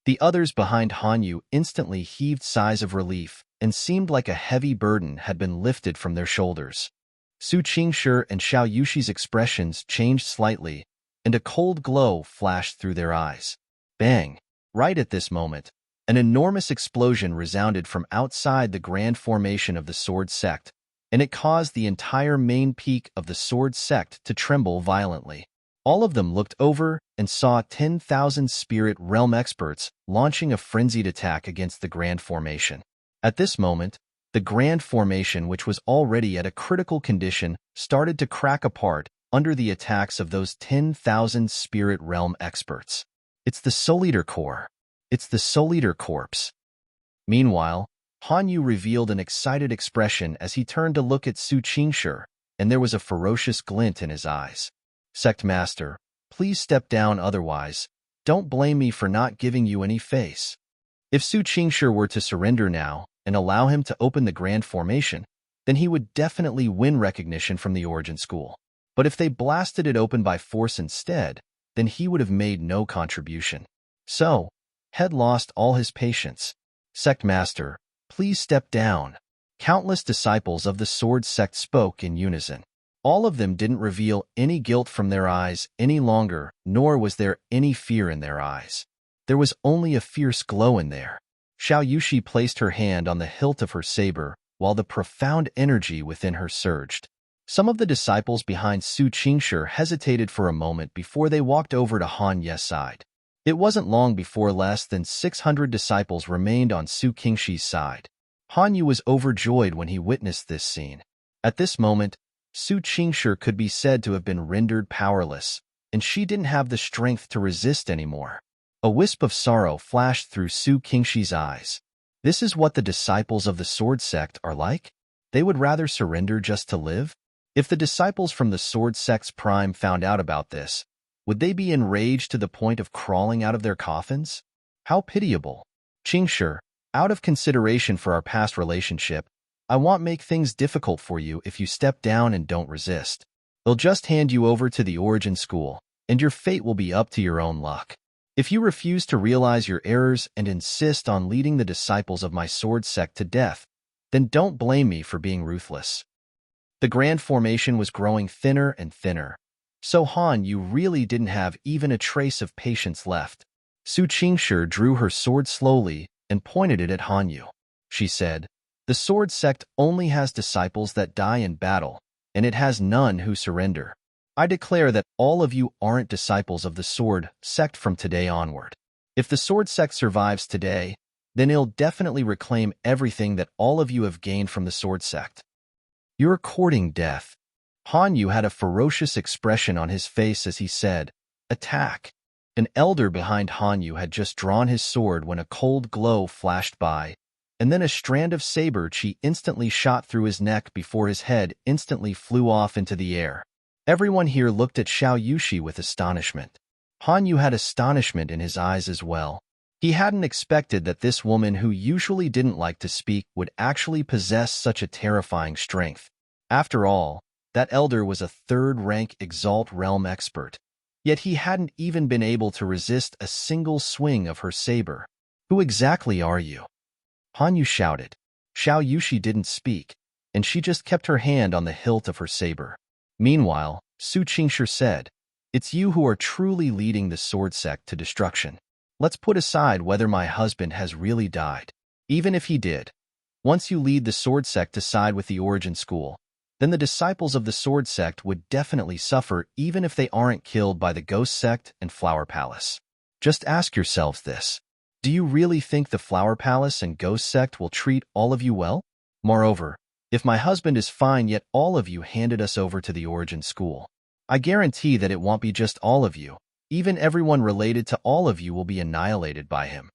The others behind Han Yu instantly heaved sighs of relief and seemed like a heavy burden had been lifted from their shoulders. Su Qingshi and Xiao Yushi's expressions changed slightly, and a cold glow flashed through their eyes. Bang! Right at this moment, an enormous explosion resounded from outside the grand formation of the sword sect, and it caused the entire main peak of the sword sect to tremble violently. All of them looked over and saw 10,000 spirit realm experts launching a frenzied attack against the grand formation. At this moment, the grand formation, which was already at a critical condition, started to crack apart under the attacks of those 10,000 spirit realm experts. "It's the Soul Eater Corps. It's the Soul Eater Corpse." Meanwhile, Han Yu revealed an excited expression as he turned to look at Su Qingshi, and there was a ferocious glint in his eyes. "Sect Master, please step down, otherwise, don't blame me for not giving you any face." If Su Qingshi were to surrender now and allow him to open the grand formation, then he would definitely win recognition from the Origin School. But if they blasted it open by force instead, then he would have made no contribution. So, had lost all his patience. "Sect Master, please step down." Countless disciples of the sword sect spoke in unison. All of them didn't reveal any guilt from their eyes any longer, nor was there any fear in their eyes. There was only a fierce glow in there. Xiao Yushi placed her hand on the hilt of her saber, while the profound energy within her surged. Some of the disciples behind Su Qingshi hesitated for a moment before they walked over to Han Ye's side. It wasn't long before less than 600 disciples remained on Su Qingshi's side. Han Yu was overjoyed when he witnessed this scene. At this moment, Su Qingshi could be said to have been rendered powerless, and she didn't have the strength to resist anymore. A wisp of sorrow flashed through Su Qingshi's eyes. This is what the disciples of the sword sect are like? They would rather surrender just to live? If the disciples from the sword sect's prime found out about this, would they be enraged to the point of crawling out of their coffins? How pitiable. "Qingshi, out of consideration for our past relationship, I won't make things difficult for you if you step down and don't resist. They'll just hand you over to the origin school, and your fate will be up to your own luck. If you refuse to realize your errors and insist on leading the disciples of my sword sect to death, then don't blame me for being ruthless. The grand formation was growing thinner and thinner. So Han Yu really didn't have even a trace of patience left. Su Qingshi drew her sword slowly and pointed it at Han Yu. She said, "The sword sect only has disciples that die in battle, and it has none who surrender. I declare that all of you aren't disciples of the sword sect from today onward. If the sword sect survives today, then it'll definitely reclaim everything that all of you have gained from the sword sect. You're courting death." Han Yu had a ferocious expression on his face as he said, "Attack." An elder behind Han Yu had just drawn his sword when a cold glow flashed by, and then a strand of saber chi instantly shot through his neck before his head instantly flew off into the air. Everyone here looked at Xiao Yushi with astonishment. Han Yu had astonishment in his eyes as well. He hadn't expected that this woman who usually didn't like to speak would actually possess such a terrifying strength. After all, that elder was a third-rank Exalt Realm expert, yet he hadn't even been able to resist a single swing of her saber. "Who exactly are you?" Han Yu shouted. Xiao Yushi didn't speak, and she just kept her hand on the hilt of her saber. Meanwhile, Su Qingshi said, "It's you who are truly leading the sword sect to destruction. Let's put aside whether my husband has really died. Even if he did, once you lead the sword sect to side with the origin school, then the disciples of the sword sect would definitely suffer even if they aren't killed by the ghost sect and Flower Palace. Just ask yourselves this. Do you really think the Flower Palace and ghost sect will treat all of you well? Moreover, if my husband is fine yet all of you handed us over to the origin school, I guarantee that it won't be just all of you. Even everyone related to all of you will be annihilated by him."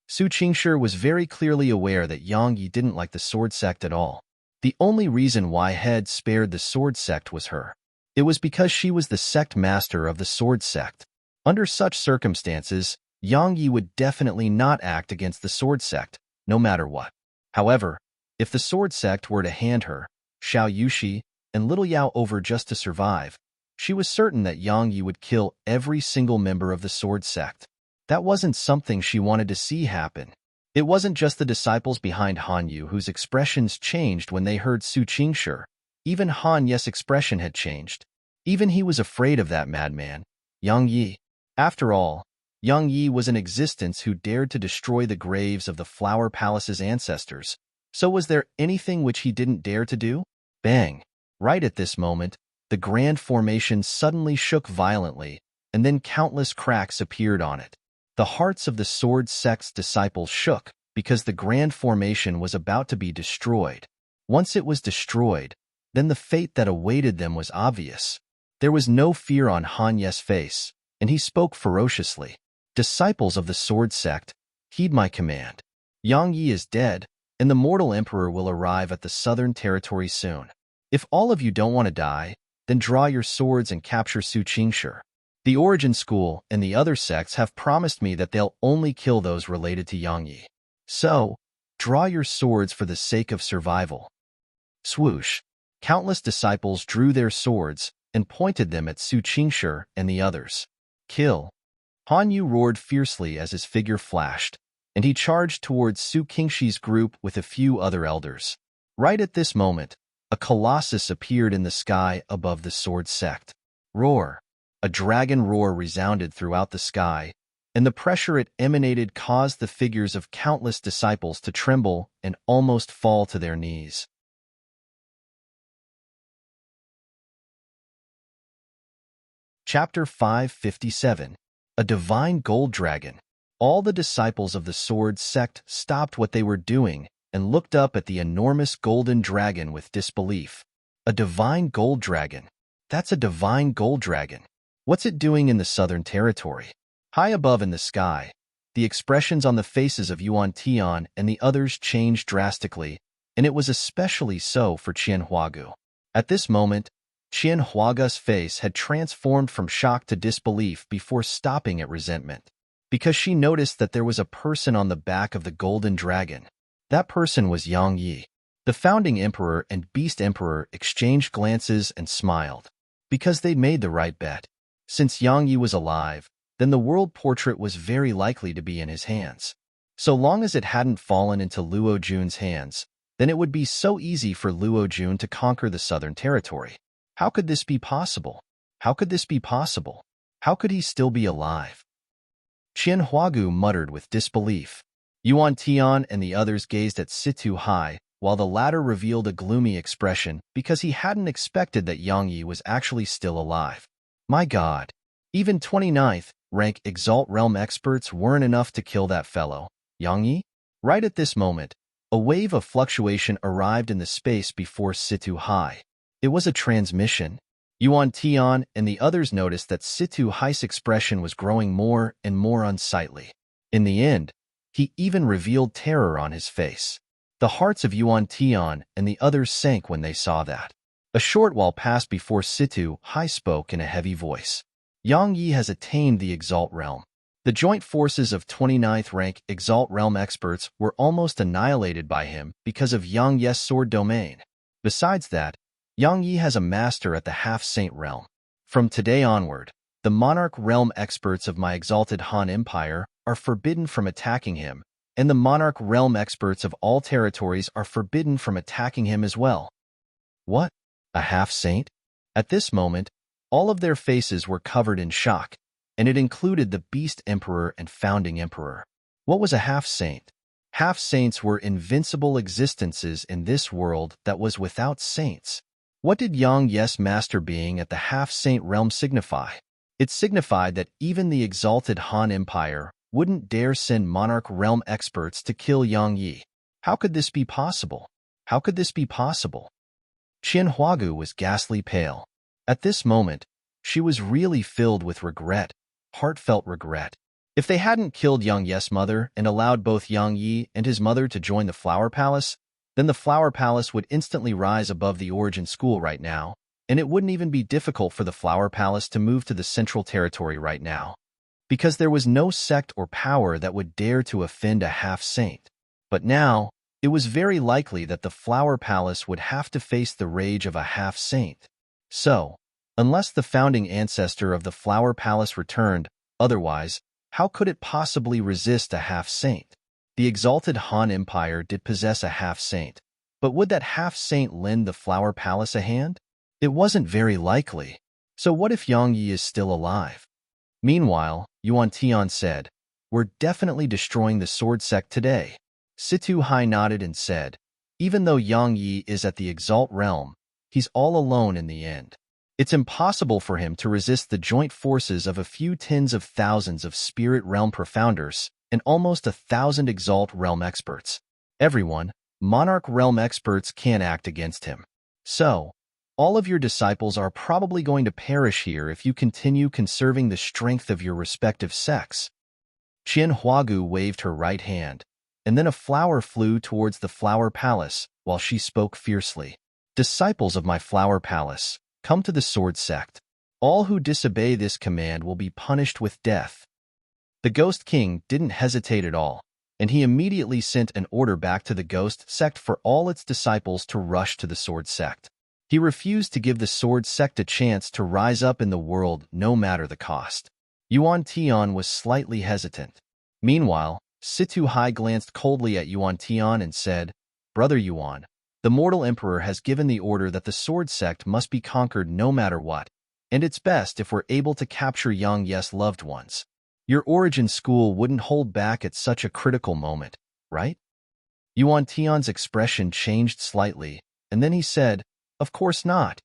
Su Qingshi was very clearly aware that Yang Yi didn't like the sword sect at all. The only reason why Head spared the sword sect was her. It was because she was the sect master of the sword sect. Under such circumstances, Yang Yi would definitely not act against the sword sect, no matter what. However, if the sword sect were to hand her, Xiao Yushi, and Little Yao over just to survive, she was certain that Yang Yi would kill every single member of the sword sect. That wasn't something she wanted to see happen. It wasn't just the disciples behind Han Yu whose expressions changed when they heard Su Qingshi. Even Han Ye's expression had changed. Even he was afraid of that madman, Yang Yi. After all, Yang Yi was an existence who dared to destroy the graves of the Flower Palace's ancestors. So was there anything which he didn't dare to do? Bang! Right at this moment, the grand formation suddenly shook violently, and then countless cracks appeared on it. The hearts of the sword sect's disciples shook because the grand formation was about to be destroyed. Once it was destroyed, then the fate that awaited them was obvious. There was no fear on Han Ye's face, and he spoke ferociously. "Disciples of the sword sect, heed my command. Yang Yi is dead, and the mortal emperor will arrive at the southern territory soon. If all of you don't want to die, then draw your swords and capture Su Qingshi. The origin school and the other sects have promised me that they'll only kill those related to Yang Yi. So, draw your swords for the sake of survival." Swoosh! Countless disciples drew their swords and pointed them at Su Qingshi and the others. "Kill!" Han Yu roared fiercely as his figure flashed, and he charged towards Su Qingshi's group with a few other elders. Right at this moment, a colossus appeared in the sky above the sword sect. Roar! A dragon roar resounded throughout the sky, and the pressure it emanated caused the figures of countless disciples to tremble and almost fall to their knees. Chapter 557. A Divine Gold Dragon. All the disciples of the sword sect stopped what they were doing and looked up at the enormous golden dragon with disbelief. A divine gold dragon. That's a divine gold dragon. What's it doing in the southern territory? High above in the sky, the expressions on the faces of Yuan Tian and the others changed drastically, and it was especially so for Qian Huagu. At this moment, Qian Huagu's face had transformed from shock to disbelief before stopping at resentment, because she noticed that there was a person on the back of the golden dragon. That person was Yang Yi. The founding emperor and beast emperor exchanged glances and smiled, because they'd made the right bet. Since Yang Yi was alive, then the world portrait was very likely to be in his hands. So long as it hadn't fallen into Luo Jun's hands, then it would be so easy for Luo Jun to conquer the southern territory. How could this be possible? How could this be possible? How could he still be alive? Qian Huagu muttered with disbelief. Yuan Tian and the others gazed at Situ Hai, while the latter revealed a gloomy expression because he hadn't expected that Yang Yi was actually still alive. My God! Even 29th rank Exalt Realm experts weren't enough to kill that fellow, Yang Yi? Right at this moment, a wave of fluctuation arrived in the space before Situ Hai. It was a transmission. Yuan Tian and the others noticed that Situ Hai's expression was growing more and more unsightly. In the end, he even revealed terror on his face. The hearts of Yuan Tian and the others sank when they saw that. A short while passed before Situ Hai spoke in a heavy voice. Yang Yi has attained the Exalt Realm. The joint forces of 29th rank Exalt Realm experts were almost annihilated by him because of Yang Yi's sword domain. Besides that, Yang Yi has a master at the Half-Saint Realm. From today onward, the Monarch Realm experts of my exalted Han Empire are forbidden from attacking him, and the Monarch Realm experts of all territories are forbidden from attacking him as well. What? A half-saint? At this moment, all of their faces were covered in shock, and it included the Beast Emperor and Founding Emperor. What was a half-saint? Half-saints were invincible existences in this world that was without saints. What did Yang Yi's master being at the half-saint realm signify? It signified that even the exalted Han Empire wouldn't dare send Monarch Realm experts to kill Yang Yi. How could this be possible? How could this be possible? Qian Huagu was ghastly pale. At this moment, she was really filled with regret, heartfelt regret. If they hadn't killed Yang Yi's mother and allowed both Yang Yi and his mother to join the Flower Palace, then the Flower Palace would instantly rise above the Origin School right now, and it wouldn't even be difficult for the Flower Palace to move to the Central Territory right now, because there was no sect or power that would dare to offend a half-saint. But now, it was very likely that the Flower Palace would have to face the rage of a half-saint. So, unless the founding ancestor of the Flower Palace returned, otherwise, how could it possibly resist a half-saint? The exalted Han Empire did possess a half-saint, but would that half-saint lend the Flower Palace a hand? It wasn't very likely. So what if Yang Yi is still alive? Meanwhile, Yuan Tian said, "We're definitely destroying the sword sect today." Situ Hai nodded and said, "Even though Yang Yi is at the Exalt Realm, he's all alone in the end. It's impossible for him to resist the joint forces of a few tens of thousands of Spirit Realm Profounders and almost 1,000 Exalt Realm experts. Everyone, Monarch Realm experts can't act against him. So, all of your disciples are probably going to perish here if you continue conserving the strength of your respective sects." Qian Huagu waved her right hand, and then a flower flew towards the Flower Palace while she spoke fiercely. "Disciples of my Flower Palace, come to the Sword Sect. All who disobey this command will be punished with death." The Ghost King didn't hesitate at all, and he immediately sent an order back to the Ghost Sect for all its disciples to rush to the Sword Sect. He refused to give the Sword Sect a chance to rise up in the world no matter the cost. Yuan Tian was slightly hesitant. Meanwhile, Situ Hai glanced coldly at Yuan Tian and said, "Brother Yuan, the Mortal Emperor has given the order that the Sword Sect must be conquered no matter what, and it's best if we're able to capture Yang Yi's loved ones. Your Origin School wouldn't hold back at such a critical moment, right?" Yuan Tian's expression changed slightly, and then he said, "Of course not."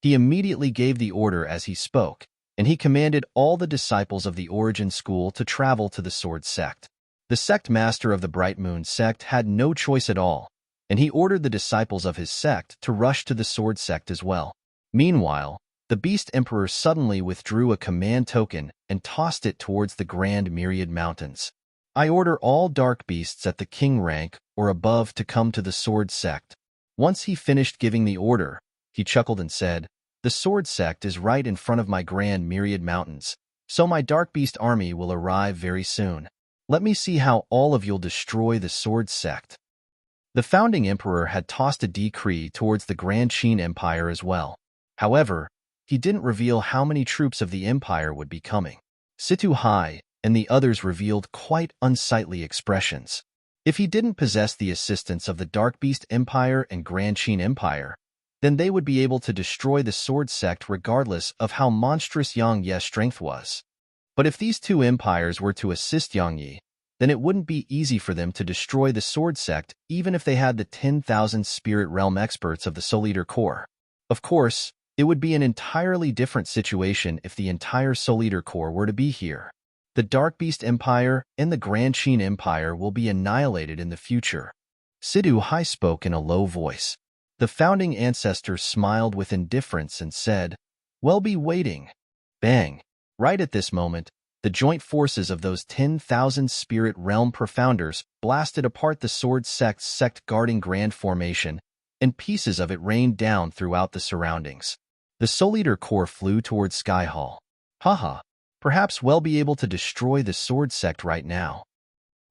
He immediately gave the order as he spoke, and he commanded all the disciples of the Origin School to travel to the Sword Sect. The sect master of the Bright Moon sect had no choice at all, and he ordered the disciples of his sect to rush to the Sword Sect as well. Meanwhile, the Beast Emperor suddenly withdrew a command token and tossed it towards the Grand Myriad Mountains. "I order all dark beasts at the king rank or above to come to the Sword Sect." Once he finished giving the order, he chuckled and said, "The Sword Sect is right in front of my Grand Myriad Mountains, so my dark beast army will arrive very soon. Let me see how all of you'll destroy the Sword Sect." The founding emperor had tossed a decree towards the Grand Qin Empire as well. However, he didn't reveal how many troops of the empire would be coming. Situ Hai and the others revealed quite unsightly expressions. If he didn't possess the assistance of the Dark Beast Empire and Grand Qin Empire, then they would be able to destroy the sword sect regardless of how monstrous Yang Ye's strength was. But if these two empires were to assist Yang Yi, then it wouldn't be easy for them to destroy the sword sect even if they had the 10,000 spirit realm experts of the Soul Eater Corps. Of course, it would be an entirely different situation if the entire Soul Eater Corps were to be here. The Dark Beast Empire and the Grand Qin Empire will be annihilated in the future. Situ Hai spoke in a low voice. The founding ancestor smiled with indifference and said, "We'll be waiting." Bang! Right at this moment, the joint forces of those 10,000 spirit realm profounders blasted apart the sword sect's sect-guarding grand formation, and pieces of it rained down throughout the surroundings. The Soul Eater Corps flew towards Sky Hall. Haha, perhaps we'll be able to destroy the sword sect right now.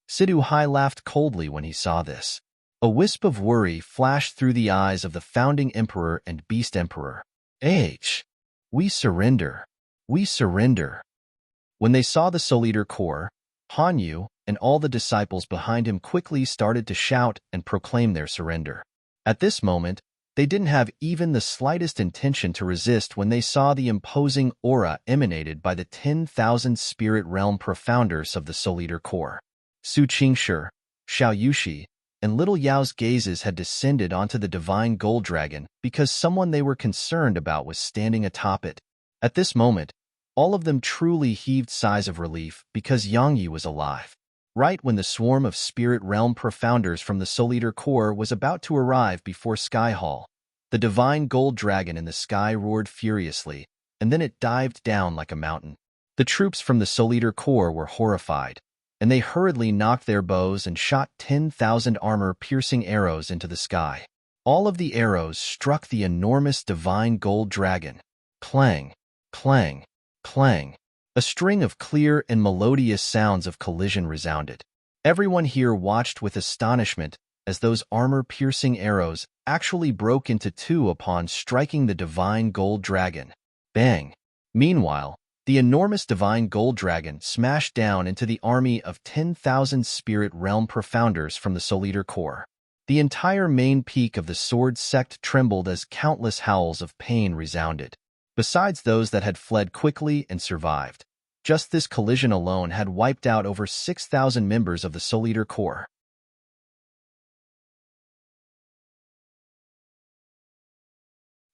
Situ Hai laughed coldly when he saw this. A wisp of worry flashed through the eyes of the founding emperor and beast emperor. We surrender. We surrender. When they saw the Soul Eater Corps, Han Yu and all the disciples behind him quickly started to shout and proclaim their surrender. At this moment, they didn't have even the slightest intention to resist when they saw the imposing aura emanated by the 10,000 spirit realm profounders of the Soul Eater Corps. Su Qingshi, Xiao Yushi, and Little Yao's gazes had descended onto the divine gold dragon because someone they were concerned about was standing atop it. At this moment, all of them truly heaved sighs of relief because Yang Yi was alive. Right when the swarm of spirit realm profounders from the Soul Eater Corps was about to arrive before Sky Hall, the divine gold dragon in the sky roared furiously, and then it dived down like a mountain. The troops from the Soul Eater Corps were horrified, and they hurriedly knocked their bows and shot 10,000 armor-piercing arrows into the sky. All of the arrows struck the enormous divine gold dragon. Clang, clang, clang. A string of clear and melodious sounds of collision resounded. Everyone here watched with astonishment as those armor-piercing arrows actually broke into two upon striking the divine gold dragon. Bang! Meanwhile, the enormous divine gold dragon smashed down into the army of 10,000 spirit realm profounders from the Soul Eater Corps. The entire main peak of the sword sect trembled as countless howls of pain resounded. Besides those that had fled quickly and survived, just this collision alone had wiped out over 6,000 members of the Soul Eater Corps.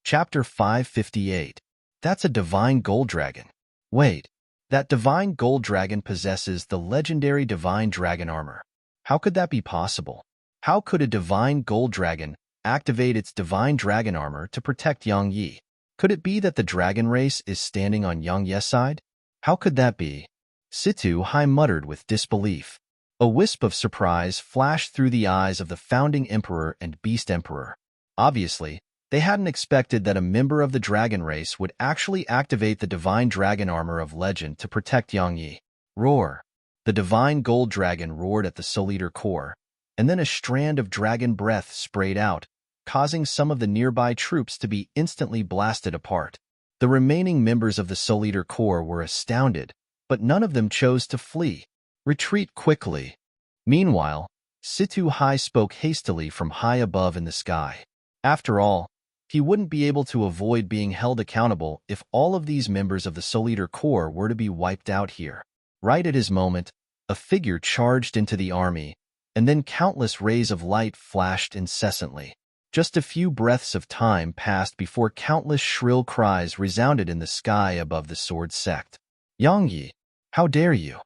Chapter 558. That's a divine gold dragon. Wait, that divine gold dragon possesses the legendary divine dragon armor. How could that be possible? How could a divine gold dragon activate its divine dragon armor to protect Yang Yi? Could it be that the dragon race is standing on Yang Ye's side? How could that be? Situ Hai muttered with disbelief. A wisp of surprise flashed through the eyes of the founding emperor and beast emperor. Obviously, they hadn't expected that a member of the dragon race would actually activate the divine dragon armor of legend to protect Yang Yi. Roar! The divine gold dragon roared at the Soul Eater Corps, and then a strand of dragon breath sprayed out, causing some of the nearby troops to be instantly blasted apart. The remaining members of the Soul Eater Corps were astounded, but none of them chose to flee. Retreat quickly. Meanwhile, Situ Hai spoke hastily from high above in the sky. After all, he wouldn't be able to avoid being held accountable if all of these members of the Soul Eater Corps were to be wiped out here. Right at his moment, a figure charged into the army, and then countless rays of light flashed incessantly. Just a few breaths of time passed before countless shrill cries resounded in the sky above the sword sect. Yang Yi, how dare you?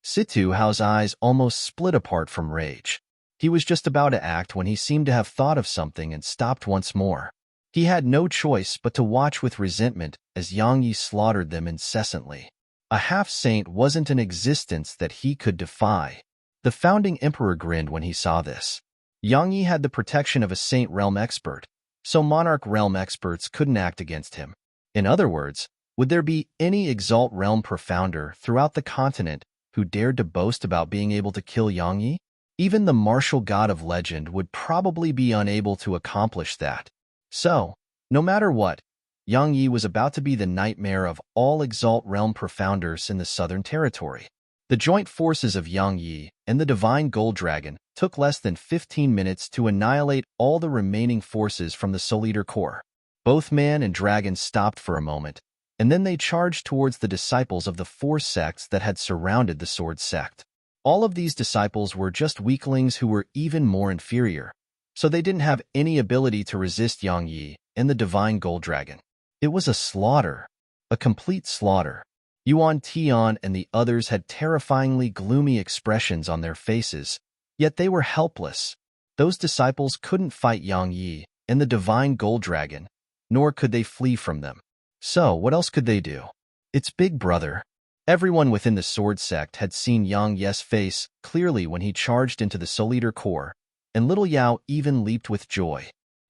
Situ Hao's eyes almost split apart from rage. He was just about to act when he seemed to have thought of something and stopped once more. He had no choice but to watch with resentment as Yang Yi slaughtered them incessantly. A half-saint wasn't an existence that he could defy. The founding emperor grinned when he saw this. Yang Yi had the protection of a Saint Realm expert, so Monarch Realm experts couldn't act against him. In other words, would there be any Exalt Realm profounder throughout the continent who dared to boast about being able to kill Yang Yi? Even the martial god of legend would probably be unable to accomplish that. So, no matter what, Yang Yi was about to be the nightmare of all Exalt Realm Profounders in the Southern Territory. The joint forces of Yang Yi and the Divine Gold Dragon took less than 15 minutes to annihilate all the remaining forces from the Soul Eater Corps. Both man and dragon stopped for a moment, and then they charged towards the disciples of the four sects that had surrounded the Sword Sect. All of these disciples were just weaklings who were even more inferior, so they didn't have any ability to resist Yang Yi and the Divine Gold Dragon. It was a slaughter, a complete slaughter. Yuan Tian and the others had terrifyingly gloomy expressions on their faces, yet they were helpless. Those disciples couldn't fight Yang Yi and the Divine Gold Dragon, nor could they flee from them. So, what else could they do? It's Big Brother. Everyone within the Sword Sect had seen Yang Yi's face clearly when he charged into the Soul Eater Corps, and Little Yao even leaped with joy.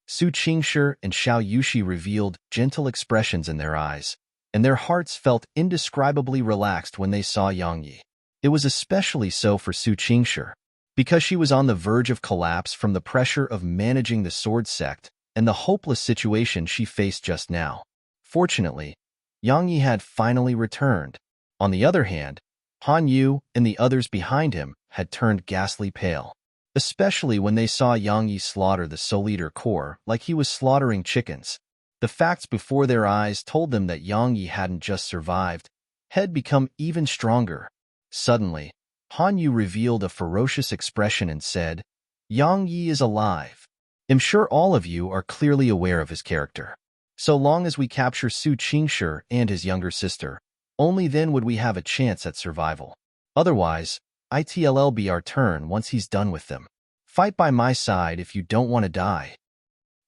Su Qingshi and Xiao Yushi revealed gentle expressions in their eyes, and their hearts felt indescribably relaxed when they saw Yang Yi. It was especially so for Su Qingshi, because she was on the verge of collapse from the pressure of managing the Sword Sect and the hopeless situation she faced just now. Fortunately, Yang Yi had finally returned. On the other hand, Han Yu and the others behind him had turned ghastly pale, especially when they saw Yang Yi slaughter the Soul Eater Corps like he was slaughtering chickens. The facts before their eyes told them that Yang Yi hadn't just survived, had become even stronger. Suddenly, Han Yu revealed a ferocious expression and said, "Yang Yi is alive. I'm sure all of you are clearly aware of his character. So long as we capture Su Qingshi and his younger sister, only then would we have a chance at survival. Otherwise, it'll be our turn once he's done with them. Fight by my side if you don't want to die."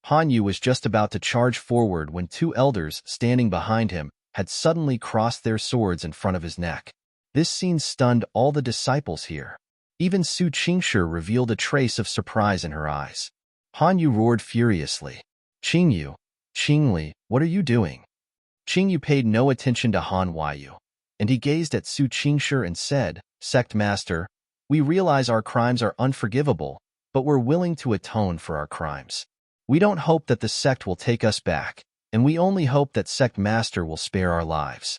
Han Yu was just about to charge forward when two elders standing behind him had suddenly crossed their swords in front of his neck. This scene stunned all the disciples here. Even Su Qingshi revealed a trace of surprise in her eyes. Han Yu roared furiously, "Qingyu, Qingli, what are you doing?" Qingyu paid no attention to Han Yu, and he gazed at Su Qingshi and said, "Sect Master, we realize our crimes are unforgivable, but we're willing to atone for our crimes. We don't hope that the sect will take us back, and we only hope that Sect Master will spare our lives."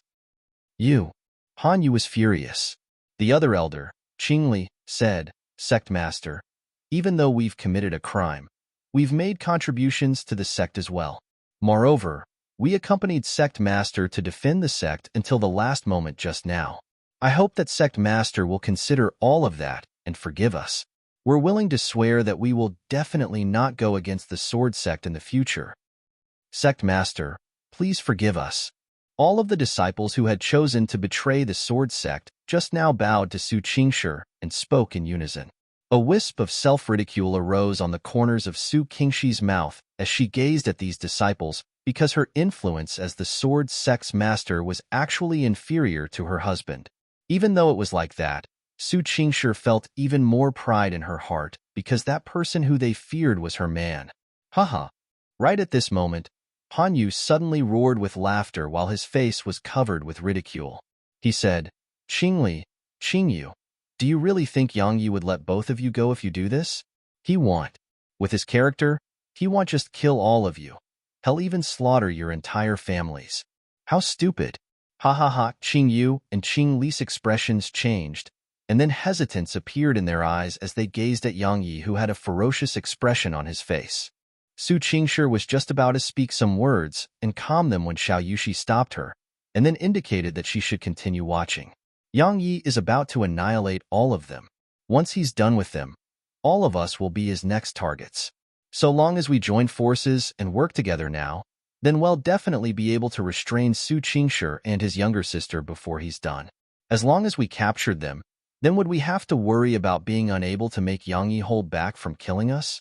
Han Yu was furious. The other elder, Qingli, said, "Sect Master, even though we've committed a crime, we've made contributions to the sect as well. Moreover, we accompanied Sect Master to defend the sect until the last moment just now. I hope that Sect Master will consider all of that and forgive us. We're willing to swear that we will definitely not go against the Sword Sect in the future. Sect Master, please forgive us." All of the disciples who had chosen to betray the Sword Sect just now bowed to Su Qingshi and spoke in unison. A wisp of self-ridicule arose on the corners of Su Qingshi's mouth as she gazed at these disciples because her influence as the Sword Sect's master was actually inferior to her husband. Even though it was like that, Su Qingshi felt even more pride in her heart because that person who they feared was her man. Haha. Right at this moment, Han Yu suddenly roared with laughter while his face was covered with ridicule. He said, "Qingli, Qingyu, do you really think Yang Yi would let both of you go if you do this? He won't. With his character, he won't just kill all of you. He'll even slaughter your entire families. How stupid." Ha ha ha. Qingyu and Qingli's expressions changed, and then hesitance appeared in their eyes as they gazed at Yang Yi, who had a ferocious expression on his face. Su Qingshi was just about to speak some words and calm them when Xiao Yushi stopped her, and then indicated that she should continue watching. Yang Yi is about to annihilate all of them. Once he's done with them, all of us will be his next targets. So long as we join forces and work together now, then we'll definitely be able to restrain Su Qingshi and his younger sister before he's done. As long as we captured them, then would we have to worry about being unable to make Yang Yi hold back from killing us?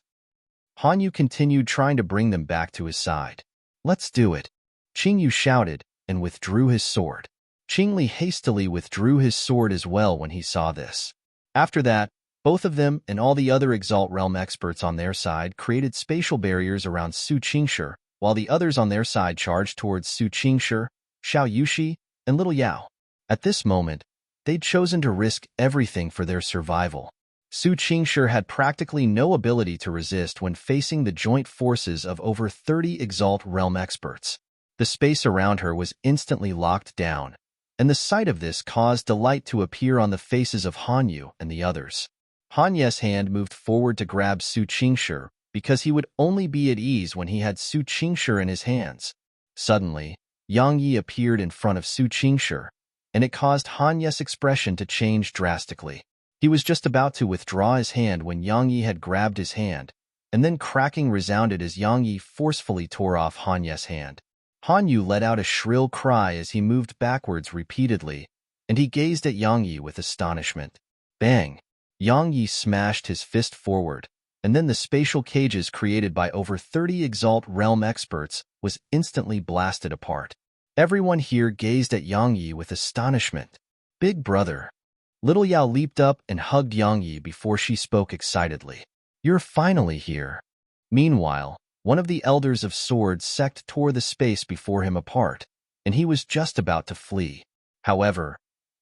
Han Yu continued trying to bring them back to his side. "Let's do it," Qingyu shouted and withdrew his sword. Qingli hastily withdrew his sword as well when he saw this. After that, both of them and all the other Exalt Realm experts on their side created spatial barriers around Su Qingshi, while the others on their side charged towards Su Qingshi, Xiao Yushi, and Little Yao. At this moment, they'd chosen to risk everything for their survival. Su Qingshi had practically no ability to resist when facing the joint forces of over 30 Exalt Realm experts. The space around her was instantly locked down, and the sight of this caused delight to appear on the faces of Hanyu and the others. Hanye's hand moved forward to grab Su Qingshi because he would only be at ease when he had Su Qingshi in his hands. Suddenly, Yang Yi appeared in front of Su Qingshi, and it caused Hanye's expression to change drastically. He was just about to withdraw his hand when Yang Yi had grabbed his hand, and then cracking resounded as Yang Yi forcefully tore off Hanye's hand. Hanyu let out a shrill cry as he moved backwards repeatedly, and he gazed at Yang Yi with astonishment. Bang! Yang Yi smashed his fist forward, and then the spatial cages created by over 30 Exalt Realm experts was instantly blasted apart. Everyone here gazed at Yang Yi with astonishment. Big brother. Little Yao leaped up and hugged Yang Yi before she spoke excitedly. You're finally here. Meanwhile, one of the elders of Sword Sect tore the space before him apart, and he was just about to flee. However,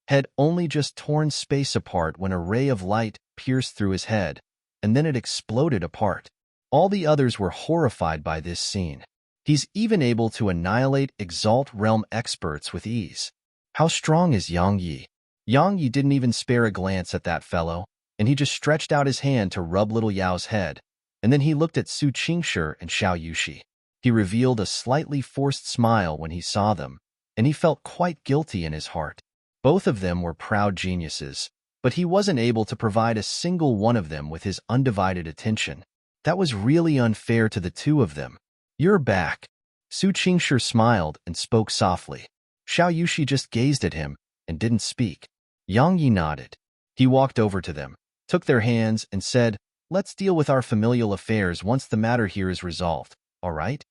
had only just torn space apart when a ray of light pierced through his head, and then it exploded apart. All the others were horrified by this scene. He's even able to annihilate Exalt Realm experts with ease. How strong is Yang Yi? Yang Yi didn't even spare a glance at that fellow, and he just stretched out his hand to rub Little Yao's head, and then he looked at Su Qingshi and Xiao Yushi. He revealed a slightly forced smile when he saw them, and he felt quite guilty in his heart. Both of them were proud geniuses, but he wasn't able to provide a single one of them with his undivided attention. That was really unfair to the two of them. You're back. Su Qingshi smiled and spoke softly. Xiao Yushi just gazed at him and didn't speak. Yang Yi nodded. He walked over to them, took their hands, and said, "Let's deal with our familial affairs once the matter here is resolved, all right?"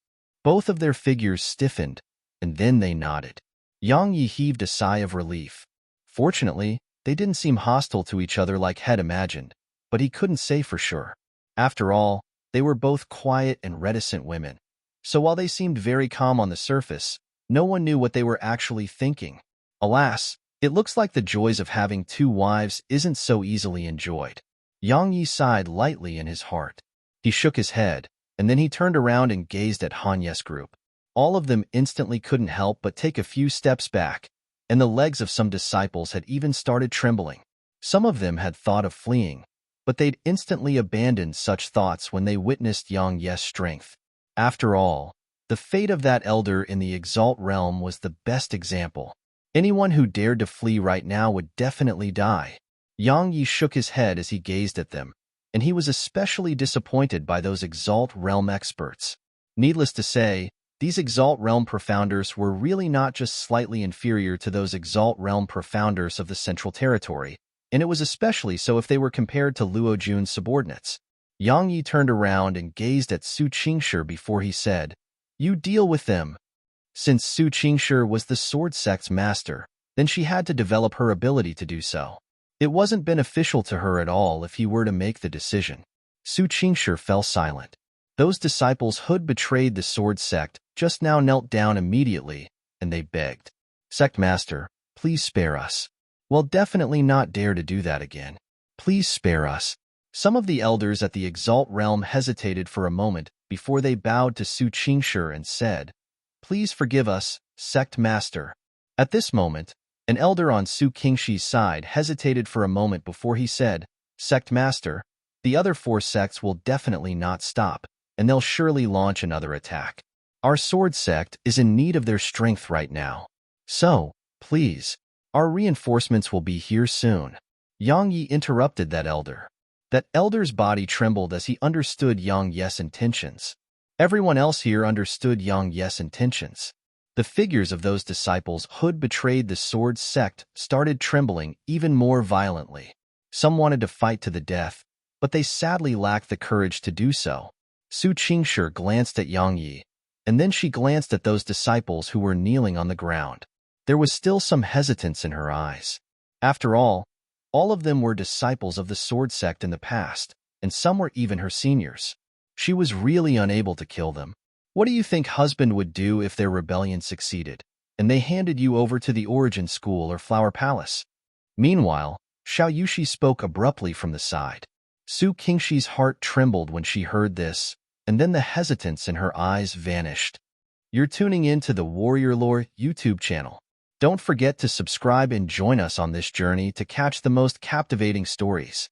Both of their figures stiffened, and then they nodded. Yang Yi heaved a sigh of relief. Fortunately, they didn't seem hostile to each other like Head imagined, but he couldn't say for sure. After all, they were both quiet and reticent women. So while they seemed very calm on the surface, no one knew what they were actually thinking. Alas, it looks like the joys of having two wives isn't so easily enjoyed. Yang Yi sighed lightly in his heart. He shook his head, and then he turned around and gazed at Hanye's group. All of them instantly couldn't help but take a few steps back, and the legs of some disciples had even started trembling. Some of them had thought of fleeing, but they'd instantly abandoned such thoughts when they witnessed Yang Yi's strength. After all, the fate of that elder in the Exalt Realm was the best example. Anyone who dared to flee right now would definitely die. Yang Yi shook his head as he gazed at them, and he was especially disappointed by those Exalt Realm experts. Needless to say, these Exalt Realm Profounders were really not just slightly inferior to those Exalt Realm Profounders of the Central Territory, and it was especially so if they were compared to Luo Jun's subordinates. Yang Yi turned around and gazed at Su Qingshi before he said, "You deal with them." Since Su Qingshi was the Sword Sect's master, then she had to develop her ability to do so. It wasn't beneficial to her at all if he were to make the decision. Su Qingshi fell silent. Those disciples who'd betrayed the Sword Sect just now knelt down immediately, and they begged, "Sect Master, please spare us. We'll definitely not dare to do that again. Please spare us." Some of the elders at the Exalt Realm hesitated for a moment before they bowed to Su Qingshi and said, "Please forgive us, Sect Master." At this moment, an elder on Su Qingshi's side hesitated for a moment before he said, "Sect Master, the other four sects will definitely not stop, and they'll surely launch another attack. Our Sword Sect is in need of their strength right now. So, please, our reinforcements will be here soon." Yang Yi interrupted that elder. That elder's body trembled as he understood Yang Yi's intentions. Everyone else here understood Yang Yi's intentions. The figures of those disciples who'd betrayed the Sword Sect started trembling even more violently. Some wanted to fight to the death, but they sadly lacked the courage to do so. Su Qingshi glanced at Yang Yi, and then she glanced at those disciples who were kneeling on the ground. There was still some hesitance in her eyes. After all of them were disciples of the Sword Sect in the past, and some were even her seniors. She was really unable to kill them. What do you think husband would do if their rebellion succeeded, and they handed you over to the Origin School or Flower Palace? Meanwhile, Xiao Yushi spoke abruptly from the side. Su Qingshi's heart trembled when she heard this, and then the hesitance in her eyes vanished. You're tuning in to the Warrior Lore YouTube channel. Don't forget to subscribe and join us on this journey to catch the most captivating stories.